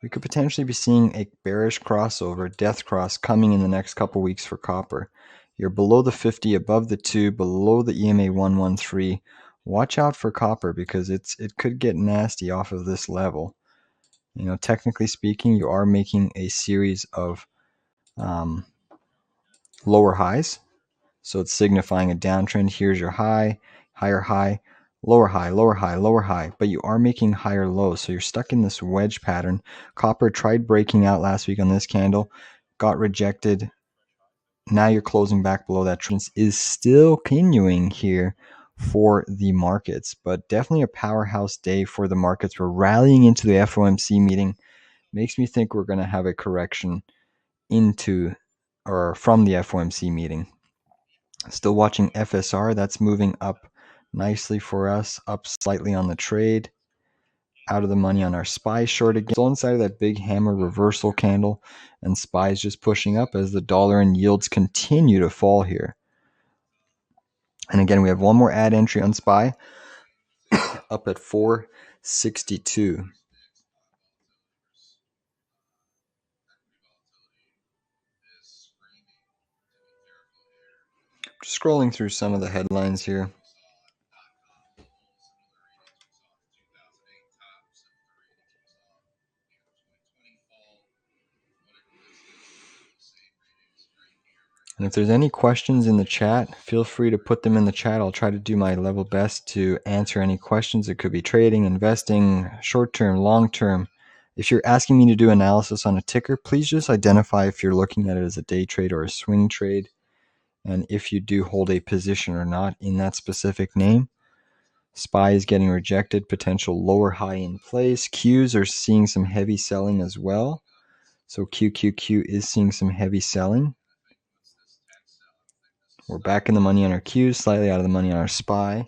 we could potentially be seeing a bearish crossover, death cross, coming in the next couple weeks for copper. You're below the 50, above the 2, below the EMA 113. Watch out for copper because it could get nasty off of this level. Technically speaking, you are making a series of lower highs. So it's signifying a downtrend. Here's your high, higher high, lower high, lower high, lower high. But you are making higher lows. So you're stuck in this wedge pattern. Copper tried breaking out last week on this candle, got rejected. Now you're closing back below that trend. Is still continuing here for the markets, but definitely a powerhouse day for the markets. We're rallying into the FOMC meeting. Makes me think we're going to have a correction into or from the FOMC meeting. Still watching FSR. That's moving up nicely for us, up slightly on the trade. out of the money on our SPY short again. Still inside of that big hammer reversal candle, and SPY is just pushing up as the dollar and yields continue to fall here. And again, we have one more add entry on SPY up at 462. Just scrolling through some of the headlines here. And if there's any questions in the chat, feel free to put them in the chat. I'll try to do my level best to answer any questions. It could be trading, investing, short-term, long-term. If you're asking me to do analysis on a ticker, please just identify if you're looking at it as a day trade or a swing trade, and if you do hold a position or not in that specific name. SPY is getting rejected, potential lower high in place. Qs are seeing some heavy selling as well. So QQQ is seeing some heavy selling. We're back in the money on our Qs, slightly out of the money on our SPY.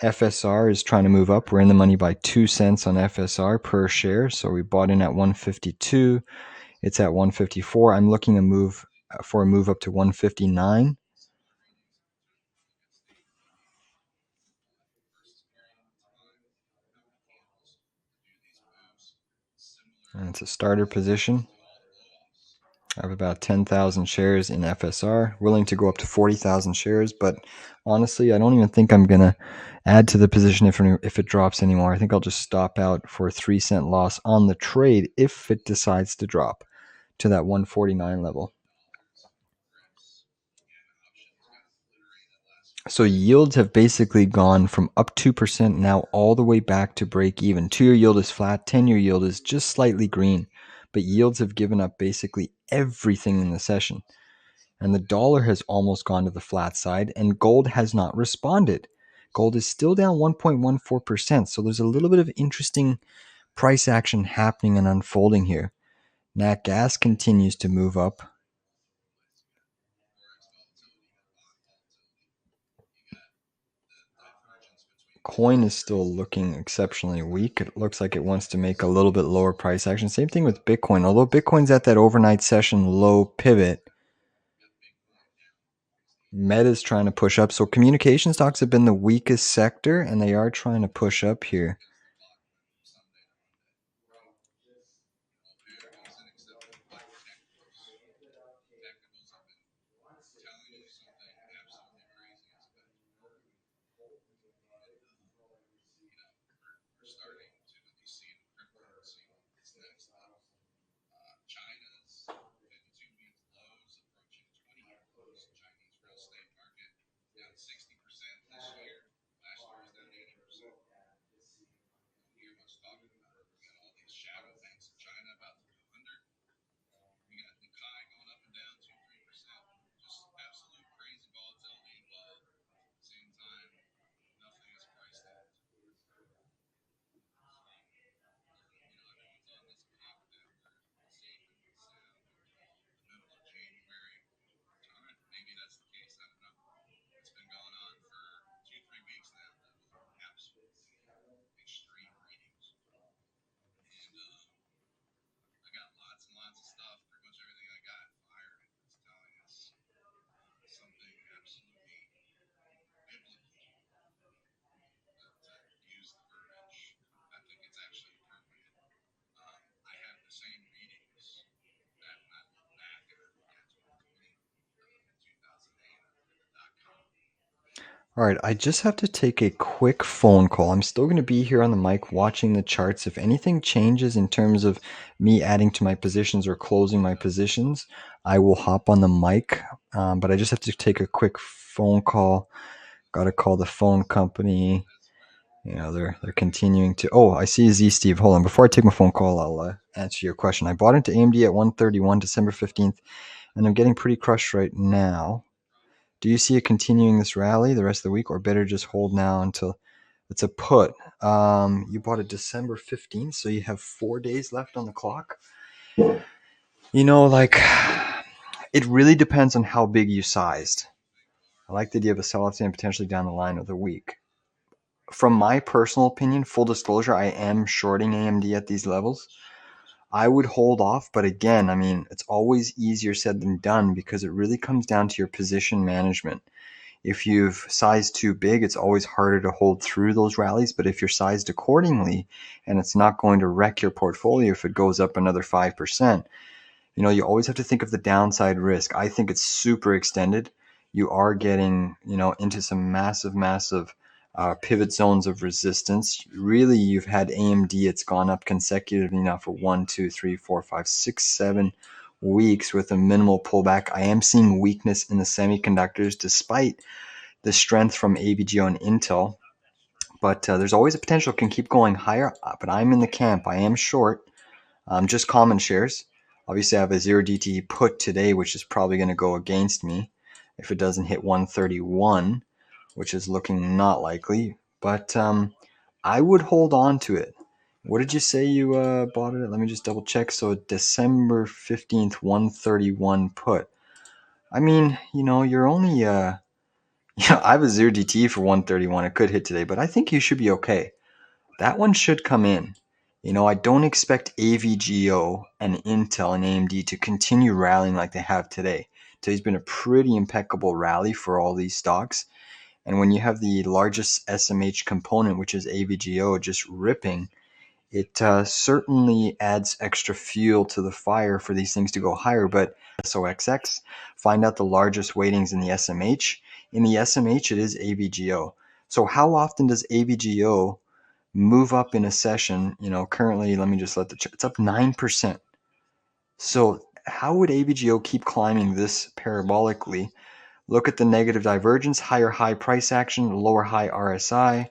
FSR is trying to move up. We're in the money by 2 cents on FSR per share. So we bought in at 152. It's at 154. I'm looking for a move up to 159. And it's a starter position. I have about 10,000 shares in FSR, willing to go up to 40,000 shares, but honestly, I don't even think I'm going to add to the position if it drops anymore. I think I'll just stop out for a 3-cent loss on the trade if it decides to drop to that 149 level. So yields have basically gone from up 2% now all the way back to break even. 2-year yield is flat, 10-year yield is just slightly green, but yields have given up basically everything in the session. And the dollar has almost gone to the flat side, and gold has not responded. Gold is still down 1.14%, so there's a little bit of interesting price action happening and unfolding here. Nat gas continues to move up. Coin is still looking exceptionally weak. It looks like it wants to make a little bit lower price action. Same thing with Bitcoin. Although Bitcoin's at that overnight session low pivot, Meta's trying to push up. So communication stocks have been the weakest sector, and they are trying to push up here. All right, I just have to take a quick phone call. I'm still going to be here on the mic watching the charts. If anything changes in terms of me adding to my positions or closing my positions, I will hop on the mic. But I just have to take a quick phone call. Got to call the phone company. You know, they're continuing to. Oh, I see Z Steve. Hold on. Before I take my phone call, I'll answer your question. I bought into AMD at 131 December 15th, and I'm getting pretty crushed right now. Do you see it continuing this rally the rest of the week, or better just hold now until it's a put? You bought it December 15th, so you have 4 days left on the clock. You know, like, it really depends on how big you sized. I like the idea of a sell-off stand potentially down the line of the week. from my personal opinion, full disclosure, I am shorting AMD at these levels. I would hold off, but again, I mean, it's always easier said than done because it really comes down to your position management. If you've sized too big, it's always harder to hold through those rallies. But if you're sized accordingly and it's not going to wreck your portfolio if it goes up another 5%, you always have to think of the downside risk. I think it's super extended. You are getting, into some massive pivot zones of resistance. Really, you've had AMD, it's gone up consecutively now for 1, 2, 3, 4, 5, 6, 7 weeks with a minimal pullback. I am seeing weakness in the semiconductors despite the strength from AVGO and Intel. But there's always a potential it can keep going higher. But I'm in the camp. I am short. Just common shares. Obviously, I have a 0 DTE put today, which is probably going to go against me if it doesn't hit 131, which is looking not likely. But I would hold on to it. What did you say you bought it at? Let me just double check. So December 15th, 131 put. I mean, you're only I have a 0 DTE for 131. It could hit today, but I think you should be okay. That one should come in. I don't expect AVGO and Intel and AMD to continue rallying like they have today. Today's been a pretty impeccable rally for all these stocks. And when you have the largest SMH component, which is AVGO, just ripping, it certainly adds extra fuel to the fire for these things to go higher. But SOXX, find out the largest weightings in the SMH. In the SMH, it is AVGO. So how often does AVGO move up in a session? Currently, let me just it's up 9%. So how would AVGO keep climbing this parabolically? Look at the negative divergence, higher high price action, lower high RSI.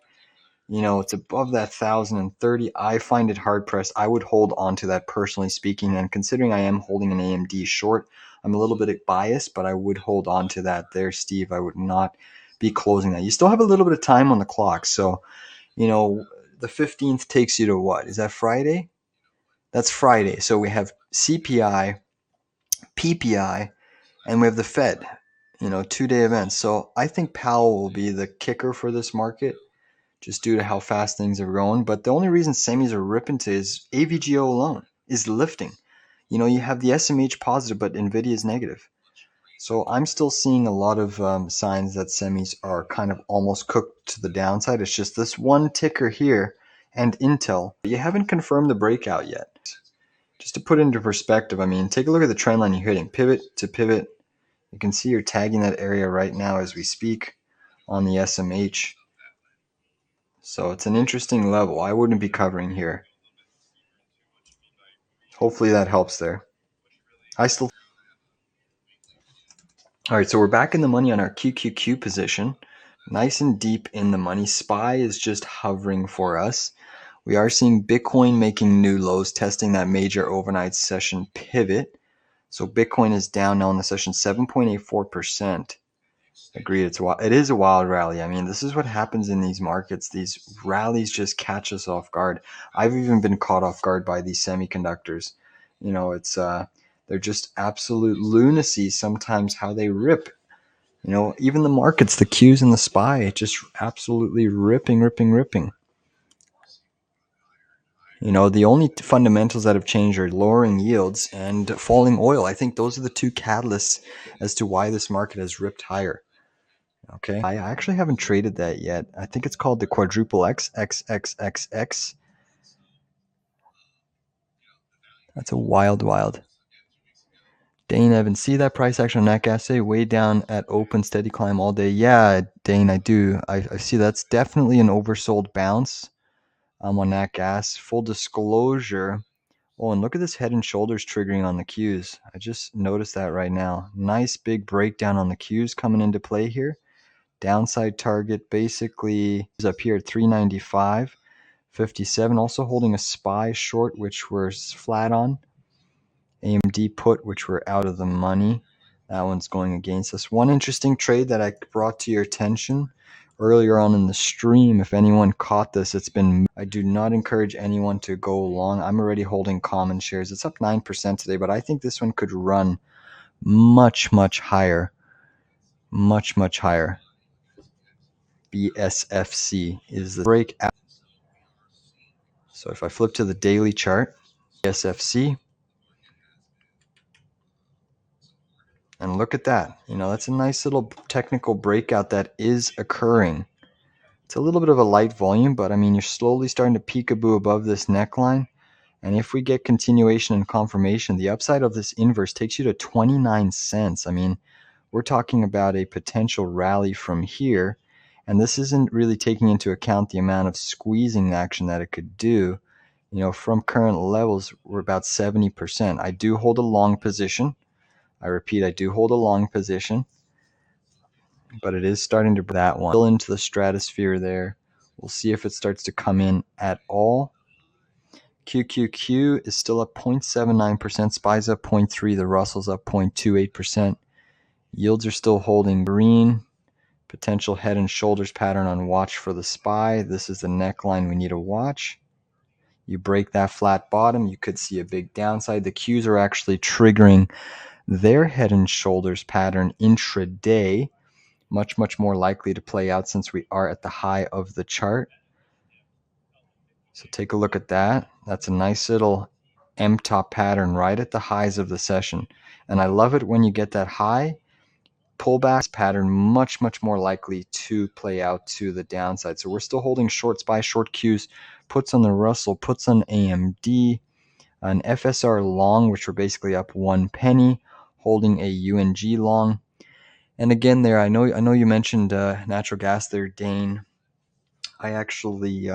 It's above that 1,030. I find it hard pressed. I would hold on to that personally speaking. And considering I am holding an AMD short, I'm a little bit biased, but I would hold on to that there, Steve. I would not be closing that. You still have a little bit of time on the clock. So, the 15th takes you to what? Is that Friday? That's Friday. So we have CPI, PPI, and we have the Fed, 2-day events. So I think Powell will be the kicker for this market just due to how fast things are going. But the only reason semis are ripping to is AVGO alone is lifting. You have the SMH positive, but Nvidia is negative. So I'm still seeing a lot of signs that semis are kind of almost cooked to the downside. It's just this one ticker here and Intel. You haven't confirmed the breakout yet. Just to put it into perspective, I mean, take a look at the trend line you're hitting. Pivot to pivot. You can see you're tagging that area right now as we speak on the SMH. So it's an interesting level. I wouldn't be covering here. Hopefully that helps there. All right, so we're back in the money on our QQQ position. Nice and deep in the money. SPY is just hovering for us. We are seeing Bitcoin making new lows, testing that major overnight session pivot. So Bitcoin is down now in the session 7.84%. Agreed. It is a wild rally. I mean, this is what happens in these markets. These rallies just catch us off guard. I've even been caught off guard by these semiconductors. It's they're just absolute lunacy sometimes how they rip. Even the markets, the Qs and the SPY, just absolutely ripping. The only fundamentals that have changed are lowering yields and falling oil. I think those are the two catalysts as to why this market has ripped higher. Okay, I actually haven't traded that yet. I think it's called the quadruple XXXX. That's a wild. Dane Evans, see that price action on that gas today? Way down at open, steady climb all day. Yeah, Dane, I do. I see that's definitely an oversold bounce on that gas. Full disclosure. Oh, and look at this head and shoulders triggering on the Qs. I just noticed that right now. Nice big breakdown on the Qs coming into play here. Downside target basically is up here at 395.57. Also holding a SPY short, which we're flat on. AMD put, which we're out of the money. That one's going against us. One interesting trade that I brought to your attention earlier on in the stream, if anyone caught this, I do not encourage anyone to go long. I'm already holding common shares. It's up 9% today, but I think this one could run much higher. Much higher. BSFC is the breakout. So if I flip to the daily chart, BSFC, and look at that. That's a nice little technical breakout that is occurring. It's a little bit of a light volume, but I mean, you're slowly starting to peekaboo above this neckline. And if we get continuation and confirmation, the upside of this inverse takes you to 29 cents. I mean, we're talking about a potential rally from here. And this isn't really taking into account the amount of squeezing action that it could do. From current levels, we're about 70%. I do hold a long position. I repeat, I do hold a long position. But it is starting to that one. Still into the stratosphere there. We'll see if it starts to come in at all. QQQ is still up 0.79%. SPY's up 0.3%. The Russell's up 0.28%. Yields are still holding green. Potential head and shoulders pattern on watch for the SPY. This is the neckline we need to watch. You break that flat bottom, you could see a big downside. The Qs are actually triggering their head and shoulders pattern intraday. Much more likely to play out since we are at the high of the chart. So take a look at that. That's a nice little M-top pattern right at the highs of the session. And I love it when you get that high pullback pattern, much more likely to play out to the downside. So we're still holding short SPY, short Qs, puts on the Russell, puts on AMD, an FSR long, which we're basically up 1 penny, holding a UNG long. And again, there, I know you mentioned natural gas there, Dane. I actually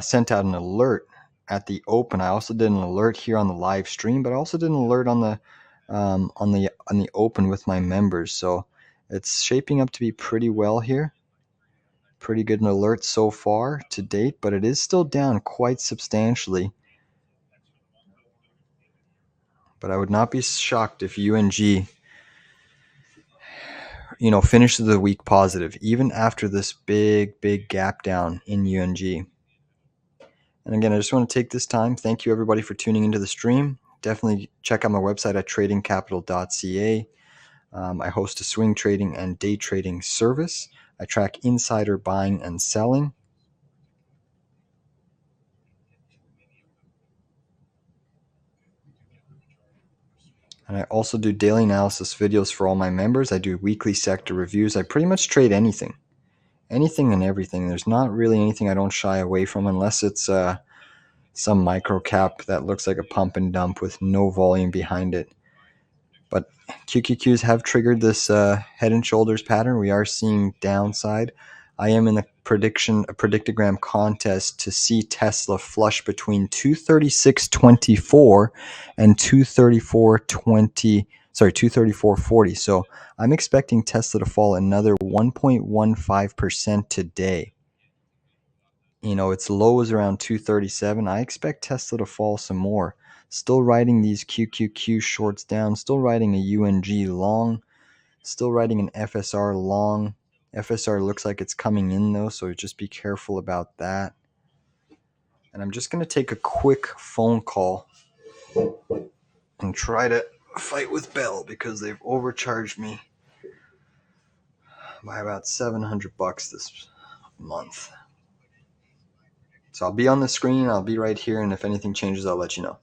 sent out an alert at the open. I also did an alert here on the live stream, but I also did an alert on the open with my members. So it's shaping up to be pretty well here. Pretty good an alert so far to date, but it is still down quite substantially. But I would not be shocked if UNG finishes the week positive, even after this big gap down in UNG. And again, I just want to take this time. Thank you, everybody, for tuning into the stream. Definitely check out my website at tradingcapital.ca. I host a swing trading and day trading service. I track insider buying and selling. And I also do daily analysis videos for all my members. I do weekly sector reviews. I pretty much trade anything and everything. There's not really anything I don't shy away from unless it's some micro cap that looks like a pump and dump with no volume behind it. But QQQs have triggered this head and shoulders pattern. We are seeing downside. I am in a predictogram contest to see Tesla flush between 236.24 and 234.40. So I'm expecting Tesla to fall another 1.15% today. Its low is around 237. I expect Tesla to fall some more. Still riding these QQQ shorts down. Still riding a UNG long. Still riding an FSR long. FSR looks like it's coming in though, so just be careful about that. And I'm just going to take a quick phone call and try to fight with Bell because they've overcharged me by about $700 this month. So I'll be on the screen. I'll be right here. And if anything changes, I'll let you know.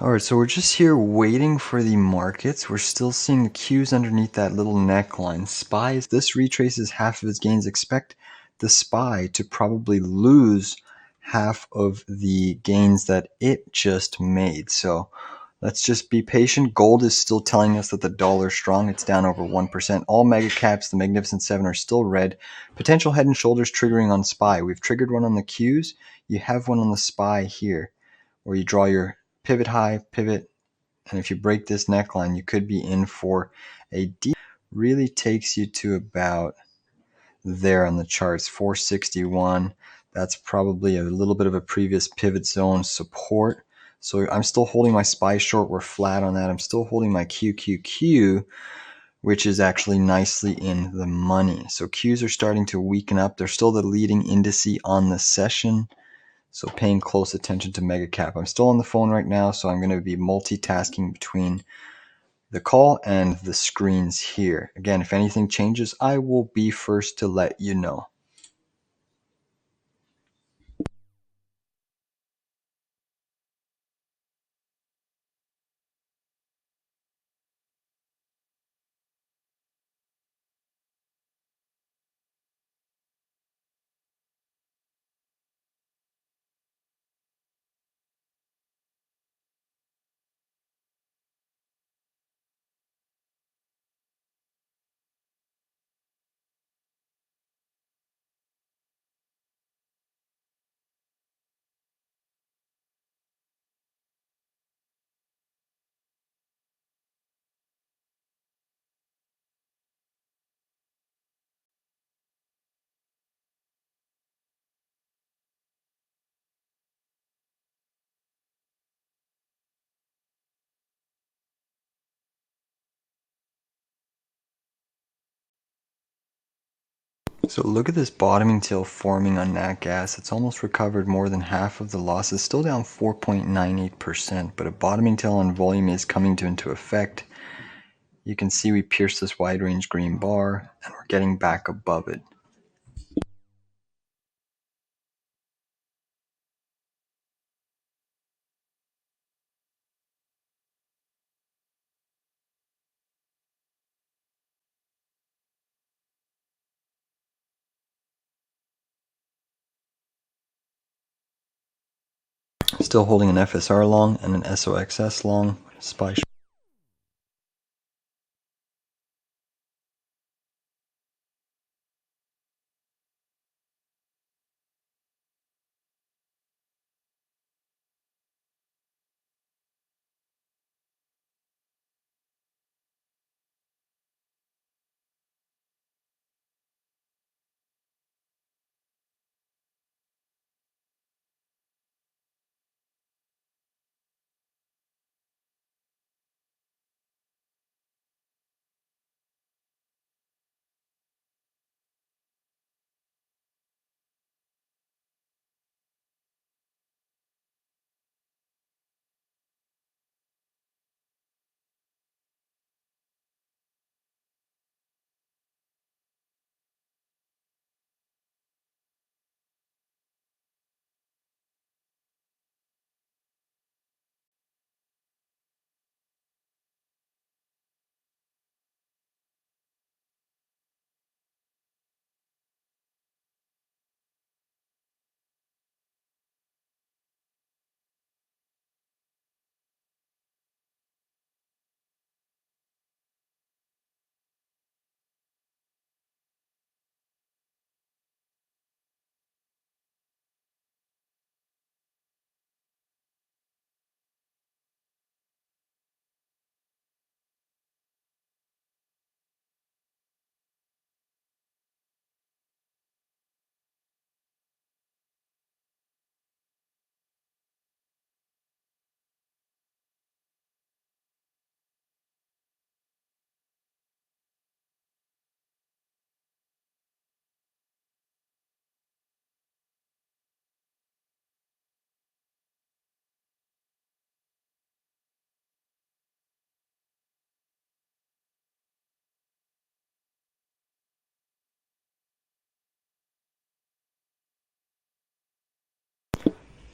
All right, so we're just here waiting for the markets. We're still seeing the Qs underneath that little neckline. SPY, this retraces half of its gains. Expect the SPY to probably lose half of the gains that it just made. So let's just be patient. Gold is still telling us that the dollar's strong. It's down over 1%. All mega caps, the Magnificent Seven, are still red. Potential head and shoulders triggering on SPY. We've triggered one on the Qs. You have one on the SPY here, where you draw your pivot high, pivot, and if you break this neckline, you could be in for a deep. Really takes you to about there on the charts, 461. That's probably a little bit of a previous pivot zone support. So I'm still holding my SPY short. We're flat on that. I'm still holding my QQQ, which is actually nicely in the money. So Qs are starting to weaken up. They're still the leading indice on the session. So paying close attention to mega cap. I'm still on the phone right now, so I'm going to be multitasking between the call and the screens here. Again, if anything changes, I will be first to let you know. So look at this bottoming tail forming on nat gas. It's almost recovered more than half of the losses, still down 4.98%, but a bottoming tail on volume is coming into effect. You can see we pierced this wide range green bar and we're getting back above it. Still holding an FSR long and an SOXS long. SPY.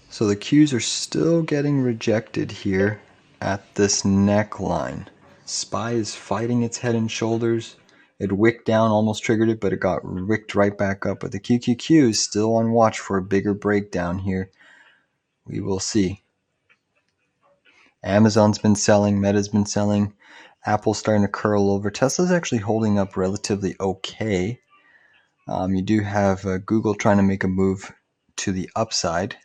So the Qs are still getting rejected here. at this neckline. SPY is fighting its head and shoulders. It wicked down, almost triggered it, but it got wicked right back up. But the QQQ is still on watch for a bigger breakdown here. We will see. Amazon's been selling, Meta's been selling, Apple's starting to curl over. Tesla's actually holding up relatively okay. You do have Google trying to make a move to the upside.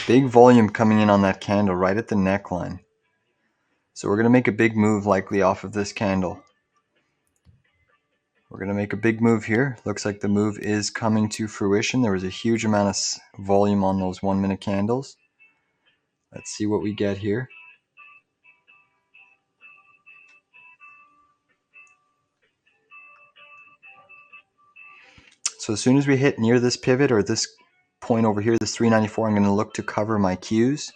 Big volume coming in on that candle right at the neckline. So we're going to make a big move likely off of this candle. We're going to make a big move here. Looks like the move is coming to fruition. There was a huge amount of volume on those 1 minute candles. Let's see what we get here. So as soon as we hit near this pivot or this point over here, this 394, I'm going to look to cover my Qs,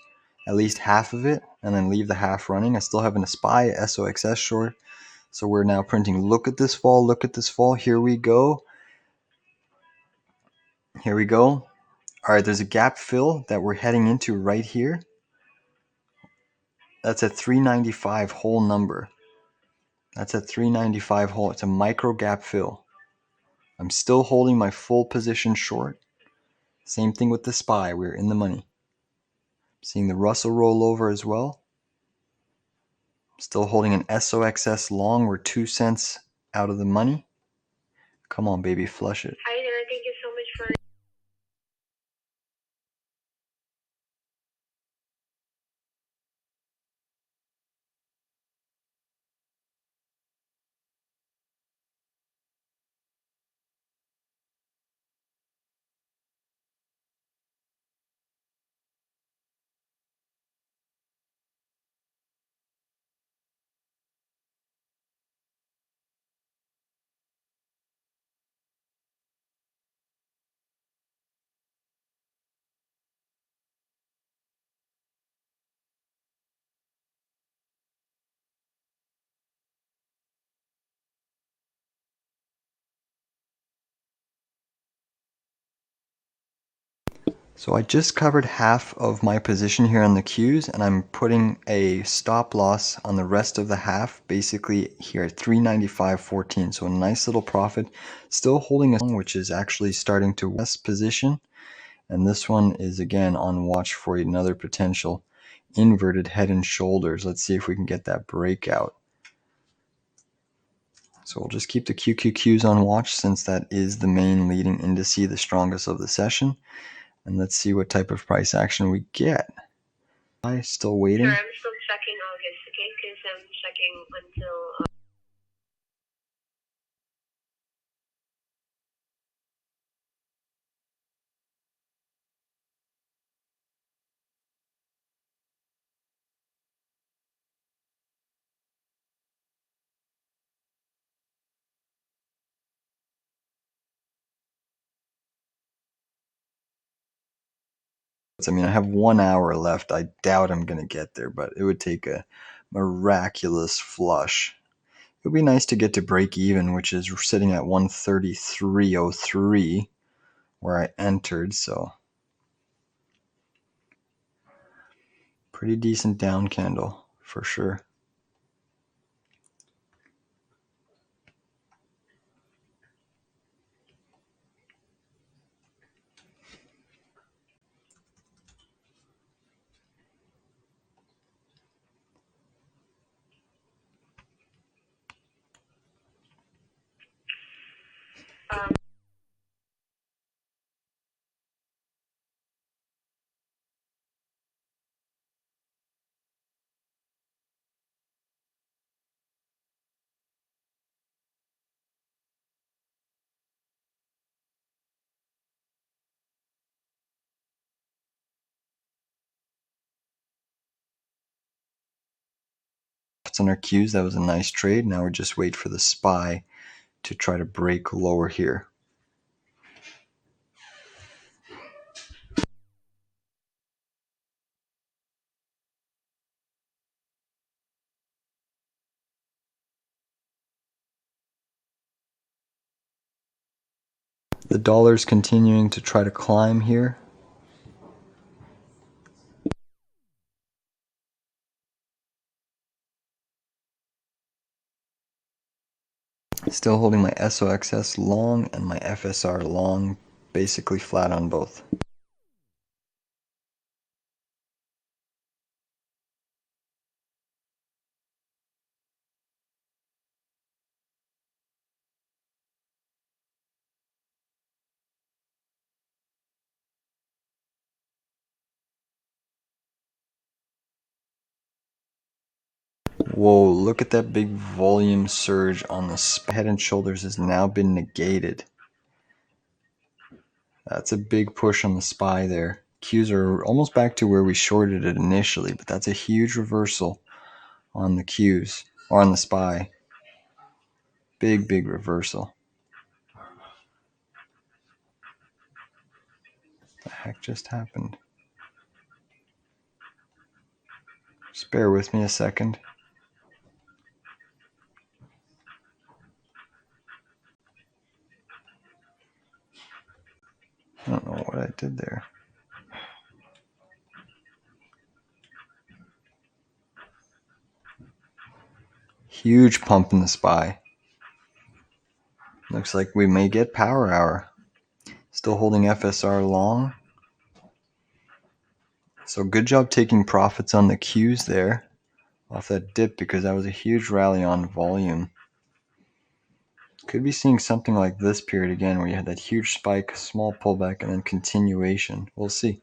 at least half of it, and then leave the half running. I still have a SPY SOXS short. So we're now printing, look at this fall, look at this fall. Here we go. Here we go. All right, there's a gap fill that we're heading into right here. That's a 395 whole number. That's a 395 whole. It's a micro gap fill. I'm still holding my full position short. Same thing with the SPY. We're in the money. Seeing the Russell roll over as well. Still holding an SOXS long. We're 2 cents out of the money. Come on, baby, flush it. Hi there. Thank you so much for... So I just covered half of my position here on the Qs, and I'm putting a stop loss on the rest of the half, basically here at 395.14. So a nice little profit, still holding a which is actually starting to west position. And this one is again on watch for another potential inverted head and shoulders. Let's see if we can get that breakout. So we'll just keep the QQQs on watch since that is the main leading indice, the strongest of the session. And let's see what type of price action we get. I still waiting. Sir, I'm still checking August, okay? Because I'm checking until... I mean, I have 1 hour left. I doubt I'm going to get there, but it would take a miraculous flush. It would be nice to get to break even, which is sitting at 133.03 where I entered, so pretty decent down candle for sure. On our Qs, that was a nice trade. Now we just wait for the SPY to try to break lower here. The dollar's continuing to try to climb here. Still holding my SOXS long and my FSR long, basically flat on both. Whoa, look at that big volume surge on the SPY. Head and shoulders has now been negated. That's a big push on the SPY there. Qs are almost back to where we shorted it initially, but that's a huge reversal on the Qs, or on the SPY. Big, big reversal. What the heck just happened? Just bear with me a second. I don't know what I did there. Huge pump in the SPY. Looks like we may get power hour. Still holding FSR long. So good job taking profits on the Qs there off that dip, because that was a huge rally on volume. Could be seeing something like this period again, where you had that huge spike, small pullback, and then continuation. We'll see.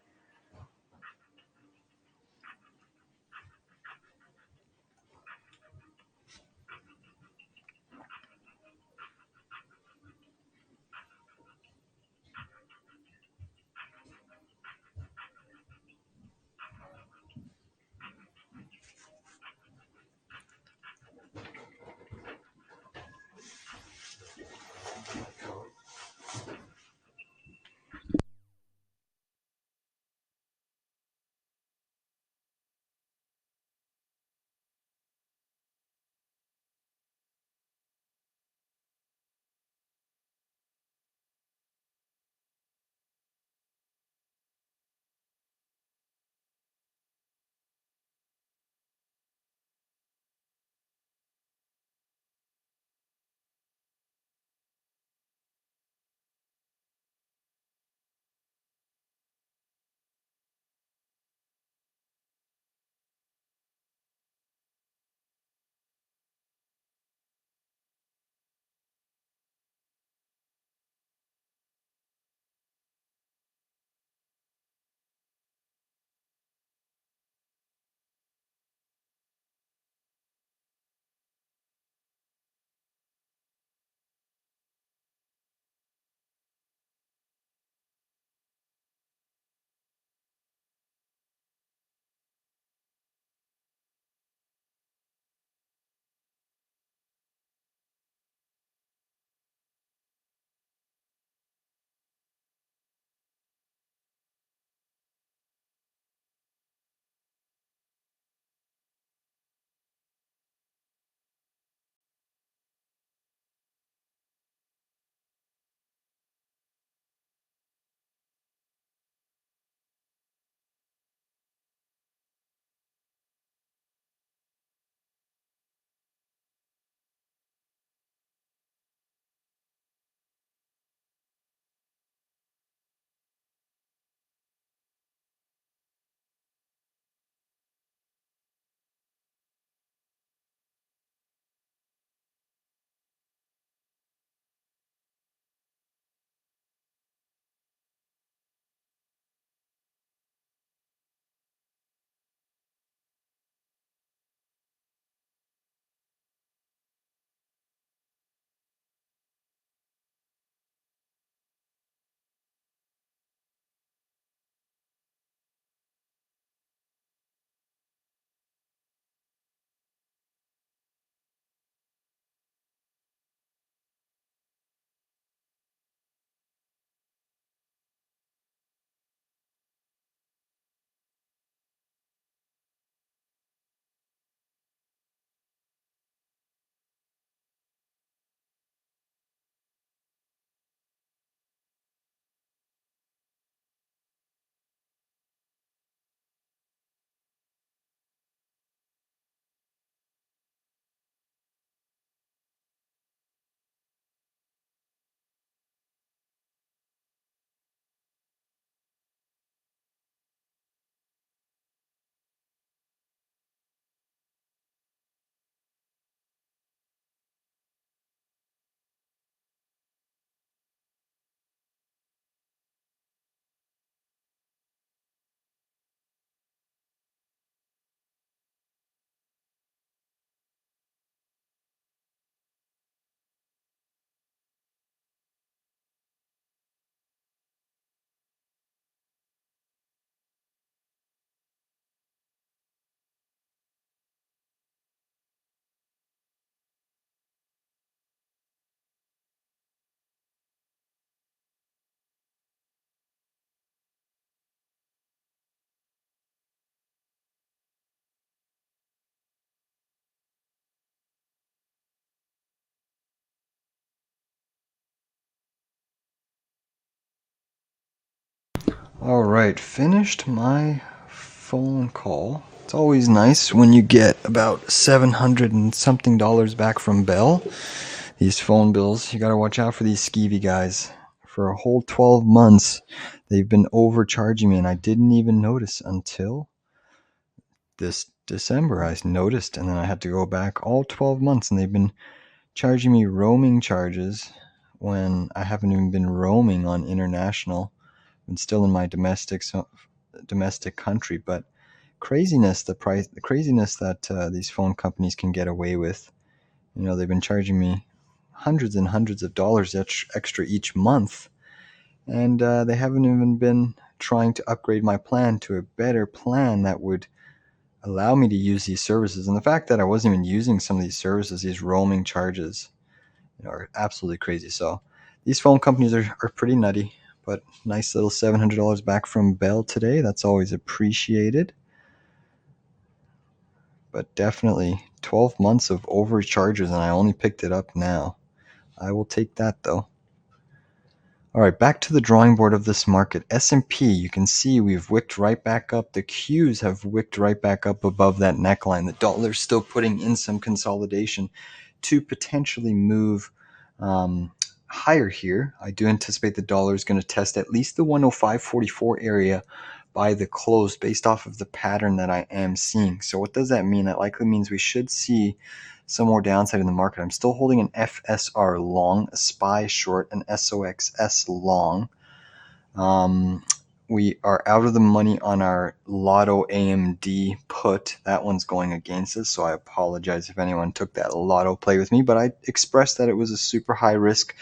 All right, finished my phone call. It's always nice when you get about $700 and something back from Bell. These phone bills, you gotta watch out for these skeevy guys. For a whole 12 months, they've been overcharging me, and I didn't even notice until this December. I noticed, and then I had to go back all 12 months, and they've been charging me roaming charges when I haven't even been roaming on international. I'm still in my domestic country, but craziness, the craziness that these phone companies can get away with. They've been charging me hundreds and hundreds of dollars extra each month, and they haven't even been trying to upgrade my plan to a better plan that would allow me to use these services. And the fact that I wasn't even using some of these services, these roaming charges, are absolutely crazy. So these phone companies are pretty nutty, but nice little $700 back from Bell today. That's always appreciated. But definitely 12 months of overcharges, and I only picked it up now. I will take that though. All right, back to the drawing board of this market. S&P, you can see we've wicked right back up. The Qs have wicked right back up above that neckline. The dollar's still putting in some consolidation to potentially move higher here. I do anticipate the dollar is going to test at least the 105.44 area by the close based off of the pattern that I am seeing. So what does that mean? That likely means we should see some more downside in the market. I'm still holding an FSR long, a SPY short, an SOXS long. We are out of the money on our Lotto AMD put. That one's going against us, so I apologize if anyone took that Lotto play with me, but I expressed that it was a super high risk.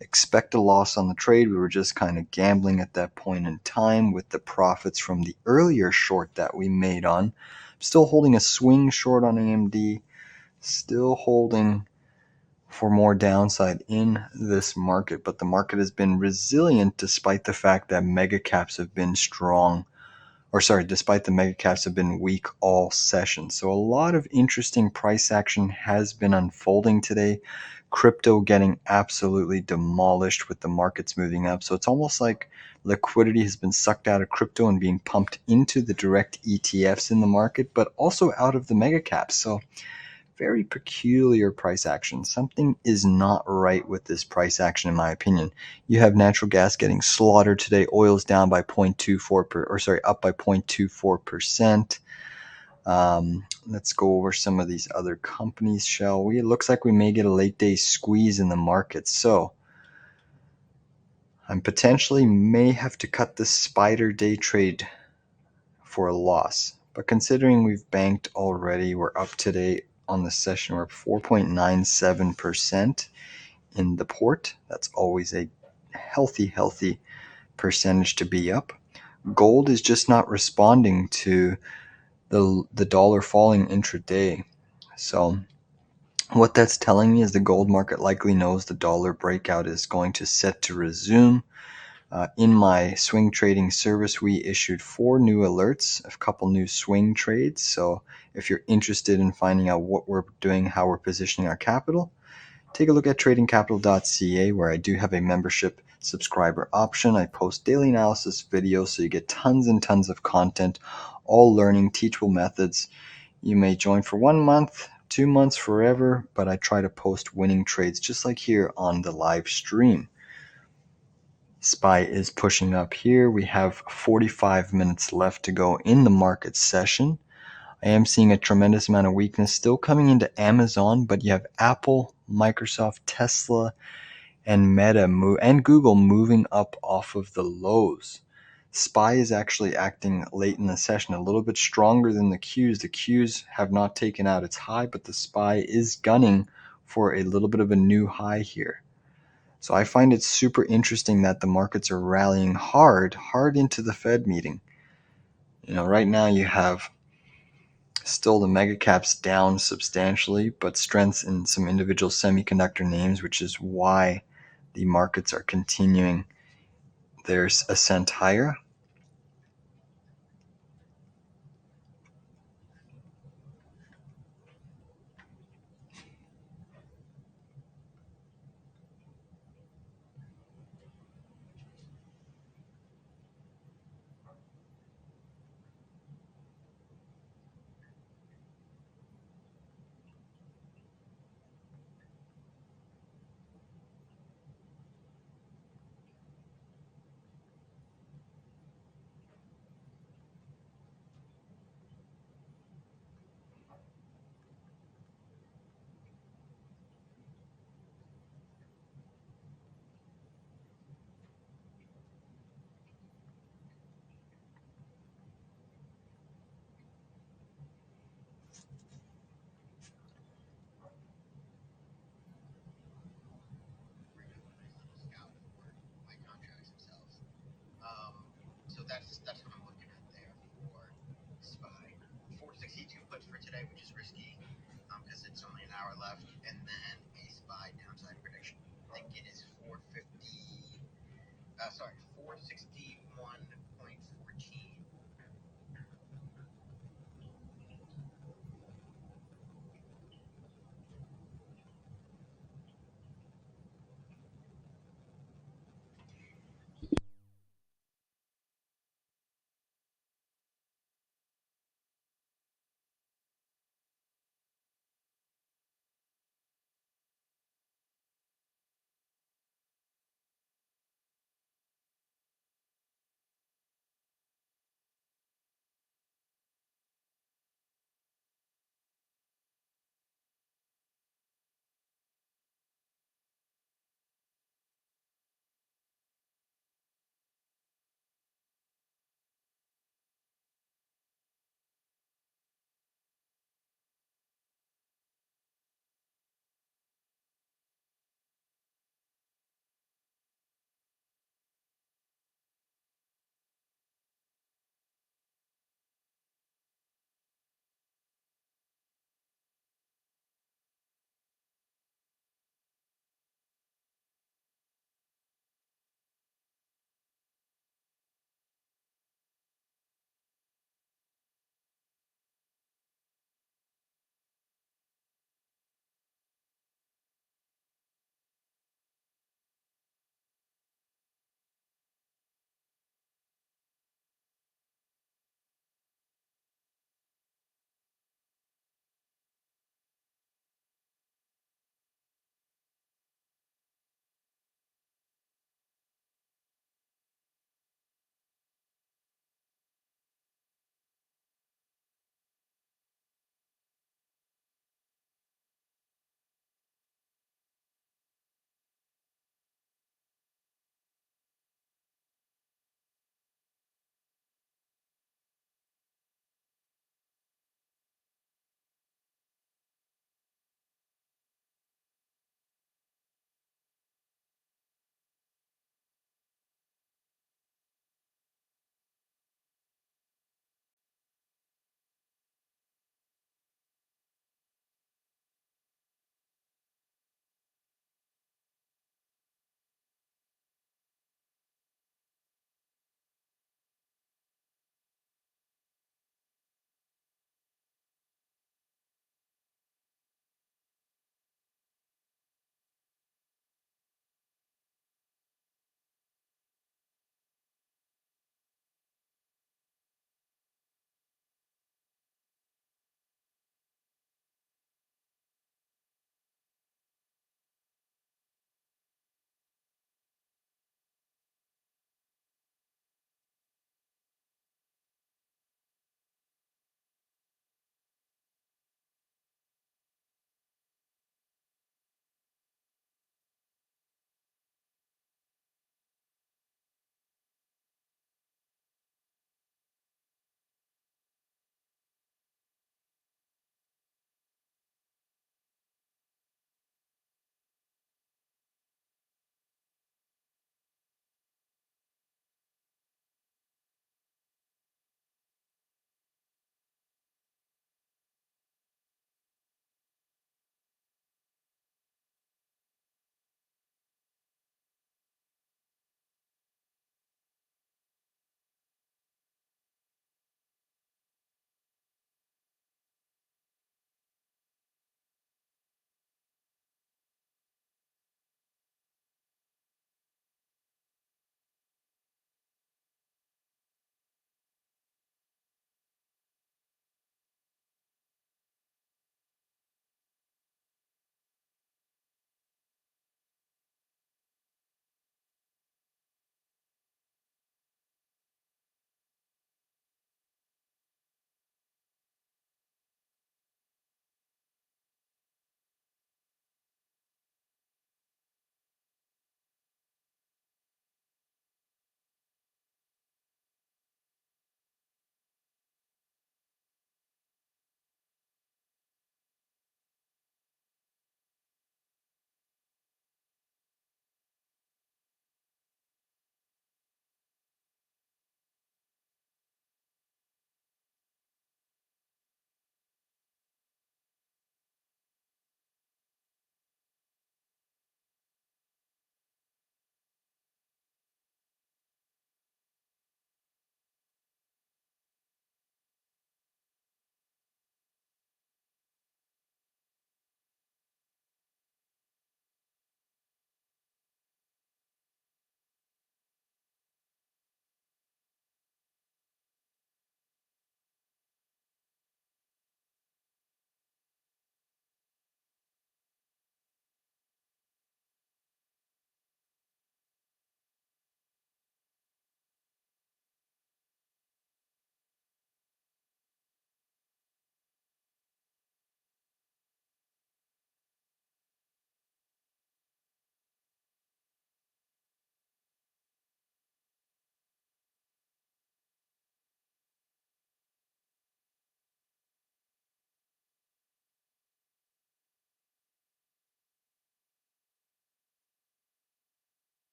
Expect a loss on the trade. We were just kind of gambling at that point in time with the profits from the earlier short that we made on. I'm still holding a swing short on AMD. Still holding for more downside in this market, but the market has been resilient despite the fact that mega caps have been strong, despite the mega caps have been weak all session. So a lot of interesting price action has been unfolding today. Crypto getting absolutely demolished with the markets moving up. So it's almost like liquidity has been sucked out of crypto and being pumped into the direct ETFs in the market, but also out of the mega caps. So very peculiar price action. Something is not right with this price action, in my opinion. You have natural gas getting slaughtered today. Oil's down by up by 0.24%. Let's go over some of these other companies, shall we? It looks like we may get a late day squeeze in the market. So I'm potentially may have to cut this spider day trade for a loss. But considering we've banked already, we're up today on the session, we're up 4.97% in the port. That's always a healthy percentage to be up. Gold is just not responding to the dollar falling intraday. So what that's telling me is the gold market likely knows the dollar breakout is going to set to resume. In my swing trading service, we issued 4 new alerts, a couple new swing trades. So if you're interested in finding out what we're doing, how we're positioning our capital, take a look at tradingcapital.ca, where I do have a membership subscriber option. I post daily analysis videos, so you get tons and tons of content, all learning, teachable methods. You may join for 1 month, 2 months, forever, but I try to post winning trades just like here on the live stream. SPY is pushing up here. We have 45 minutes left to go in the market session. I am seeing a tremendous amount of weakness still coming into Amazon, but you have Apple, Microsoft, Tesla, and Meta and Google moving up off of the lows. SPY is actually acting late in the session a little bit stronger than the Qs. The Qs have not taken out its high, but the SPY is gunning for a little bit of a new high here. So I find it super interesting that the markets are rallying hard into the Fed meeting. Right now you have still the mega caps down substantially, but strength in some individual semiconductor names, which is why the markets are continuing their ascent higher. that's what I'm looking at there for SPY. 462 puts for today, which is risky because it's only an hour left, and then a SPY downside prediction. I think it is 461.14.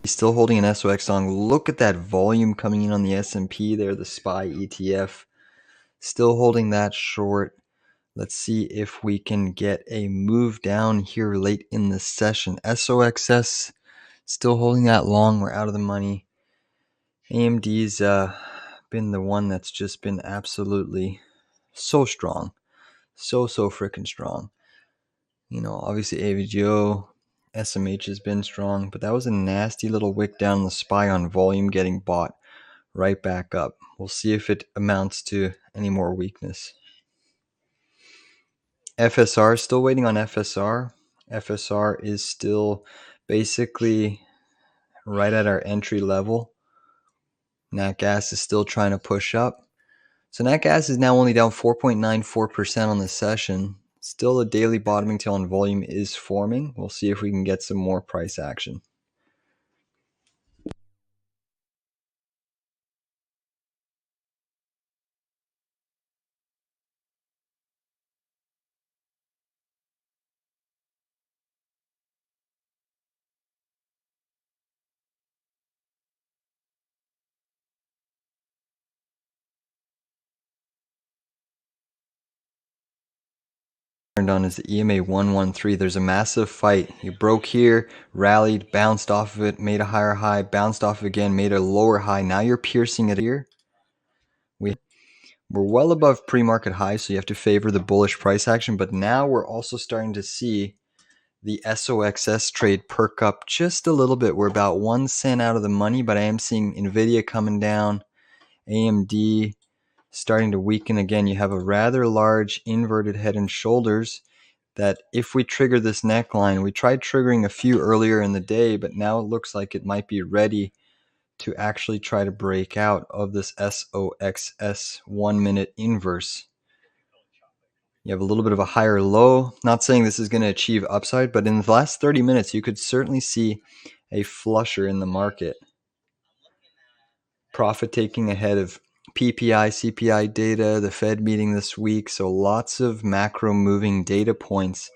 He's still holding an SOX long. Look at that volume coming in on the S&P there, the SPY ETF. Still holding that short. Let's see if we can get a move down here late in the session. SOXS still holding that long. We're out of the money. AMD's been the one that's just been absolutely so strong. So freaking strong. You know, obviously AVGO, SMH has been strong, but that was a nasty little wick down the SPY on volume getting bought right back up. We'll see if it amounts to any more weakness. FSR, still waiting on FSR. FSR is still basically right at our entry level. Nat gas is still trying to push up. So nat gas is now only down 4.94% on the session. Still a daily bottoming tail on volume is forming. We'll see if we can get some more price action. On is the EMA 113. There's a massive fight. You broke here, rallied, bounced off of it, made a higher high, bounced off again, made a lower high. Now you're piercing it here. We're well above pre-market high, so you have to favor the bullish price action. But now we're also starting to see the SOXS trade perk up just a little bit. We're about 1 cent out of the money, but I am seeing Nvidia coming down, AMD starting to weaken again. You have a rather large inverted head and shoulders that if we trigger this neckline, we tried triggering a few earlier in the day, but now it looks like it might be ready to actually try to break out of this SOXS 1 minute inverse. You have a little bit of a higher low. Not saying this is going to achieve upside, but in the last 30 minutes, you could certainly see a flusher in the market. Profit taking ahead of PPI, CPI data, the Fed meeting this week. So lots of macro moving data points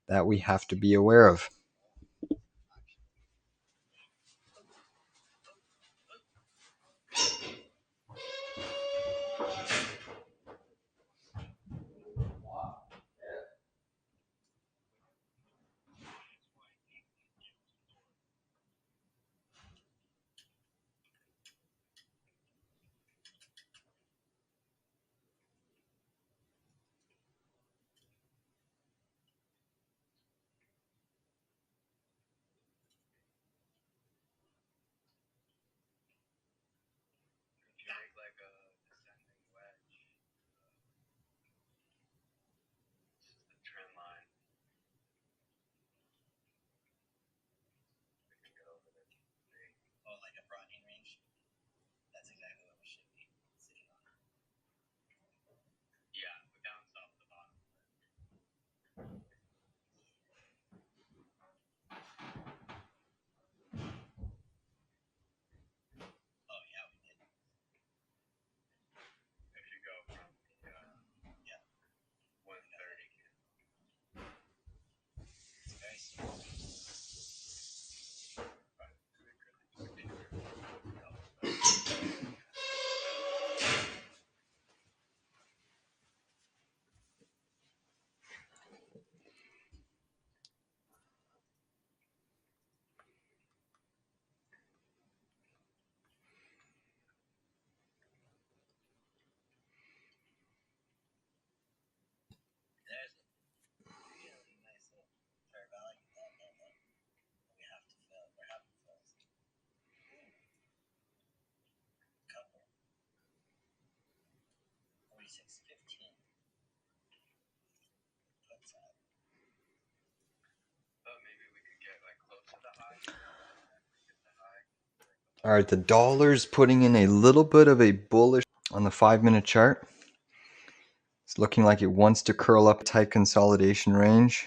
that we have to be aware of. All right, the dollar's putting in a little bit of a bullish on the 5-minute chart. It's looking like it wants to curl up tight consolidation range.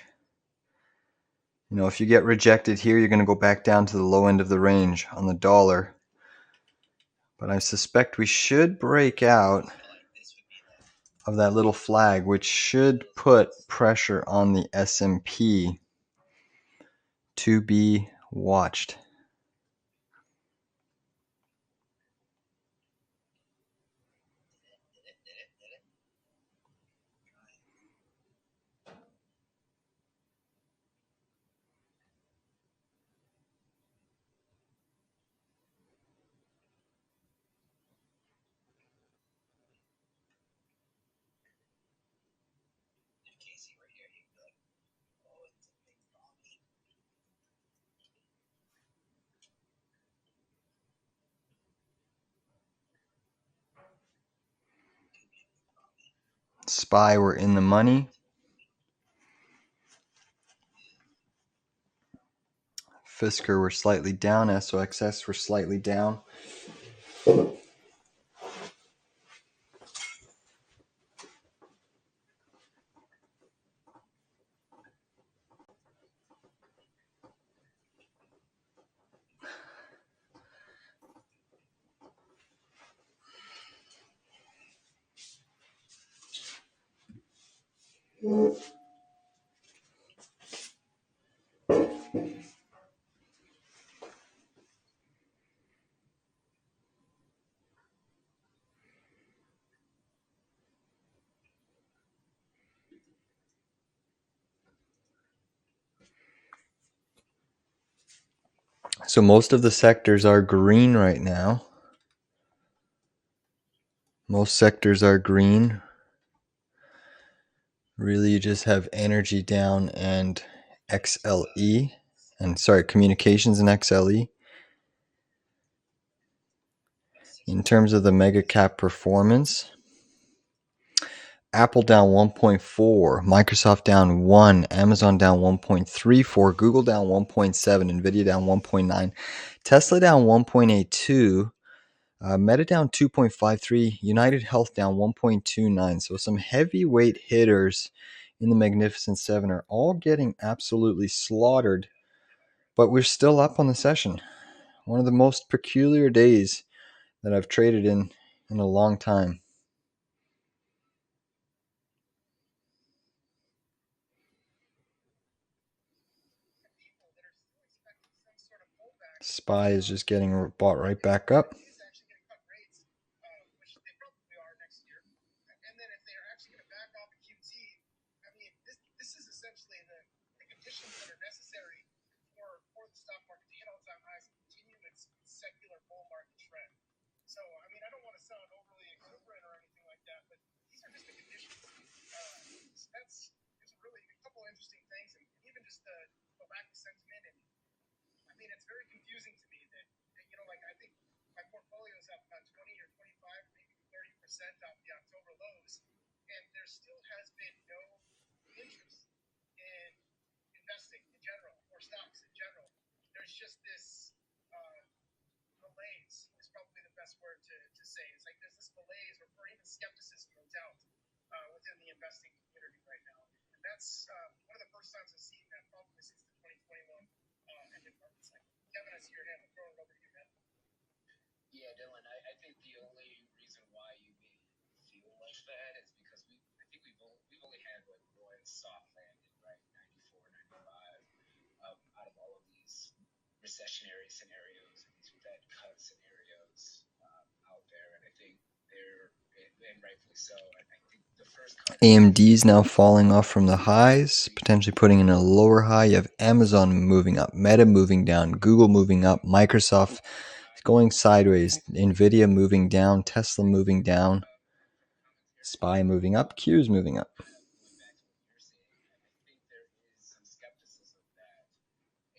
You know, if you get rejected here, you're going to go back down to the low end of the range on the dollar. But I suspect we should break out of that little flag, which should put pressure on the S&P to be watched. SPY were in the money. Fisker were slightly down. SOXS were slightly down. So most of the sectors are green right now. Most sectors are green. Really, you just have energy down and XLE, communications and XLE. In terms of the mega cap performance, Apple down 1.4, Microsoft down 1, Amazon down 1.34, Google down 1.7, Nvidia down 1.9, Tesla down 1.82, Meta down 2.53, United Health down 1.29. So some heavyweight hitters in the Magnificent Seven are all getting absolutely slaughtered, but we're still up on the session. One of the most peculiar days that I've traded in a long time. SPY is just getting bought right back up. Yeah, Dylan, I think the only reason why you may feel like that is because I think we've only had like one soft landing, right? 94, 95, out of all of these recessionary scenarios and these Fed cut scenarios out there, and I think and rightfully so. I think the first cut. AMD is now falling off from the highs, potentially putting in a lower high. You have Amazon moving up, Meta moving down, Google moving up, Microsoft going sideways, Nvidia moving down, Tesla moving down, SPY moving up, Q is moving up. A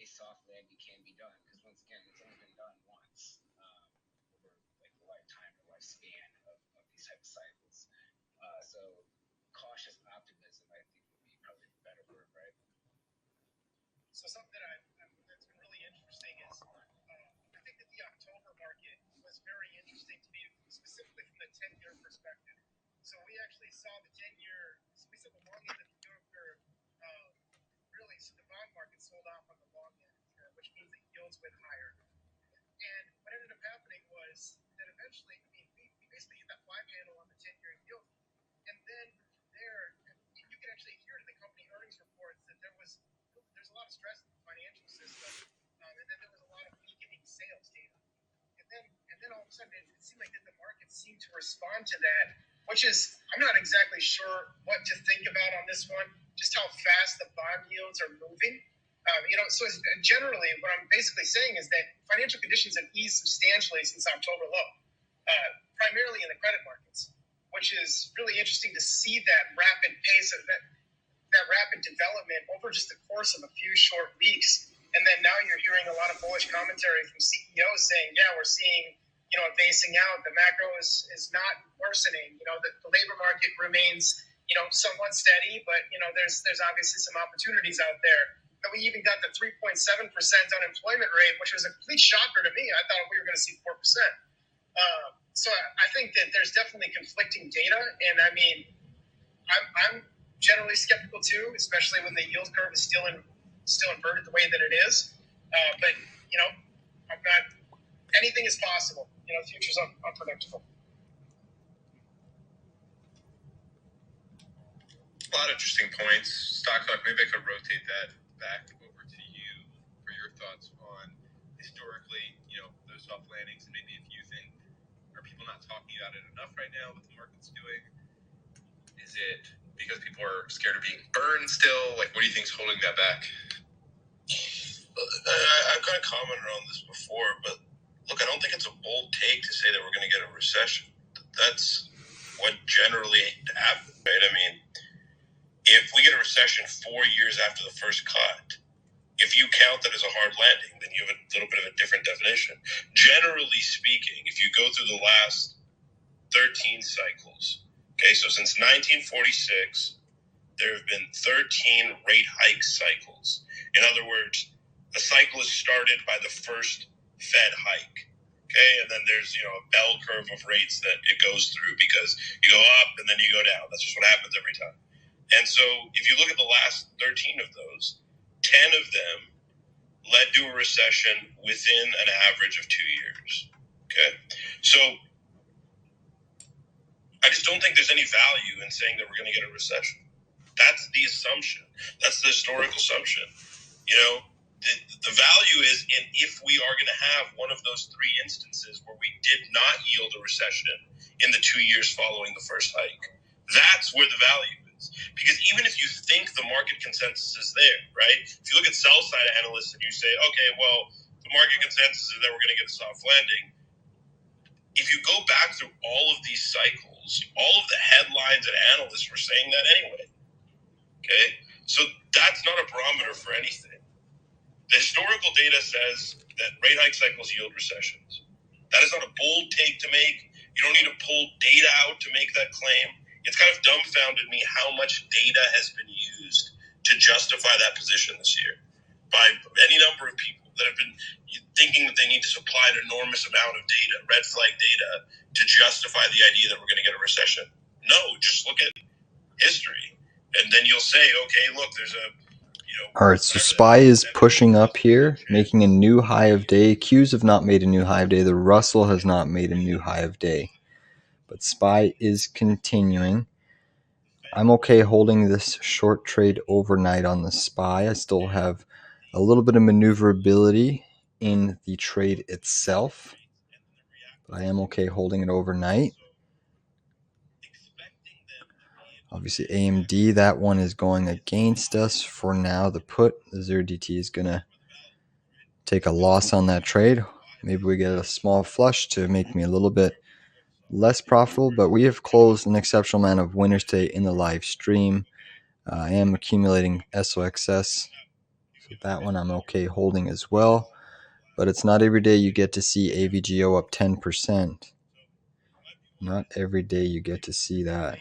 soft landing can be done because once again, it's only been done once over like the lifetime or lifespan of these type of cycles. So cautious optimism, I think, would be probably the better word, right? So something that's been really interesting is I think that the October market was very interesting to me, specifically from the 10-year perspective. So we actually saw the 10-year, we saw the long end of the yield curve really, so the bond market sold off on the long end, which means that yields went higher. And what ended up happening was that eventually, we basically hit that 5 handle on the 10-year yield. And then there, you can actually hear in the company earnings reports that there's a lot of stress in the financial system, and then there was a lot of weakening sales data. And then all of a sudden, it seemed like that the market seemed to respond to that, which is, I'm not exactly sure what to think about on this one, just how fast the bond yields are moving. So generally, what I'm basically saying is that financial conditions have eased substantially since October low, primarily in the credit markets, which is really interesting to see that rapid pace of that rapid development over just the course of a few short weeks. And then now you're hearing a lot of bullish commentary from CEOs saying, yeah, we're seeing, a basing out. The macro is not worsening. The labor market remains, somewhat steady, but there's obviously some opportunities out there. And we even got the 3.7% unemployment rate, which was a complete shocker to me. I thought we were going to see 4%. So I think that there's definitely conflicting data, and I mean, I'm generally skeptical too, especially when the yield curve is still inverted the way that it is. But I'm not. Anything is possible. The future's unpredictable. A lot of interesting points. Stock Talk, maybe I could rotate that back over to you for your thoughts on historically, those soft landings, and maybe if you think, are people not talking about it enough right now, what the market's doing? Is it because people are scared of being burned still? Like, what do you think's holding that back? I've kind of commented on this before, but look, I don't think it's a bold take to say that we're going to get a recession. That's what generally happens, right? I mean, if we get a recession 4 years after the first cut, if you count that as a hard landing, then you have a little bit of a different definition. Generally speaking, if you go through the last 13 cycles, okay, so since 1946, there have been 13 rate hike cycles. In other words, a cycle is started by the first Fed hike, okay, and then there's a bell curve of rates that it goes through because you go up and then you go down. That's just what happens every time. And so if you look at the last 13 of those, 10 of them led to a recession within an average of 2 years. Okay. So I just don't think there's any value in saying that we're going to get a recession. That's the assumption. That's the historical assumption. The value is in if we are going to have one of those 3 instances where we did not yield a recession in the 2 years following the first hike. That's where the value is. Because even if you think the market consensus is there, right? If you look at sell-side analysts and you say, okay, well, the market consensus is that we're going to get a soft landing. If you go back through all of these cycles, all of the headlines and analysts were saying that anyway. Okay? So that's not a barometer for anything. The historical data says that rate hike cycles yield recessions. That is not a bold take to make. You don't need to pull data out to make that claim. It's kind of dumbfounded me how much data has been used to justify that position this year by any number of people that have been thinking that they need to supply an enormous amount of data, red flag data, to justify the idea that we're going to get a recession. No, just look at history, and then you'll say, okay, look, there's a All right, so SPY is pushing up here, making a new high of day. Qs have not made a new high of day. The Russell has not made a new high of day. But SPY is continuing. I'm okay holding this short trade overnight on the SPY. I still have a little bit of maneuverability in the trade itself, but I am okay holding it overnight. Obviously AMD, that one is going against us for now. The put, the 0DT is going to take a loss on that trade. Maybe we get a small flush to make me a little bit less profitable, but we have closed an exceptional amount of winners today in the live stream. I am accumulating SOXS, so that one I'm okay holding as well. But it's not every day you get to see AVGO up 10%. Not every day you get to see that.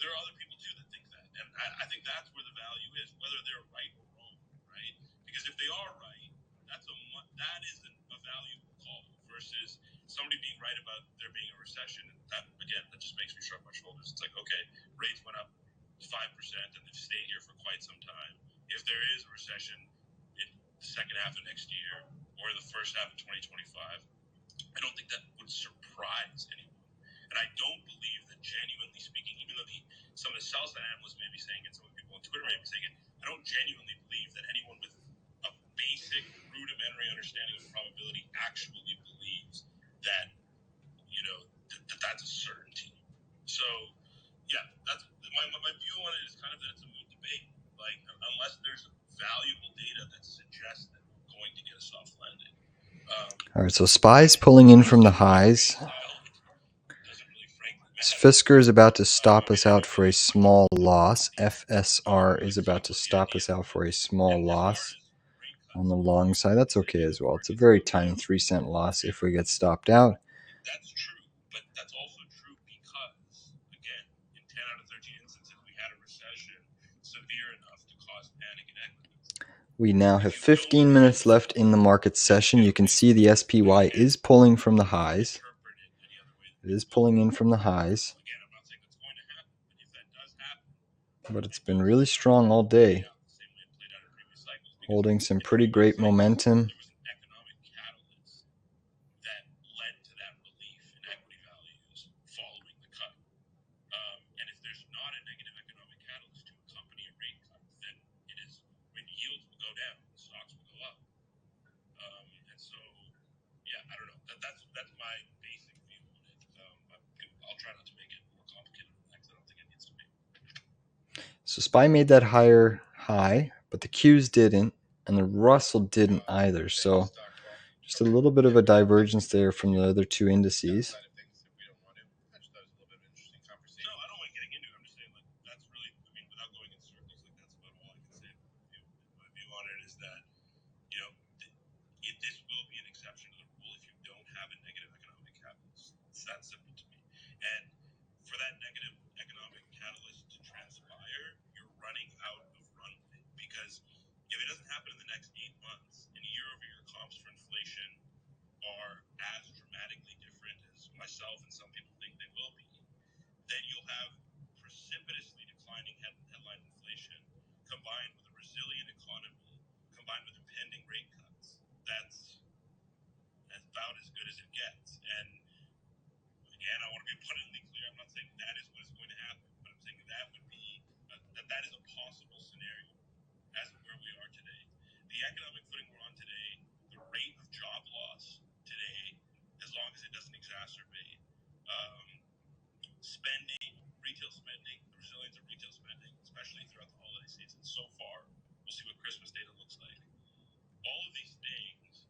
There are other people too that think that, and I think that's where the value is, whether they're right or wrong, right? Because if they are right, that isn't a valuable call versus somebody being right about there being a recession. And that just makes me shrug my shoulders. It's like, okay, rates went up 5% and they've stayed here for quite some time. If there is a recession in the second half of next year or the first half of 2025, I don't think that would surprise anyone. And I don't believe that, genuinely speaking, even though some of the sell-side analysts may be saying it, some of the people on Twitter may be saying it, I don't genuinely believe that anyone with a basic rudimentary understanding of probability actually believes that, that's a certainty. So, yeah, that's my view on it is kind of that it's a moot debate. Like, unless there's valuable data that suggests that we're going to get a soft landing. All right, so SPY's pulling in from the highs. Fisker is about to stop us out for a small loss. FSR is about to stop us out for a small loss on the long side. That's okay as well. It's a very tiny 3-cent loss if we get stopped out. That's true, but that's also true because, again, in 10 out of 13 instances, we had a recession severe enough to cause panic in equities. We now have 15 minutes left in the market session. You can see the SPY is pulling from the highs. It is pulling in from the highs. Again, I'm not saying that's going to happen, but if that does happen, But it's been really strong all day, holding some pretty great momentum. there was an economic catalyst that led to that relief in equity values following the cut. And if there's not a negative economic catalyst to accompany a rate cut, then it is when yields will go down, stocks will go up. And so, yeah, I don't know. That's my basic view on it. I'll try not to make it more complicated than that because I don't think it needs to be. So SPY made that higher high, but the Qs didn't, and the Russell didn't either. So just a little bit of a divergence there from the other two indices. No, I don't mind getting into it. I'm just saying, like, that's really, I mean, without going in circles, like, that's about all I can say. My view on it is that, you know, this will be an exception to the rule if you don't have a negative economic catalyst. It's that simple to me. And for that negative economic catalyst to transpire, you're running out of runway. Because if it doesn't happen in the next 8 months, and year-over-year comps for inflation are as dramatically different as myself and some people think they will be, then you'll have precipitously declining headline inflation combined with a resilient economy, combined with impending rate cuts. That's about as good as it gets. And again, I want to be abundantly clear. I'm not saying that is what is going to happen, but I'm saying that would be that is a possible scenario as of where we are today. The economic footing we're on today, the rate of job loss today, as long as it doesn't exacerbate spending, retail spending, the resilience of retail spending, especially throughout the holiday season. So far, we'll see what Christmas data looks like. All of these things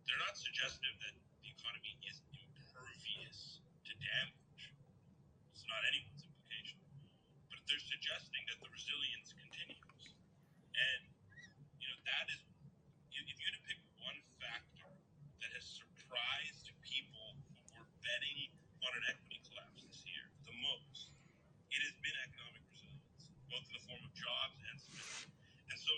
they're not suggestive that the economy is impervious to damage. It's not anyone's implication. But they're suggesting that the resilience continues. And, you know, that is, if you had to pick one factor that has surprised people who were betting on an equity collapse this year the most, it has been economic resilience, both in the form of jobs and spending. And so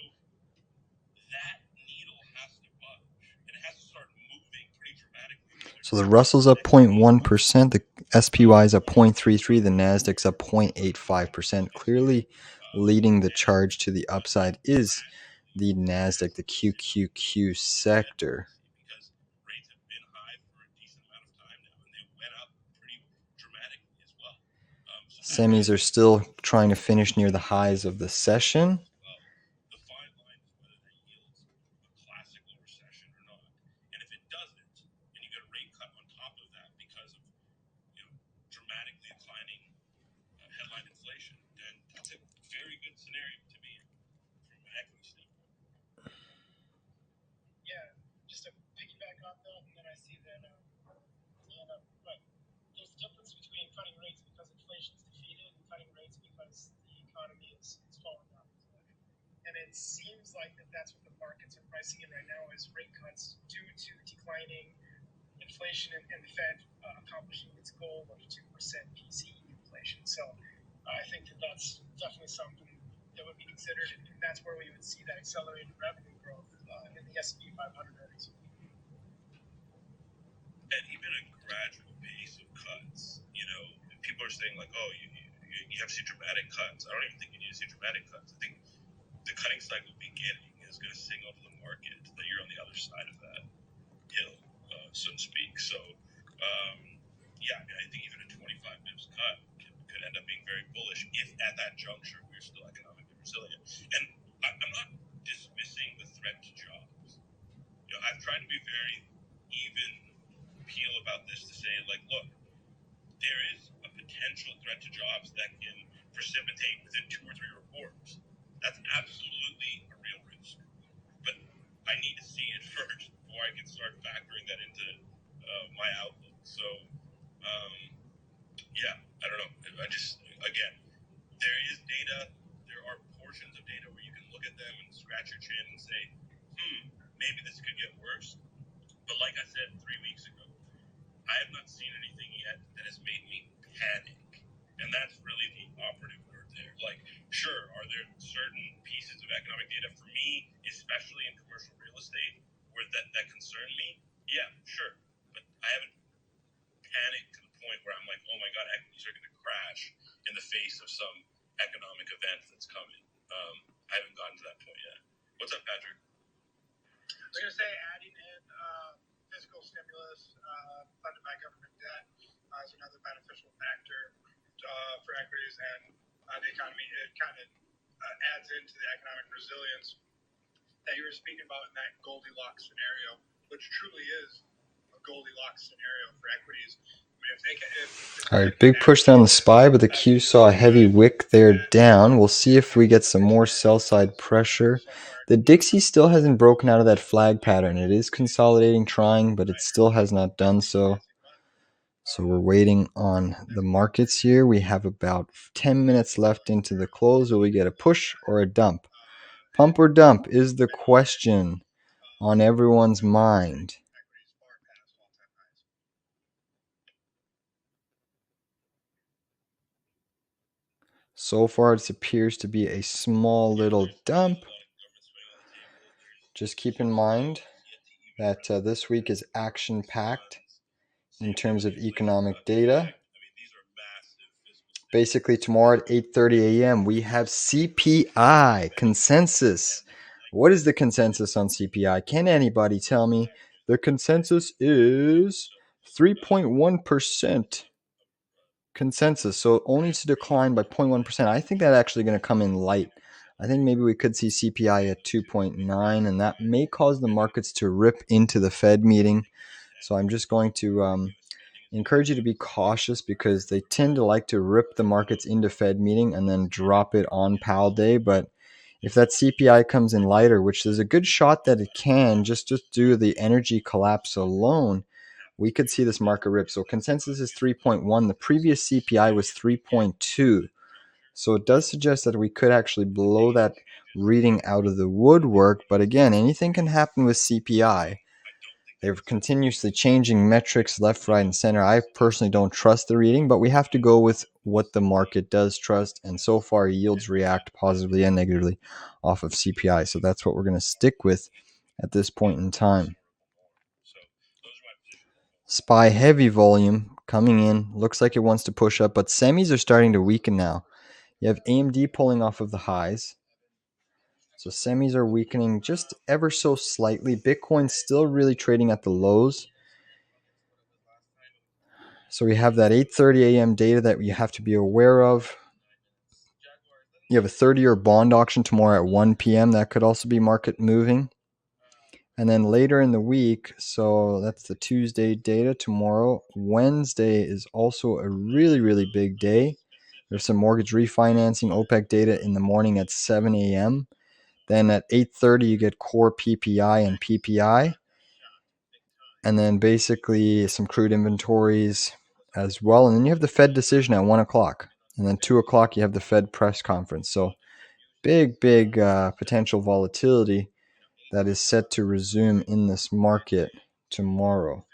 that needle has to budge, and it has to start moving pretty dramatically. So the Russell's up 0.1%, the SPY is up 0.33%, the Nasdaq's up 0.85%. Clearly leading the charge to the upside is the Nasdaq, the QQQ sector. Because rates have been high for a decent amount of time now, and they went up pretty dramatically as well. Semis are still trying to finish near the highs of the session. The fine line is whether that yields a classical recession or not. And if it doesn't, and you get a rate cut on top of that because of, you know, dramatically declining headline inflation, then that's a very good scenario to be in from an equity standpoint. Yeah, just to piggyback on that, and then I see that, right, there's a difference between cutting rates because inflation is defeated and cutting rates because the economy is falling down. And it seems like that's what the markets are pricing in right now is rate cuts due to declining inflation and the Fed accomplishing its goal of 2% PCE inflation. So I think that's definitely something that would be considered, and that's where we would see that accelerated revenue growth in the S&P 500 earnings. And even a gradual pace of cuts, you know, people are saying like, oh, you have to see dramatic cuts. I don't even think you need to see dramatic cuts. I think the cutting cycle beginning is going to signal to the market that you're on the other side of that hill, so to speak. So, yeah, I mean, I think even a 25 bips cut could end up being very bullish if at that juncture we're still economically resilient. And I'm not dismissing the threat to jobs. You know, I've tried to be very even peel about this to say, like, look, there is a potential threat to jobs that can precipitate within 2 or 3 reports. That's absolutely a real risk. But I need to see it first before I can start factoring that into my outlook. So Yeah, I don't know. I just, again, there is data. There are portions of data where you can look at them and scratch your chin and say, maybe this could get worse. But like I said 3 weeks ago, I have not seen anything yet that has made me panic. And that's really the operative word there. Like, sure, are there certain pieces of economic data for me, especially in commercial real estate, where that concern me? Yeah, sure. But I haven't panicked to the point where I'm like, oh my God, equities are going to crash in the face of some economic event that's coming. I haven't gotten to that point yet. What's up, Patrick? I was going to say adding in fiscal stimulus funded by government debt is another beneficial factor for equities and the economy. It kind of adds into the economic resilience that you were speaking about in that Goldilocks scenario, which truly is a Goldilocks scenario for equities. All right, big push down the SPY, but the Q saw a heavy wick there down. We'll see if we get some more sell-side pressure. The Dixie still hasn't broken out of that flag pattern. It is consolidating, trying, but it still has not done so. So we're waiting on the markets here. We have about 10 minutes left into the close. Will we get a push or a dump? Pump or dump is the question on everyone's mind. So far, it appears to be a small little dump. Just keep in mind that this week is action-packed in terms of economic data. Basically, tomorrow at 8:30 a.m., we have CPI consensus. What is the consensus on CPI? Can anybody tell me? The consensus is 3.1%. Consensus, so only to decline by 0.1%. I think that's actually going to come in light. I think maybe we could see CPI at 2.9, and that may cause the markets to rip into the Fed meeting. So I'm just going to encourage you to be cautious because they tend to like to rip the markets into Fed meeting and then drop it on Powell Day. But if that CPI comes in lighter, which there's a good shot that it can, just due to the energy collapse alone, we could see this market rip. So consensus is 3.1. The previous CPI was 3.2. So it does suggest that we could actually blow that reading out of the woodwork. But again, anything can happen with CPI. They're continuously changing metrics left, right, and center. I personally don't trust the reading, but we have to go with what the market does trust. And so far, yields react positively and negatively off of CPI. So that's what we're going to stick with at this point in time. SPY heavy volume coming in. Looks like it wants to push up, but semis are starting to weaken now. You have AMD pulling off of the highs. So semis are weakening just ever so slightly. Bitcoin's still really trading at the lows. So we have that 8:30 a.m. data that you have to be aware of. You have a 30-year bond auction tomorrow at 1 p.m. That could also be market moving. And then later in the week, so that's the Tuesday data tomorrow. Wednesday is also a really, really big day. There's some mortgage refinancing, OPEC data in the morning at 7 a.m. Then at 8:30, you get core PPI and PPI. And then basically some crude inventories as well. And then you have the Fed decision at 1 o'clock. And then 2 o'clock, you have the Fed press conference. So big potential volatility that is set to resume in this market tomorrow.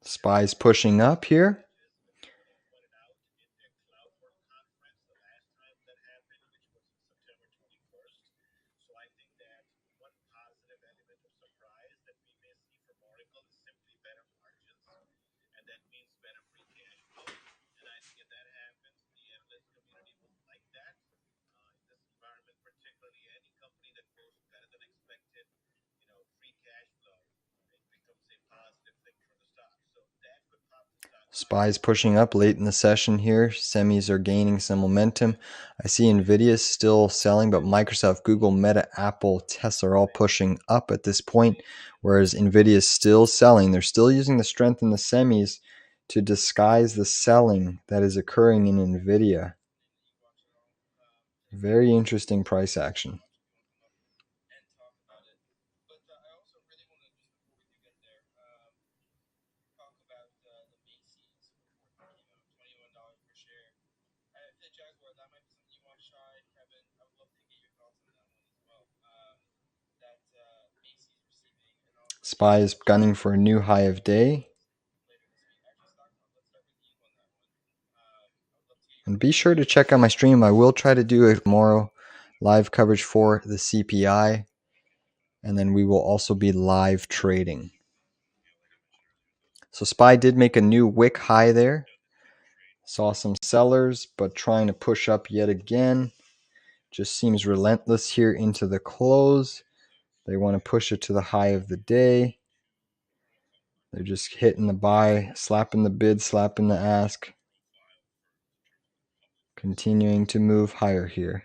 SPY's pushing up here. SPY's pushing up late in the session here. Semis are gaining some momentum. I see Nvidia still selling, but Microsoft, Google, Meta, Apple, Tesla are all pushing up at this point, whereas Nvidia is still selling. They're still using the strength in the semis to disguise the selling that is occurring in Nvidia. Very interesting price action. SPY is gunning for a new high of day. And be sure to check out my stream. I will try to do a tomorrow live coverage for the CPI. And then we will also be live trading. So SPY did make a new wick high there. Saw some sellers, but trying to push up yet again. Just seems relentless here into the close. They want to push it to the high of the day. They're just hitting the buy, slapping the bid, slapping the ask. Continuing to move higher here.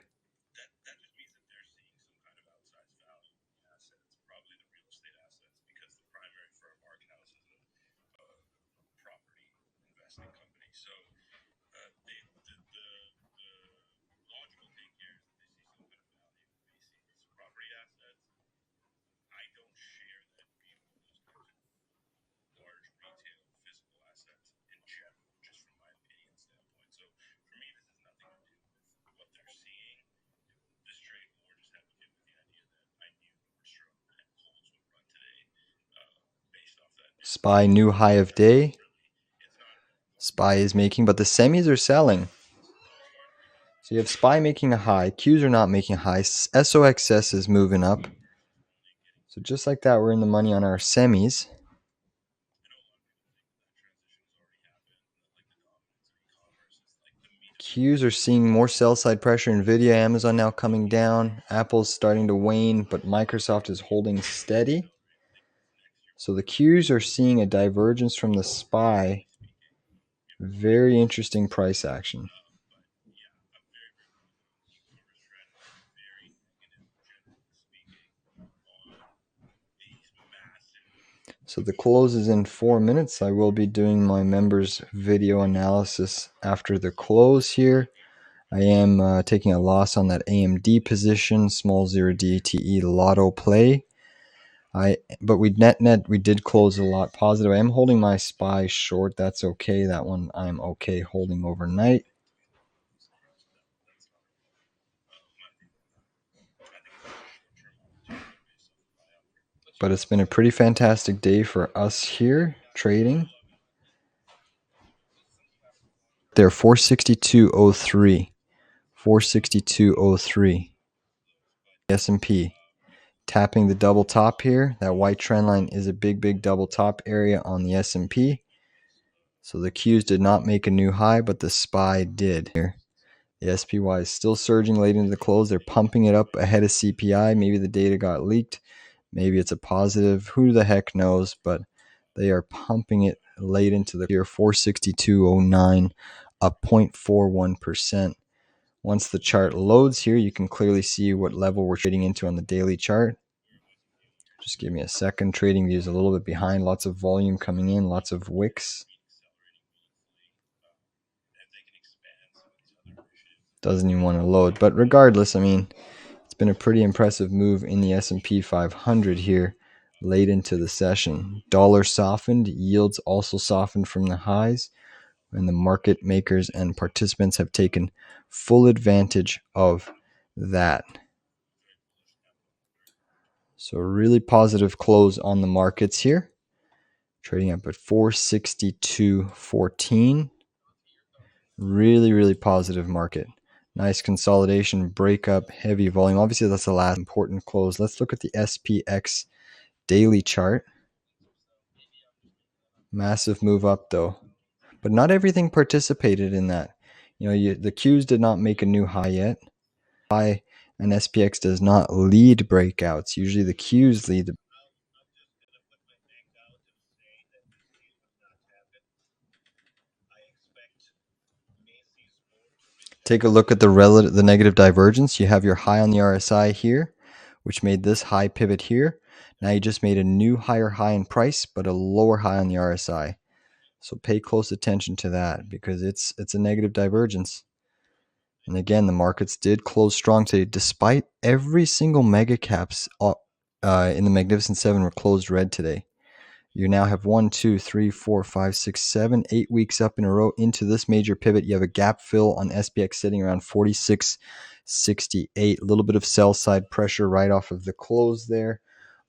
SPY new high of day. SPY is making, but the semis are selling. So you have SPY making a high. Qs are not making a high. SOXS is moving up. So just like that, we're in the money on our semis. Qs are seeing more sell side pressure. Nvidia, Amazon now coming down. Apple's starting to wane, but Microsoft is holding steady. So the Qs are seeing a divergence from the SPY. Very interesting price action. So the close is in 4 minutes. I will be doing my members video analysis after the close here. I am taking a loss on that AMD position, small 0 DTE lotto play. But we did close a lot positive. I am holding my SPY short. That's okay. That one I'm okay holding overnight. But it's been a pretty fantastic day for us here trading. They're 462.03. 462.03. S&P. Tapping the double top here. That white trend line is a big double top area on the S&P. So the Qs did not make a new high, but the SPY did here. The SPY is still surging late into the close. They're pumping it up ahead of CPI. Maybe the data got leaked. Maybe it's a positive. Who the heck knows? But they are pumping it late into the year. 462.09, up 0.41%. Once the chart loads here, you can clearly see what level we're trading into on the daily chart. Just give me a second. Trading view is a little bit behind. Lots of volume coming in. Lots of wicks. Doesn't even want to load. But regardless, I mean, it's been a pretty impressive move in the S&P 500 here late into the session. Dollar softened. Yields also softened from the highs. And the market makers and participants have taken full advantage of that. So really positive close on the markets here. Trading up at 462.14. Really positive market. Nice consolidation, breakup, heavy volume. Obviously, that's the last important close. Let's look at the SPX daily chart. Massive move up though. But not everything participated in that. You know, the Qs did not make a new high yet. High and SPX does not lead breakouts. Usually the Qs lead the Take a look at the negative divergence. You have your high on the RSI here, which made this high pivot here. Now you just made a new higher high in price, but a lower high on the RSI. So pay close attention to that because it's a negative divergence. And again, the markets did close strong today, despite every single mega caps in the Magnificent Seven were closed red today. You now have 1, 2, 3, 4, 5, 6, 7, 8 weeks up in a row into this major pivot. You have a gap fill on SPX sitting around 46.68. A little bit of sell side pressure right off of the close there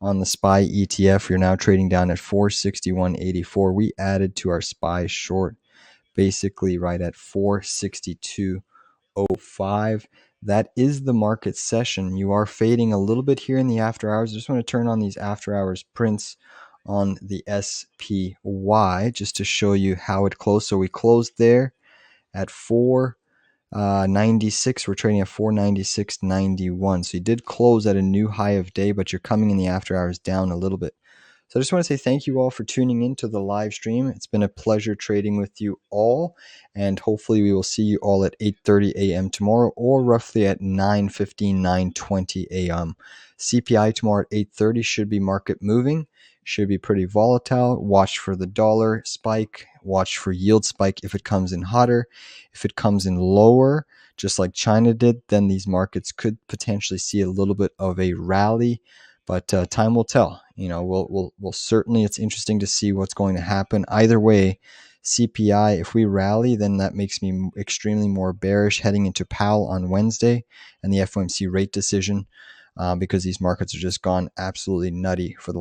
on the SPY ETF. You're now trading down at 461.84. We added to our SPY short basically right at 462.05. That is the market session. You are fading a little bit here in the after hours. I just want to turn on these after hours prints on the SPY just to show you how it closed. So we closed there at 496. We're trading at 496.91. So you did close at a new high of day, but you're coming in the after hours down a little bit. So I just want to say thank you all for tuning in to the live stream. It's been a pleasure trading with you all, and hopefully we will see you all at 8:30 a.m. tomorrow, or roughly at 9:15, 9:20 a.m. CPI tomorrow at 8:30 should be market moving, should be pretty volatile. Watch for the dollar spike, watch for yield spike if it comes in hotter. If it comes in lower, just like China did, then these markets could potentially see a little bit of a rally. But time will tell. We'll certainly, it's interesting to see what's going to happen. Either way, CPI, if we rally, then that makes me extremely more bearish heading into Powell on Wednesday and the FOMC rate decision because these markets are just gone absolutely nutty for the last